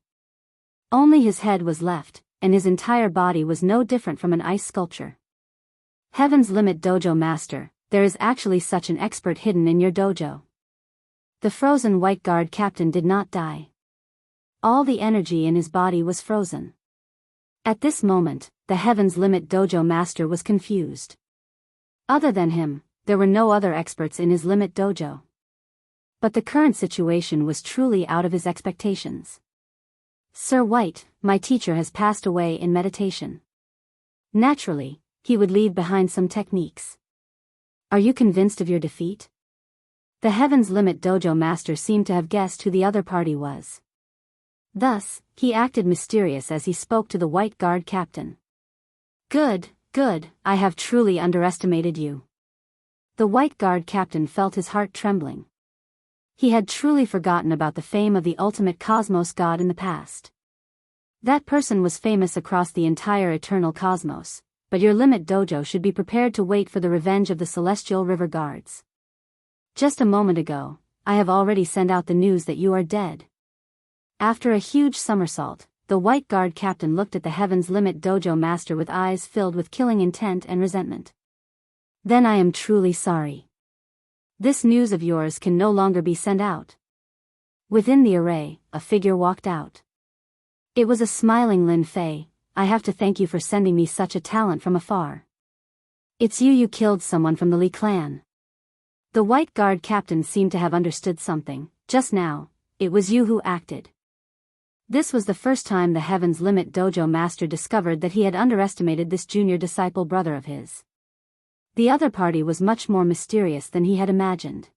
Only his head was left, and his entire body was no different from an ice sculpture. Heaven's Limit Dojo Master, there is actually such an expert hidden in your dojo. The frozen White Guard Captain did not die. All the energy in his body was frozen. At this moment, the Heaven's Limit Dojo Master was confused. Other than him, there were no other experts in his Limit Dojo. But the current situation was truly out of his expectations. Sir White, my teacher has passed away in meditation. Naturally, he would leave behind some techniques. Are you convinced of your defeat? The Heaven's Limit Dojo Master seemed to have guessed who the other party was. Thus, he acted mysterious as he spoke to the White Guard Captain. Good, I have truly underestimated you. The White Guard Captain felt his heart trembling. He had truly forgotten about the fame of the ultimate cosmos god in the past. That person was famous across the entire eternal cosmos, but your Limit Dojo should be prepared to wait for the revenge of the Celestial River Guards. Just a moment ago, I have already sent out the news that you are dead. After a huge somersault, the White Guard Captain looked at the Heaven's Limit Dojo Master with eyes filled with killing intent and resentment. Then I am truly sorry. This news of yours can no longer be sent out. Within the array, a figure walked out. It was a smiling Lin Fei. I have to thank you for sending me such a talent from afar. It's you killed someone from the Li clan. The White Guard captain seemed to have understood something. Just now, it was you who acted. This was the first time the Heaven's Limit Dojo master discovered that he had underestimated this junior disciple brother of his. The other party was much more mysterious than he had imagined.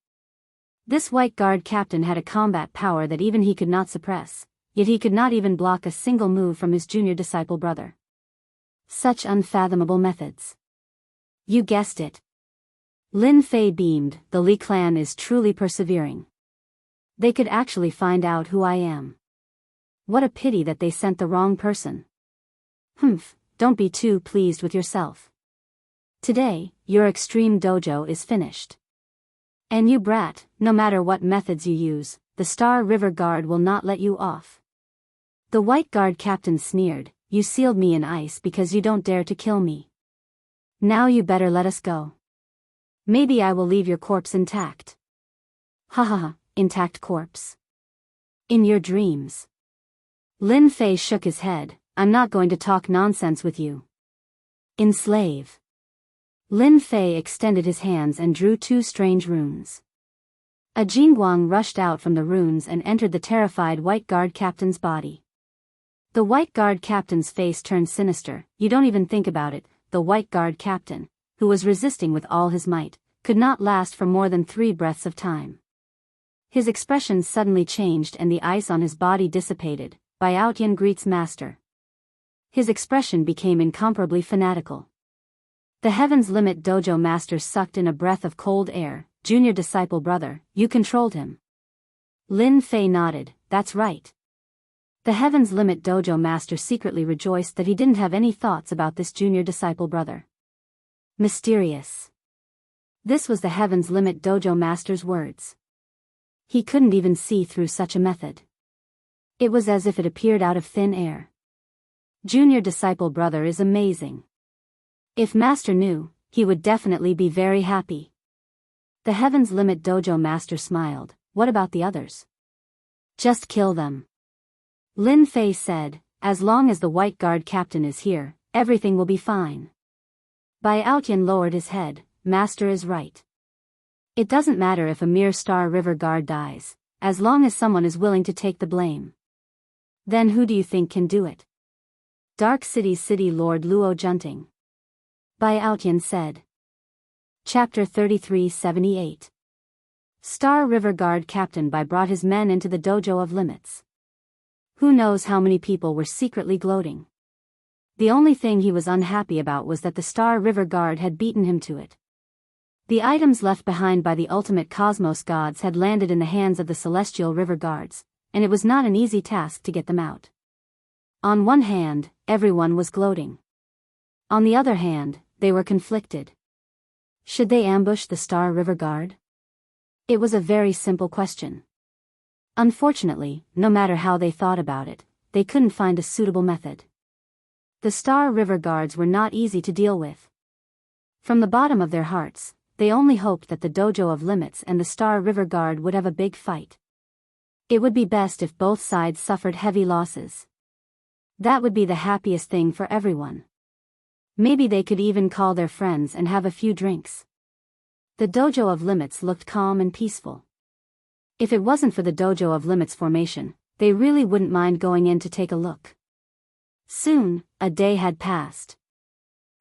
This White Guard captain had a combat power that even he could not suppress, yet he could not even block a single move from his junior disciple brother. Such unfathomable methods. You guessed it. Lin Fei beamed. The Li clan is truly persevering. They could actually find out who I am. What a pity that they sent the wrong person. Humph, don't be too pleased with yourself. Today, your extreme dojo is finished. And you brat, no matter what methods you use, the Star River Guard will not let you off. The White Guard captain sneered, you sealed me in ice because you don't dare to kill me. Now you better let us go. Maybe I will leave your corpse intact. Ha ha ha, intact corpse. In your dreams. Lin Fei shook his head, I'm not going to talk nonsense with you. Enslave. Lin Fei extended his hands and drew two strange runes. A Jingguang rushed out from the runes and entered the terrified White Guard captain's body. The White Guard captain's face turned sinister. You don't even think about it. The White Guard captain, who was resisting with all his might, could not last for more than 3 breaths of time. His expression suddenly changed and the ice on his body dissipated. Bao Tian greets master. His expression became incomparably fanatical. The Heaven's Limit Dojo master sucked in a breath of cold air. Junior disciple brother, you controlled him. Lin Fei nodded, that's right. The Heaven's Limit Dojo master secretly rejoiced that he didn't have any thoughts about this junior disciple brother. Mysterious. This was the Heaven's Limit Dojo master's words. He couldn't even see through such a method. It was as if it appeared out of thin air. Junior disciple brother is amazing. If master knew, he would definitely be very happy. The Heaven's Limit Dojo master smiled, what about the others? Just kill them. Lin Fei said, as long as the White Guard captain is here, everything will be fine. Bao Tian lowered his head, master is right. It doesn't matter if a mere Star River Guard dies, as long as someone is willing to take the blame. Then who do you think can do it? Dark City's City Lord Luo Junting. Bao Tian said. Chapter 3378. Star River Guard Captain Bai brought his men into the Dojo of Limits. Who knows how many people were secretly gloating. The only thing he was unhappy about was that the Star River Guard had beaten him to it. The items left behind by the ultimate cosmos gods had landed in the hands of the Celestial River Guards, and it was not an easy task to get them out. On one hand, everyone was gloating. On the other hand, they were conflicted. Should they ambush the Star River Guard? It was a very simple question. Unfortunately, no matter how they thought about it, they couldn't find a suitable method. The Star River Guards were not easy to deal with. From the bottom of their hearts, they only hoped that the Dojo of Limits and the Star River Guard would have a big fight. It would be best if both sides suffered heavy losses. That would be the happiest thing for everyone. Maybe they could even call their friends and have a few drinks. The Dojo of Limits looked calm and peaceful. If it wasn't for the Dojo of Limits formation, they really wouldn't mind going in to take a look. Soon, a day had passed.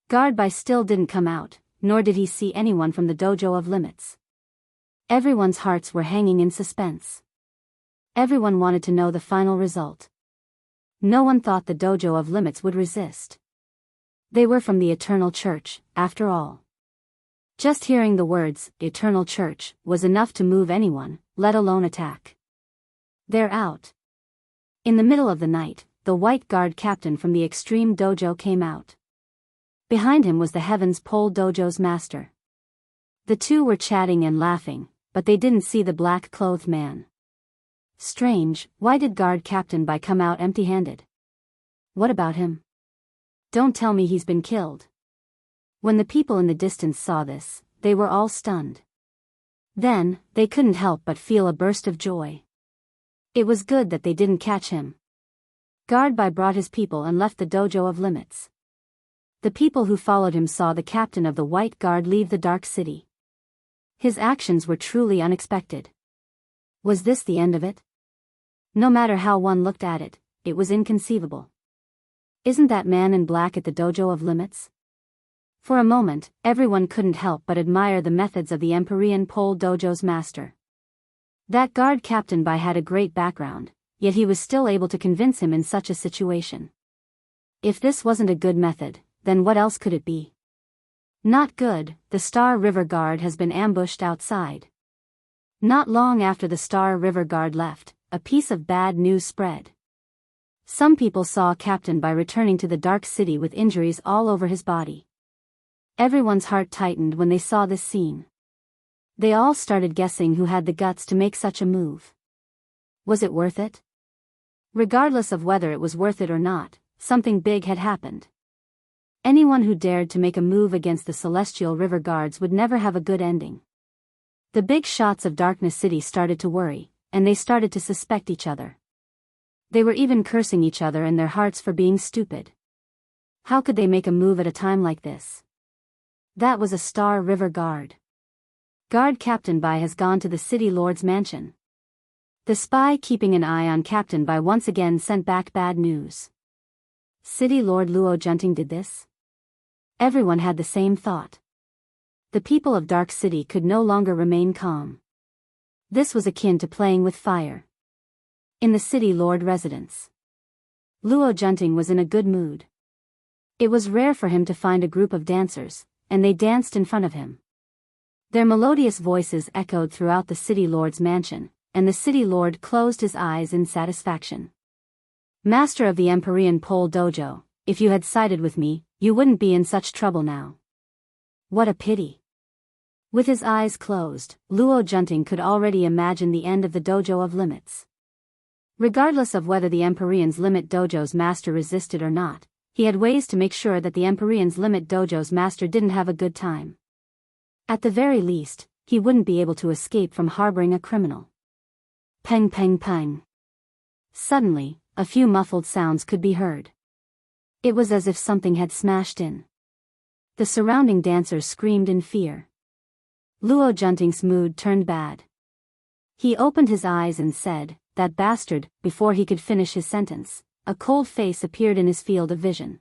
Guard Bai still didn't come out, nor did he see anyone from the Dojo of Limits. Everyone's hearts were hanging in suspense. Everyone wanted to know the final result. No one thought the Dojo of Limits would resist. They were from the Eternal Church, after all. Just hearing the words, Eternal Church, was enough to move anyone, let alone attack. They're out. In the middle of the night, the White Guard captain from the Extreme Dojo came out. Behind him was the Heavens Pole Dojo's master. The two were chatting and laughing, but they didn't see the black-clothed man. Strange, why did Guard Captain Bai come out empty-handed? What about him? Don't tell me he's been killed. When the people in the distance saw this, they were all stunned. Then, they couldn't help but feel a burst of joy. It was good that they didn't catch him. Guardby brought his people and left the dojo of limits. The people who followed him saw the captain of the White Guard leave the Dark City. His actions were truly unexpected. Was this the end of it? No matter how one looked at it, it was inconceivable. Isn't that man in black at the dojo of limits? For a moment, everyone couldn't help but admire the methods of the Empyrean Pole Dojo's master. That guard Captain-by had a great background, yet he was still able to convince him in such a situation. If this wasn't a good method, then what else could it be? Not good. The Star River Guard has been ambushed outside. Not long after the Star River Guard left, a piece of bad news spread. Some people saw Captain-by returning to the Dark City with injuries all over his body. Everyone's heart tightened when they saw this scene. They all started guessing who had the guts to make such a move. Was it worth it? Regardless of whether it was worth it or not, something big had happened. Anyone who dared to make a move against the Celestial River Guards would never have a good ending. The big shots of Darkness City started to worry, and they started to suspect each other. They were even cursing each other in their hearts for being stupid. How could they make a move at a time like this? That was a Star River Guard. Guard Captain-by has gone to the City Lord's mansion. The spy keeping an eye on Captain-by once again sent back bad news. City Lord Luo Junting did this? Everyone had the same thought. The people of Dark City could no longer remain calm. This was akin to playing with fire. In the City Lord residence, Luo Junting was in a good mood. It was rare for him to find a group of dancers, and they danced in front of him. Their melodious voices echoed throughout the City Lord's mansion, and the City Lord closed his eyes in satisfaction. Master of the Empyrean Pole Dojo, if you had sided with me, you wouldn't be in such trouble now. What a pity. With his eyes closed, Luo Junting could already imagine the end of the Dojo of Limits. Regardless of whether the Empyrean's Limit Dojo's master resisted or not, he had ways to make sure that the Empyrean's Limit Dojo's master didn't have a good time. At the very least, he wouldn't be able to escape from harboring a criminal. Peng peng peng. Suddenly, a few muffled sounds could be heard. It was as if something had smashed in. The surrounding dancers screamed in fear. Luo Junting's mood turned bad. He opened his eyes and said, "That bastard," before he could finish his sentence. A cold face appeared in his field of vision.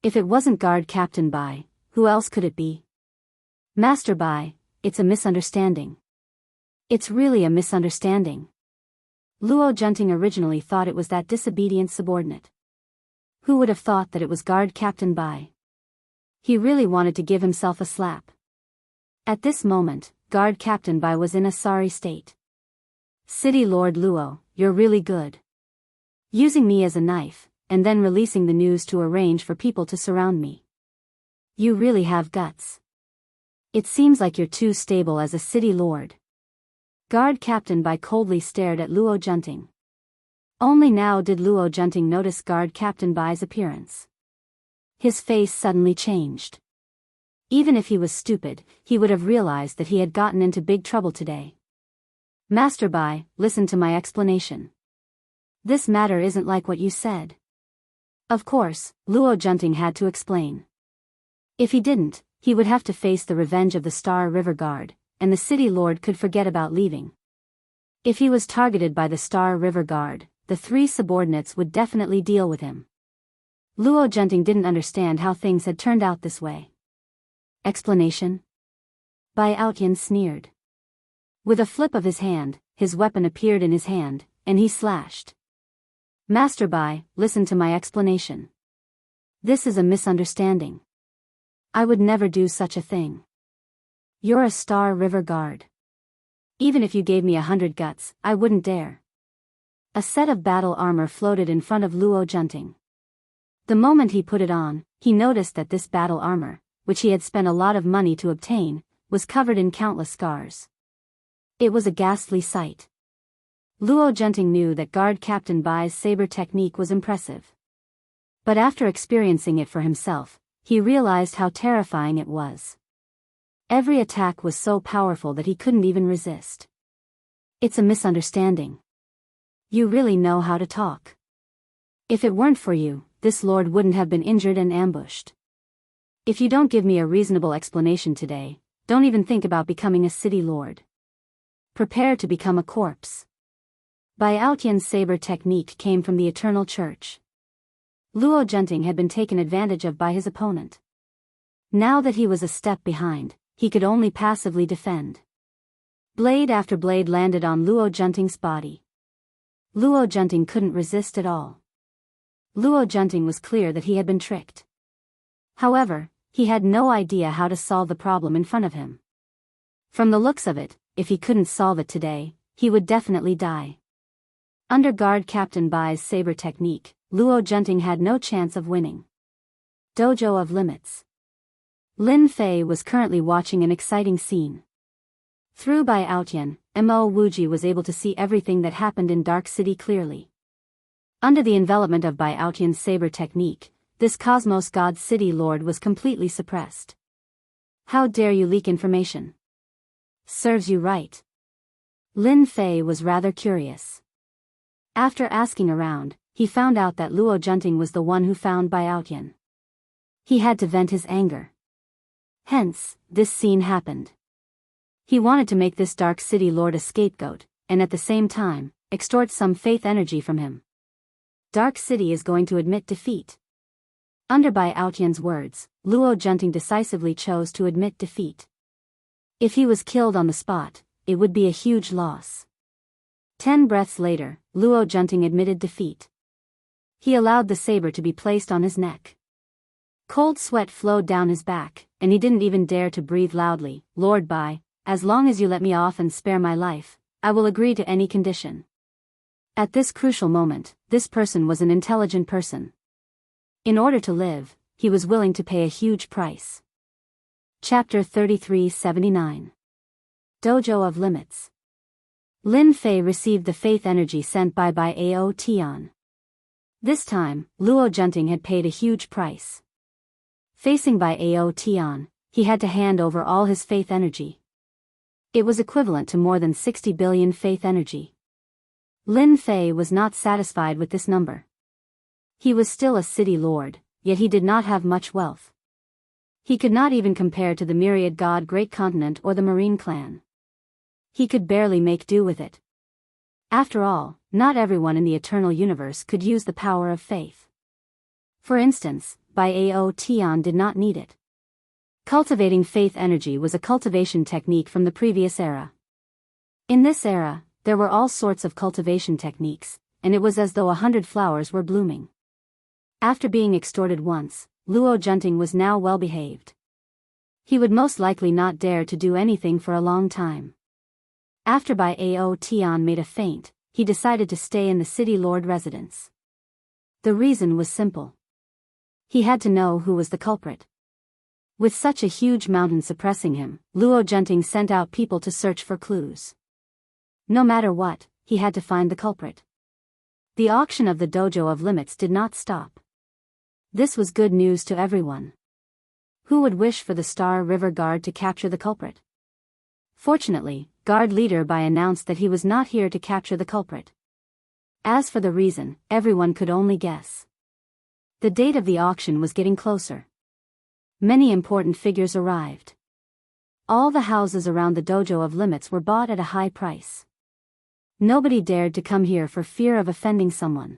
If it wasn't Guard Captain-by, who else could it be? Master-by, it's a misunderstanding. It's really a misunderstanding. Luo Junting originally thought it was that disobedient subordinate. Who would have thought that it was Guard Captain-by? He really wanted to give himself a slap. At this moment, Guard Captain-by was in a sorry state. City Lord Luo, you're really good. Using me as a knife, and then releasing the news to arrange for people to surround me. You really have guts. It seems like you're too stable as a city lord. Guard Captain-by coldly stared at Luo Junting. Only now did Luo Junting notice Guard Captain-by's appearance. His face suddenly changed. Even if he was stupid, he would have realized that he had gotten into big trouble today. Master-by, listen to my explanation. This matter isn't like what you said. Of course, Luo Junting had to explain. If he didn't, he would have to face the revenge of the Star River Guard, and the City Lord could forget about leaving. If he was targeted by the Star River Guard, the three subordinates would definitely deal with him. Luo Junting didn't understand how things had turned out this way. Explanation? Bai Outyan sneered. With a flip of his hand, his weapon appeared in his hand, and he slashed. Master Bai, listen to my explanation. This is a misunderstanding. I would never do such a thing. You're a Star River Guard. Even if you gave me 100 guts, I wouldn't dare. A set of battle armor floated in front of Luo Junting. The moment he put it on, he noticed that this battle armor, which he had spent a lot of money to obtain, was covered in countless scars. It was a ghastly sight. Luo Junting knew that Guard Captain Bai's saber technique was impressive. But after experiencing it for himself, he realized how terrifying it was. Every attack was so powerful that he couldn't even resist. It's a misunderstanding. You really know how to talk. If it weren't for you, this lord wouldn't have been injured and ambushed. If you don't give me a reasonable explanation today, don't even think about becoming a city lord. Prepare to become a corpse. Bai Tian's saber technique came from the Eternal Church. Luo Junting had been taken advantage of by his opponent. Now that he was a step behind, he could only passively defend. Blade after blade landed on Luo Junting's body. Luo Junting couldn't resist at all. Luo Junting was clear that he had been tricked. However, he had no idea how to solve the problem in front of him. From the looks of it, if he couldn't solve it today, he would definitely die. Under guard Captain Bai's saber technique, Luo Junting had no chance of winning. Dojo of Limits. Lin Fei was currently watching an exciting scene. Through Bai Tian, Mo Wuji was able to see everything that happened in Dark City clearly. Under the envelopment of Bai Tian's saber technique, this Cosmos God City Lord was completely suppressed. How dare you leak information? Serves you right. Lin Fei was rather curious. After asking around, he found out that Luo Junting was the one who found Bai Tian. He had to vent his anger. Hence, this scene happened. He wanted to make this Dark City Lord a scapegoat, and at the same time, extort some faith energy from him. Dark City is going to admit defeat. Under Bai Tian's words, Luo Junting decisively chose to admit defeat. If he was killed on the spot, it would be a huge loss. 10 breaths later, Luo Junting admitted defeat. He allowed the saber to be placed on his neck. Cold sweat flowed down his back, and he didn't even dare to breathe loudly. Lord Bai, as long as you let me off and spare my life, I will agree to any condition. At this crucial moment, this person was an intelligent person. In order to live, he was willing to pay a huge price. Chapter 3379. Dojo of Limits. Lin Fei received the faith energy sent by Bai Tian. This time, Luo Junting had paid a huge price. Facing Bai Tian, he had to hand over all his faith energy. It was equivalent to more than 60 billion faith energy. Lin Fei was not satisfied with this number. He was still a city lord, yet he did not have much wealth. He could not even compare to the myriad god Great Continent or the Marine clan. He could barely make do with it. After all, not everyone in the eternal universe could use the power of faith. For instance, Bai Tian did not need it. Cultivating faith energy was a cultivation technique from the previous era. In this era, there were all sorts of cultivation techniques, and it was as though 100 flowers were blooming. After being extorted once, Luo Junting was now well behaved. He would most likely not dare to do anything for a long time. After Bai Tian made a feint, he decided to stay in the city lord residence. The reason was simple. He had to know who was the culprit. With such a huge mountain suppressing him, Luo Junting sent out people to search for clues. No matter what, he had to find the culprit. The auction of the Dojo of Limits did not stop. This was good news to everyone. Who would wish for the Star River Guard to capture the culprit? Fortunately, Guard Leader Bai announced that he was not here to capture the culprit. As for the reason, everyone could only guess. The date of the auction was getting closer. Many important figures arrived. All the houses around the Dojo of Limits were bought at a high price. Nobody dared to come here for fear of offending someone.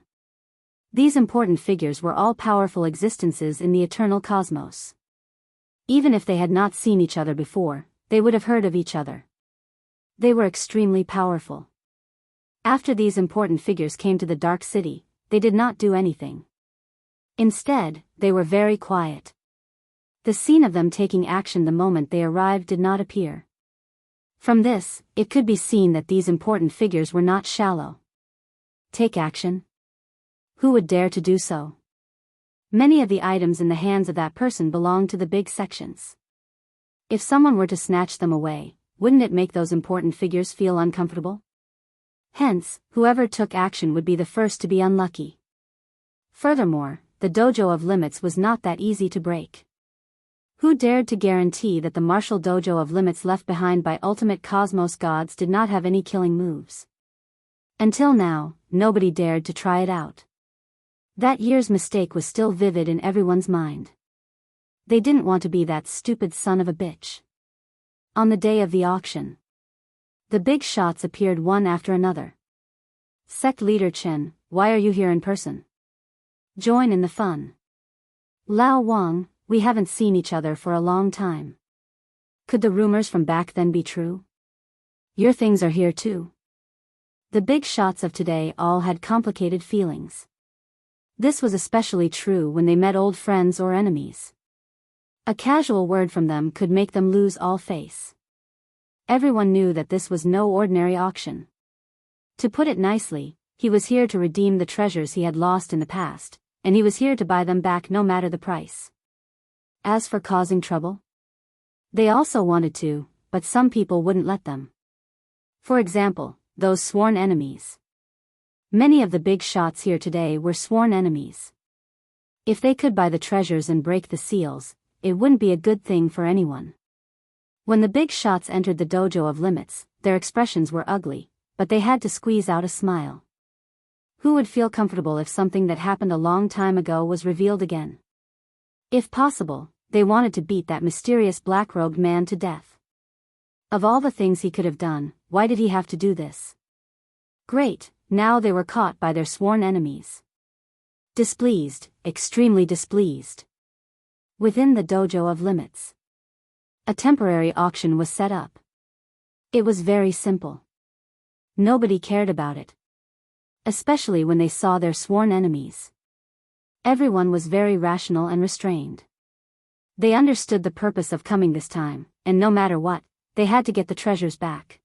These important figures were all powerful existences in the eternal cosmos. Even if they had not seen each other before, they would have heard of each other. They were extremely powerful. After these important figures came to the Dark City, they did not do anything. Instead, they were very quiet. The scene of them taking action the moment they arrived did not appear. From this, it could be seen that these important figures were not shallow. Take action? Who would dare to do so? Many of the items in the hands of that person belonged to the big sections. If someone were to snatch them away, wouldn't it make those important figures feel uncomfortable? Hence, whoever took action would be the first to be unlucky. Furthermore, the Dojo of Limits was not that easy to break. Who dared to guarantee that the martial dojo of limits left behind by ultimate cosmos gods did not have any killing moves? Until now, nobody dared to try it out. That year's mistake was still vivid in everyone's mind. They didn't want to be that stupid son of a bitch. On the day of the auction, the big shots appeared one after another. Sect leader Chen, why are you here in person? Join in the fun. Lao Wang, we haven't seen each other for a long time. Could the rumors from back then be true? Your things are here too. The big shots of today all had complicated feelings. This was especially true when they met old friends or enemies. A casual word from them could make them lose all face. Everyone knew that this was no ordinary auction. To put it nicely, he was here to redeem the treasures he had lost in the past, and he was here to buy them back no matter the price. As for causing trouble, they also wanted to, but some people wouldn't let them. For example, those sworn enemies. Many of the big shots here today were sworn enemies. If they could buy the treasures and break the seals, it wouldn't be a good thing for anyone. When the big shots entered the dojo of limits, their expressions were ugly, but they had to squeeze out a smile. Who would feel comfortable if something that happened a long time ago was revealed again? If possible, they wanted to beat that mysterious black-robed man to death. Of all the things he could have done, why did he have to do this? Great, now they were caught by their sworn enemies. Displeased, extremely displeased. Within the dojo of limits, a temporary auction was set up. It was very simple. Nobody cared about it, especially when they saw their sworn enemies. Everyone was very rational and restrained. They understood the purpose of coming this time, and no matter what, they had to get the treasures back.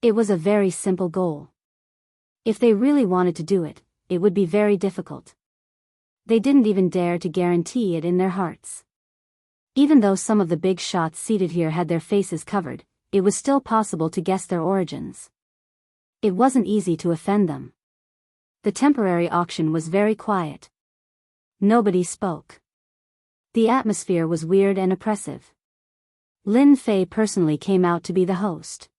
It was a very simple goal. If they really wanted to do it, it would be very difficult. They didn't even dare to guarantee it in their hearts. Even though some of the big shots seated here had their faces covered, it was still possible to guess their origins. It wasn't easy to offend them. The temporary auction was very quiet. Nobody spoke. The atmosphere was weird and oppressive. Lin Fei personally came out to be the host.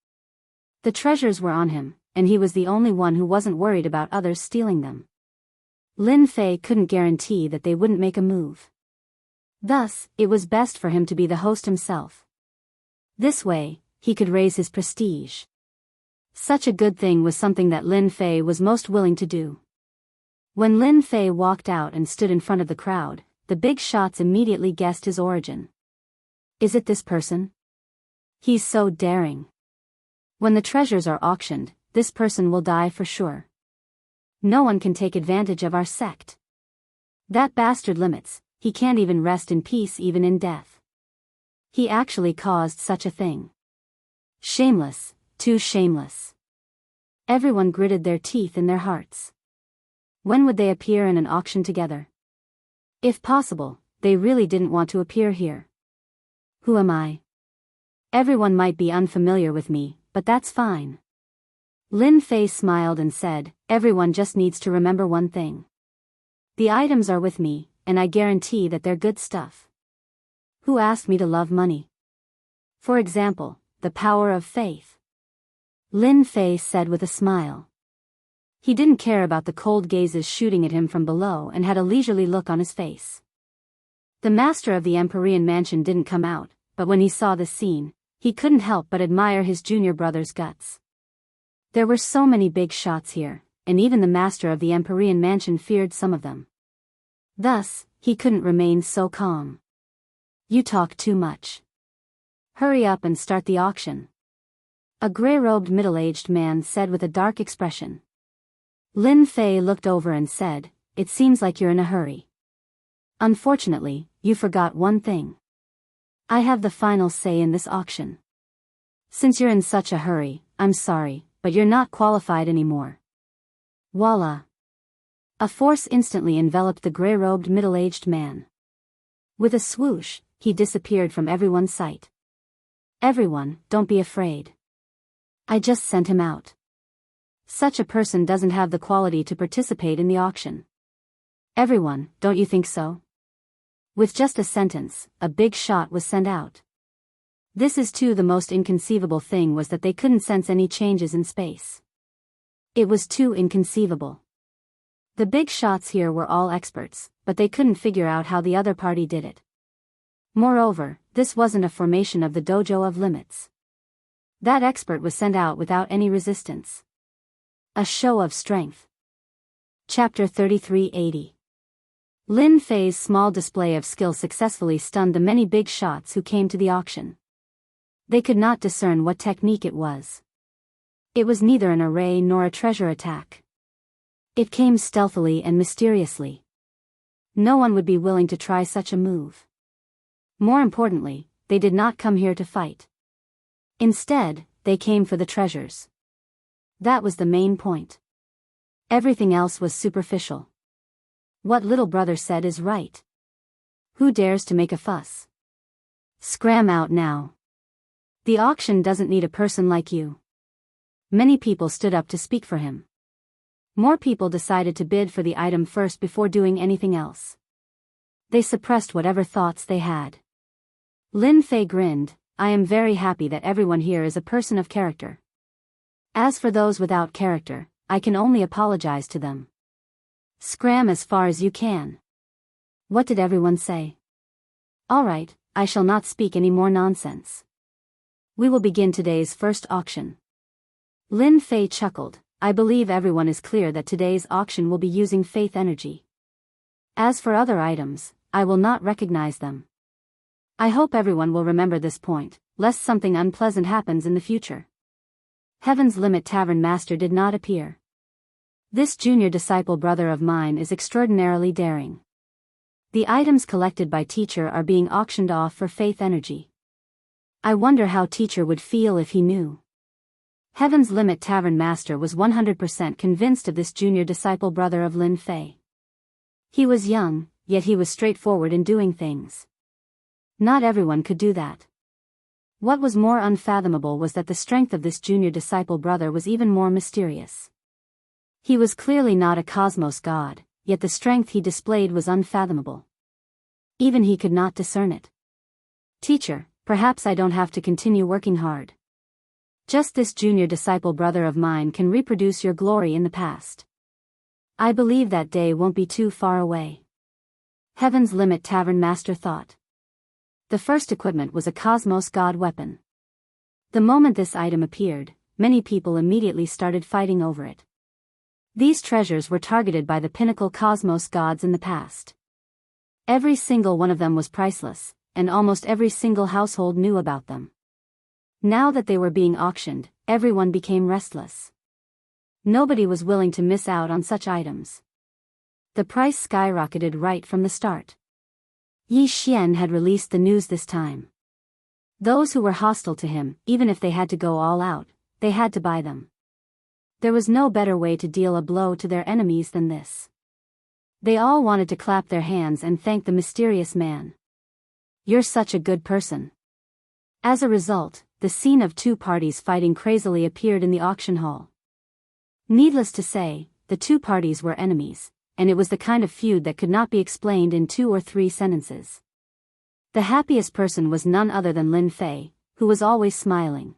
The treasures were on him, and he was the only one who wasn't worried about others stealing them. Lin Fei couldn't guarantee that they wouldn't make a move. Thus, it was best for him to be the host himself. This way, he could raise his prestige. Such a good thing was something that Lin Fei was most willing to do. When Lin Fei walked out and stood in front of the crowd, the big shots immediately guessed his origin. Is it this person? He's so daring. When the treasures are auctioned, this person will die for sure. No one can take advantage of our sect. That bastard limits, he can't even rest in peace even in death. He actually caused such a thing. Shameless, too shameless. Everyone gritted their teeth in their hearts. When would they appear in an auction together? If possible, they really didn't want to appear here. Who am I? Everyone might be unfamiliar with me, but that's fine. Lin Fei smiled and said, everyone just needs to remember one thing. The items are with me, and I guarantee that they're good stuff. Who asked me to love money? For example, the power of faith. Lin Fei said with a smile. He didn't care about the cold gazes shooting at him from below and had a leisurely look on his face. The master of the Empyrean mansion didn't come out, but when he saw this scene, he couldn't help but admire his junior brother's guts. There were so many big shots here, and even the master of the Empyrean mansion feared some of them. Thus, he couldn't remain so calm. You talk too much. Hurry up and start the auction. A gray-robed middle-aged man said with a dark expression. Lin Fei looked over and said, it seems like you're in a hurry. Unfortunately, you forgot one thing. I have the final say in this auction. Since you're in such a hurry, I'm sorry, but you're not qualified anymore. Voila. A force instantly enveloped the gray-robed middle-aged man. With a swoosh, he disappeared from everyone's sight. Everyone, don't be afraid. I just sent him out. Such a person doesn't have the quality to participate in the auction. Everyone, don't you think so? With just a sentence, a big shot was sent out. This is too the most inconceivable thing was that they couldn't sense any changes in space. It was too inconceivable. The big shots here were all experts, but they couldn't figure out how the other party did it. Moreover, this wasn't a formation of the dojo of limits. That expert was sent out without any resistance. A show of strength. Chapter 3380. Lin Fei's small display of skill successfully stunned the many big shots who came to the auction. They could not discern what technique it was. It was neither an array nor a treasure attack. It came stealthily and mysteriously. No one would be willing to try such a move. More importantly, they did not come here to fight. Instead, they came for the treasures. That was the main point. Everything else was superficial. What little brother said is right. Who dares to make a fuss? Scram out now. The auction doesn't need a person like you. Many people stood up to speak for him. More people decided to bid for the item first before doing anything else. They suppressed whatever thoughts they had. Lin Fei grinned. I am very happy that everyone here is a person of character. As for those without character, I can only apologize to them. Scram as far as you can. What did everyone say? All right, I shall not speak any more nonsense. We will begin today's first auction. Lin Fei chuckled. I believe everyone is clear that today's auction will be using faith energy. As for other items, I will not recognize them. I hope everyone will remember this point, lest something unpleasant happens in the future. Heaven's Limit Tavern Master did not appear. This junior disciple brother of mine is extraordinarily daring. The items collected by teacher are being auctioned off for faith energy. I wonder how teacher would feel if he knew. Heaven's Limit Tavern Master was 100% convinced of this junior disciple brother of Lin Fei. He was young, yet he was straightforward in doing things. Not everyone could do that. What was more unfathomable was that the strength of this junior disciple brother was even more mysterious. He was clearly not a cosmos god, yet the strength he displayed was unfathomable. Even he could not discern it. Teacher, perhaps I don't have to continue working hard. Just this junior disciple brother of mine can reproduce your glory in the past. I believe that day won't be too far away. Heaven's Limit Tavern Master thought. The first equipment was a Cosmos God weapon. The moment this item appeared, many people immediately started fighting over it. These treasures were targeted by the pinnacle Cosmos gods in the past. Every single one of them was priceless, and almost every single household knew about them. Now that they were being auctioned, everyone became restless. Nobody was willing to miss out on such items. The price skyrocketed right from the start. Yi Xian had released the news this time. Those who were hostile to him, even if they had to go all out, they had to buy them. There was no better way to deal a blow to their enemies than this. They all wanted to clap their hands and thank the mysterious man. You're such a good person. As a result, the scene of two parties fighting crazily appeared in the auction hall. Needless to say, the two parties were enemies, and it was the kind of feud that could not be explained in 2 or 3 sentences. The happiest person was none other than Lin Fei, who was always smiling.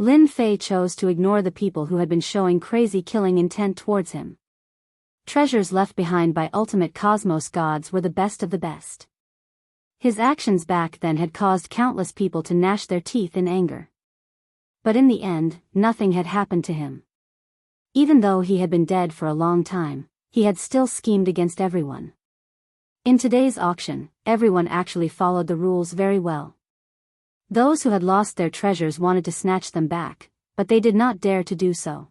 Lin Fei chose to ignore the people who had been showing crazy killing intent towards him. Treasures left behind by ultimate cosmos gods were the best of the best. His actions back then had caused countless people to gnash their teeth in anger. But in the end, nothing had happened to him. Even though he had been dead for a long time, he had still schemed against everyone. In today's auction, everyone actually followed the rules very well. Those who had lost their treasures wanted to snatch them back, but they did not dare to do so.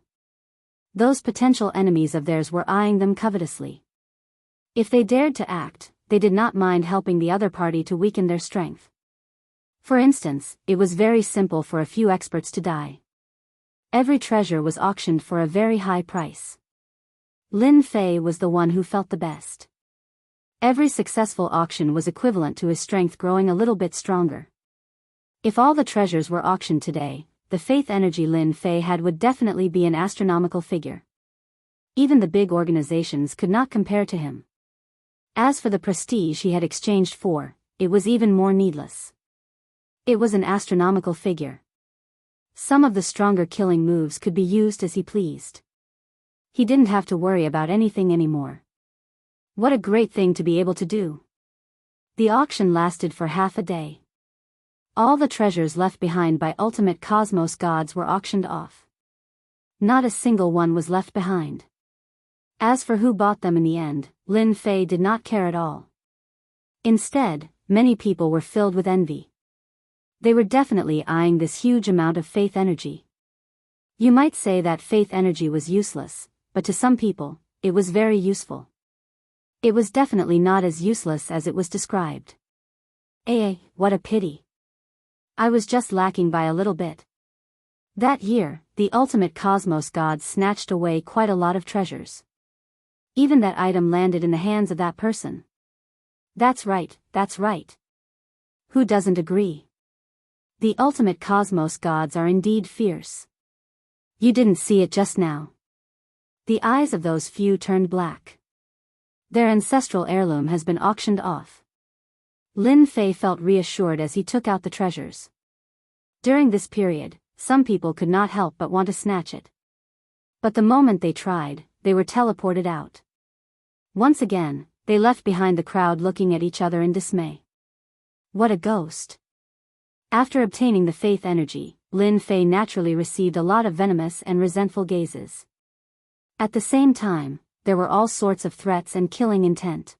Those potential enemies of theirs were eyeing them covetously. If they dared to act, they did not mind helping the other party to weaken their strength. For instance, it was very simple for a few experts to die. Every treasure was auctioned for a very high price. Lin Fei was the one who felt the best. Every successful auction was equivalent to his strength growing a little bit stronger. If all the treasures were auctioned today, the faith energy Lin Fei had would definitely be an astronomical figure. Even the big organizations could not compare to him. As for the prestige he had exchanged for, it was even more needless. It was an astronomical figure. Some of the stronger killing moves could be used as he pleased. He didn't have to worry about anything anymore. What a great thing to be able to do. The auction lasted for half a day. All the treasures left behind by ultimate cosmos gods were auctioned off. Not a single one was left behind. As for who bought them in the end, Lin Fei did not care at all. Instead, many people were filled with envy. They were definitely eyeing this huge amount of faith energy. You might say that faith energy was useless, but to some people, it was very useful. It was definitely not as useless as it was described. What a pity. I was just lacking by a little bit. That year, the ultimate cosmos gods snatched away quite a lot of treasures. Even that item landed in the hands of that person. That's right, that's right. Who doesn't agree? The ultimate cosmos gods are indeed fierce. You didn't see it just now. The eyes of those few turned black. Their ancestral heirloom has been auctioned off. Lin Fei felt reassured as he took out the treasures. During this period, some people could not help but want to snatch it. But the moment they tried, they were teleported out. Once again, they left behind the crowd looking at each other in dismay. What a ghost. After obtaining the faith energy, Lin Fei naturally received a lot of venomous and resentful gazes. At the same time, there were all sorts of threats and killing intent.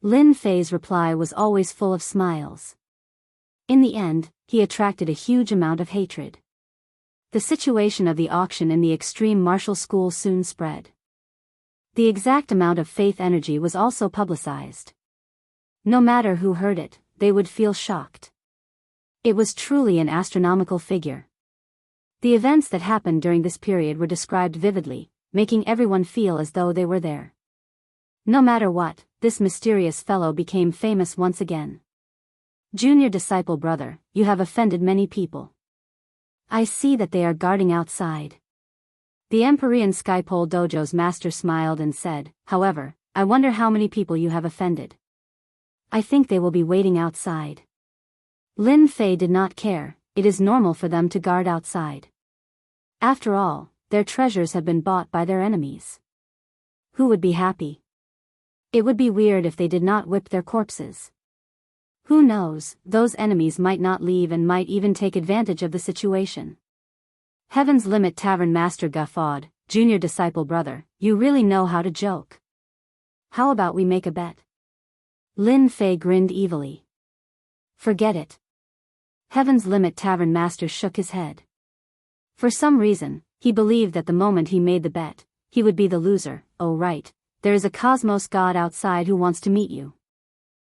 Lin Fei's reply was always full of smiles. In the end, he attracted a huge amount of hatred. The situation of the auction in the extreme martial school soon spread. The exact amount of faith energy was also publicized. No matter who heard it, they would feel shocked. It was truly an astronomical figure. The events that happened during this period were described vividly, making everyone feel as though they were there. No matter what, this mysterious fellow became famous once again. Junior disciple brother, you have offended many people. I see that they are guarding outside. The Empyrean Skypole Dojo's master smiled and said, however, I wonder how many people you have offended. I think they will be waiting outside. Lin Fei did not care, it is normal for them to guard outside. After all, their treasures have been bought by their enemies. Who would be happy? It would be weird if they did not whip their corpses. Who knows, those enemies might not leave and might even take advantage of the situation. Heaven's Limit Tavern Master guffawed, Junior disciple brother, you really know how to joke. How about we make a bet? Lin Fei grinned evilly. Forget it. Heaven's Limit Tavern Master shook his head. For some reason, he believed that the moment he made the bet, he would be the loser. Oh right, there is a cosmos god outside who wants to meet you.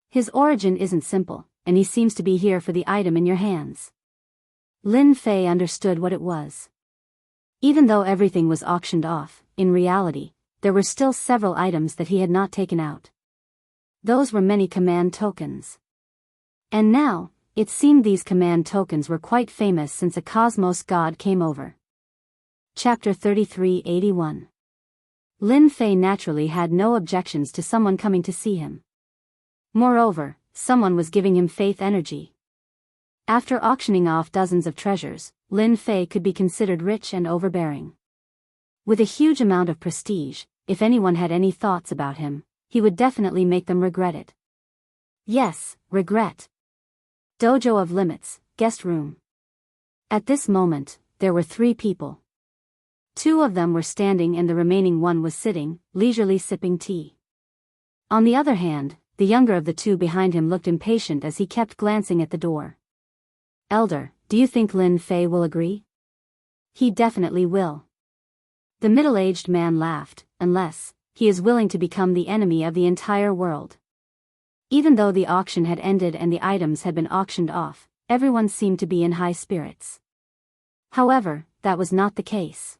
His origin isn't simple, and he seems to be here for the item in your hands. Lin Fei understood what it was. Even though everything was auctioned off, in reality, there were still several items that he had not taken out. Those were many command tokens. And now, it seemed these command tokens were quite famous since a cosmos god came over. Chapter 3381. Lin Fei naturally had no objections to someone coming to see him. Moreover, someone was giving him faith energy. After auctioning off dozens of treasures, Lin Fei could be considered rich and overbearing. With a huge amount of prestige, if anyone had any thoughts about him, he would definitely make them regret it. Yes, regret. Dojo of Limits, guest room. At this moment, there were 3 people. 2 of them were standing and the remaining one was sitting, leisurely sipping tea. On the other hand, the younger of the 2 behind him looked impatient as he kept glancing at the door. Elder, do you think Lin Fei will agree? He definitely will. The middle-aged man laughed, unless he is willing to become the enemy of the entire world. Even though the auction had ended and the items had been auctioned off, everyone seemed to be in high spirits. However, that was not the case.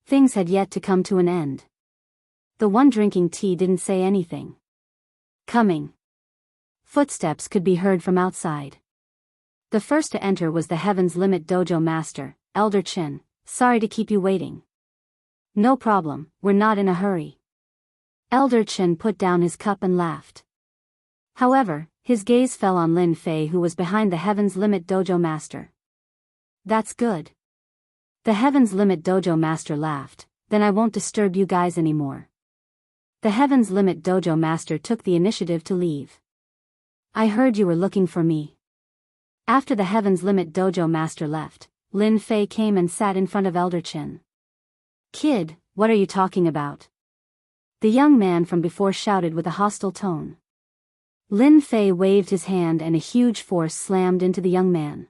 Things had yet to come to an end. The one drinking tea didn't say anything. Coming. Footsteps could be heard from outside. The first to enter was the Heaven's Limit Dojo Master, Elder Chin. Sorry to keep you waiting. No problem, we're not in a hurry. Elder Chen put down his cup and laughed. However, his gaze fell on Lin Fei, who was behind the Heaven's Limit Dojo master. That's good. The Heaven's Limit Dojo master laughed. Then I won't disturb you guys anymore. The Heaven's Limit Dojo master took the initiative to leave. I heard you were looking for me. After the Heaven's Limit Dojo master left, Lin Fei came and sat in front of Elder Chen. Kid, what are you talking about? The young man from before shouted with a hostile tone. Lin Fei waved his hand and a huge force slammed into the young man.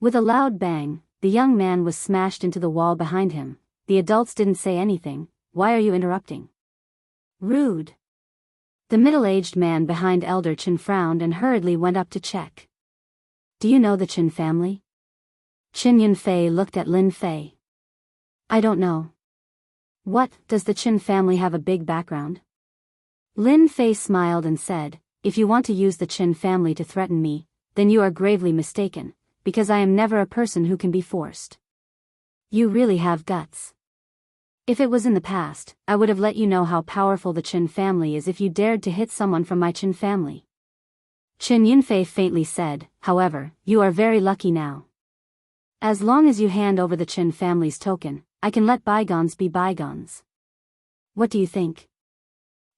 With a loud bang, the young man was smashed into the wall behind him. The adults didn't say anything. Why are you interrupting? Rude. The middle-aged man behind Elder Chen frowned and hurriedly went up to check. Do you know the Chen family? Qin Yunfei looked at Lin Fei. I don't know. What, does the Chen family have a big background? Lin Fei smiled and said, if you want to use the Chen family to threaten me, then you are gravely mistaken, because I am never a person who can be forced. You really have guts. If it was in the past, I would have let you know how powerful the Chen family is if you dared to hit someone from my Chen family. Qin Yunfei faintly said, however, you are very lucky now. As long as you hand over the Chen family's token, I can let bygones be bygones. What do you think?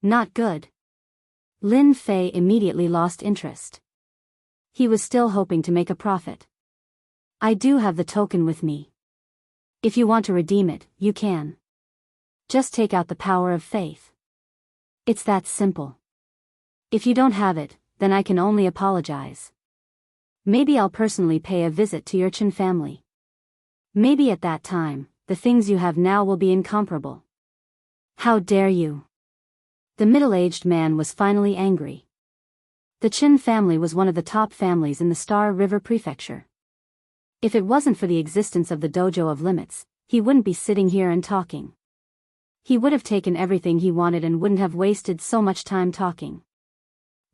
Not good. Lin Fei immediately lost interest. He was still hoping to make a profit. I do have the token with me. If you want to redeem it, you can. Just take out the power of faith. It's that simple. If you don't have it, then I can only apologize. Maybe I'll personally pay a visit to your Chen family. Maybe at that time, the things you have now will be incomparable. How dare you? The middle-aged man was finally angry. The Chen family was one of the top families in the Star River Prefecture. If it wasn't for the existence of the Dojo of Limits, he wouldn't be sitting here and talking. He would have taken everything he wanted and wouldn't have wasted so much time talking.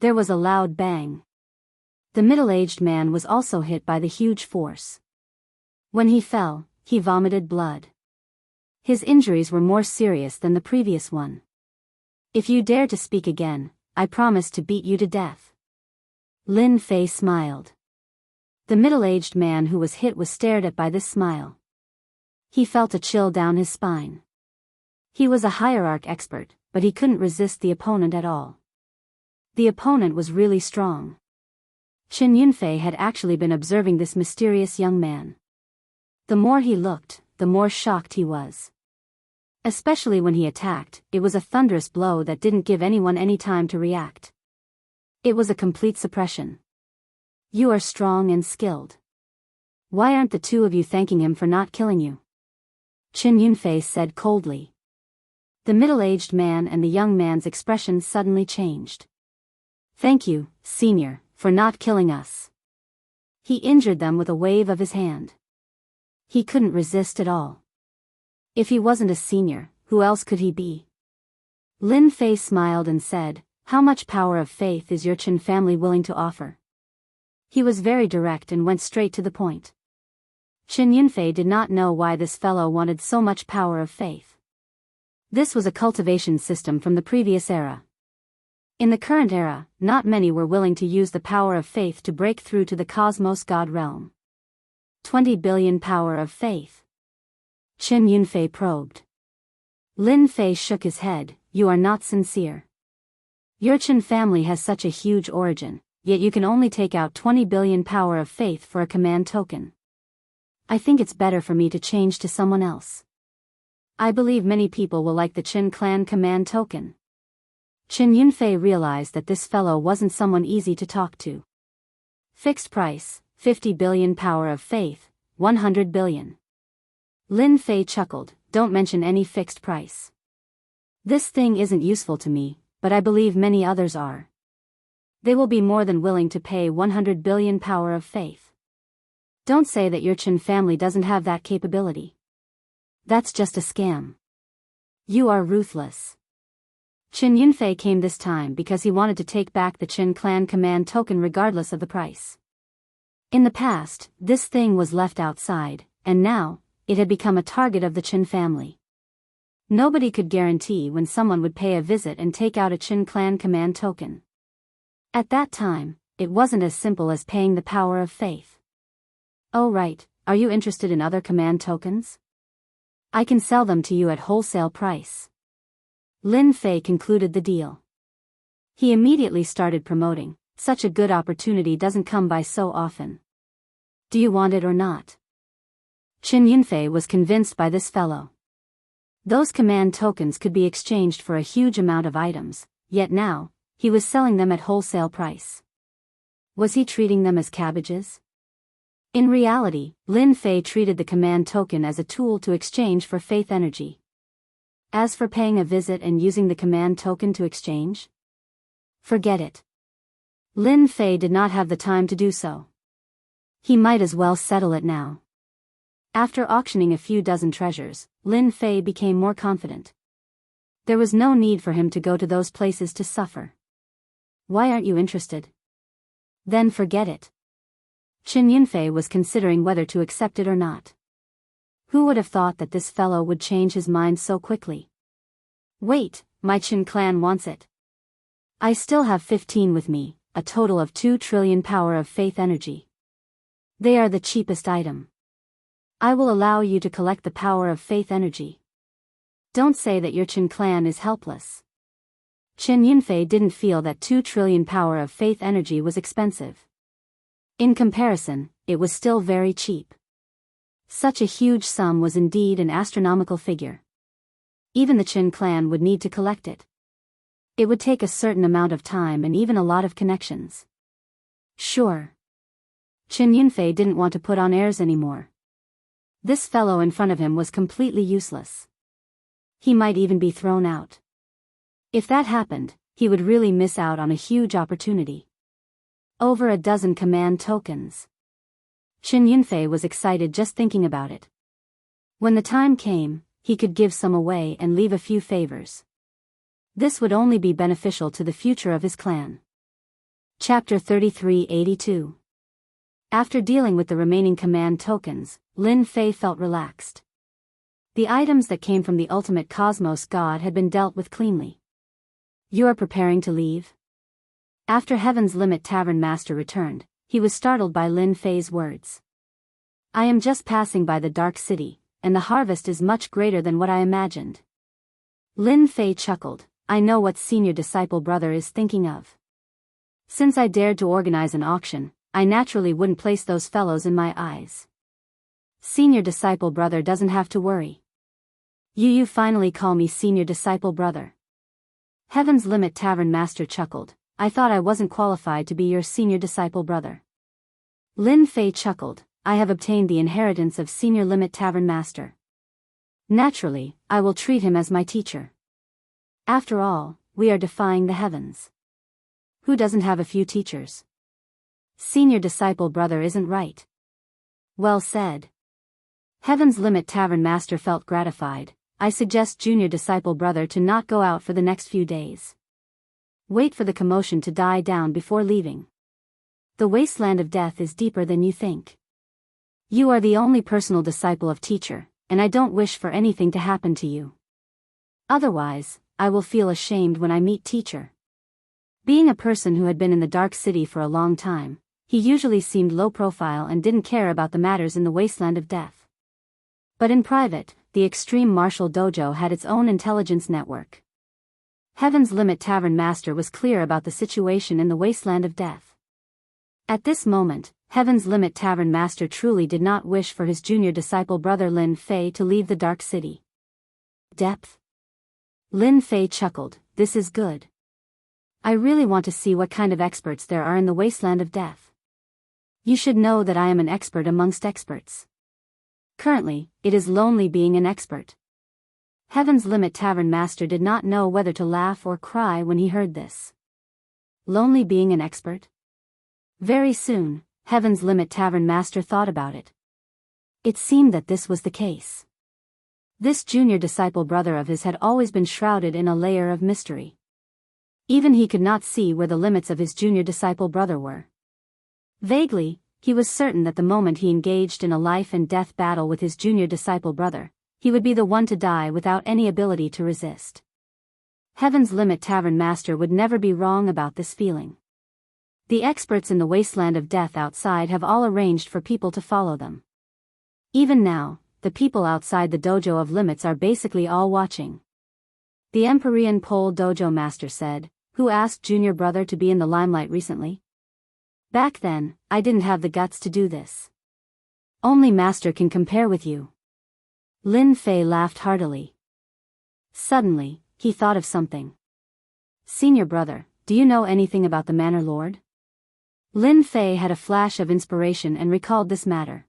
There was a loud bang. The middle-aged man was also hit by the huge force. When he fell, he vomited blood. His injuries were more serious than the previous one. If you dare to speak again, I promise to beat you to death. Lin Fei smiled. The middle-aged man who was hit was stared at by this smile. He felt a chill down his spine. He was a hierarch expert, but he couldn't resist the opponent at all. The opponent was really strong. Qin Yunfei had actually been observing this mysterious young man. The more he looked, the more shocked he was. Especially when he attacked, it was a thunderous blow that didn't give anyone any time to react. It was a complete suppression. You are strong and skilled. Why aren't the two of you thanking him for not killing you? Qin Yunfei said coldly. The middle-aged man and the young man's expression suddenly changed. Thank you, senior, for not killing us. He injured them with a wave of his hand. He couldn't resist at all. If he wasn't a senior, who else could he be? Lin Fei smiled and said, how much power of faith is your Chen family willing to offer? He was very direct and went straight to the point. Qin Yunfei did not know why this fellow wanted so much power of faith. This was a cultivation system from the previous era. In the current era, not many were willing to use the power of faith to break through to the cosmos god realm. 20 billion power of faith. Qin Yunfei probed. Lin Fei shook his head, you are not sincere. Your Chen family has such a huge origin, yet you can only take out 20 billion power of faith for a command token. I think it's better for me to change to someone else. I believe many people will like the Chen clan command token. Qin Yunfei realized that this fellow wasn't someone easy to talk to. Fixed price, 50 billion power of faith, 100 billion. Lin Fei chuckled, don't mention any fixed price. This thing isn't useful to me, but I believe many others are. They will be more than willing to pay 100 billion power of faith. Don't say that your Chen family doesn't have that capability. That's just a scam. You are ruthless. Qin Yunfei came this time because he wanted to take back the Chen clan command token regardless of the price. In the past, this thing was left outside, and now, it had become a target of the Chen family. Nobody could guarantee when someone would pay a visit and take out a Chin Clan command token. At that time, it wasn't as simple as paying the power of faith. Oh right, are you interested in other command tokens? I can sell them to you at wholesale price. Lin Fei concluded the deal. He immediately started promoting, such a good opportunity doesn't come by so often. Do you want it or not? Qin Yunfei was convinced by this fellow. Those command tokens could be exchanged for a huge amount of items, yet now, he was selling them at wholesale price. Was he treating them as cabbages? In reality, Lin Fei treated the command token as a tool to exchange for faith energy. As for paying a visit and using the command token to exchange? Forget it. Lin Fei did not have the time to do so. He might as well settle it now. After auctioning a few dozen treasures, Lin Fei became more confident. There was no need for him to go to those places to suffer. Why aren't you interested? Then forget it. Qin Yunfei was considering whether to accept it or not. Who would have thought that this fellow would change his mind so quickly? Wait, my Qin clan wants it. I still have 15 with me, a total of 2 trillion power of faith energy. They are the cheapest item. I will allow you to collect the power of faith energy. Don't say that your Qin clan is helpless. Qin Yunfei didn't feel that 2 trillion power of faith energy was expensive. In comparison, it was still very cheap. Such a huge sum was indeed an astronomical figure. Even the Qin clan would need to collect it. It would take a certain amount of time and even a lot of connections. Sure. Qin Yunfei didn't want to put on airs anymore. This fellow in front of him was completely useless. He might even be thrown out. If that happened, he would really miss out on a huge opportunity. Over a dozen command tokens. Qin Yunfei was excited just thinking about it. When the time came, he could give some away and leave a few favors. This would only be beneficial to the future of his clan. Chapter 3382. After dealing with the remaining command tokens, Lin Fei felt relaxed. The items that came from the ultimate cosmos god had been dealt with cleanly. You are preparing to leave? After Heaven's Limit Tavern Master returned, he was startled by Lin Fei's words. I am just passing by the Dark City, and the harvest is much greater than what I imagined. Lin Fei chuckled. I know what senior disciple brother is thinking of. Since I dared to organize an auction, I naturally wouldn't place those fellows in my eyes. Senior disciple brother doesn't have to worry. You finally call me senior disciple brother. Heaven's Limit Tavern Master chuckled. I thought I wasn't qualified to be your senior disciple brother. Lin Fei chuckled. I have obtained the inheritance of Senior Limit Tavern Master. Naturally, I will treat him as my teacher. After all, we are defying the heavens. Who doesn't have a few teachers? Senior disciple brother isn't right. Well said. Heaven's Limit Tavern Master felt gratified. I suggest junior disciple brother to not go out for the next few days. Wait for the commotion to die down before leaving. The wasteland of death is deeper than you think. You are the only personal disciple of teacher, and I don't wish for anything to happen to you. Otherwise, I will feel ashamed when I meet teacher. Being a person who had been in the Dark City for a long time, he usually seemed low profile and didn't care about the matters in the wasteland of death. But in private, the Extreme Martial Dojo had its own intelligence network. Heaven's Limit Tavern Master was clear about the situation in the wasteland of death. At this moment, Heaven's Limit Tavern Master truly did not wish for his junior disciple brother Lin Fei to leave the Dark City. Depth? Lin Fei chuckled. This is good. I really want to see what kind of experts there are in the wasteland of death. You should know that I am an expert amongst experts. Currently, it is lonely being an expert. Heaven's Limit Tavern Master did not know whether to laugh or cry when he heard this. Lonely being an expert? Very soon, Heaven's Limit Tavern Master thought about it. It seemed that this was the case. This junior disciple brother of his had always been shrouded in a layer of mystery. Even he could not see where the limits of his junior disciple brother were. Vaguely, he was certain that the moment he engaged in a life and death battle with his junior disciple brother, he would be the one to die without any ability to resist. Heaven's Limit Tavern Master would never be wrong about this feeling. The experts in the wasteland of death outside have all arranged for people to follow them. Even now, the people outside the Dojo of Limits are basically all watching. The Empyrean Pole Dojo Master said, "Who asked Junior Brother to be in the limelight recently? Back then, I didn't have the guts to do this. Only Master can compare with you." Lin Fei laughed heartily. Suddenly, he thought of something. "Senior Brother, do you know anything about the Manor Lord?" Lin Fei had a flash of inspiration and recalled this matter.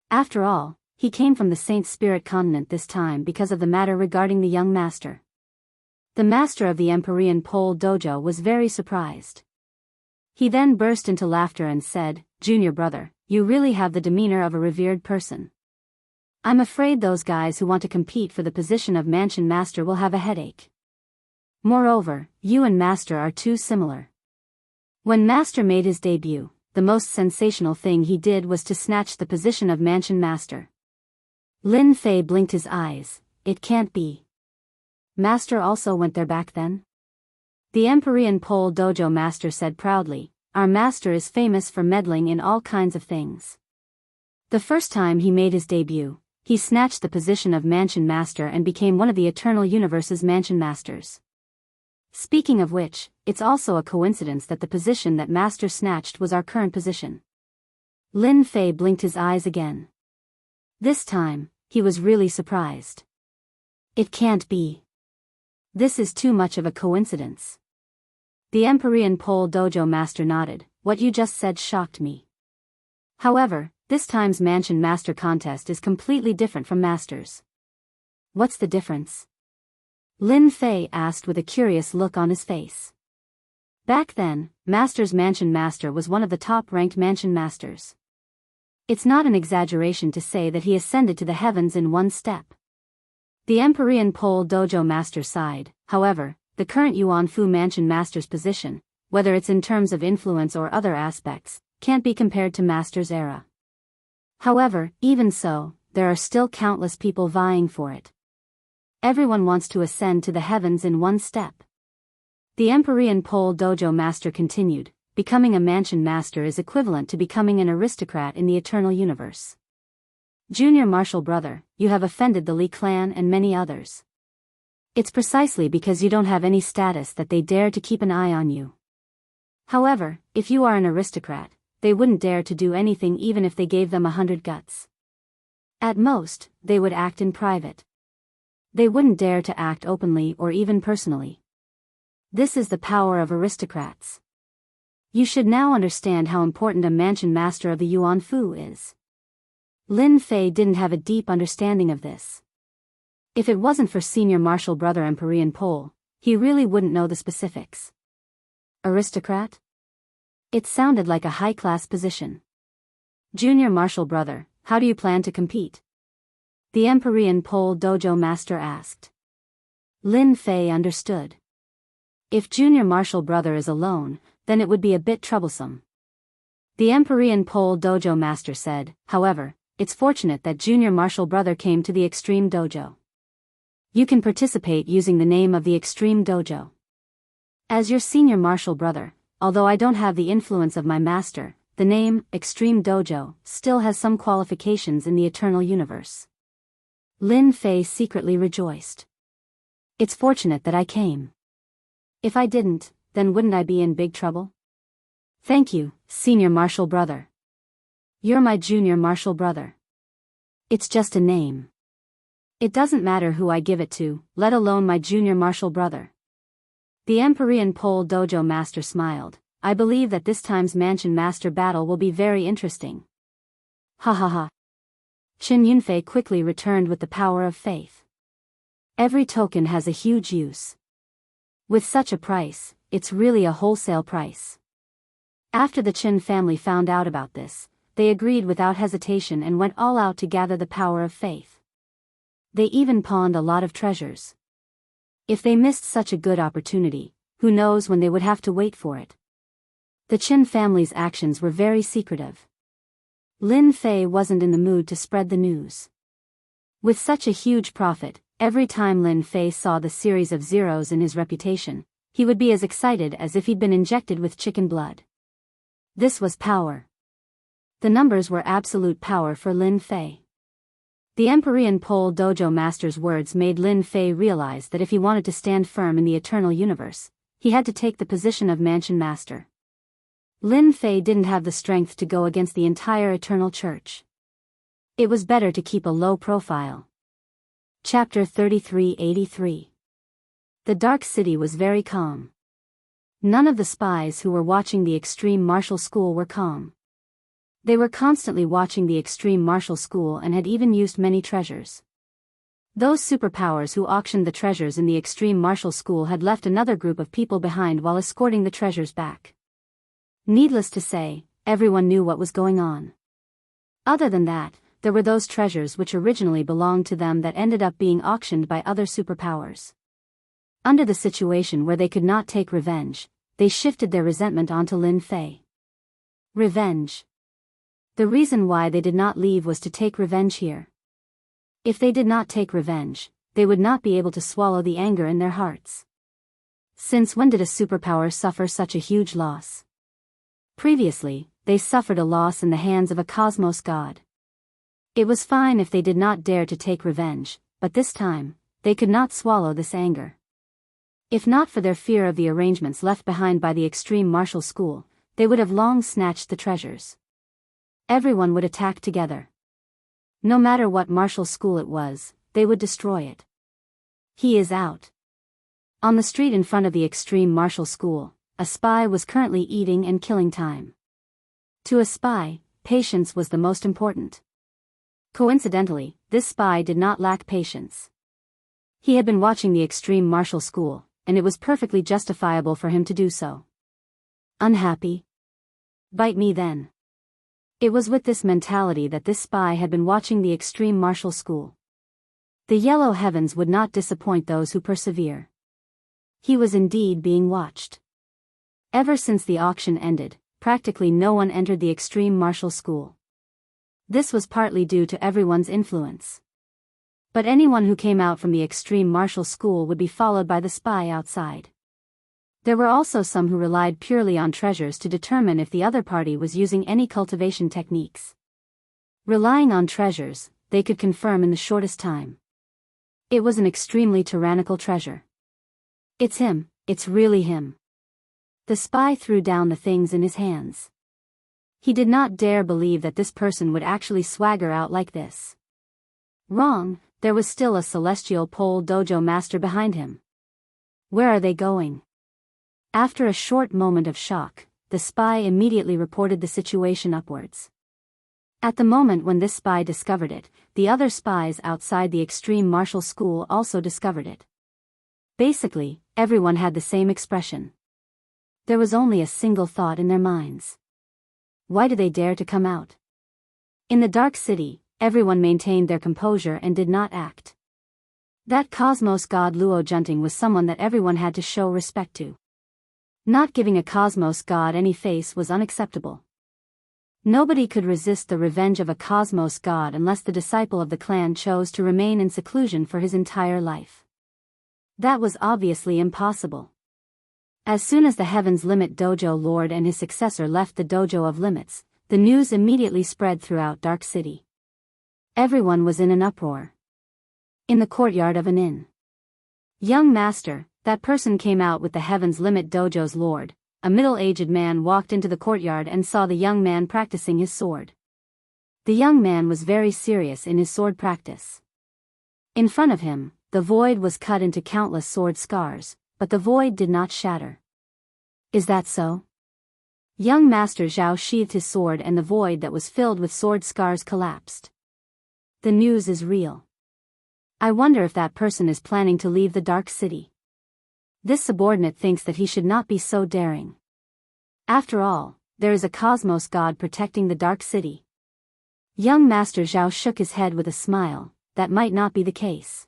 After all, he came from the Saint Spirit continent this time because of the matter regarding the young master. The master of the Empyrean Pole Dojo was very surprised. He then burst into laughter and said, "Junior Brother, you really have the demeanor of a revered person. I'm afraid those guys who want to compete for the position of Mansion Master will have a headache. Moreover, you and Master are too similar." When Master made his debut, the most sensational thing he did was to snatch the position of Mansion Master. Lin Fei blinked his eyes. It can't be. Master also went there back then? The Empyrean Pole Dojo Master said proudly, "Our Master is famous for meddling in all kinds of things. The first time he made his debut, he snatched the position of Mansion Master and became one of the Eternal Universe's Mansion Masters. Speaking of which, it's also a coincidence that the position that Master snatched was our current position." Lin Fei blinked his eyes again. This time, he was really surprised. It can't be. This is too much of a coincidence. The Empyrean Pole Dojo Master nodded. "What you just said shocked me. However, this time's Mansion Master contest is completely different from Master's." "What's the difference?" Lin Fei asked with a curious look on his face. Back then, Master's Mansion Master was one of the top-ranked Mansion Masters. It's not an exaggeration to say that he ascended to the heavens in one step. The Empyrean Pole Dojo Master sighed. "However, the current Yuan Fu Mansion Master's position, whether it's in terms of influence or other aspects, can't be compared to Master's era. However, even so, there are still countless people vying for it. Everyone wants to ascend to the heavens in one step." The Empyrean Pole Dojo Master continued, "Becoming a Mansion Master is equivalent to becoming an aristocrat in the Eternal Universe. Junior Martial Brother, you have offended the Li clan and many others. It's precisely because you don't have any status that they dare to keep an eye on you. However, if you are an aristocrat, they wouldn't dare to do anything even if they gave them 100 guts. At most, they would act in private. They wouldn't dare to act openly or even personally. This is the power of aristocrats. You should now understand how important a Mansion Master of the Yuan Fu is." Lin Fei didn't have a deep understanding of this. If it wasn't for Senior Martial Brother Empyrean Pole, he really wouldn't know the specifics. Aristocrat? It sounded like a high-class position. "Junior Martial Brother, how do you plan to compete?" the Empyrean Pole Dojo Master asked. Lin Fei understood. If Junior Martial Brother is alone, then it would be a bit troublesome. The Empyrean Pole Dojo Master said, "However, it's fortunate that Junior Martial Brother came to the Extreme Dojo. You can participate using the name of the Extreme Dojo. As your Senior Martial Brother, although I don't have the influence of my master, the name, Extreme Dojo, still has some qualifications in the Eternal Universe." Lin Fei secretly rejoiced. "It's fortunate that I came. If I didn't, then wouldn't I be in big trouble? Thank you, Senior Martial Brother. You're my Junior Martial Brother. It's just a name. It doesn't matter who I give it to, let alone my Junior Martial Brother." The Empyrean Pole Dojo Master smiled. "I believe that this time's Mansion Master battle will be very interesting." Ha ha ha. Qin Yunfei quickly returned with the power of faith. Every token has a huge use. With such a price, it's really a wholesale price. After the Qin family found out about this, they agreed without hesitation and went all out to gather the power of faith. They even pawned a lot of treasures. If they missed such a good opportunity, who knows when they would have to wait for it. The Qin family's actions were very secretive. Lin Fei wasn't in the mood to spread the news. With such a huge profit, every time Lin Fei saw the series of zeros in his reputation, he would be as excited as if he'd been injected with chicken blood. This was power. The numbers were absolute power for Lin Fei. The Empyrean Pole Dojo Master's words made Lin Fei realize that if he wanted to stand firm in the eternal universe, he had to take the position of Mansion Master. Lin Fei didn't have the strength to go against the entire Eternal Church. It was better to keep a low profile. Chapter 3383. The Dark City was very calm. None of the spies who were watching the Extreme Martial School were calm. They were constantly watching the Extreme Martial School and had even used many treasures. Those superpowers who auctioned the treasures in the Extreme Martial School had left another group of people behind while escorting the treasures back. Needless to say, everyone knew what was going on. Other than that, there were those treasures which originally belonged to them that ended up being auctioned by other superpowers. Under the situation where they could not take revenge, they shifted their resentment onto Lin Fei. Revenge. The reason why they did not leave was to take revenge here. If they did not take revenge, they would not be able to swallow the anger in their hearts. Since when did a superpower suffer such a huge loss? Previously, they suffered a loss in the hands of a cosmos god. It was fine if they did not dare to take revenge, but this time, they could not swallow this anger. If not for their fear of the arrangements left behind by the Extreme Martial School, they would have long snatched the treasures. Everyone would attack together. No matter what martial school it was, they would destroy it. He is out. On the street in front of the Extreme Martial School, a spy was currently eating and killing time. To a spy, patience was the most important. Coincidentally, this spy did not lack patience. He had been watching the Extreme Martial School, and it was perfectly justifiable for him to do so. Unhappy? Bite me then. It was with this mentality that this spy had been watching the Extreme Martial School. The yellow heavens would not disappoint those who persevere. He was indeed being watched. Ever since the auction ended, practically no one entered the Extreme Martial School. This was partly due to everyone's influence. But anyone who came out from the Extreme Martial School would be followed by the spy outside. There were also some who relied purely on treasures to determine if the other party was using any cultivation techniques. Relying on treasures, they could confirm in the shortest time. It was an extremely tyrannical treasure. It's him, it's really him. The spy threw down the things in his hands. He did not dare believe that this person would actually swagger out like this. Wrong, there was still a Celestial Pole Dojo Master behind him. Where are they going? After a short moment of shock, the spy immediately reported the situation upwards. At the moment when this spy discovered it, the other spies outside the Extreme Martial School also discovered it. Basically, everyone had the same expression. There was only a single thought in their minds. Why do they dare to come out? In the Dark City, everyone maintained their composure and did not act. That cosmos god Luo Junting was someone that everyone had to show respect to. Not giving a cosmos god any face was unacceptable. Nobody could resist the revenge of a cosmos god unless the disciple of the clan chose to remain in seclusion for his entire life. That was obviously impossible. As soon as the Heaven's Limit Dojo Lord and his successor left the Dojo of Limits, the news immediately spread throughout Dark City. Everyone was in an uproar. In the courtyard of an inn. Young master, that person came out with the Heaven's Limit Dojo's lord. A middle-aged man walked into the courtyard and saw the young man practicing his sword. The young man was very serious in his sword practice. In front of him, the void was cut into countless sword scars, but the void did not shatter. Is that so? Young Master Zhao sheathed his sword and the void that was filled with sword scars collapsed. The news is real. I wonder if that person is planning to leave the Dark City. This subordinate thinks that he should not be so daring. After all, there is a cosmos god protecting the Dark City. Young Master Zhao shook his head with a smile. That might not be the case.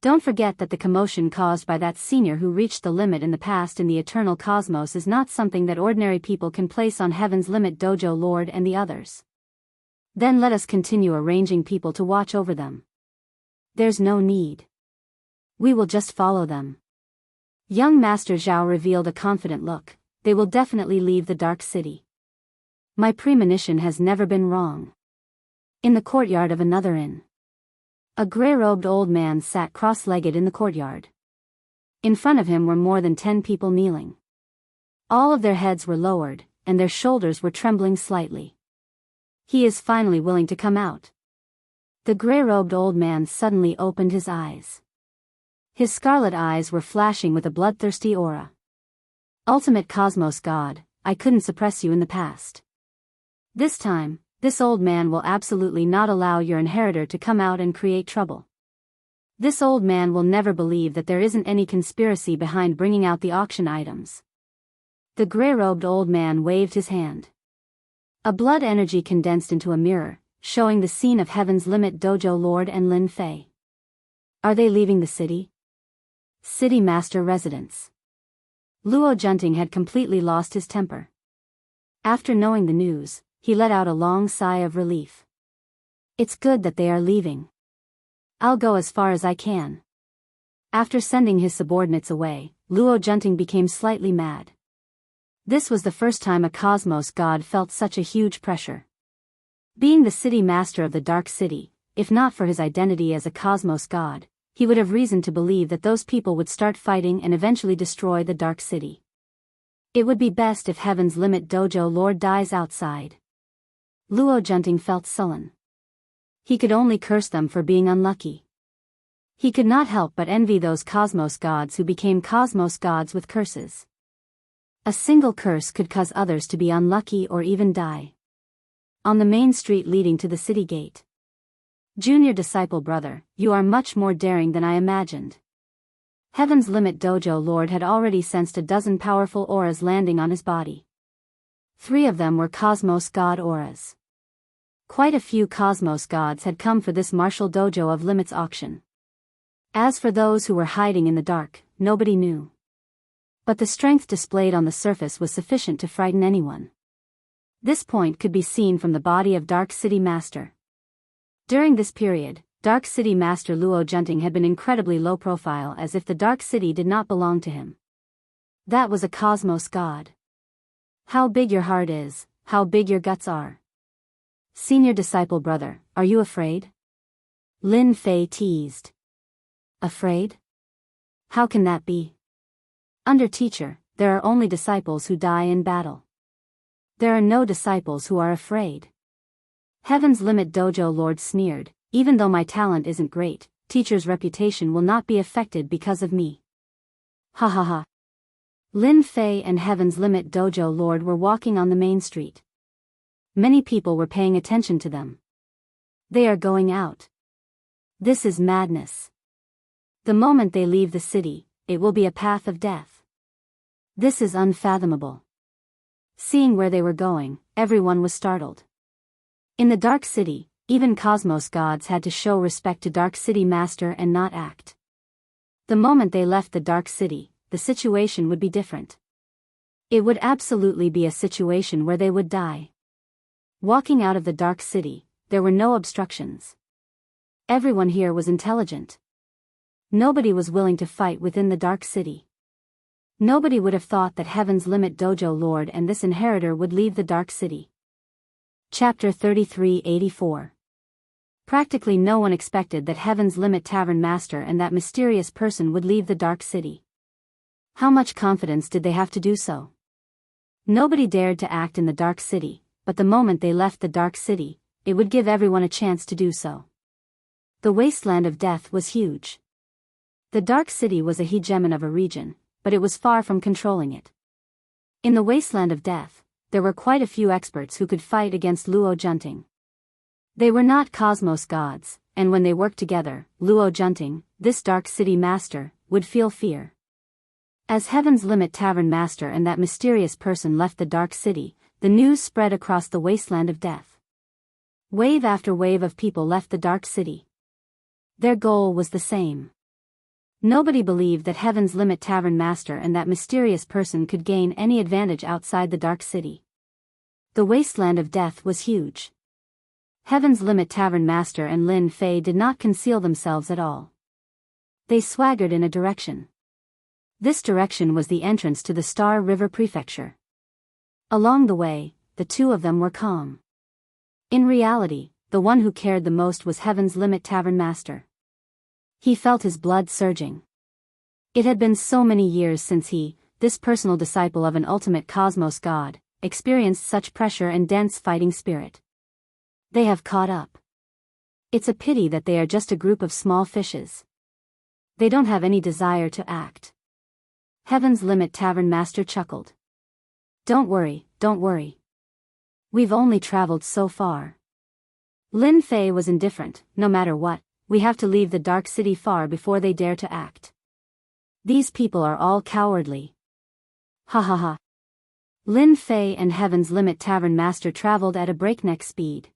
Don't forget that the commotion caused by that senior who reached the limit in the past in the eternal cosmos is not something that ordinary people can place on Heaven's Limit Dojo Lord and the others. Then let us continue arranging people to watch over them. There's no need. We will just follow them. Young Master Zhao revealed a confident look. They will definitely leave the dark city. My premonition has never been wrong. In the courtyard of another inn, a gray-robed old man sat cross-legged in the courtyard. In front of him were more than 10 people kneeling. All of their heads were lowered, and their shoulders were trembling slightly. He is finally willing to come out. The gray-robed old man suddenly opened his eyes. His scarlet eyes were flashing with a bloodthirsty aura. Ultimate Cosmos God, I couldn't suppress you in the past. This time, this old man will absolutely not allow your inheritor to come out and create trouble. This old man will never believe that there isn't any conspiracy behind bringing out the auction items. The gray-robed old man waved his hand. A blood energy condensed into a mirror, showing the scene of Heaven's Limit Dojo Lord and Lin Fei. Are they leaving the city? City Master Residence. Luo Junting had completely lost his temper. After knowing the news, he let out a long sigh of relief. It's good that they are leaving. I'll go as far as I can. After sending his subordinates away, Luo Junting became slightly mad. This was the first time a Cosmos God felt such a huge pressure. Being the city master of the Dark City, if not for his identity as a Cosmos God, he would have reason to believe that those people would start fighting and eventually destroy the Dark City. It would be best if Heaven's Limit Dojo Lord dies outside. Luo Junting felt sullen. He could only curse them for being unlucky. He could not help but envy those Cosmos Gods who became Cosmos Gods with curses. A single curse could cause others to be unlucky or even die. On the main street leading to the city gate. Junior disciple brother, you are much more daring than I imagined. Heaven's Limit Dojo Lord had already sensed a dozen powerful auras landing on his body. 3 of them were Cosmos God auras. Quite a few Cosmos Gods had come for this martial dojo of limits auction. As for those who were hiding in the dark, nobody knew. But the strength displayed on the surface was sufficient to frighten anyone. This point could be seen from the body of Dark City Master. During this period, Dark City Master Luo Junting had been incredibly low profile, as if the Dark City did not belong to him. That was a Cosmos God. How big your heart is, how big your guts are. Senior disciple brother, are you afraid? Lin Fei teased. Afraid? How can that be? Under teacher, there are only disciples who die in battle. There are no disciples who are afraid. Heaven's Limit Dojo Lord sneered, even though my talent isn't great, teacher's reputation will not be affected because of me. Ha ha ha. Lin Fei and Heaven's Limit Dojo Lord were walking on the main street. Many people were paying attention to them. They are going out. This is madness. The moment they leave the city, it will be a path of death. This is unfathomable. Seeing where they were going, everyone was startled. In the Dark City, even Cosmos Gods had to show respect to Dark City Master and not act. The moment they left the Dark City, the situation would be different. It would absolutely be a situation where they would die. Walking out of the Dark City, there were no obstructions. Everyone here was intelligent. Nobody was willing to fight within the Dark City. Nobody would have thought that Heaven's Limit Dojo Lord and this inheritor would leave the Dark City. Chapter 3384. Practically no one expected that Heaven's Limit Tavern Master and that mysterious person would leave the Dark City. How much confidence did they have to do so? Nobody dared to act in the Dark City, but the moment they left the Dark City, it would give everyone a chance to do so. The wasteland of death was huge. The Dark City was a hegemon of a region, but it was far from controlling it. In the wasteland of death, there were quite a few experts who could fight against Luo Junting. They were not Cosmos Gods, and when they worked together, Luo Junting, this Dark City Master, would feel fear. As Heaven's Limit Tavern Master and that mysterious person left the Dark City, the news spread across the wasteland of death. Wave after wave of people left the Dark City. Their goal was the same. Nobody believed that Heaven's Limit Tavern Master and that mysterious person could gain any advantage outside the Dark City. The wasteland of death was huge. Heaven's Limit Tavern Master and Lin Fei did not conceal themselves at all. They swaggered in a direction. This direction was the entrance to the Star River Prefecture. Along the way, the two of them were calm. In reality, the one who cared the most was Heaven's Limit Tavern Master. He felt his blood surging. It had been so many years since he, this personal disciple of an ultimate cosmos god, experienced such pressure and dense fighting spirit. They have caught up. It's a pity that they are just a group of small fishes. They don't have any desire to act. Heaven's Limit Tavern Master chuckled. Don't worry. We've only traveled so far. Lin Fei was indifferent. No matter what, we have to leave the Dark City far before they dare to act. These people are all cowardly. Ha ha ha. Lin Fei and Heaven's Limit Tavern Master traveled at a breakneck speed.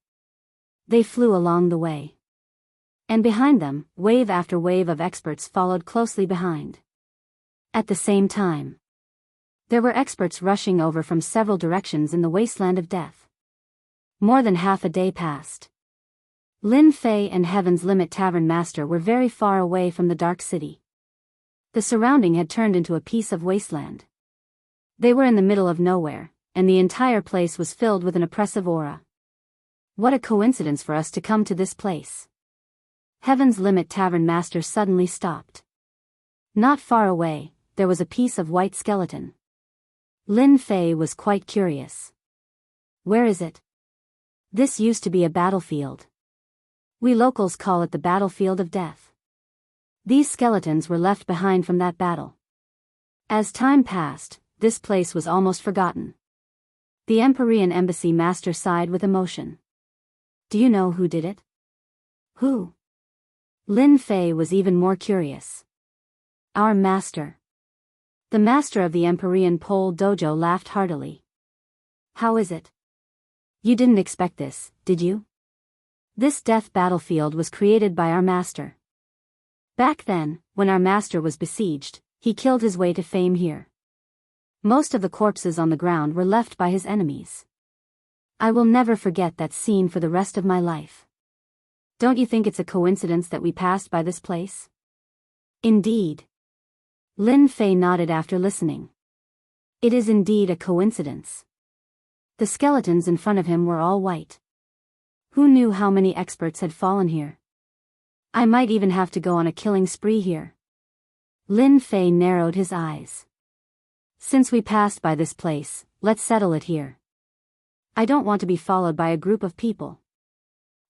They flew along the way. And behind them, wave after wave of experts followed closely behind. At the same time, there were experts rushing over from several directions in the wasteland of death. More than half a day passed. Lin Fei and Heaven's Limit Tavern Master were very far away from the Dark City. The surrounding had turned into a piece of wasteland. They were in the middle of nowhere, and the entire place was filled with an oppressive aura. What a coincidence for us to come to this place. Heaven's Limit Tavern Master suddenly stopped. Not far away, there was a piece of white skeleton. Lin Fei was quite curious. Where is it? This used to be a battlefield. We locals call it the battlefield of death. These skeletons were left behind from that battle. As time passed, this place was almost forgotten. The Empyrean Embassy Master sighed with emotion. Do you know who did it? Who? Lin Fei was even more curious. Our master. The master of the Empyrean Pole Dojo laughed heartily. How is it? You didn't expect this, did you? This death battlefield was created by our master. Back then, when our master was besieged, he killed his way to fame here. Most of the corpses on the ground were left by his enemies. I will never forget that scene for the rest of my life. Don't you think it's a coincidence that we passed by this place? Indeed. Lin Fei nodded after listening. It is indeed a coincidence. The skeletons in front of him were all white. Who knew how many experts had fallen here? I might even have to go on a killing spree here. Lin Fei narrowed his eyes. Since we passed by this place, let's settle it here. I don't want to be followed by a group of people.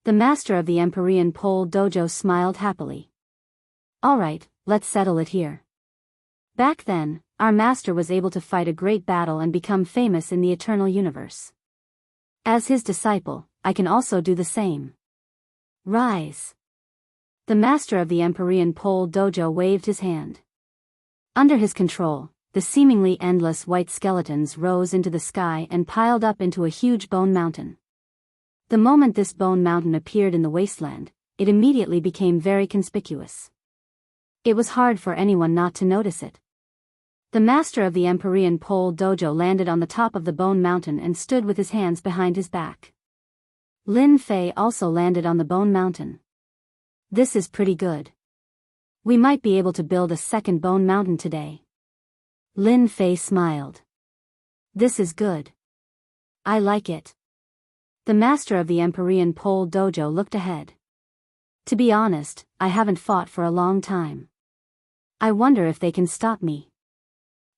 The master of the Empyrean Pole Dojo smiled happily. All right, let's settle it here. Back then, our master was able to fight a great battle and become famous in the eternal universe. As his disciple, I can also do the same. Rise. The master of the Empyrean Pole Dojo waved his hand. Under his control, the seemingly endless white skeletons rose into the sky and piled up into a huge bone mountain. The moment this bone mountain appeared in the wasteland, it immediately became very conspicuous. It was hard for anyone not to notice it. The master of the Empyrean Pole Dojo landed on the top of the bone mountain and stood with his hands behind his back. Lin Fei also landed on the bone mountain. This is pretty good. We might be able to build a second bone mountain today. Lin Fei smiled. This is good. I like it. The master of the Empyrean Pole Dojo looked ahead. To be honest, I haven't fought for a long time. I wonder if they can stop me.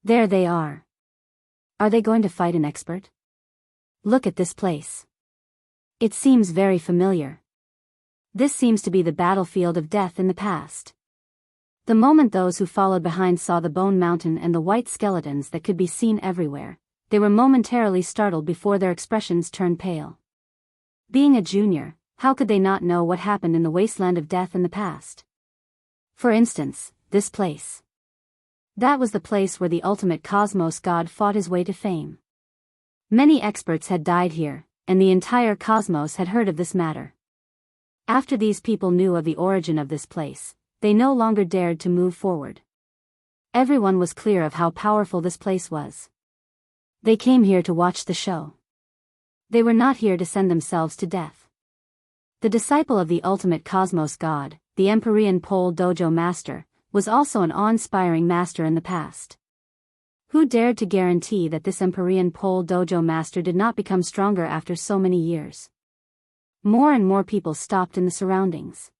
There they are. Are they going to fight an expert? Look at this place. It seems very familiar. This seems to be the battlefield of death in the past. The moment those who followed behind saw the bone mountain and the white skeletons that could be seen everywhere, they were momentarily startled before their expressions turned pale. Being a junior, how could they not know what happened in the wasteland of death in the past? For instance, this place. That was the place where the ultimate cosmos god fought his way to fame. Many experts had died here, and the entire cosmos had heard of this matter. After these people knew of the origin of this place, they no longer dared to move forward. Everyone was clear of how powerful this place was. They came here to watch the show. They were not here to send themselves to death. The disciple of the ultimate cosmos god, the Empyrean Pole Dojo Master, was also an awe-inspiring master in the past. Who dared to guarantee that this Empyrean Pole Dojo Master did not become stronger after so many years? More and more people stopped in the surroundings.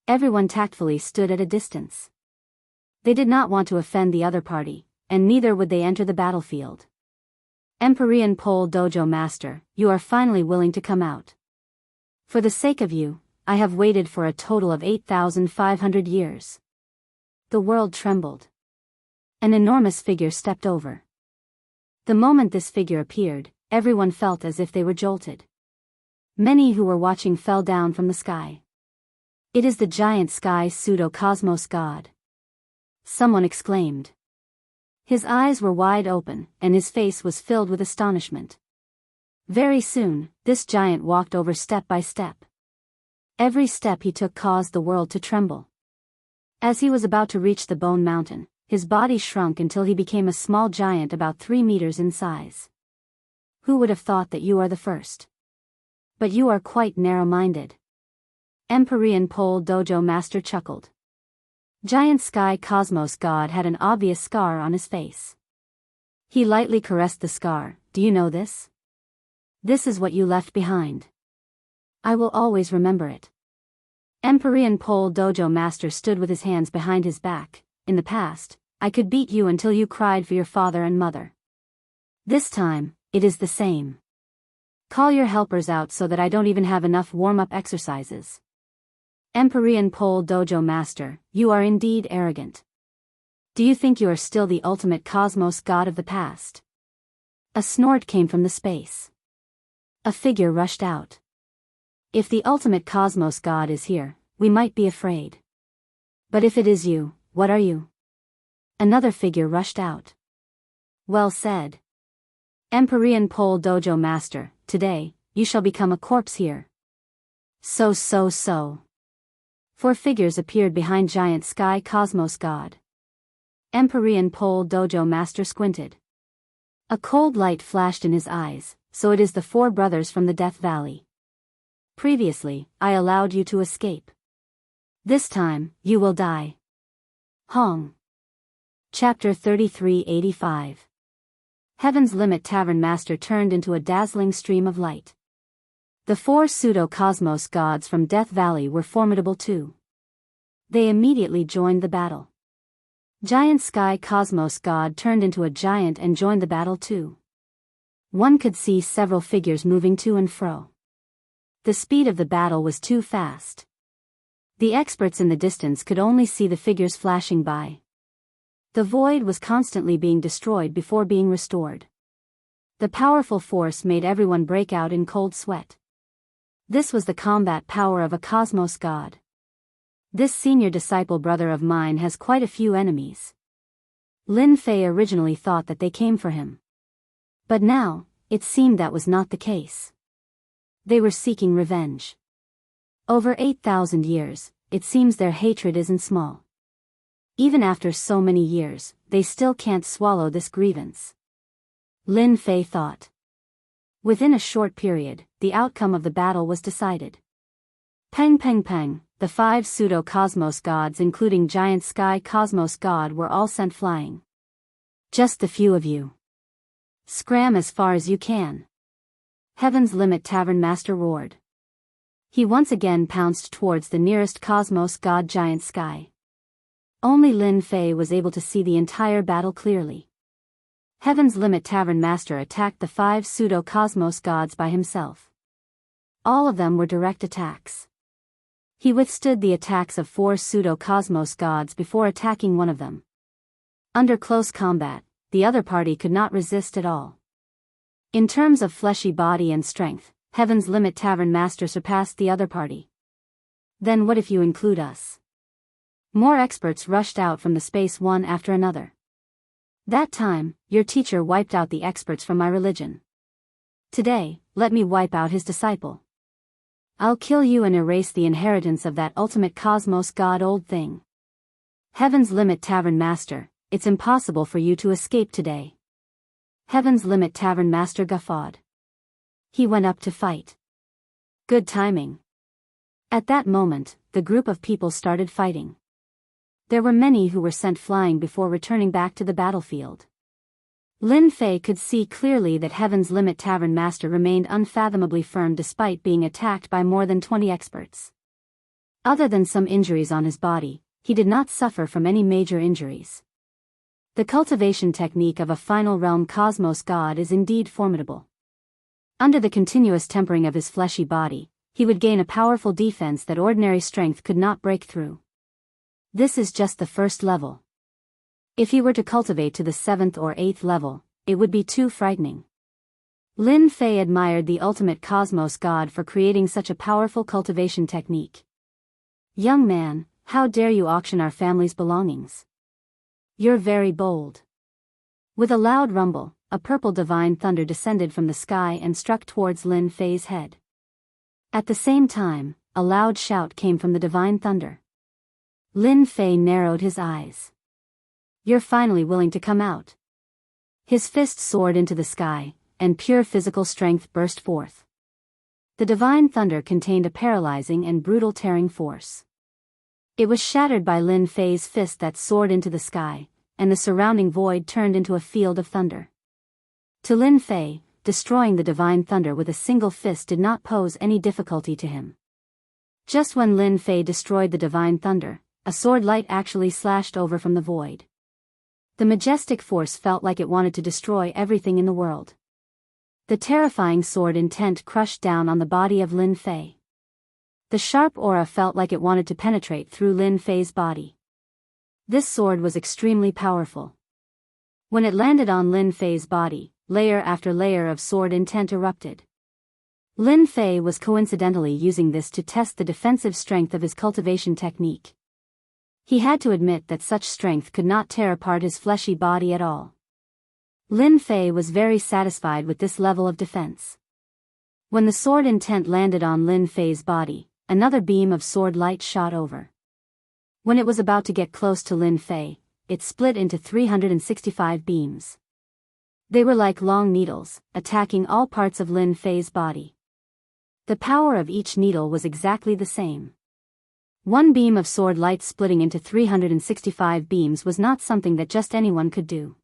Everyone tactfully stood at a distance. They did not want to offend the other party, and neither would they enter the battlefield. Empyrean Pole Dojo Master, you are finally willing to come out. For the sake of you, I have waited for a total of 8,500 years. The world trembled. An enormous figure stepped over. The moment this figure appeared, everyone felt as if they were jolted. Many who were watching fell down from the sky. It is the giant sky pseudo-cosmos god. Someone exclaimed. His eyes were wide open, and his face was filled with astonishment. Very soon, this giant walked over step by step. Every step he took caused the world to tremble. As he was about to reach the Bone Mountain, his body shrunk until he became a small giant about 3 meters in size. Who would have thought that you are the first? But you are quite narrow-minded. Empyrean Pole Dojo Master chuckled. Giant Sky Cosmos God had an obvious scar on his face. He lightly caressed the scar. Do you know this? This is what you left behind. I will always remember it. Empyrean Pole Dojo Master stood with his hands behind his back. In the past, I could beat you until you cried for your father and mother. This time, it is the same. Call your helpers out so that I don't even have enough warm-up exercises. Empyrean Pole Dojo Master, you are indeed arrogant. Do you think you are still the ultimate cosmos god of the past? A snort came from the space. A figure rushed out. If the ultimate cosmos god is here, we might be afraid. But if it is you, what are you? Another figure rushed out. Well said. Empyrean Pole Dojo Master, today, you shall become a corpse here. So. 4 figures appeared behind giant sky cosmos god. Empyrean Pole Dojo Master squinted. A cold light flashed in his eyes. So it is the 4 brothers from the Death Valley. Previously, I allowed you to escape. This time, you will die. Hong. Chapter 3385. Heaven's Limit Tavern Master turned into a dazzling stream of light. The 4 pseudo-cosmos gods from Death Valley were formidable too. They immediately joined the battle. Giant Sky Cosmos God turned into a giant and joined the battle too. One could see several figures moving to and fro. The speed of the battle was too fast. The experts in the distance could only see the figures flashing by. The void was constantly being destroyed before being restored. The powerful force made everyone break out in cold sweat. This was the combat power of a cosmos god. This senior disciple brother of mine has quite a few enemies. Lin Fei originally thought that they came for him. But now, it seemed that was not the case. They were seeking revenge. Over 8,000 years, it seems their hatred isn't small. Even after so many years, they still can't swallow this grievance. Lin Fei thought. Within a short period, the outcome of the battle was decided. Peng, the 5 pseudo-cosmos gods including Giant Sky Cosmos God were all sent flying. Just the few of you. Scram as far as you can. Heaven's Limit Tavern Master roared. He once again pounced towards the nearest cosmos god Giant Sky. Only Lin Fei was able to see the entire battle clearly. Heaven's Limit Tavern Master attacked the 5 pseudo-cosmos gods by himself. All of them were direct attacks. He withstood the attacks of 4 pseudo-cosmos gods before attacking one of them. Under close combat, the other party could not resist at all. In terms of fleshy body and strength, Heaven's Limit Tavern Master surpassed the other party. Then what if you include us? More experts rushed out from the space one after another. That time, your teacher wiped out the experts from my religion. Today, let me wipe out his disciple. I'll kill you and erase the inheritance of that ultimate cosmos god old thing. Heaven's Limit Tavern Master, it's impossible for you to escape today. Heaven's Limit Tavern Master guffawed. He went up to fight. Good timing. At that moment, the group of people started fighting. There were many who were sent flying before returning back to the battlefield. Lin Fei could see clearly that Heaven's Limit Tavern Master remained unfathomably firm despite being attacked by more than 20 experts. Other than some injuries on his body, he did not suffer from any major injuries. The cultivation technique of a final realm cosmos god is indeed formidable. Under the continuous tempering of his fleshy body, he would gain a powerful defense that ordinary strength could not break through. This is just the first level. If he were to cultivate to the 7th or 8th level, it would be too frightening. Lin Fei admired the ultimate cosmos god for creating such a powerful cultivation technique. "Young man, how dare you auction our family's belongings? You're very bold." With a loud rumble, a purple divine thunder descended from the sky and struck towards Lin Fei's head. At the same time, a loud shout came from the divine thunder. Lin Fei narrowed his eyes. "You're finally willing to come out." His fist soared into the sky, and pure physical strength burst forth. The divine thunder contained a paralyzing and brutal tearing force. It was shattered by Lin Fei's fist that soared into the sky, and the surrounding void turned into a field of thunder. To Lin Fei, destroying the divine thunder with a single fist did not pose any difficulty to him. Just when Lin Fei destroyed the divine thunder, a sword light actually slashed over from the void. The majestic force felt like it wanted to destroy everything in the world. The terrifying sword intent crushed down on the body of Lin Fei. The sharp aura felt like it wanted to penetrate through Lin Fei's body. This sword was extremely powerful. When it landed on Lin Fei's body, layer after layer of sword intent erupted. Lin Fei was coincidentally using this to test the defensive strength of his cultivation technique. He had to admit that such strength could not tear apart his fleshy body at all. Lin Fei was very satisfied with this level of defense. When the sword intent landed on Lin Fei's body, another beam of sword light shot over. When it was about to get close to Lin Fei, it split into 365 beams. They were like long needles, attacking all parts of Lin Fei's body. The power of each needle was exactly the same. One beam of sword light splitting into 365 beams was not something that just anyone could do.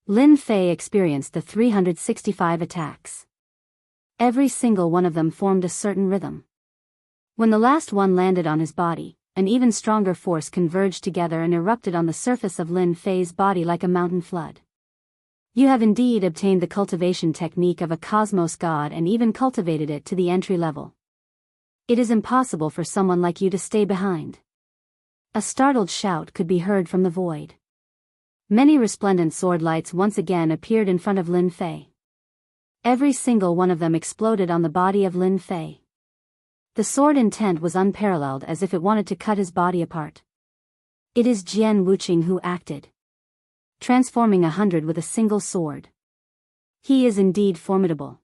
Lin Fei experienced the 365 attacks. Every single one of them formed a certain rhythm. When the last one landed on his body, an even stronger force converged together and erupted on the surface of Lin Fei's body like a mountain flood. "You have indeed obtained the cultivation technique of a cosmos god and even cultivated it to the entry level. It is impossible for someone like you to stay behind." A startled shout could be heard from the void. Many resplendent sword lights once again appeared in front of Lin Fei. Every single one of them exploded on the body of Lin Fei. The sword intent was unparalleled, as if it wanted to cut his body apart. It is Jian Wuqing who acted, transforming 100 with a single sword. He is indeed formidable.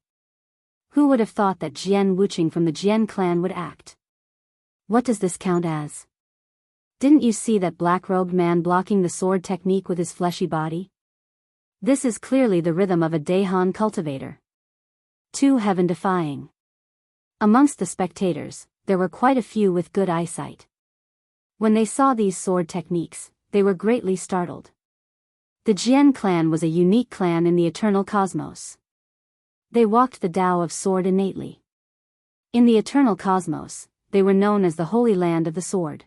Who would have thought that Jian Wuqing from the Jian clan would act? What does this count as? Didn't you see that black-robed man blocking the sword technique with his fleshy body? This is clearly the rhythm of a Daehan cultivator. Too heaven-defying. Amongst the spectators, there were quite a few with good eyesight. When they saw these sword techniques, they were greatly startled. The Jian clan was a unique clan in the eternal cosmos. They walked the Tao of sword innately. In the eternal cosmos, they were known as the Holy Land of the Sword.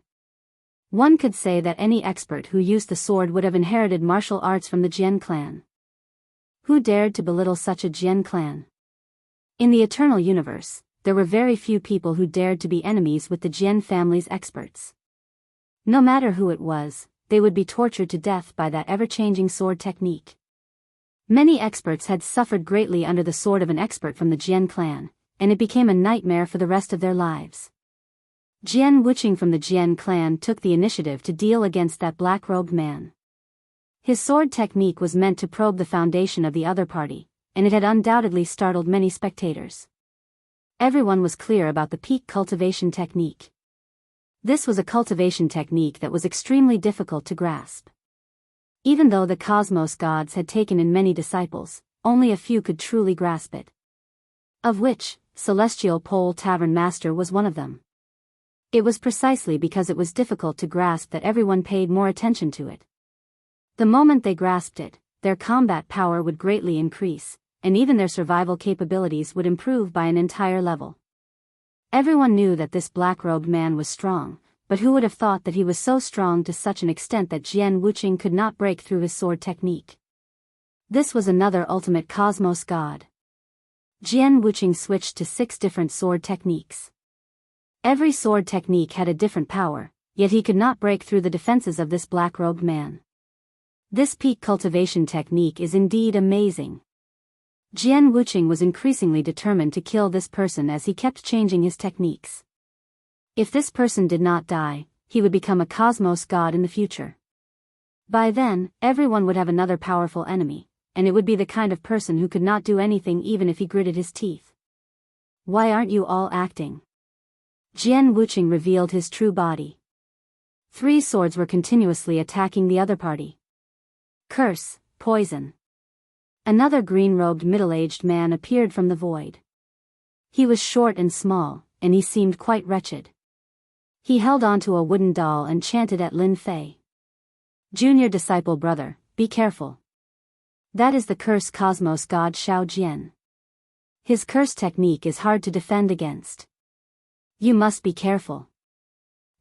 One could say that any expert who used the sword would have inherited martial arts from the Jian clan. Who dared to belittle such a Jian clan? In the eternal universe, there were very few people who dared to be enemies with the Jian family's experts. No matter who it was, they would be tortured to death by that ever-changing sword technique. Many experts had suffered greatly under the sword of an expert from the Jian clan, and it became a nightmare for the rest of their lives. Jian Wuqing from the Jian clan took the initiative to deal against that black-robed man. His sword technique was meant to probe the foundation of the other party, and it had undoubtedly startled many spectators. Everyone was clear about the peak cultivation technique. This was a cultivation technique that was extremely difficult to grasp. Even though the cosmos gods had taken in many disciples, only a few could truly grasp it. Of which, Celestial Pole Tavern Master was one of them. It was precisely because it was difficult to grasp that everyone paid more attention to it. The moment they grasped it, their combat power would greatly increase, and even their survival capabilities would improve by an entire level. Everyone knew that this black-robed man was strong, but who would have thought that he was so strong to such an extent that Jian Wuqing could not break through his sword technique? This was another ultimate cosmos god. Jian Wuqing switched to 6 different sword techniques. Every sword technique had a different power, yet he could not break through the defenses of this black-robed man. This peak cultivation technique is indeed amazing. Jian Wuqing was increasingly determined to kill this person as he kept changing his techniques. If this person did not die, he would become a cosmos god in the future. By then, everyone would have another powerful enemy, and it would be the kind of person who could not do anything even if he gritted his teeth. Why aren't you all acting? Jian Wuqing revealed his true body. 3 swords were continuously attacking the other party. Curse, poison. Another green-robed middle-aged man appeared from the void. He was short and small, and he seemed quite wretched. He held onto a wooden doll and chanted at Lin Fei. Junior disciple brother, be careful. That is the curse cosmos god Shao Jian. His curse technique is hard to defend against. You must be careful.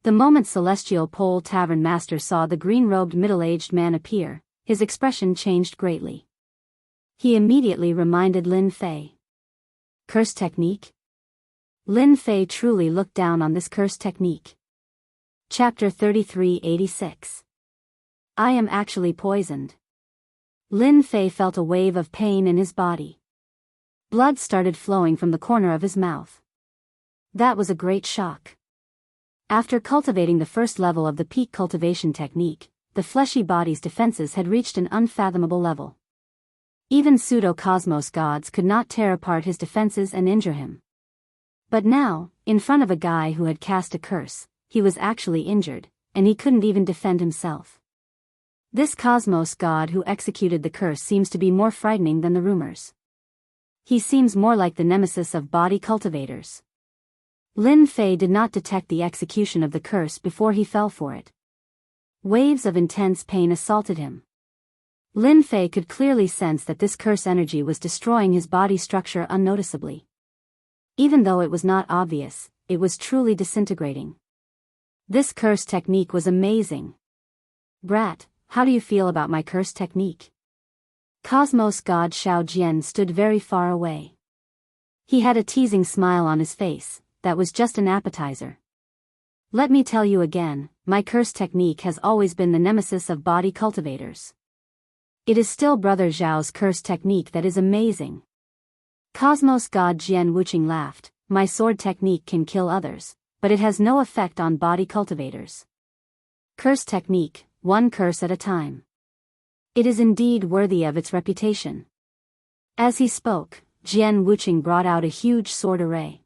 The moment Celestial Pole Tavern Master saw the green-robed middle-aged man appear, his expression changed greatly. He immediately reminded Lin Fei. Curse technique? Lin Fei truly looked down on this curse technique. Chapter 3386. I am actually poisoned. Lin Fei felt a wave of pain in his body. Blood started flowing from the corner of his mouth. That was a great shock. After cultivating the first level of the peak cultivation technique, the fleshy body's defenses had reached an unfathomable level. Even pseudo-cosmos gods could not tear apart his defenses and injure him. But now, in front of a guy who had cast a curse, he was actually injured, and he couldn't even defend himself. This cosmos god who executed the curse seems to be more frightening than the rumors. He seems more like the nemesis of body cultivators. Lin Fei did not detect the execution of the curse before he fell for it. Waves of intense pain assaulted him. Lin Fei could clearly sense that this curse energy was destroying his body structure unnoticeably. Even though it was not obvious, it was truly disintegrating. This curse technique was amazing. Brat, how do you feel about my curse technique? Cosmos god Shao Jian stood very far away. He had a teasing smile on his face, that was just an appetizer. Let me tell you again, my curse technique has always been the nemesis of body cultivators. It is still Brother Zhao's curse technique that is amazing. Cosmos god Jian Wuqing laughed. My sword technique can kill others, but it has no effect on body cultivators. Curse technique, one curse at a time. It is indeed worthy of its reputation. As he spoke, Jian Wuqing brought out a huge sword array.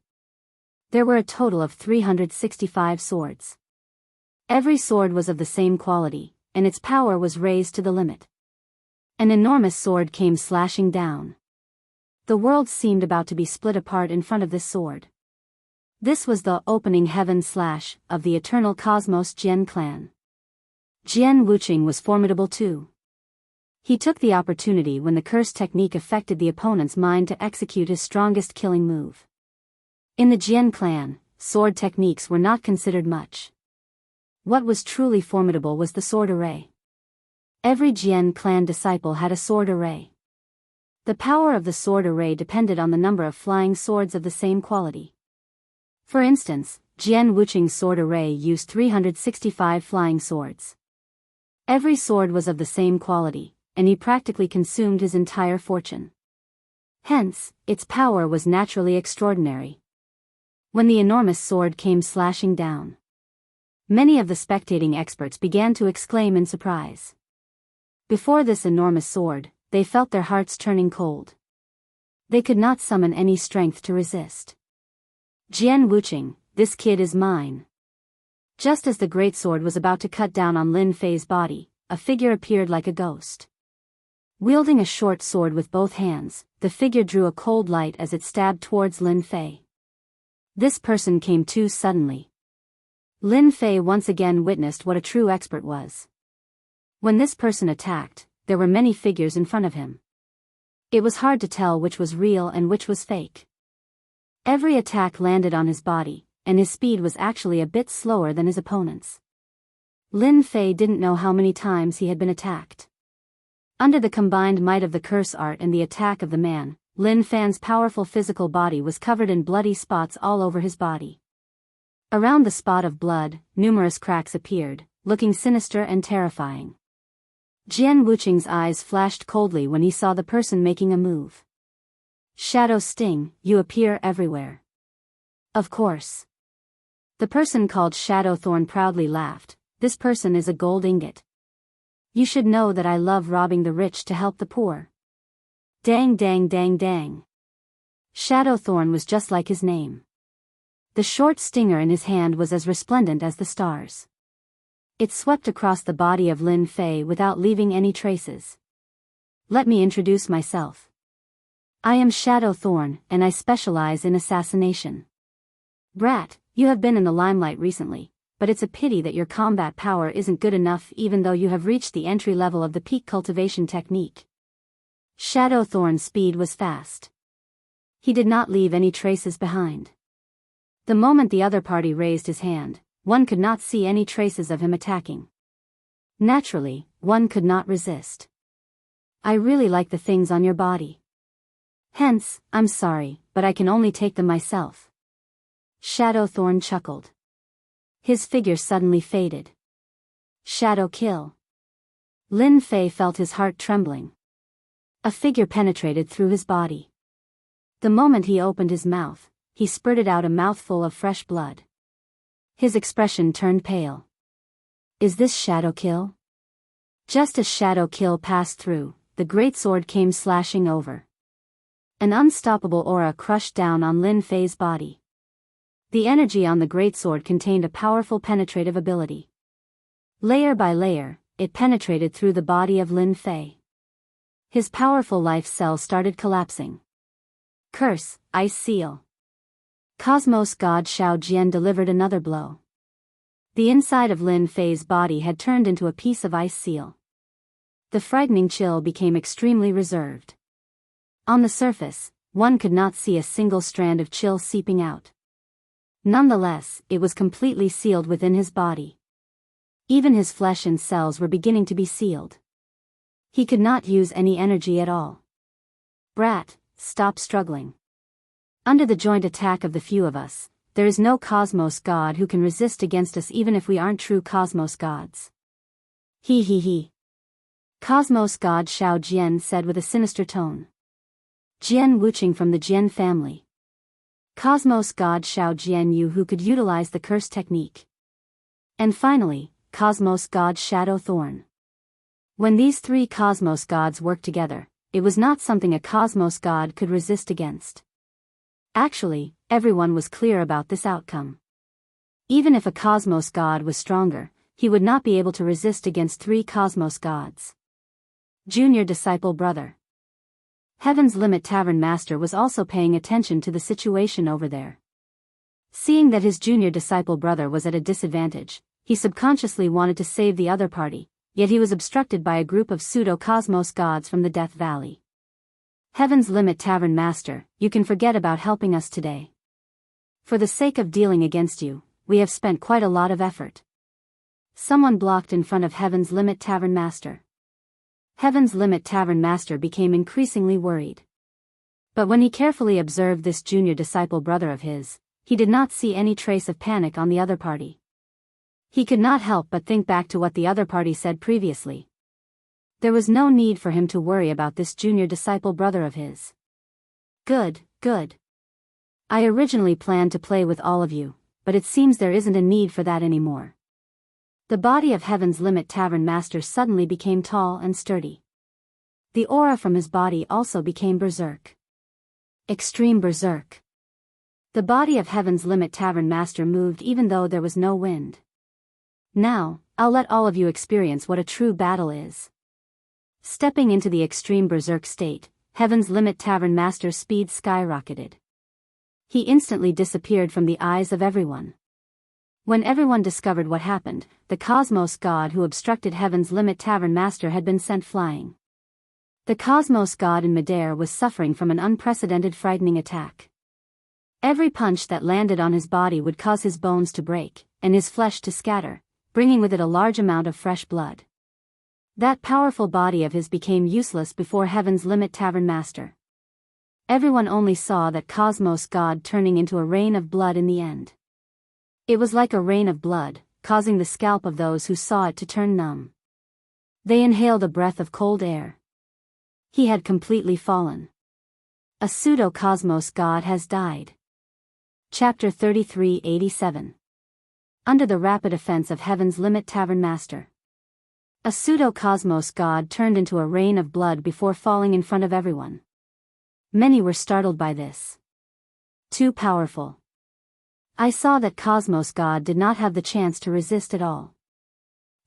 There were a total of 365 swords. Every sword was of the same quality, and its power was raised to the limit. An enormous sword came slashing down. The world seemed about to be split apart in front of this sword. This was the opening heaven slash of the eternal cosmos Jian clan. Jian Wuqing was formidable too. He took the opportunity when the curse technique affected the opponent's mind to execute his strongest killing move. In the Jian clan, sword techniques were not considered much. What was truly formidable was the sword array. Every Jian clan disciple had a sword array. The power of the sword array depended on the number of flying swords of the same quality. For instance, Jian Wuqing's sword array used 365 flying swords. Every sword was of the same quality, and he practically consumed his entire fortune. Hence, its power was naturally extraordinary. When the enormous sword came slashing down, many of the spectating experts began to exclaim in surprise. Before this enormous sword, they felt their hearts turning cold. They could not summon any strength to resist. Jian Wuqing, this kid is mine. Just as the great sword was about to cut down on Lin Fei's body, a figure appeared like a ghost. Wielding a short sword with both hands, the figure drew a cold light as it stabbed towards Lin Fei. This person came too suddenly. Lin Fei once again witnessed what a true expert was. When this person attacked, there were many figures in front of him. It was hard to tell which was real and which was fake. Every attack landed on his body, and his speed was actually a bit slower than his opponent's. Lin Fei didn't know how many times he had been attacked. Under the combined might of the curse art and the attack of the man, Lin Fei's powerful physical body was covered in bloody spots all over his body. Around the spot of blood, numerous cracks appeared, looking sinister and terrifying. Jian Wuqing's eyes flashed coldly when he saw the person making a move. Shadow Sting, you appear everywhere. Of course. The person called Shadow Thorn proudly laughed. This person is a gold ingot. You should know that I love robbing the rich to help the poor. Dang dang dang dang. Shadow Thorn was just like his name. The short stinger in his hand was as resplendent as the stars. It swept across the body of Lin Fei without leaving any traces. Let me introduce myself. I am Shadow Thorn, and I specialize in assassination. Brat, you have been in the limelight recently, but it's a pity that your combat power isn't good enough even though you have reached the entry level of the peak cultivation technique. Shadow Thorn's speed was fast. He did not leave any traces behind. The moment the other party raised his hand, one could not see any traces of him attacking. Naturally, one could not resist. I really like the things on your body. Hence, I'm sorry, but I can only take them myself. Shadow Thorn chuckled. His figure suddenly faded. Shadow kill. Lin Fei felt his heart trembling. A figure penetrated through his body. The moment he opened his mouth, he spurted out a mouthful of fresh blood. His expression turned pale. Is this Shadow kill? Just as Shadow kill passed through, the great sword came slashing over. An unstoppable aura crushed down on Lin Fei's body. The energy on the greatsword contained a powerful penetrative ability. Layer by layer, it penetrated through the body of Lin Fei. His powerful life cell started collapsing. Curse, Ice Seal. Cosmos God Xiao Jian delivered another blow. The inside of Lin Fei's body had turned into a piece of ice seal. The frightening chill became extremely reserved. On the surface, one could not see a single strand of chill seeping out. Nonetheless, it was completely sealed within his body. Even his flesh and cells were beginning to be sealed. He could not use any energy at all. Brat, stop struggling. Under the joint attack of the few of us, there is no Cosmos God who can resist against us even if we aren't true Cosmos Gods. He. Cosmos God Xiao Jian said with a sinister tone. Jian Wuqing from the Jian family. Cosmos God Xiao Jian Yu who could utilize the curse technique. And finally, Cosmos God Shadow Thorn. When these three Cosmos Gods worked together, it was not something a Cosmos God could resist against. Actually, everyone was clear about this outcome. Even if a Cosmos God was stronger, he would not be able to resist against three Cosmos Gods. Junior Disciple Brother. Heaven's Limit Tavern Master was also paying attention to the situation over there. Seeing that his junior disciple brother was at a disadvantage, he subconsciously wanted to save the other party, yet he was obstructed by a group of pseudo-cosmos gods from the Death Valley. Heaven's Limit Tavern Master, you can forget about helping us today. For the sake of dealing against you, we have spent quite a lot of effort. Someone blocked in front of Heaven's Limit Tavern Master. Heaven's Limit Tavern Master became increasingly worried. But when he carefully observed this junior disciple brother of his, he did not see any trace of panic on the other party. He could not help but think back to what the other party said previously. There was no need for him to worry about this junior disciple brother of his. Good. I originally planned to play with all of you, but it seems there isn't a need for that anymore. The body of Heaven's Limit Tavern Master suddenly became tall and sturdy. The aura from his body also became berserk. Extreme berserk. The body of Heaven's Limit Tavern Master moved even though there was no wind. Now, I'll let all of you experience what a true battle is. Stepping into the extreme berserk state, Heaven's Limit Tavern Master's speed skyrocketed. He instantly disappeared from the eyes of everyone. When everyone discovered what happened, the Cosmos God who obstructed Heaven's Limit Tavern Master had been sent flying. The Cosmos God in midair was suffering from an unprecedented frightening attack. Every punch that landed on his body would cause his bones to break, and his flesh to scatter, bringing with it a large amount of fresh blood. That powerful body of his became useless before Heaven's Limit Tavern Master. Everyone only saw that Cosmos God turning into a rain of blood in the end. It was like a rain of blood, causing the scalp of those who saw it to turn numb. They inhaled a breath of cold air. He had completely fallen. A pseudo-Cosmos God has died. Chapter 3387. Under the rapid offense of Heaven's Limit Tavern Master. A pseudo-Cosmos God turned into a rain of blood before falling in front of everyone. Many were startled by this. Too powerful. I saw that Cosmos God did not have the chance to resist at all.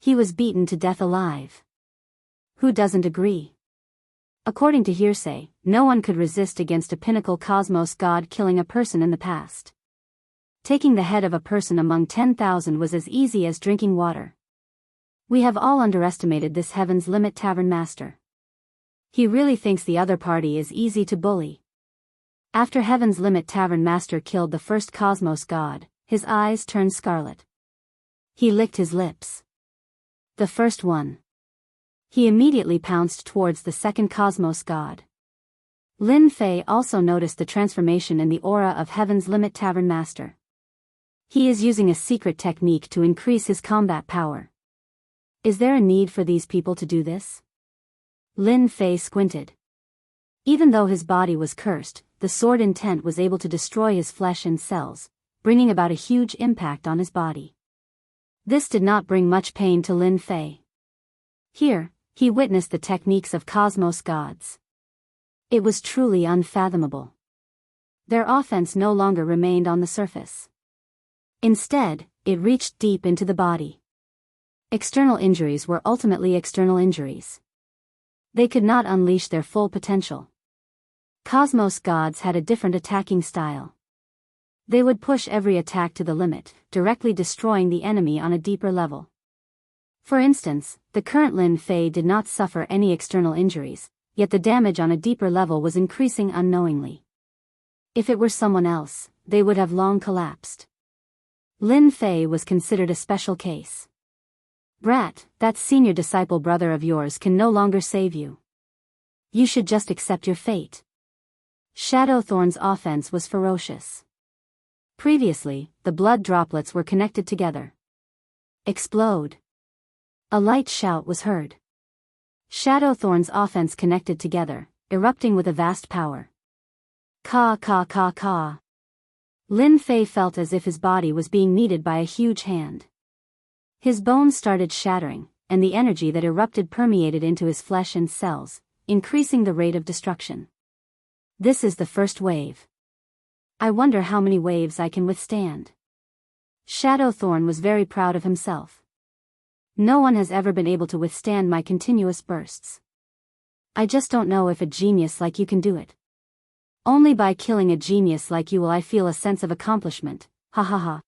He was beaten to death alive. Who doesn't agree? According to hearsay, no one could resist against a pinnacle Cosmos God killing a person in the past. Taking the head of a person among 10,000 was as easy as drinking water. We have all underestimated this Heaven's Limit Tavern Master. He really thinks the other party is easy to bully. After Heaven's Limit Tavern Master killed the first Cosmos God, his eyes turned scarlet. He licked his lips. The first one. He immediately pounced towards the second Cosmos God. Lin Fei also noticed the transformation in the aura of Heaven's Limit Tavern Master. He is using a secret technique to increase his combat power. Is there a need for these people to do this? Lin Fei squinted. Even though his body was cursed, the sword intent was able to destroy his flesh and cells, bringing about a huge impact on his body. This did not bring much pain to Lin Fei. Here, he witnessed the techniques of Cosmos gods. It was truly unfathomable. Their offense no longer remained on the surface. Instead, it reached deep into the body. External injuries were ultimately external injuries. They could not unleash their full potential. Cosmos gods had a different attacking style. They would push every attack to the limit, directly destroying the enemy on a deeper level. For instance, the current Lin Fei did not suffer any external injuries, yet the damage on a deeper level was increasing unknowingly. If it were someone else, they would have long collapsed. Lin Fei was considered a special case. Brat, that senior disciple brother of yours can no longer save you. You should just accept your fate. Shadowthorn's offense was ferocious. Previously, the blood droplets were connected together. Explode. A light shout was heard. Shadowthorn's offense connected together, erupting with a vast power. Ka ka ka ka. Lin Fei felt as if his body was being kneaded by a huge hand. His bones started shattering, and the energy that erupted permeated into his flesh and cells, increasing the rate of destruction. This is the first wave. I wonder how many waves I can withstand. Shadowthorn was very proud of himself. No one has ever been able to withstand my continuous bursts. I just don't know if a genius like you can do it. Only by killing a genius like you will I feel a sense of accomplishment, ha ha ha.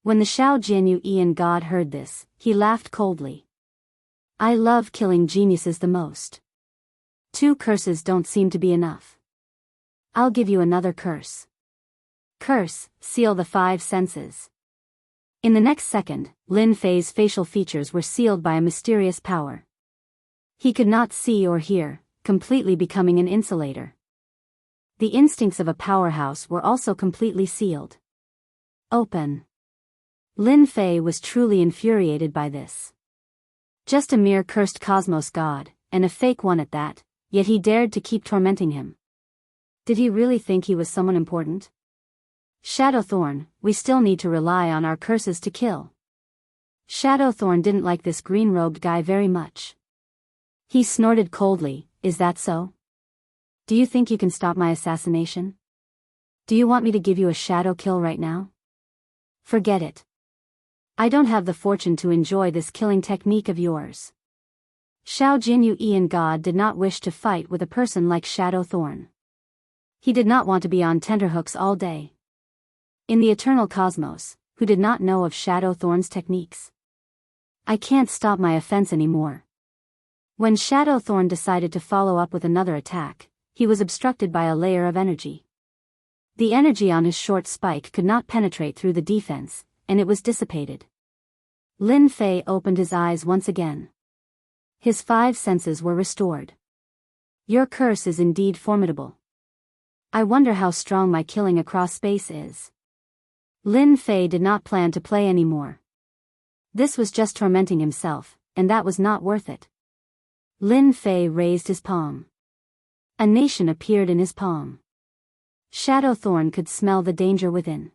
When the Shao Jianyu Ian god heard this, he laughed coldly. I love killing geniuses the most. 2 curses don't seem to be enough. I'll give you another curse. Curse, seal the 5 senses. In the next second, Lin Fei's facial features were sealed by a mysterious power. He could not see or hear, completely becoming an insulator. The instincts of a powerhouse were also completely sealed. Open. Lin Fei was truly infuriated by this. Just a mere cursed Cosmos god, and a fake one at that, yet he dared to keep tormenting him. Did he really think he was someone important? Shadowthorn, we still need to rely on our curses to kill. Shadowthorn didn't like this green-robed guy very much. He snorted coldly, is that so? Do you think you can stop my assassination? Do you want me to give you a shadow kill right now? Forget it. I don't have the fortune to enjoy this killing technique of yours. Shao Jinyu Ian God did not wish to fight with a person like Shadowthorn. He did not want to be on tenterhooks all day. In the eternal cosmos, who did not know of Shadow Thorn's techniques. I can't stop my offense anymore. When Shadow Thorn decided to follow up with another attack, he was obstructed by a layer of energy. The energy on his short spike could not penetrate through the defense, and it was dissipated. Lin Fei opened his eyes once again. His 5 senses were restored. Your curse is indeed formidable. I wonder how strong my killing across space is. Lin Fei did not plan to play anymore. This was just tormenting himself, and that was not worth it. Lin Fei raised his palm. A nation appeared in his palm. Shadow Thorn could smell the danger within.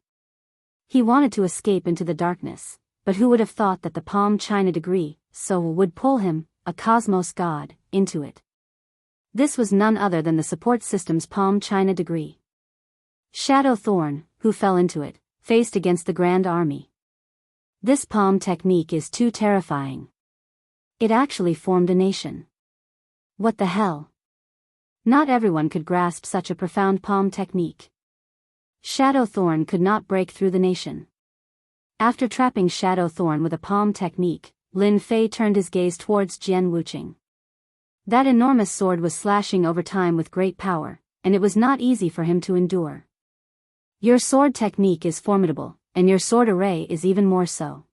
He wanted to escape into the darkness, but who would have thought that the palm China degree would pull him, a cosmos god, into it. This was none other than the support system's palm China degree. Shadow Thorn, who fell into it, faced against the Grand Army. This palm technique is too terrifying. It actually formed a nation. What the hell? Not everyone could grasp such a profound palm technique. Shadow Thorn could not break through the nation. After trapping Shadow Thorn with a palm technique, Lin Fei turned his gaze towards Jian Wuqing. That enormous sword was slashing over time with great power, and it was not easy for him to endure. Your sword technique is formidable, and your sword array is even more so.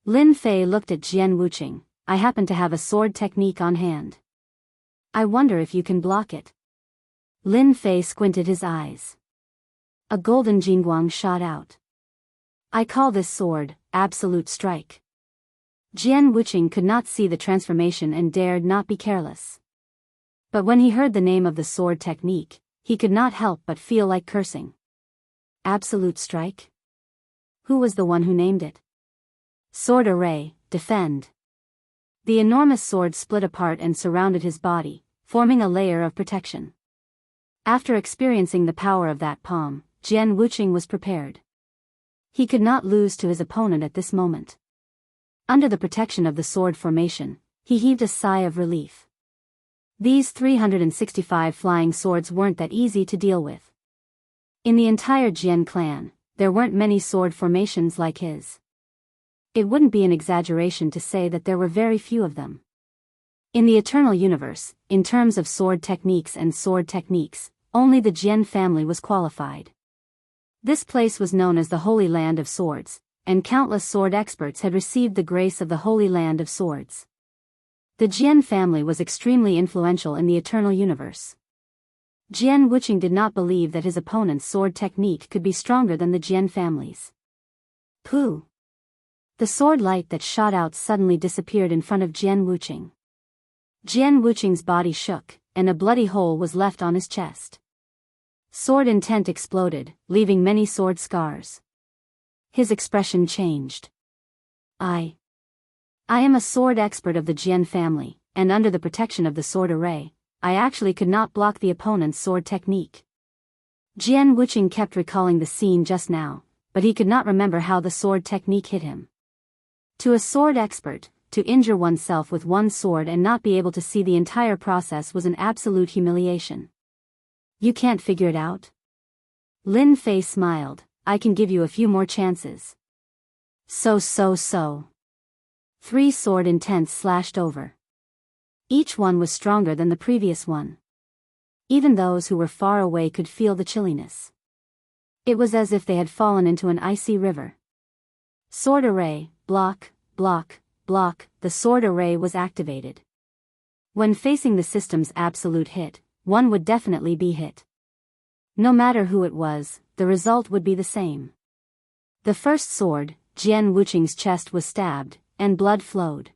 Lin Fei looked at Jian Wuqing. I happen to have a sword technique on hand. I wonder if you can block it. Lin Fei squinted his eyes. A golden jingguang shot out. I call this sword, Absolute Strike. Jian Wuqing could not see the transformation and dared not be careless. But when he heard the name of the sword technique, he could not help but feel like cursing. Absolute Strike? Who was the one who named it? Sword Array, defend. The enormous sword split apart and surrounded his body, forming a layer of protection. After experiencing the power of that palm, Jian Wuqing was prepared. He could not lose to his opponent at this moment. Under the protection of the sword formation, he heaved a sigh of relief. These 365 flying swords weren't that easy to deal with. In the entire Jian clan, there weren't many sword formations like his. It wouldn't be an exaggeration to say that there were very few of them. In the Eternal Universe, in terms of sword techniques, only the Jian family was qualified. This place was known as the Holy Land of Swords, and countless sword experts had received the grace of the Holy Land of Swords. The Jian family was extremely influential in the Eternal Universe. Jian Wuqing did not believe that his opponent's sword technique could be stronger than the Jian family's. Pooh! The sword light that shot out suddenly disappeared in front of Jian Wuqing. Jian Wuqing's body shook, and a bloody hole was left on his chest. Sword intent exploded, leaving many sword scars. His expression changed. I am a sword expert of the Jian family, and under the protection of the sword array, I actually could not block the opponent's sword technique. Jian Wuqing kept recalling the scene just now, but he could not remember how the sword technique hit him. To a sword expert, to injure oneself with one sword and not be able to see the entire process was an absolute humiliation. You can't figure it out? Lin Fei smiled. I can give you a few more chances. So. 3 sword intents slashed over. Each one was stronger than the previous one. Even those who were far away could feel the chilliness. It was as if they had fallen into an icy river. Sword array, block, block, block. The sword array was activated. When facing the system's absolute hit, one would definitely be hit. No matter who it was, the result would be the same. The first sword, Jian Wuqing's chest was stabbed, and blood flowed.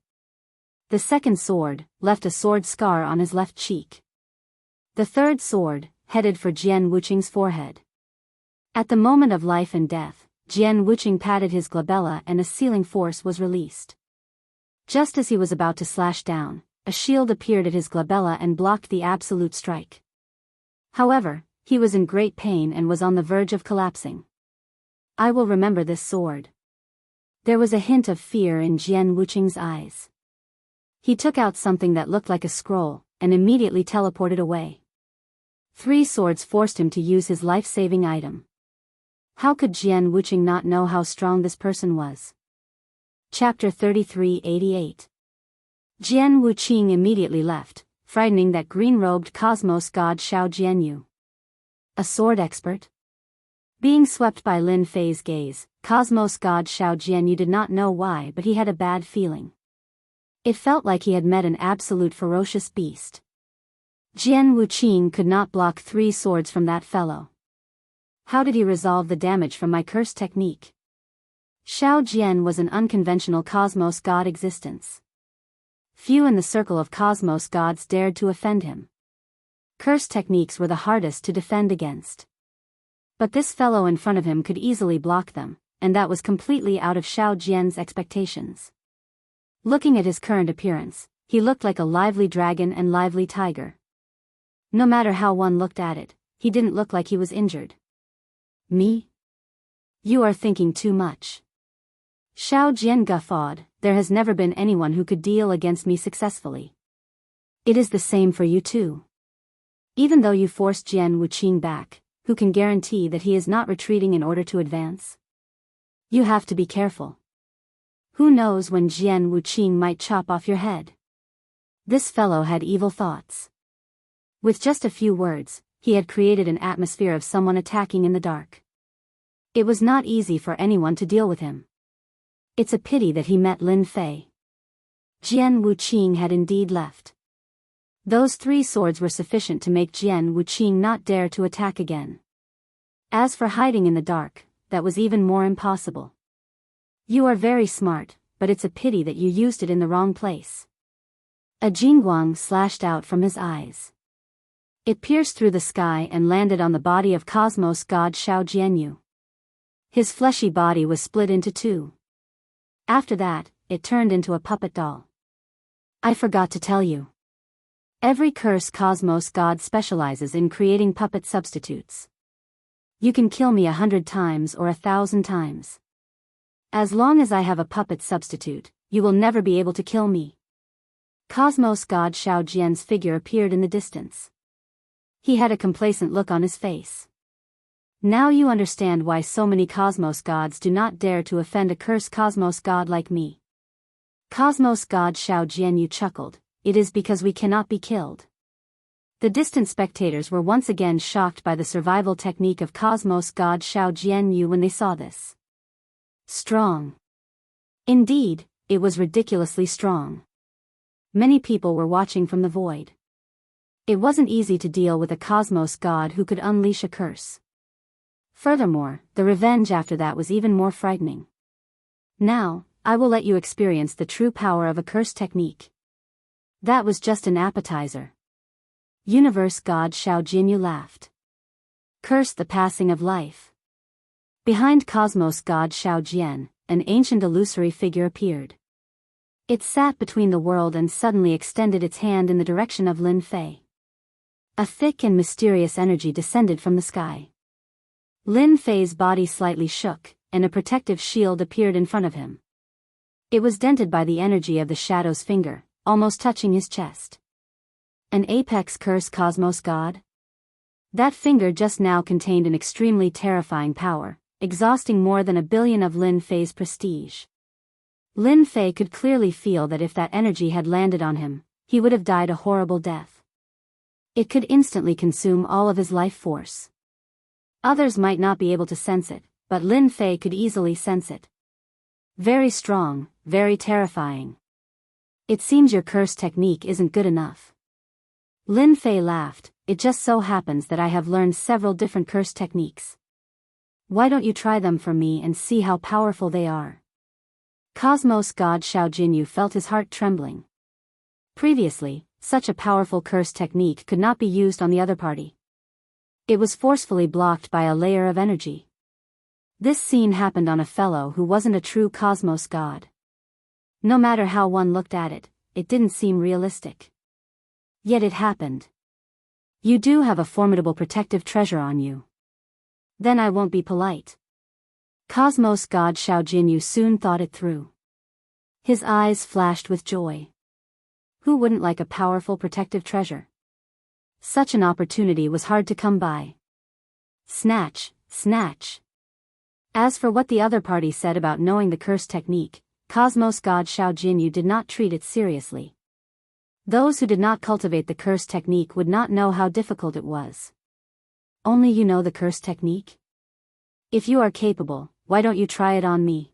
The second sword left a sword scar on his left cheek. The third sword headed for Jian Wuqing's forehead. At the moment of life and death, Jian Wuqing patted his glabella and a sealing force was released. Just as he was about to slash down, a shield appeared at his glabella and blocked the absolute strike. However, he was in great pain and was on the verge of collapsing. I will remember this sword. There was a hint of fear in Jian Wuqing's eyes. He took out something that looked like a scroll, and immediately teleported away. 3 swords forced him to use his life-saving item. How could Jian Wuqing not know how strong this person was? Chapter 3388. Jian Wuqing immediately left, frightening that green-robed cosmos god Xiao Jianyu. A sword expert? Being swept by Lin Fei's gaze, cosmos god Xiao Jianyu did not know why, but he had a bad feeling. It felt like he had met an absolute ferocious beast. Jian Wuqing could not block 3 swords from that fellow. How did he resolve the damage from my curse technique? Xiao Jian was an unconventional cosmos god existence. Few in the circle of cosmos gods dared to offend him. Curse techniques were the hardest to defend against. But this fellow in front of him could easily block them, and that was completely out of Xiao Jian's expectations. Looking at his current appearance, he looked like a lively dragon and lively tiger. No matter how one looked at it, he didn't look like he was injured. Me? You are thinking too much. Xiao Jian guffawed. There has never been anyone who could deal against me successfully. It is the same for you too. Even though you forced Jian Wuqing back, who can guarantee that he is not retreating in order to advance? You have to be careful. Who knows when Jian Wuqing might chop off your head? This fellow had evil thoughts. With just a few words, he had created an atmosphere of someone attacking in the dark. It was not easy for anyone to deal with him. It's a pity that he met Lin Fei. Jian Wuqing had indeed left. Those 3 swords were sufficient to make Jian Wuqing not dare to attack again. As for hiding in the dark, that was even more impossible. You are very smart, but it's a pity that you used it in the wrong place. A jingguang slashed out from his eyes. It pierced through the sky and landed on the body of cosmos god Xiao Jianyu. His fleshy body was split into 2. After that, it turned into a puppet doll. I forgot to tell you. Every curse cosmos god specializes in creating puppet substitutes. You can kill me 100 times or 1,000 times. As long as I have a puppet substitute, you will never be able to kill me. Cosmos god Xiao Jian's figure appeared in the distance. He had a complacent look on his face. Now you understand why so many cosmos gods do not dare to offend a cursed cosmos god like me. Cosmos god Xiao Jianyu chuckled. It is because we cannot be killed. The distant spectators were once again shocked by the survival technique of cosmos god Xiao Jianyu when they saw this. Strong. Indeed, it was ridiculously strong. Many people were watching from the void. It wasn't easy to deal with a cosmos god who could unleash a curse. Furthermore, the revenge after that was even more frightening. Now, I will let you experience the true power of a curse technique. That was just an appetizer. Universe god Xiao Jianyu laughed. Curse the passing of life. Behind cosmos god Xiao Jian, an ancient illusory figure appeared. It sat between the world and suddenly extended its hand in the direction of Lin Fei. A thick and mysterious energy descended from the sky. Lin Fei's body slightly shook, and a protective shield appeared in front of him. It was dented by the energy of the shadow's finger, almost touching his chest. An apex curse cosmos god? That finger just now contained an extremely terrifying power, exhausting more than 1 billion of Lin Fei's prestige. Lin Fei could clearly feel that if that energy had landed on him, he would have died a horrible death. It could instantly consume all of his life force. Others might not be able to sense it, but Lin Fei could easily sense it. Very strong, very terrifying. It seems your curse technique isn't good enough. Lin Fei laughed. It just so happens that I have learned several different curse techniques. Why don't you try them for me and see how powerful they are? Cosmos god Xiao Jianyu felt his heart trembling. Previously, such a powerful curse technique could not be used on the other party. It was forcefully blocked by a layer of energy. This scene happened on a fellow who wasn't a true cosmos god. No matter how one looked at it, it didn't seem realistic. Yet it happened. You do have a formidable protective treasure on you. Then I won't be polite. Cosmos god Xiao Jianyu soon thought it through. His eyes flashed with joy. Who wouldn't like a powerful protective treasure? Such an opportunity was hard to come by. Snatch, snatch. As for what the other party said about knowing the curse technique, Cosmos God Xiao Jinyu did not treat it seriously. Those who did not cultivate the curse technique would not know how difficult it was. Only you know the curse technique? If you are capable, why don't you try it on me?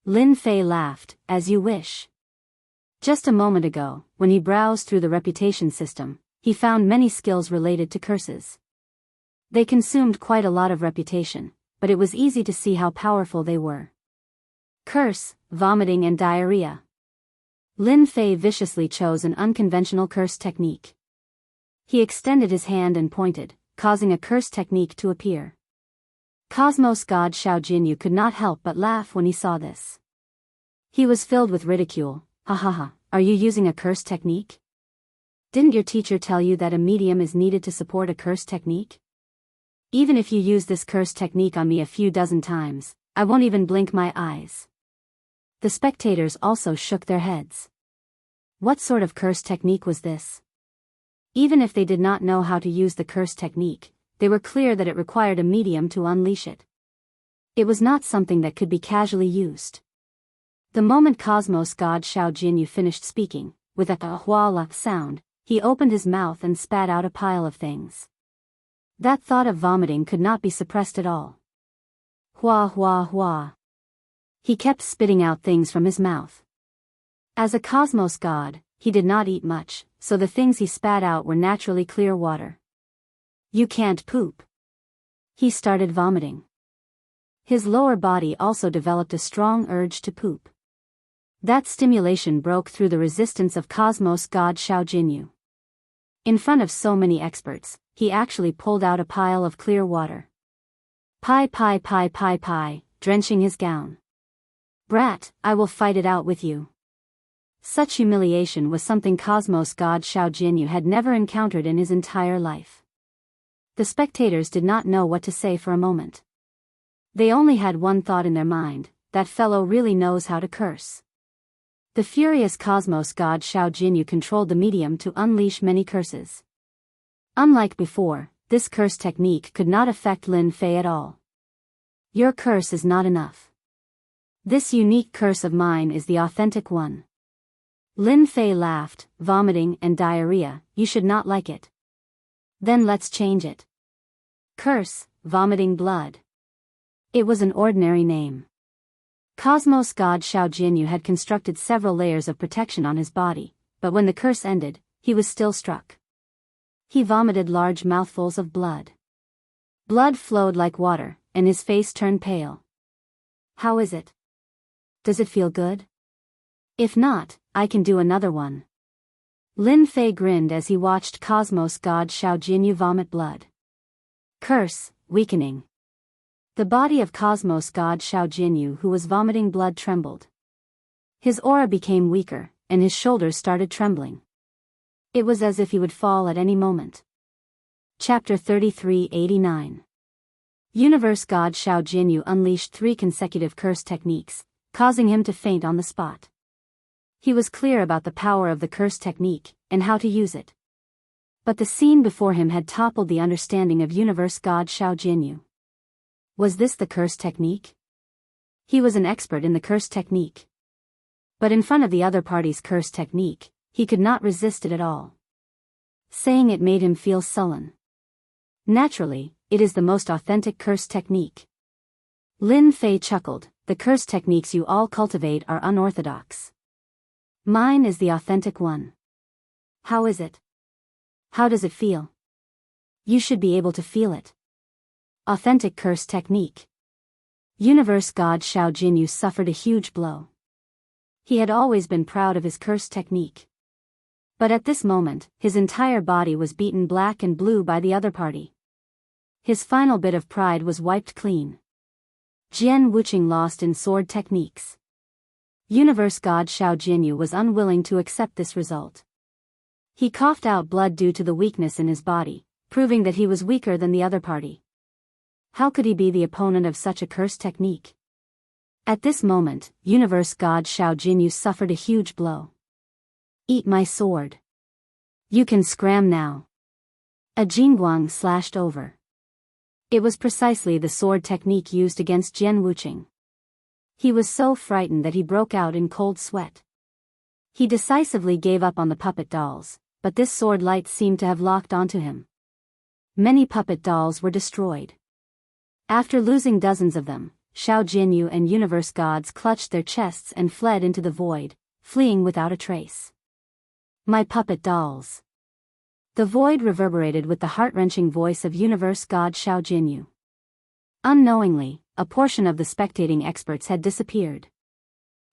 Lin Fei laughed. As you wish. Just a moment ago, when he browsed through the reputation system, he found many skills related to curses. They consumed quite a lot of reputation, but it was easy to see how powerful they were. Curse, vomiting and diarrhea. Lin Fei viciously chose an unconventional curse technique. He extended his hand and pointed, causing a curse technique to appear. Cosmos God Xiao Jinyu could not help but laugh when he saw this. He was filled with ridicule. Ha ha ha, are you using a curse technique? Didn't your teacher tell you that a medium is needed to support a curse technique? Even if you use this curse technique on me a few dozen times, I won't even blink my eyes. The spectators also shook their heads. What sort of curse technique was this? Even if they did not know how to use the curse technique, they were clear that it required a medium to unleash it. It was not something that could be casually used. The moment Cosmos God Xiao Jinyu finished speaking, with a huala sound, he opened his mouth and spat out a pile of things. That thought of vomiting could not be suppressed at all. Hua hua hua. He kept spitting out things from his mouth. As a cosmos god, he did not eat much, so the things he spat out were naturally clear water. You can't poop. He started vomiting. His lower body also developed a strong urge to poop. That stimulation broke through the resistance of Cosmos God Xiao Jinyu. In front of so many experts, he actually pulled out a pile of clear water. Pie pie pie pie pie, drenching his gown. Brat, I will fight it out with you. Such humiliation was something Cosmos God Xiao Jinyu had never encountered in his entire life. The spectators did not know what to say for a moment. They only had one thought in their mind: that fellow really knows how to curse. The furious Cosmos God Xiao Jinyu controlled the medium to unleash many curses. Unlike before, this curse technique could not affect Lin Fei at all. Your curse is not enough. This unique curse of mine is the authentic one. Lin Fei laughed. Vomiting and diarrhea, you should not like it. Then let's change it. Curse, vomiting blood. It was an ordinary name. Cosmos God Xiao Jinyu had constructed several layers of protection on his body, but when the curse ended, he was still struck. He vomited large mouthfuls of blood. Blood flowed like water, and his face turned pale. How is it? Does it feel good? If not, I can do another one. Lin Fei grinned as he watched Cosmos God Xiao Jinyu vomit blood. Curse, weakening. The body of Cosmos God Xiao Jinyu, who was vomiting blood, trembled. His aura became weaker, and his shoulders started trembling. It was as if he would fall at any moment. Chapter 3389. Universe God Xiao Jinyu unleashed 3 consecutive curse techniques, causing him to faint on the spot. He was clear about the power of the curse technique, and how to use it. But the scene before him had toppled the understanding of Universe God Xiao Jinyu. Was this the curse technique? He was an expert in the curse technique. But in front of the other party's curse technique, he could not resist it at all. Saying it made him feel sullen. Naturally, it is the most authentic curse technique. Lin Fei chuckled. The curse techniques you all cultivate are unorthodox. Mine is the authentic one. How is it? How does it feel? You should be able to feel it. Authentic curse technique. Universe God Xiao Jinyu suffered a huge blow. He had always been proud of his curse technique. But at this moment, his entire body was beaten black and blue by the other party. His final bit of pride was wiped clean. Jian Wuqing lost in sword techniques. Universe God Xiao Jinyu was unwilling to accept this result. He coughed out blood due to the weakness in his body, proving that he was weaker than the other party. How could he be the opponent of such a curse technique? At this moment, Universe God Xiao Jinyu suffered a huge blow. Eat my sword. You can scram now. A jingguang slashed over. It was precisely the sword technique used against Jian Wuqing. He was so frightened that he broke out in cold sweat. He decisively gave up on the puppet dolls, but this sword light seemed to have locked onto him. Many puppet dolls were destroyed. After losing dozens of them, Xiao Jinyu and universe gods clutched their chests and fled into the void, fleeing without a trace. My puppet dolls. The void reverberated with the heart-wrenching voice of universe god Xiao Jinyu. Unknowingly, a portion of the spectating experts had disappeared.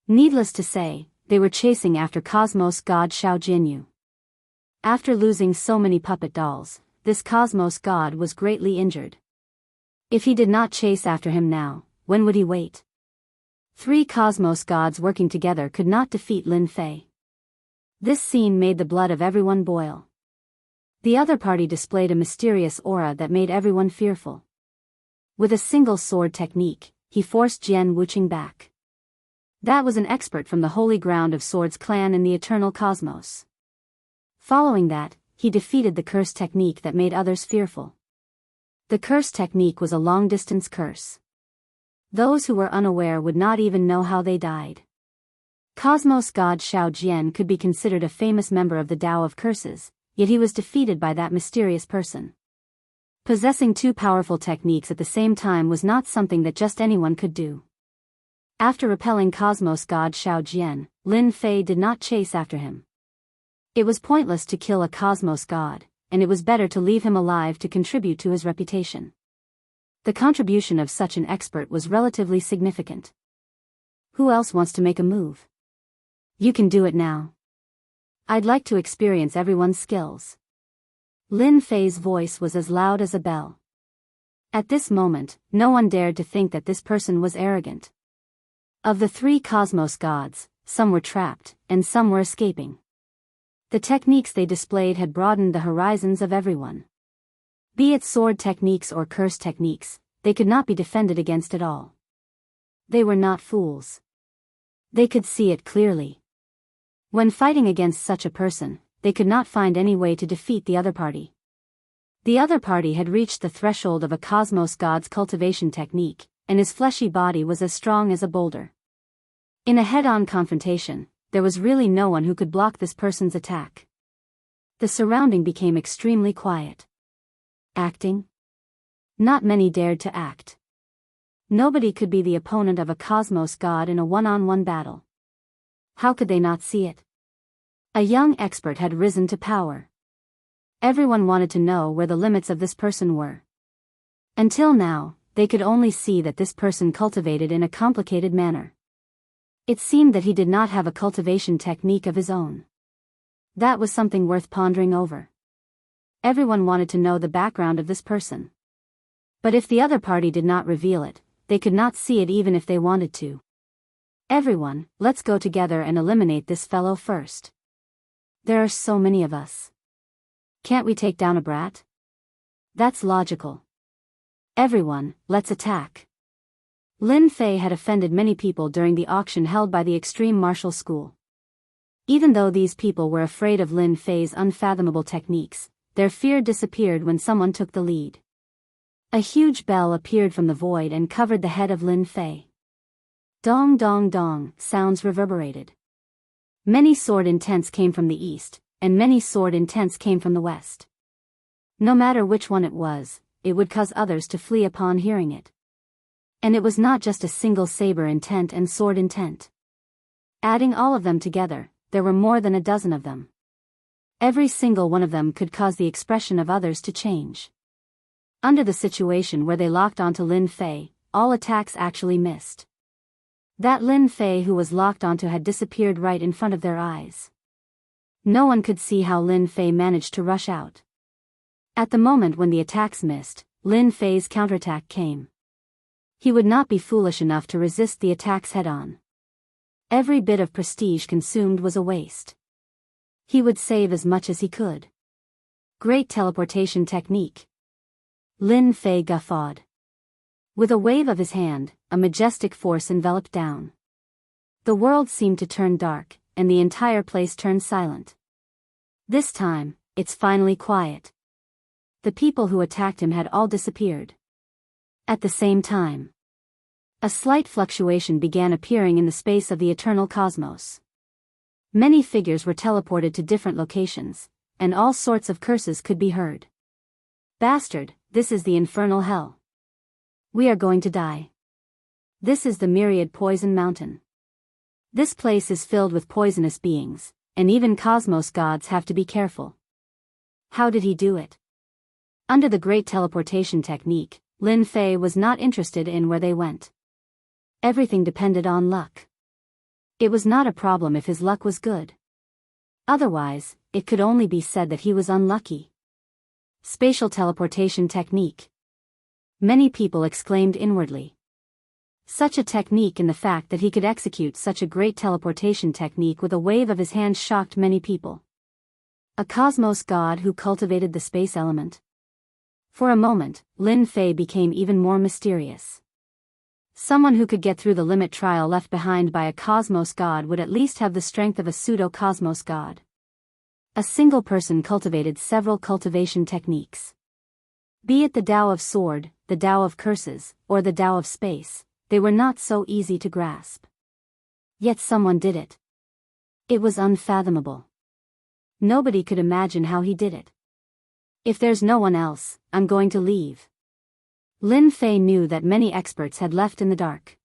Needless to say, they were chasing after Cosmos god Xiao Jinyu. After losing so many puppet dolls, this Cosmos god was greatly injured. If he did not chase after him now, when would he wait? 3 Cosmos gods working together could not defeat Lin Fei. This scene made the blood of everyone boil. The other party displayed a mysterious aura that made everyone fearful. With a single sword technique, he forced Jian Wuqing back. That was an expert from the holy ground of Swords clan in the eternal cosmos. Following that, he defeated the curse technique that made others fearful. The curse technique was a long-distance curse. Those who were unaware would not even know how they died. Cosmos god Xiao Jian could be considered a famous member of the Tao of Curses, yet he was defeated by that mysterious person. Possessing 2 powerful techniques at the same time was not something that just anyone could do. After repelling Cosmos god Xiao Jian, Lin Fei did not chase after him. It was pointless to kill a Cosmos god, and it was better to leave him alive to contribute to his reputation. The contribution of such an expert was relatively significant. Who else wants to make a move? You can do it now. I'd like to experience everyone's skills. Lin Fei's voice was as loud as a bell. At this moment, no one dared to think that this person was arrogant. Of the 3 Cosmos gods, some were trapped, and some were escaping. The techniques they displayed had broadened the horizons of everyone. Be it sword techniques or curse techniques, they could not be defended against at all. They were not fools. They could see it clearly. When fighting against such a person, they could not find any way to defeat the other party. The other party had reached the threshold of a Cosmos god's cultivation technique, and his fleshy body was as strong as a boulder. In a head-on confrontation, there was really no one who could block this person's attack. The surrounding became extremely quiet. Acting? Not many dared to act. Nobody could be the opponent of a Cosmos god in a one-on-one battle. How could they not see it? A young expert had risen to power. Everyone wanted to know where the limits of this person were. Until now, they could only see that this person cultivated in a complicated manner. It seemed that he did not have a cultivation technique of his own. That was something worth pondering over. Everyone wanted to know the background of this person. But if the other party did not reveal it, they could not see it even if they wanted to. Everyone, let's go together and eliminate this fellow first. There are so many of us. Can't we take down a brat? That's logical. Everyone, let's attack. Lin Fei had offended many people during the auction held by the extreme martial school. Even though these people were afraid of Lin Fei's unfathomable techniques, their fear disappeared when someone took the lead. A huge bell appeared from the void and covered the head of Lin Fei. Dong dong dong, sounds reverberated. Many sword intents came from the east, and many sword intents came from the west. No matter which one it would cause others to flee upon hearing it. And it was not just a single saber intent and sword intent. Adding all of them together, there were more than a dozen of them. Every single one of them could cause the expression of others to change. Under the situation where they locked onto Lin Fei, all attacks actually missed. That Lin Fei who was locked onto had disappeared right in front of their eyes. No one could see how Lin Fei managed to rush out. At the moment when the attacks missed, Lin Fei's counterattack came. He would not be foolish enough to resist the attacks head-on. Every bit of prestige consumed was a waste. He would save as much as he could. Great teleportation technique. Lin Fei guffawed. With a wave of his hand, a majestic force enveloped down. The world seemed to turn dark, and the entire place turned silent. This time, it's finally quiet. The people who attacked him had all disappeared. At the same time, a slight fluctuation began appearing in the space of the eternal cosmos. Many figures were teleported to different locations, and all sorts of curses could be heard. Bastard, this is the infernal hell. We are going to die. This is the myriad poison mountain. This place is filled with poisonous beings, and even cosmos gods have to be careful. How did he do it? Under the great teleportation technique, Lin Fei was not interested in where they went. Everything depended on luck. It was not a problem if his luck was good. Otherwise, it could only be said that he was unlucky. Spatial teleportation technique. Many people exclaimed inwardly. Such a technique, and the fact that he could execute such a great teleportation technique with a wave of his hand, shocked many people. A cosmos god who cultivated the space element. For a moment, Lin Fei became even more mysterious. Someone who could get through the limit trial left behind by a cosmos god would at least have the strength of a pseudo-cosmos god. A single person cultivated several cultivation techniques. Be it the Tao of Sword, the Tao of Curses, or the Tao of Space, they were not so easy to grasp. Yet someone did it. It was unfathomable. Nobody could imagine how he did it. If there's no one else, I'm going to leave. Lin Fei knew that many experts had left in the dark.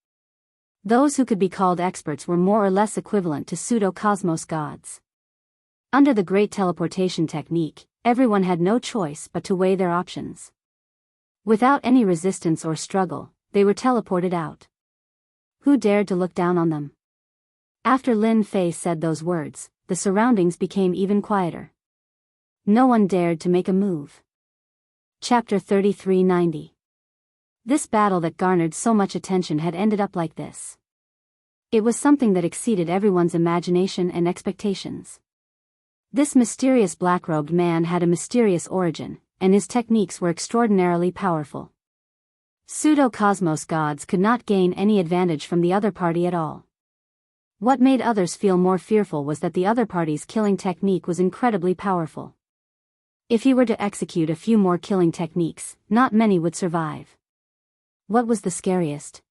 Those who could be called experts were more or less equivalent to pseudo-cosmos gods. Under the great teleportation technique, everyone had no choice but to weigh their options. Without any resistance or struggle, they were teleported out. Who dared to look down on them? After Lin Fei said those words, the surroundings became even quieter. No one dared to make a move. Chapter 3390. This battle that garnered so much attention had ended up like this. It was something that exceeded everyone's imagination and expectations. This mysterious black-robed man had a mysterious origin, and his techniques were extraordinarily powerful. Pseudo-cosmos gods could not gain any advantage from the other party at all. What made others feel more fearful was that the other party's killing technique was incredibly powerful. If he were to execute a few more killing techniques, not many would survive. What was the scariest?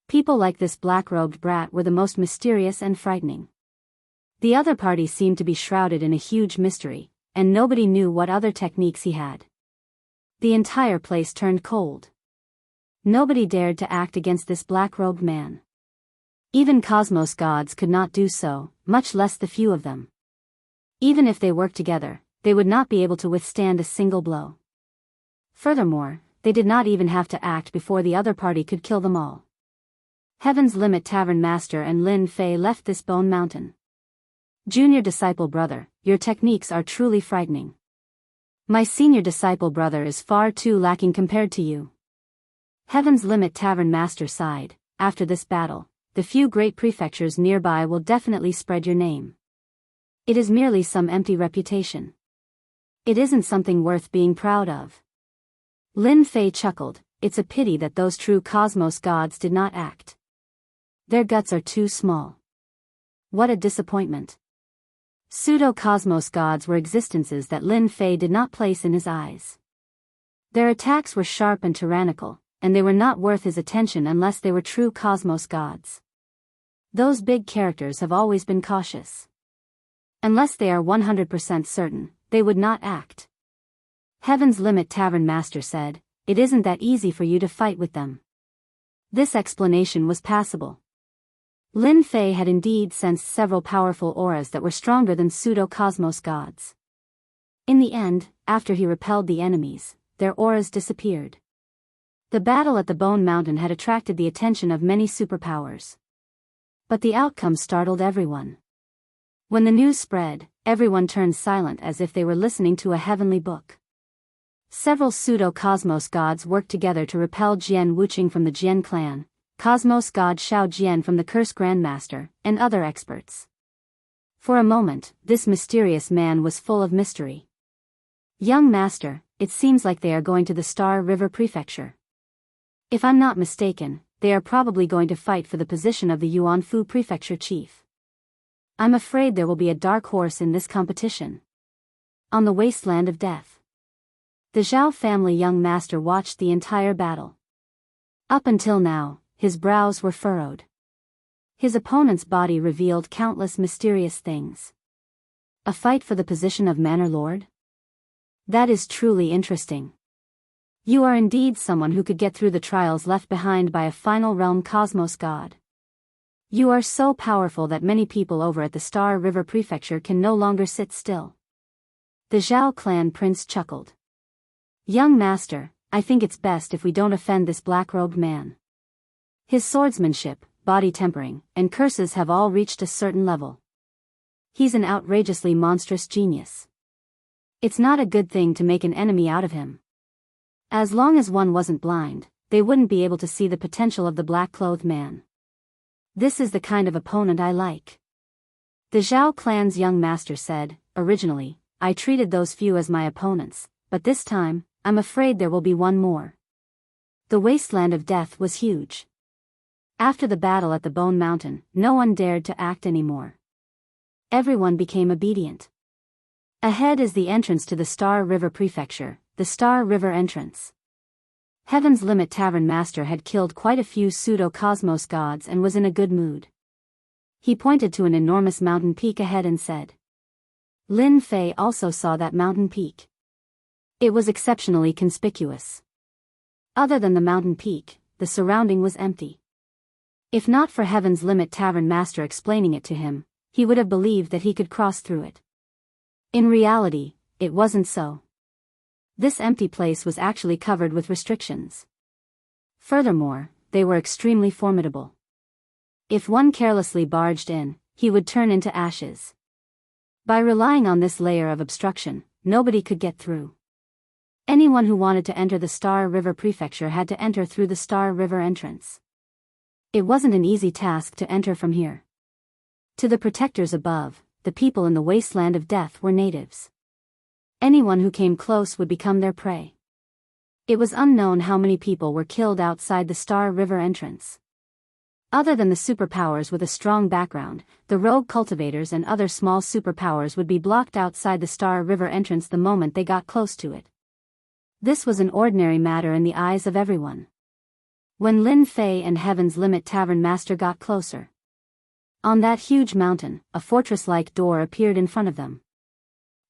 People like this black-robed brat were the most mysterious and frightening. The other party seemed to be shrouded in a huge mystery, and nobody knew what other techniques he had. The entire place turned cold. Nobody dared to act against this black-robed man. Even cosmos gods could not do so, much less the few of them. Even if they worked together, they would not be able to withstand a single blow. Furthermore, they did not even have to act before the other party could kill them all. Heaven's Limit Tavern Master and Lin Fei left this bone mountain. Junior disciple brother, your techniques are truly frightening. My senior disciple brother is far too lacking compared to you. Heaven's Limit Tavern Master sighed. After this battle, the few great prefectures nearby will definitely spread your name. It is merely some empty reputation. It isn't something worth being proud of. Lin Fei chuckled. It's a pity that those true cosmos gods did not act. Their guts are too small. What a disappointment. Pseudo-cosmos gods were existences that Lin Fei did not place in his eyes. Their attacks were sharp and tyrannical, and they were not worth his attention unless they were true cosmos gods. Those big characters have always been cautious. Unless they are 100% certain, they would not act. Heaven's Limit Tavern Master said, it isn't that easy for you to fight with them. This explanation was passable. Lin Fei had indeed sensed several powerful auras that were stronger than pseudo-cosmos gods. In the end, after he repelled the enemies, their auras disappeared. The battle at the Bone Mountain had attracted the attention of many superpowers. But the outcome startled everyone. When the news spread, everyone turned silent as if they were listening to a heavenly book. Several pseudo-cosmos gods worked together to repel Jian Wuqing from the Jian clan, cosmos god Xiao Jian from the Curse Grandmaster, and other experts. For a moment, this mysterious man was full of mystery. Young master, it seems like they are going to the Star River Prefecture. If I'm not mistaken, they are probably going to fight for the position of the Yuanfu Prefecture chief. I'm afraid there will be a dark horse in this competition. On the wasteland of death. The Zhao family young master watched the entire battle. Up until now, his brows were furrowed. His opponent's body revealed countless mysterious things. A fight for the position of Manor Lord? That is truly interesting. You are indeed someone who could get through the trials left behind by a final realm cosmos god. You are so powerful that many people over at the Star River Prefecture can no longer sit still. The Zhao clan prince chuckled. Young master, I think it's best if we don't offend this black-robed man. His swordsmanship, body tempering, and curses have all reached a certain level. He's an outrageously monstrous genius. It's not a good thing to make an enemy out of him. As long as one wasn't blind, they wouldn't be able to see the potential of the black-clothed man. This is the kind of opponent I like. The Zhao clan's young master said, originally, I treated those few as my opponents, but this time, I'm afraid there will be one more. The wasteland of death was huge. After the battle at the Bone Mountain, no one dared to act anymore. Everyone became obedient. Ahead is the entrance to the Star River Prefecture, the Star River entrance. Heaven's Limit Tavern Master had killed quite a few pseudo-cosmos gods and was in a good mood. He pointed to an enormous mountain peak ahead and said. Lin Fei also saw that mountain peak. It was exceptionally conspicuous. Other than the mountain peak, the surrounding was empty. If not for Heaven's Limit Tavern Master explaining it to him, he would have believed that he could cross through it. In reality, it wasn't so. This empty place was actually covered with restrictions. Furthermore, they were extremely formidable. If one carelessly barged in, he would turn into ashes. By relying on this layer of obstruction, nobody could get through. Anyone who wanted to enter the Star River Prefecture had to enter through the Star River entrance. It wasn't an easy task to enter from here. To the protectors above, the people in the wasteland of death were natives. Anyone who came close would become their prey. It was unknown how many people were killed outside the Star River entrance. Other than the superpowers with a strong background, the rogue cultivators and other small superpowers would be blocked outside the Star River entrance the moment they got close to it. This was an ordinary matter in the eyes of everyone. When Lin Fei and Heaven's Limit Tavern Master got closer, on that huge mountain, a fortress-like door appeared in front of them.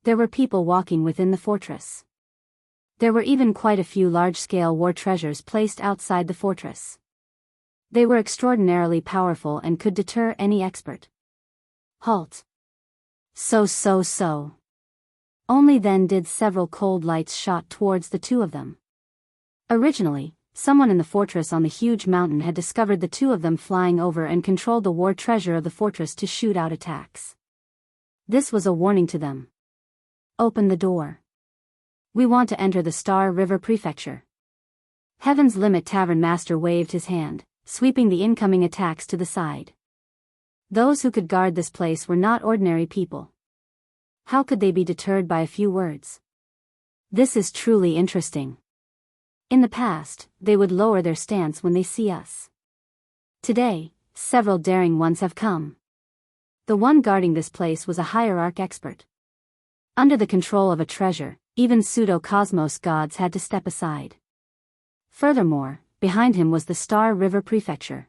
There were people walking within the fortress. There were even quite a few large-scale war treasures placed outside the fortress. They were extraordinarily powerful and could deter any expert. Halt. So. Only then did several cold lights shot towards the two of them. Originally, someone in the fortress on the huge mountain had discovered the two of them flying over and controlled the war treasure of the fortress to shoot out attacks. This was a warning to them. Open the door. We want to enter the Star River Prefecture. Heaven's Limit Tavern Master waved his hand, sweeping the incoming attacks to the side. Those who could guard this place were not ordinary people. How could they be deterred by a few words? This is truly interesting. In the past, they would lower their stance when they see us. Today, several daring ones have come. The one guarding this place was a hierarch expert. Under the control of a treasure, even pseudo-cosmos gods had to step aside. Furthermore, behind him was the Star River Prefecture.